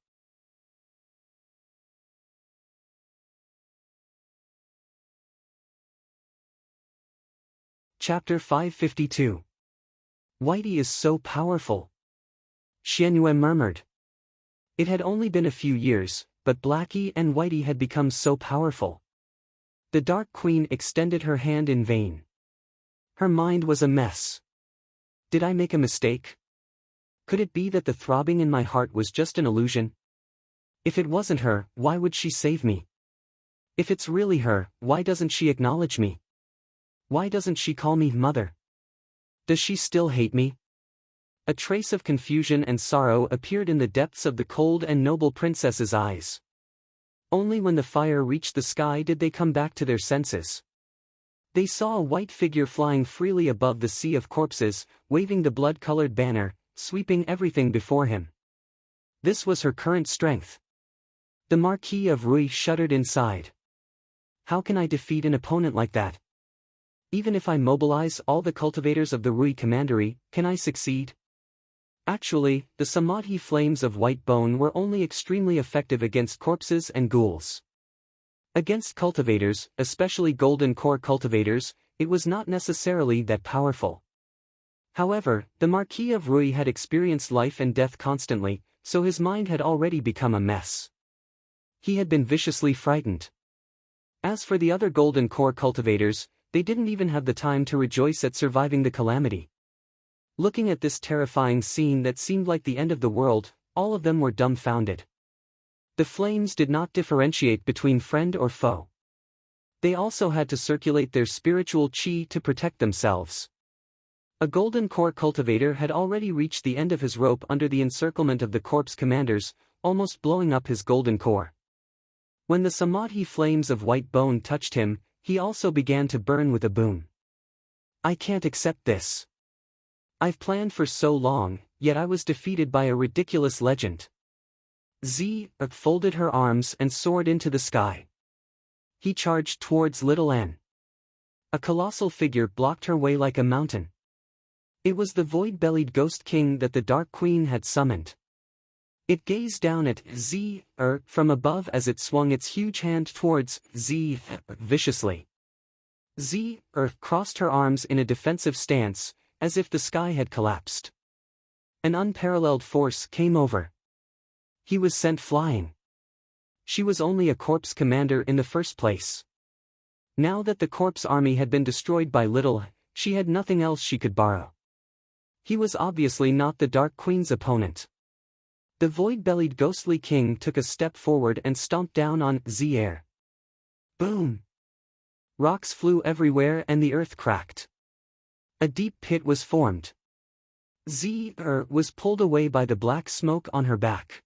Chapter 552. Whitey is so powerful. Xianyue murmured. It had only been a few years, but Blackie and Whitey had become so powerful. The Dark Queen extended her hand in vain. Her mind was a mess. Did I make a mistake? Could it be that the throbbing in my heart was just an illusion? If it wasn't her, why would she save me? If it's really her, why doesn't she acknowledge me? Why doesn't she call me mother? Does she still hate me? A trace of confusion and sorrow appeared in the depths of the cold and noble princess's eyes. Only when the fire reached the sky did they come back to their senses. They saw a white figure flying freely above the sea of corpses, waving the blood-colored banner, sweeping everything before him. This was her current strength. The Marquis of Rui shuddered inside. How can I defeat an opponent like that? Even if I mobilize all the cultivators of the Rui Commandery, can I succeed? Actually, the Samadhi flames of white bone were only extremely effective against corpses and ghouls. Against cultivators, especially golden core cultivators, it was not necessarily that powerful. However, the Marquis of Rui had experienced life and death constantly, so his mind had already become a mess. He had been viciously frightened. As for the other golden core cultivators, they didn't even have the time to rejoice at surviving the calamity. Looking at this terrifying scene that seemed like the end of the world, all of them were dumbfounded. The flames did not differentiate between friend or foe. They also had to circulate their spiritual chi to protect themselves. A golden core cultivator had already reached the end of his rope under the encirclement of the corpse commanders, almost blowing up his golden core. When the Samadhi flames of white bone touched him, he also began to burn with a boom. I can't accept this. I've planned for so long, yet I was defeated by a ridiculous legend. Z folded her arms and soared into the sky. He charged towards Little N. A colossal figure blocked her way like a mountain. It was the void-bellied ghost king that the Dark Queen had summoned. It gazed down at Z from above as it swung its huge hand towards Z viciously. Z crossed her arms in a defensive stance, as if the sky had collapsed. An unparalleled force came over. He was sent flying. She was only a corpse commander in the first place. Now that the corpse army had been destroyed by Little, she had nothing else she could borrow. He was obviously not the Dark Queen's opponent. The void-bellied ghostly king took a step forward and stomped down on the air. Boom! Rocks flew everywhere and the earth cracked. A deep pit was formed. Was pulled away by the black smoke on her back.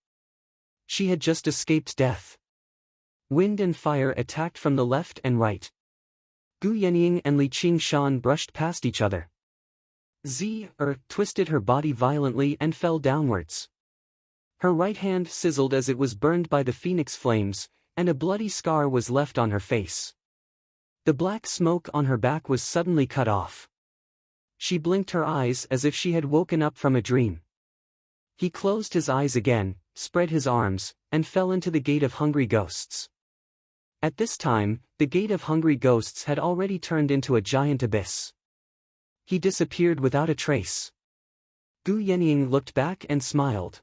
She had just escaped death. Wind and fire attacked from the left and right. Gu Yenying and Li Qingshan brushed past each other. Twisted her body violently and fell downwards. Her right hand sizzled as it was burned by the phoenix flames, and a bloody scar was left on her face. The black smoke on her back was suddenly cut off. She blinked her eyes as if she had woken up from a dream. He closed his eyes again, spread his arms, and fell into the gate of hungry ghosts. At this time, the gate of hungry ghosts had already turned into a giant abyss. He disappeared without a trace. Gu Yenying looked back and smiled.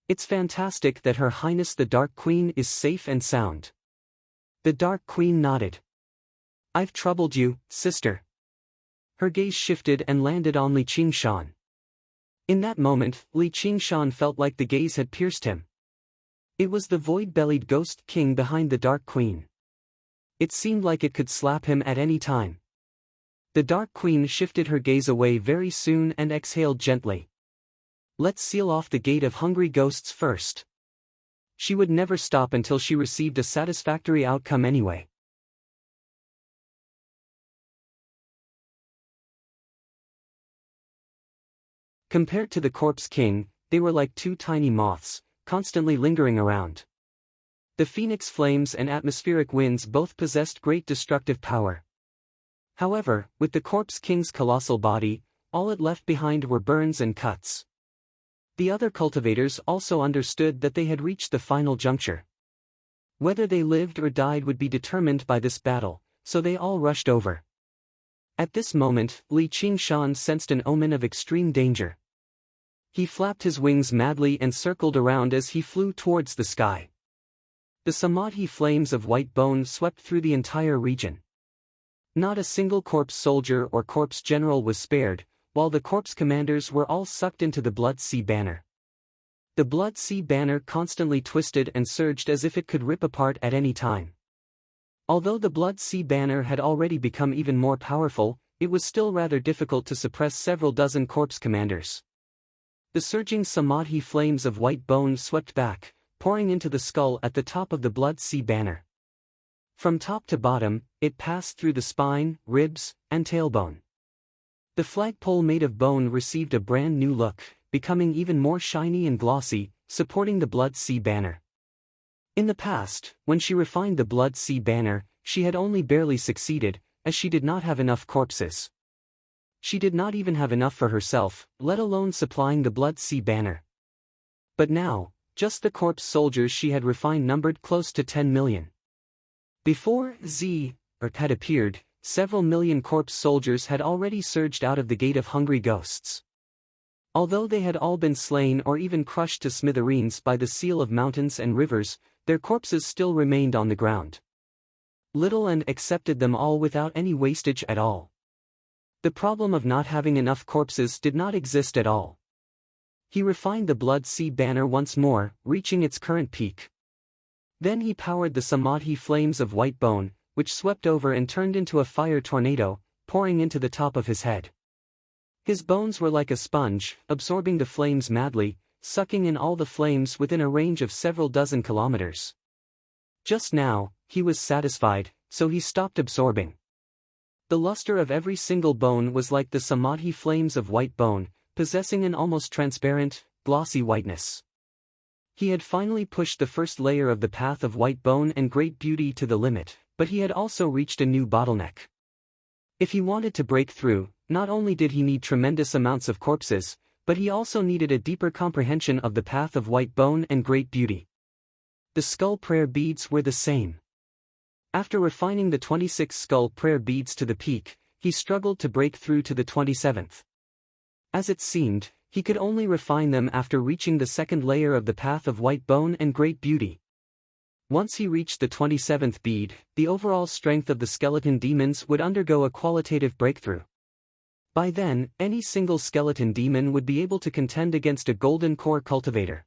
It's fantastic that Her Highness the Dark Queen is safe and sound. The Dark Queen nodded. I've troubled you, sister. Her gaze shifted and landed on Li Qingshan. In that moment, Li Qingshan felt like the gaze had pierced him. It was the void-bellied ghost king behind the Dark Queen. It seemed like it could slap him at any time. The Dark Queen shifted her gaze away very soon and exhaled gently. Let's seal off the gate of hungry ghosts first. She would never stop until she received a satisfactory outcome anyway. Compared to the Corpse King, they were like two tiny moths, constantly lingering around. The phoenix flames and atmospheric winds both possessed great destructive power. However, with the Corpse King's colossal body, all it left behind were burns and cuts. The other cultivators also understood that they had reached the final juncture. Whether they lived or died would be determined by this battle, so they all rushed over. At this moment, Li Qingshan sensed an omen of extreme danger. He flapped his wings madly and circled around as he flew towards the sky. The samadhi flames of white bone swept through the entire region. Not a single corpse soldier or corpse general was spared, while the corpse commanders were all sucked into the Blood Sea Banner. The Blood Sea Banner constantly twisted and surged as if it could rip apart at any time. Although the Blood Sea Banner had already become even more powerful, it was still rather difficult to suppress several dozen corpse commanders. The surging samadhi flames of white bone swept back, pouring into the skull at the top of the Blood Sea Banner. From top to bottom, it passed through the spine, ribs, and tailbone. The flagpole made of bone received a brand new look, becoming even more shiny and glossy, supporting the Blood Sea Banner. In the past, when she refined the Blood Sea Banner, she had only barely succeeded, as she did not have enough corpses. She did not even have enough for herself, let alone supplying the Blood Sea Banner. But now, just the corpse soldiers she had refined numbered close to 10 million. Before had appeared, several million corpse soldiers had already surged out of the gate of hungry ghosts. Although they had all been slain or even crushed to smithereens by the seal of mountains and rivers, their corpses still remained on the ground. Little and accepted them all without any wastage at all. The problem of not having enough corpses did not exist at all. He refined the Blood Sea Banner once more, reaching its current peak. Then he powered the samadhi flames of white bone, which swept over and turned into a fire tornado, pouring into the top of his head. His bones were like a sponge, absorbing the flames madly, sucking in all the flames within a range of several dozen kilometers. Just now, he was satisfied, so he stopped absorbing. The luster of every single bone was like the samadhi flames of white bone, possessing an almost transparent, glossy whiteness. He had finally pushed the first layer of the path of white bone and great beauty to the limit, but he had also reached a new bottleneck. If he wanted to break through, not only did he need tremendous amounts of corpses, but he also needed a deeper comprehension of the path of white bone and great beauty. The skull prayer beads were the same. After refining the 26 skull prayer beads to the peak, he struggled to break through to the 27th. As it seemed, he could only refine them after reaching the second layer of the path of white bone and great beauty. Once he reached the 27th bead, the overall strength of the skeleton demons would undergo a qualitative breakthrough. By then, any single skeleton demon would be able to contend against a golden core cultivator.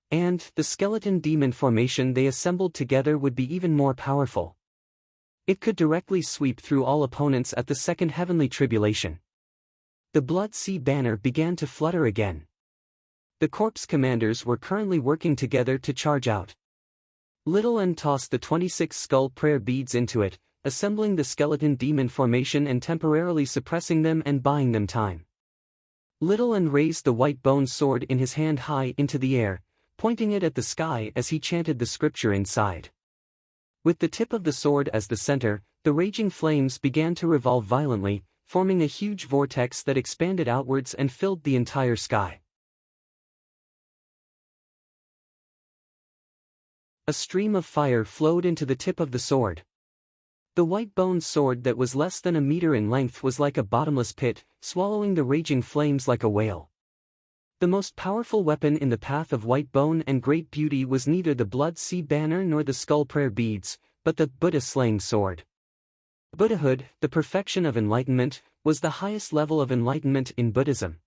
And the skeleton demon formation they assembled together would be even more powerful. It could directly sweep through all opponents at the second heavenly tribulation. The Blood Sea banner began to flutter again. The corpse commanders were currently working together to charge out. Little N tossed the 26 skull prayer beads into it, assembling the skeleton demon formation and temporarily suppressing them and buying them time. Little N raised the white bone sword in his hand high into the air, pointing it at the sky as he chanted the scripture inside. With the tip of the sword as the center, the raging flames began to revolve violently, forming a huge vortex that expanded outwards and filled the entire sky. A stream of fire flowed into the tip of the sword. The white-bone sword that was less than a meter in length was like a bottomless pit, swallowing the raging flames like a whale. The most powerful weapon in the path of white bone and great beauty was neither the Blood Sea banner nor the skull prayer beads, but the Buddha-slaying sword. Buddhahood, the perfection of enlightenment, was the highest level of enlightenment in Buddhism.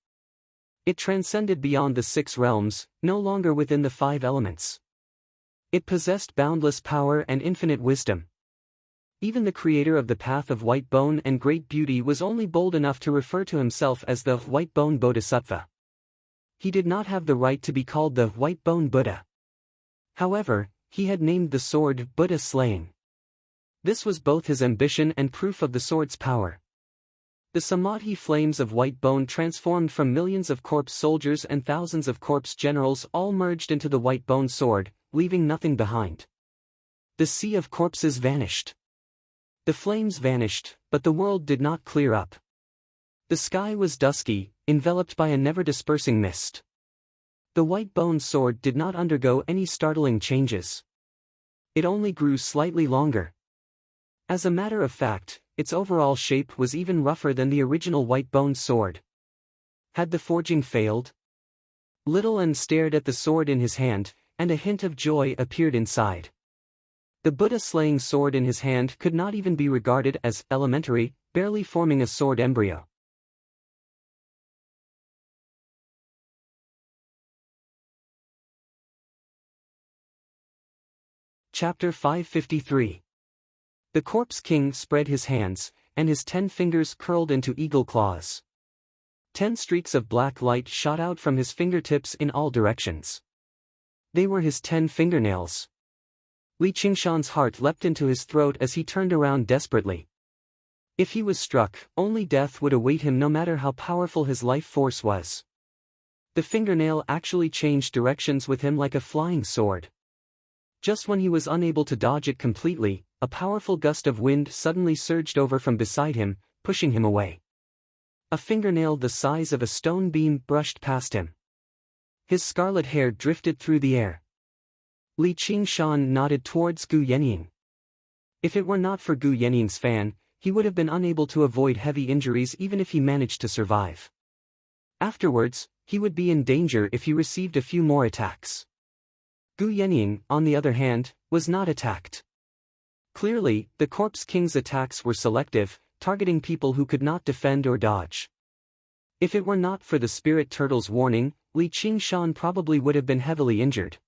It transcended beyond the 6 realms, no longer within the 5 elements. It possessed boundless power and infinite wisdom. Even the creator of the path of white bone and great beauty was only bold enough to refer to himself as the white bone Bodhisattva. He did not have the right to be called the white bone Buddha. However, he had named the sword Buddha Slaying. This was both his ambition and proof of the sword's power. The samadhi flames of white bone transformed from millions of corpse soldiers and thousands of corpse generals all merged into the white bone sword, leaving nothing behind. The sea of corpses vanished. The flames vanished, but the world did not clear up. The sky was dusky, enveloped by a never-dispersing mist. The white bone sword did not undergo any startling changes. It only grew slightly longer. As a matter of fact, its overall shape was even rougher than the original white bone sword. Had the forging failed? Little N stared at the sword in his hand, and a hint of joy appeared inside. The Buddha-slaying sword in his hand could not even be regarded as elementary, barely forming a sword embryo. Chapter 553. The Corpse King spread his hands, and his 10 fingers curled into eagle claws. 10 streaks of black light shot out from his fingertips in all directions. They were his 10 fingernails. Li Qingshan's heart leapt into his throat as he turned around desperately. If he was struck, only death would await him no matter how powerful his life force was. The fingernail actually changed directions with him like a flying sword. Just when he was unable to dodge it completely, a powerful gust of wind suddenly surged over from beside him, pushing him away. A fingernail the size of a stone beam brushed past him. His scarlet hair drifted through the air. Li Qingshan nodded towards Gu Yenying. If it were not for Gu Yenying's fan, he would have been unable to avoid heavy injuries even if he managed to survive. Afterwards, he would be in danger if he received a few more attacks. Gu Yenying, on the other hand, was not attacked. Clearly, the Corpse King's attacks were selective, targeting people who could not defend or dodge. If it were not for the Spirit Turtle's warning, Li Qingshan probably would have been heavily injured.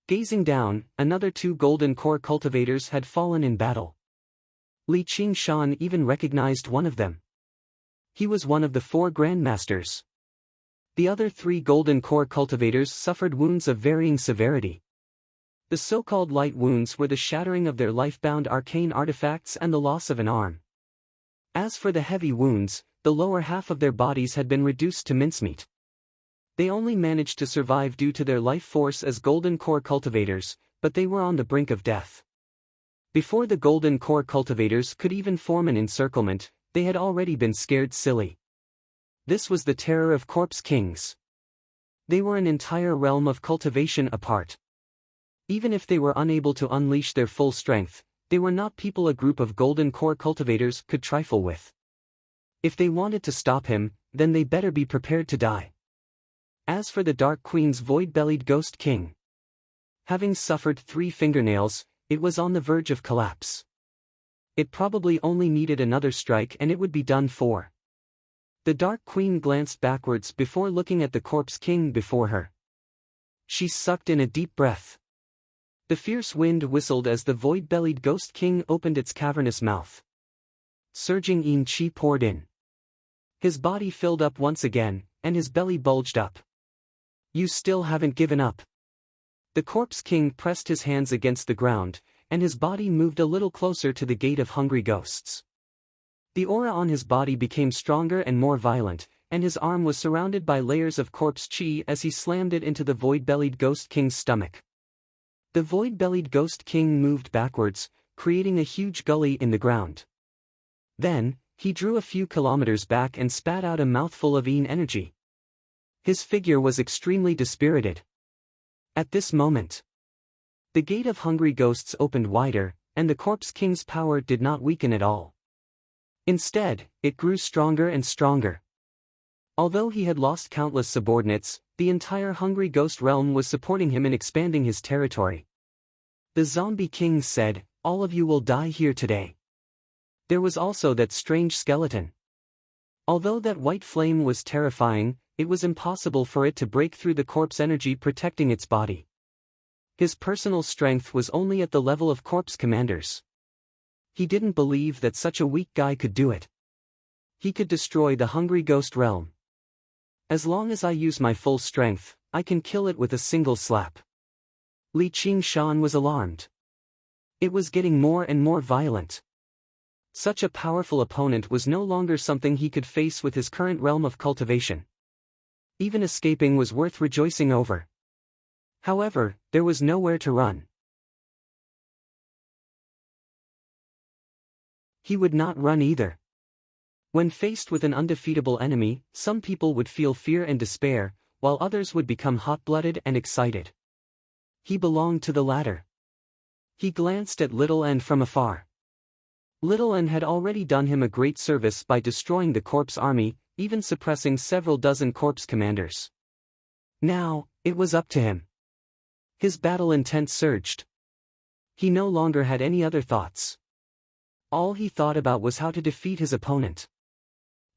Gazing down, another 2 golden core cultivators had fallen in battle. Li Qingshan even recognized one of them. He was one of the 4 grandmasters. The other 3 golden core cultivators suffered wounds of varying severity. The so-called light wounds were the shattering of their life-bound arcane artifacts and the loss of an arm. As for the heavy wounds, the lower half of their bodies had been reduced to mincemeat. They only managed to survive due to their life force as golden core cultivators, but they were on the brink of death. Before the golden core cultivators could even form an encirclement, they had already been scared silly. This was the terror of Corpse Kings. They were an entire realm of cultivation apart. Even if they were unable to unleash their full strength, they were not people a group of golden core cultivators could trifle with. If they wanted to stop him, then they better be prepared to die. As for the Dark Queen's void-bellied Ghost King, having suffered 3 fingernails, it was on the verge of collapse. It probably only needed another strike and it would be done for. The Dark Queen glanced backwards before looking at the Corpse King before her. She sucked in a deep breath. The fierce wind whistled as the void-bellied Ghost King opened its cavernous mouth. Surging chi poured in. His body filled up once again, and his belly bulged up. You still haven't given up. The Corpse King pressed his hands against the ground, and his body moved a little closer to the gate of hungry ghosts. The aura on his body became stronger and more violent, and his arm was surrounded by layers of corpse chi as he slammed it into the void-bellied Ghost King's stomach. The void-bellied Ghost King moved backwards, creating a huge gully in the ground. Then, he drew a few kilometers back and spat out a mouthful of energy. His figure was extremely dispirited. At this moment, the gate of hungry ghosts opened wider, and the Corpse King's power did not weaken at all. Instead, it grew stronger and stronger. Although he had lost countless subordinates, the entire hungry ghost realm was supporting him in expanding his territory. The Zombie King said, "All of you will die here today." There was also that strange skeleton. Although that white flame was terrifying, it was impossible for it to break through the corpse energy protecting its body. His personal strength was only at the level of corpse commanders. He didn't believe that such a weak guy could do it. He could destroy the hungry ghost realm. As long as I use my full strength, I can kill it with a single slap. Li Qingshan was alarmed. It was getting more and more violent. Such a powerful opponent was no longer something he could face with his current realm of cultivation. Even escaping was worth rejoicing over. However, there was nowhere to run. He would not run either. When faced with an undefeatable enemy, some people would feel fear and despair, while others would become hot-blooded and excited. He belonged to the latter. He glanced at Little N from afar. Little N had already done him a great service by destroying the corpse army, even suppressing several dozen corpse commanders. Now, it was up to him. His battle intent surged. He no longer had any other thoughts. All he thought about was how to defeat his opponent.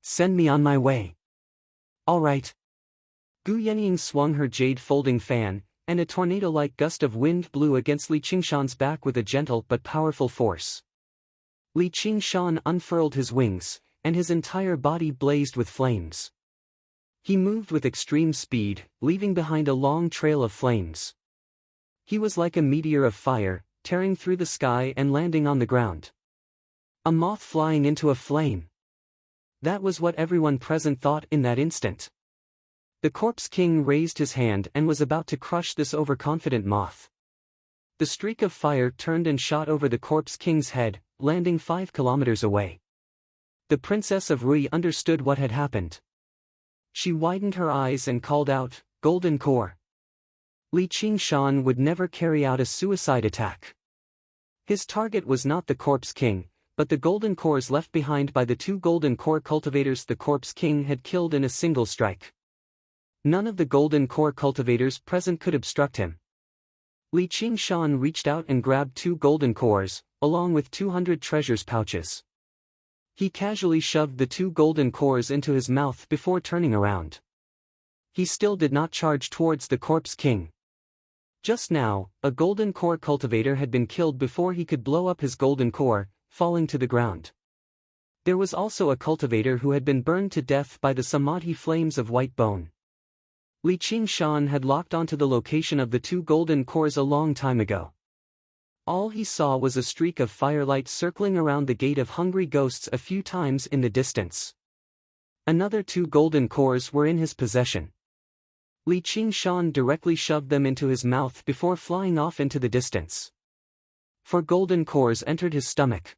Send me on my way. All right. Gu Yenying swung her jade folding fan, and a tornado-like gust of wind blew against Li Qingshan's back with a gentle but powerful force. Li Qingshan unfurled his wings, and his entire body blazed with flames. He moved with extreme speed, leaving behind a long trail of flames. He was like a meteor of fire, tearing through the sky and landing on the ground. A moth flying into a flame. That was what everyone present thought in that instant. The Corpse King raised his hand and was about to crush this overconfident moth. The streak of fire turned and shot over the Corpse King's head, landing 5 kilometers away. The Princess of Rui understood what had happened. She widened her eyes and called out, "Golden Core." Li Qingshan would never carry out a suicide attack. His target was not the Corpse King, but the golden cores left behind by the 2 golden core cultivators the Corpse King had killed in a single strike. None of the golden core cultivators present could obstruct him. Li Qingshan reached out and grabbed 2 golden cores, along with 200 treasures pouches. He casually shoved the 2 golden cores into his mouth before turning around. He still did not charge towards the Corpse King. Just now, a golden core cultivator had been killed before he could blow up his golden core, falling to the ground. There was also a cultivator who had been burned to death by the samadhi flames of white bone. Li Qingshan had locked onto the location of the 2 golden cores a long time ago. All he saw was a streak of firelight circling around the gate of hungry ghosts a few times in the distance. Another 2 golden cores were in his possession. Li Qingshan directly shoved them into his mouth before flying off into the distance. 4 golden cores entered his stomach.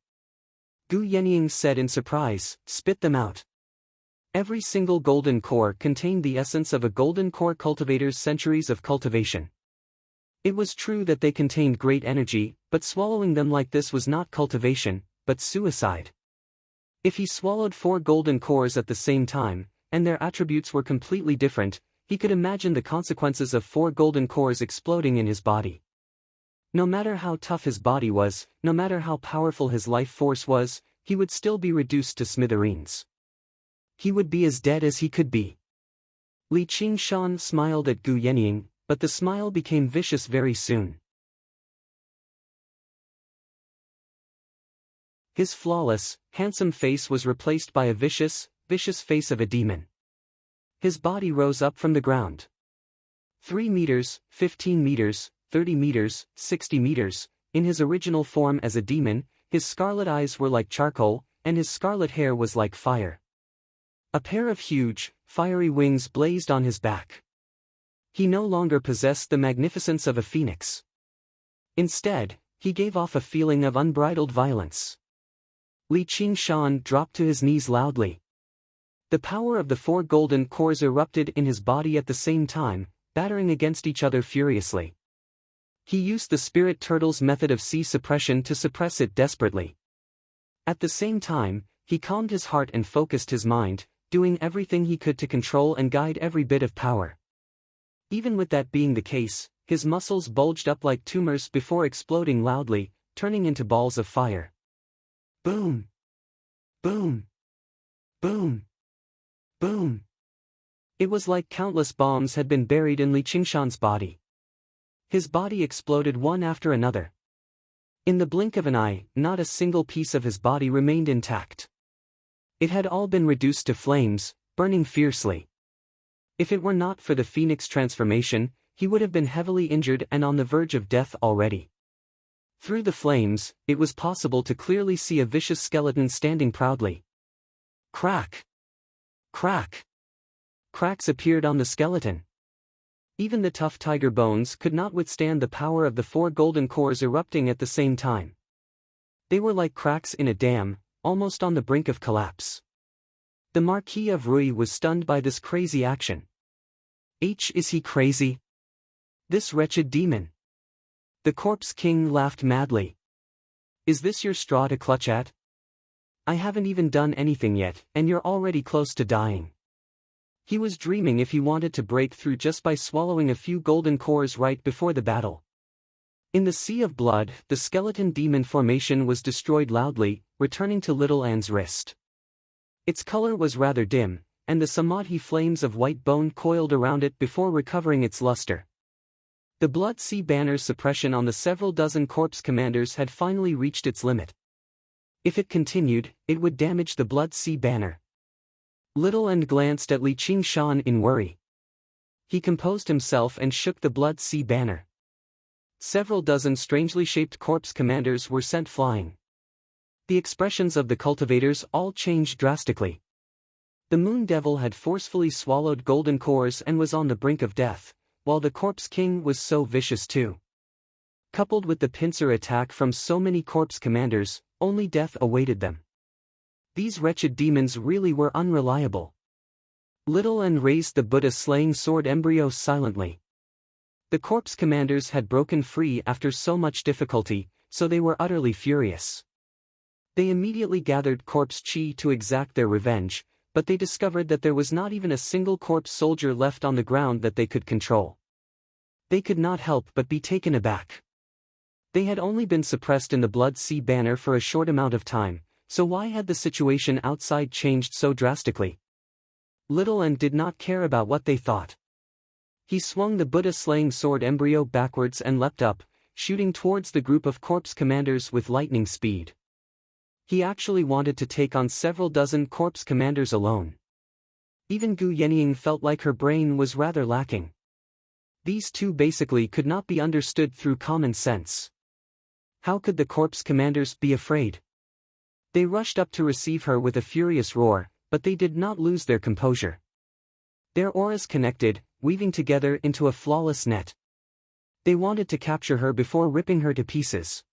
Gu Yenying said in surprise, "Spit them out." Every single golden core contained the essence of a golden core cultivator's centuries of cultivation. It was true that they contained great energy, but swallowing them like this was not cultivation, but suicide. If he swallowed 4 golden cores at the same time, and their attributes were completely different, he could imagine the consequences of 4 golden cores exploding in his body. No matter how tough his body was, no matter how powerful his life force was, he would still be reduced to smithereens. He would be as dead as he could be. Li Qingshan smiled at Gu Yenying, but the smile became vicious very soon. His flawless, handsome face was replaced by a vicious face of a demon. His body rose up from the ground. 3 meters, 15 meters, 30 meters, 60 meters, in his original form as a demon, his scarlet eyes were like charcoal, and his scarlet hair was like fire. A pair of huge, fiery wings blazed on his back. He no longer possessed the magnificence of a phoenix. Instead, he gave off a feeling of unbridled violence. Li Qingshan dropped to his knees loudly. The power of the 4 golden cores erupted in his body at the same time, battering against each other furiously. He used the spirit turtle's method of sea suppression to suppress it desperately. At the same time, he calmed his heart and focused his mind, doing everything he could to control and guide every bit of power. Even with that being the case, his muscles bulged up like tumors before exploding loudly, turning into balls of fire. Boom! Boom! Boom! Boom! It was like countless bombs had been buried in Li Qingshan's body. His body exploded one after another. In the blink of an eye, not a single piece of his body remained intact. It had all been reduced to flames, burning fiercely. If it were not for the phoenix transformation, he would have been heavily injured and on the verge of death already. Through the flames, it was possible to clearly see a vicious skeleton standing proudly. Crack! Crack! Cracks appeared on the skeleton. Even the tough tiger bones could not withstand the power of the 4 golden cores erupting at the same time. They were like cracks in a dam, almost on the brink of collapse. The Marquis of Rui was stunned by this crazy action. Is he crazy? This wretched demon. The Corpse King laughed madly. Is this your straw to clutch at? I haven't even done anything yet, and you're already close to dying. He was dreaming if he wanted to break through just by swallowing a few golden cores right before the battle. In the sea of blood, the skeleton demon formation was destroyed loudly, returning to Little Anne's wrist. Its color was rather dim, and the samadhi flames of white bone coiled around it before recovering its luster. The Blood Sea Banner's suppression on the several dozen corpse commanders had finally reached its limit. If it continued, it would damage the Blood Sea Banner. Little Anne glanced at Li Qingshan in worry. He composed himself and shook the Blood Sea Banner. Several dozen strangely shaped corpse commanders were sent flying. The expressions of the cultivators all changed drastically. The Moon Devil had forcefully swallowed golden cores and was on the brink of death, while the Corpse King was so vicious too. Coupled with the pincer attack from so many corpse commanders, only death awaited them. These wretched demons really were unreliable. Little Anne raised the Buddha-slaying sword embryo silently. The corpse commanders had broken free after so much difficulty, so they were utterly furious. They immediately gathered corpse chi to exact their revenge, but they discovered that there was not even a single corpse soldier left on the ground that they could control. They could not help but be taken aback. They had only been suppressed in the Blood Sea Banner for a short amount of time, so why had the situation outside changed so drastically? Little Anne did not care about what they thought. He swung the Buddha-slaying sword embryo backwards and leapt up, shooting towards the group of corpse commanders with lightning speed. He actually wanted to take on several dozen corpse commanders alone. Even Gu Yenying felt like her brain was rather lacking. These two basically could not be understood through common sense. How could the corpse commanders be afraid? They rushed up to receive her with a furious roar, but they did not lose their composure. Their auras connected, weaving together into a flawless net. They wanted to capture her before ripping her to pieces.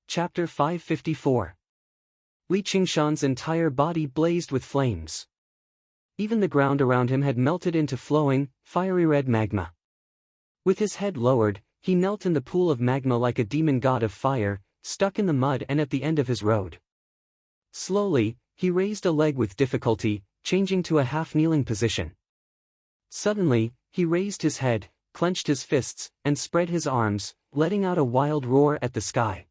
Chapter 554. Li Qingshan's entire body blazed with flames. Even the ground around him had melted into flowing, fiery red magma. With his head lowered, he knelt in the pool of magma like a demon god of fire, stuck in the mud and at the end of his road. Slowly, he raised a leg with difficulty, changing to a half-kneeling position. Suddenly, he raised his head, clenched his fists, and spread his arms, letting out a wild roar at the sky.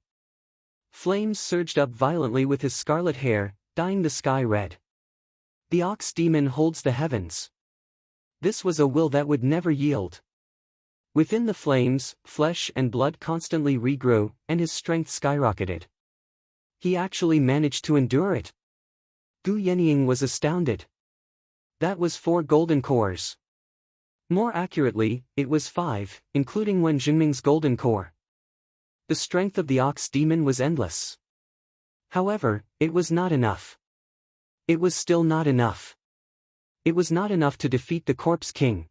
Flames surged up violently with his scarlet hair, dyeing the sky red. The ox demon holds the heavens. This was a will that would never yield. Within the flames, flesh and blood constantly regrew, and his strength skyrocketed. He actually managed to endure it. Gu Yenying was astounded. That was 4 golden cores. More accurately, it was 5, including Wen Jingming's golden core. The strength of the ox demon was endless. However, it was not enough. It was still not enough. It was not enough to defeat the Corpse King.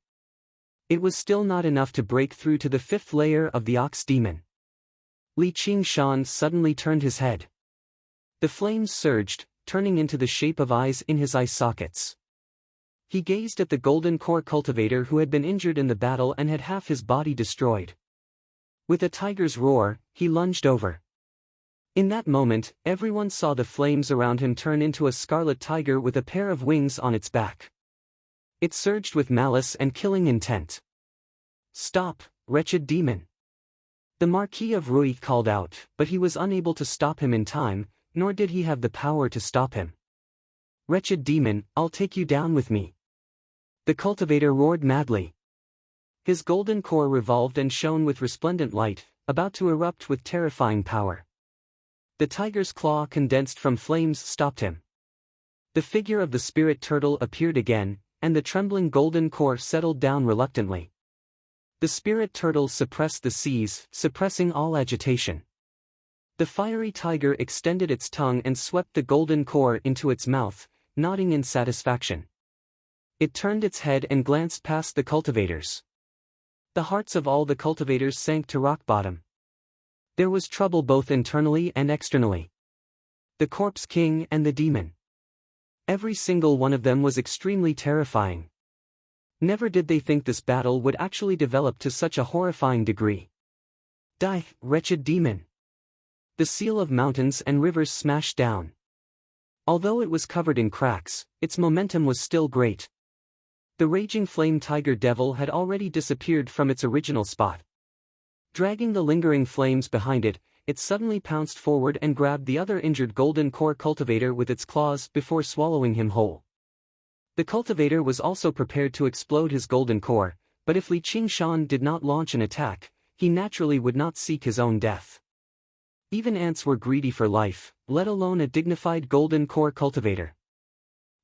It was still not enough to break through to the 5th layer of the ox demon. Li Qingshan suddenly turned his head. The flames surged, turning into the shape of eyes in his eye sockets. He gazed at the golden core cultivator who had been injured in the battle and had half his body destroyed. With a tiger's roar, he lunged over. In that moment, everyone saw the flames around him turn into a scarlet tiger with a pair of wings on its back. It surged with malice and killing intent. "Stop, wretched demon!" The Marquis of Rui called out, but he was unable to stop him in time, nor did he have the power to stop him. "Wretched demon, I'll take you down with me!" The cultivator roared madly. His golden core revolved and shone with resplendent light, about to erupt with terrifying power. The tiger's claw condensed from flames stopped him. The figure of the spirit turtle appeared again, and the trembling golden core settled down reluctantly. The spirit turtle suppressed the seas, suppressing all agitation. The fiery tiger extended its tongue and swept the golden core into its mouth, nodding in satisfaction. It turned its head and glanced past the cultivators. The hearts of all the cultivators sank to rock bottom. There was trouble both internally and externally. The Corpse King and the demon. Every single one of them was extremely terrifying. Never did they think this battle would actually develop to such a horrifying degree. "Die, wretched demon!" The seal of mountains and rivers smashed down. Although it was covered in cracks, its momentum was still great. The raging flame tiger devil had already disappeared from its original spot. Dragging the lingering flames behind it, it suddenly pounced forward and grabbed the other injured golden core cultivator with its claws before swallowing him whole. The cultivator was also prepared to explode his golden core, but if Li Qingshan did not launch an attack, he naturally would not seek his own death. Even ants were greedy for life, let alone a dignified golden core cultivator.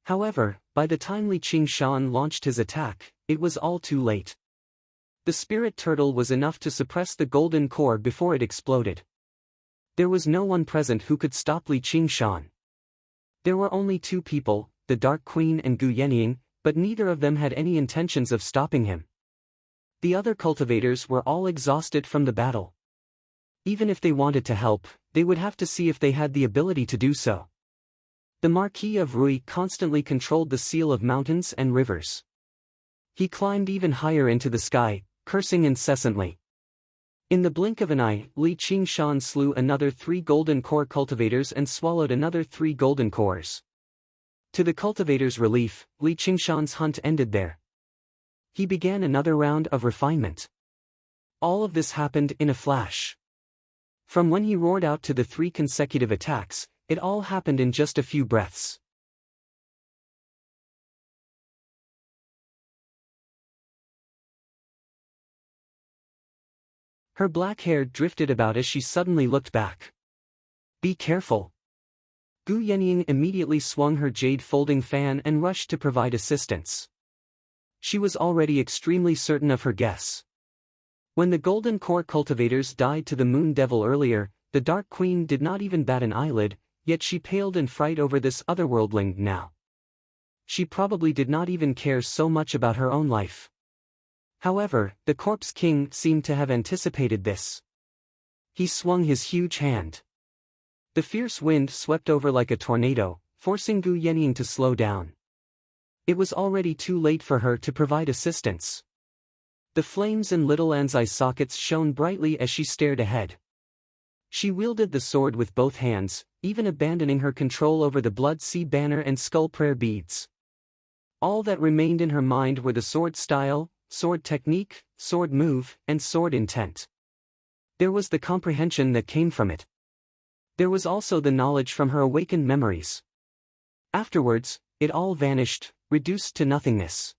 However, by the time Li Qingshan launched his attack, it was all too late. The spirit turtle was enough to suppress the golden core before it exploded. There was no one present who could stop Li Qingshan. There were only 2 people, the Dark Queen and Gu Yenying, but neither of them had any intentions of stopping him. The other cultivators were all exhausted from the battle. Even if they wanted to help, they would have to see if they had the ability to do so. The Marquis of Rui constantly controlled the seal of mountains and rivers. He climbed even higher into the sky, cursing incessantly. In the blink of an eye, Li Qingshan slew another 3 golden core cultivators and swallowed another 3 golden cores. To the cultivators' relief, Li Qingshan's hunt ended there. He began another round of refinement. All of this happened in a flash. From when he roared out to the 3 consecutive attacks, it all happened in just a few breaths. Her black hair drifted about as she suddenly looked back. "Be careful." Gu Yenying immediately swung her jade folding fan and rushed to provide assistance. She was already extremely certain of her guess. When the golden core cultivators died to the moon devil earlier, the Dark Queen did not even bat an eyelid, yet she paled in fright over this otherworldling now. She probably did not even care so much about her own life. However, the Corpse King seemed to have anticipated this. He swung his huge hand. The fierce wind swept over like a tornado, forcing Gu Yenying to slow down. It was already too late for her to provide assistance. The flames in Little An's eye sockets shone brightly as she stared ahead. She wielded the sword with both hands, even abandoning her control over the Blood Sea banner and skull prayer beads. All that remained in her mind were the sword style, sword technique, sword move, and sword intent. There was the comprehension that came from it. There was also the knowledge from her awakened memories. Afterwards, it all vanished, reduced to nothingness.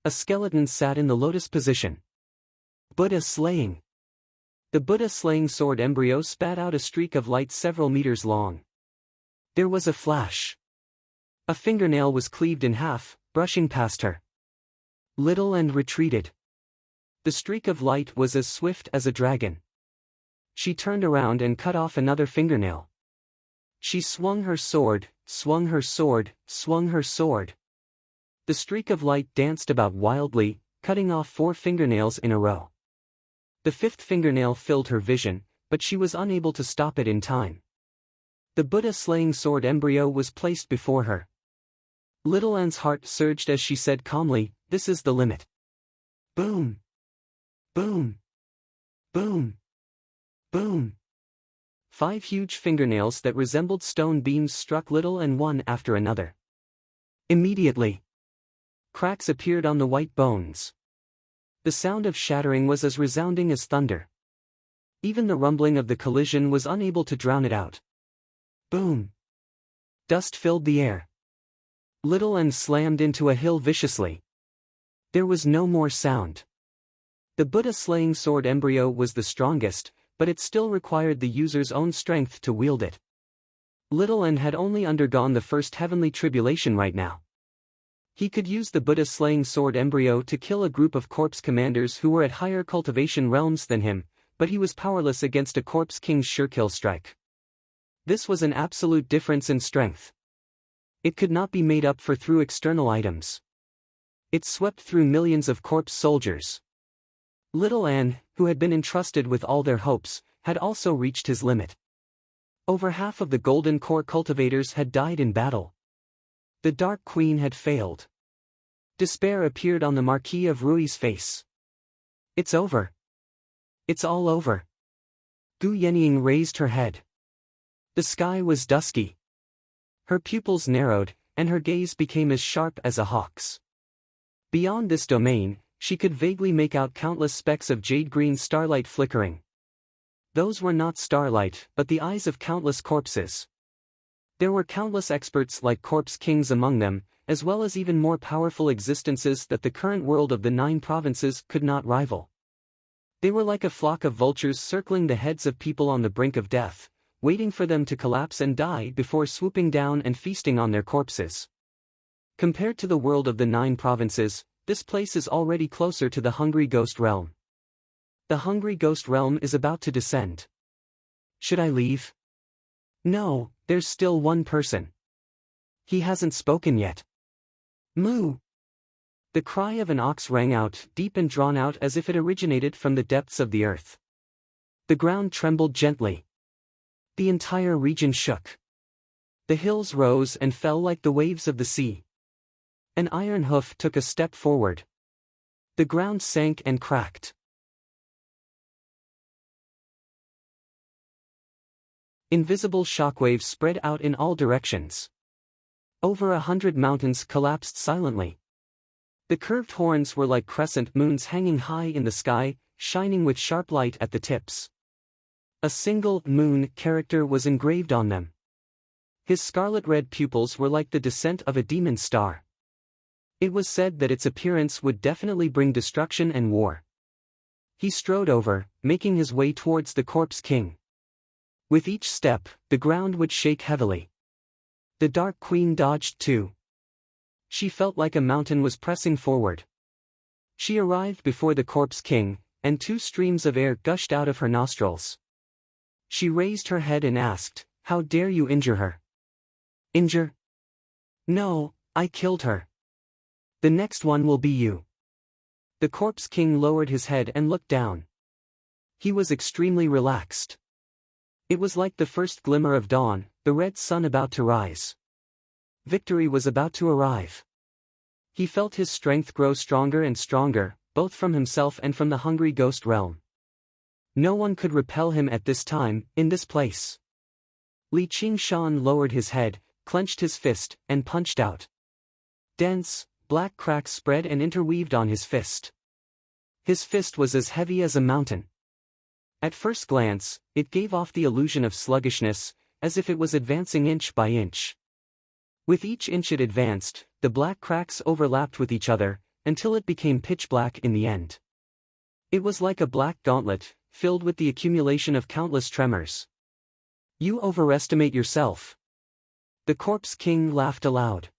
A skeleton sat in the lotus position. Buddha slaying. The Buddha slaying sword embryo spat out a streak of light several meters long. There was a flash. A fingernail was cleaved in half, brushing past her. Little and retreated. The streak of light was as swift as a dragon. She turned around and cut off another fingernail. She swung her sword, swung her sword, swung her sword. The streak of light danced about wildly, cutting off 4 fingernails in a row. The 5th fingernail filled her vision, but she was unable to stop it in time. The Buddha slaying sword embryo was placed before her. Little Anne's heart surged as she said calmly, "This is the limit." Boom! Boom! Boom! Boom! 5 huge fingernails that resembled stone beams struck Little Anne one after another. Immediately, cracks appeared on the white bones. The sound of shattering was as resounding as thunder. Even the rumbling of the collision was unable to drown it out. Boom! Dust filled the air. Little Anne slammed into a hill viciously. There was no more sound. The Buddha slaying sword embryo was the strongest, but it still required the user's own strength to wield it. Little Anne had only undergone the first heavenly tribulation right now. He could use the Buddha slaying sword embryo to kill a group of corpse commanders who were at higher cultivation realms than him, but he was powerless against a corpse king's sure-kill strike. This was an absolute difference in strength. It could not be made up for through external items. It swept through millions of corpse soldiers. Little Anne, who had been entrusted with all their hopes, had also reached his limit. Over half of the Golden Core cultivators had died in battle. The Dark Queen had failed. Despair appeared on the Marquis of Rui's face. "It's over. It's all over." Gu Yenying raised her head. The sky was dusky. Her pupils narrowed, and her gaze became as sharp as a hawk's. Beyond this domain, she could vaguely make out countless specks of jade-green starlight flickering. Those were not starlight, but the eyes of countless corpses. There were countless experts like corpse kings among them, as well as even more powerful existences that the current world of the 9 provinces could not rival. They were like a flock of vultures circling the heads of people on the brink of death, waiting for them to collapse and die before swooping down and feasting on their corpses. Compared to the world of the 9 provinces, this place is already closer to the Hungry Ghost Realm. The Hungry Ghost Realm is about to descend. Should I leave? No, there's still one person. He hasn't spoken yet. Moo! The cry of an ox rang out, deep and drawn out as if it originated from the depths of the earth. The ground trembled gently. The entire region shook. The hills rose and fell like the waves of the sea. An iron hoof took a step forward. The ground sank and cracked. Invisible shockwaves spread out in all directions. Over 100 mountains collapsed silently. The curved horns were like crescent moons hanging high in the sky, shining with sharp light at the tips. A single moon character was engraved on them. His scarlet-red pupils were like the descent of a demon star. It was said that its appearance would definitely bring destruction and war. He strode over, making his way towards the Corpse King. With each step, the ground would shake heavily. The Dark Queen dodged too. She felt like a mountain was pressing forward. She arrived before the Corpse King, and 2 streams of air gushed out of her nostrils. She raised her head and asked, "How dare you injure her?" "Injure? No, I killed her. The next one will be you." The Corpse King lowered his head and looked down. He was extremely relaxed. It was like the first glimmer of dawn, the red sun about to rise. Victory was about to arrive. He felt his strength grow stronger and stronger, both from himself and from the Hungry Ghost Realm. No one could repel him at this time, in this place. Li Qingshan lowered his head, clenched his fist, and punched out. Dense, black cracks spread and interweaved on his fist. His fist was as heavy as a mountain. At first glance, it gave off the illusion of sluggishness, as if it was advancing inch by inch. With each inch it advanced, the black cracks overlapped with each other, until it became pitch black in the end. It was like a black gauntlet, filled with the accumulation of countless tremors. You overestimate yourself. The Corpse King laughed aloud.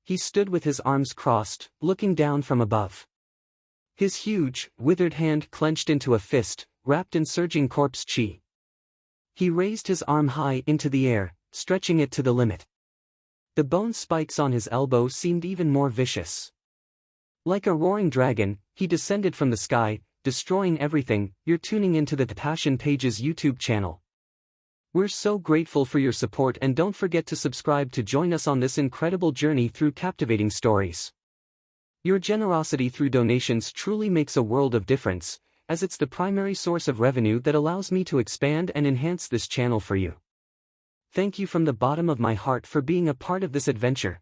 He stood with his arms crossed, looking down from above. His huge, withered hand clenched into a fist, wrapped in surging corpse chi. He raised his arm high into the air, stretching it to the limit. The bone spikes on his elbow seemed even more vicious. Like a roaring dragon, he descended from the sky, destroying everything. You're tuning into the Passion Pages YouTube channel. We're so grateful for your support, and don't forget to subscribe to join us on this incredible journey through captivating stories. Your generosity through donations truly makes a world of difference, as it's the primary source of revenue that allows me to expand and enhance this channel for you. Thank you from the bottom of my heart for being a part of this adventure.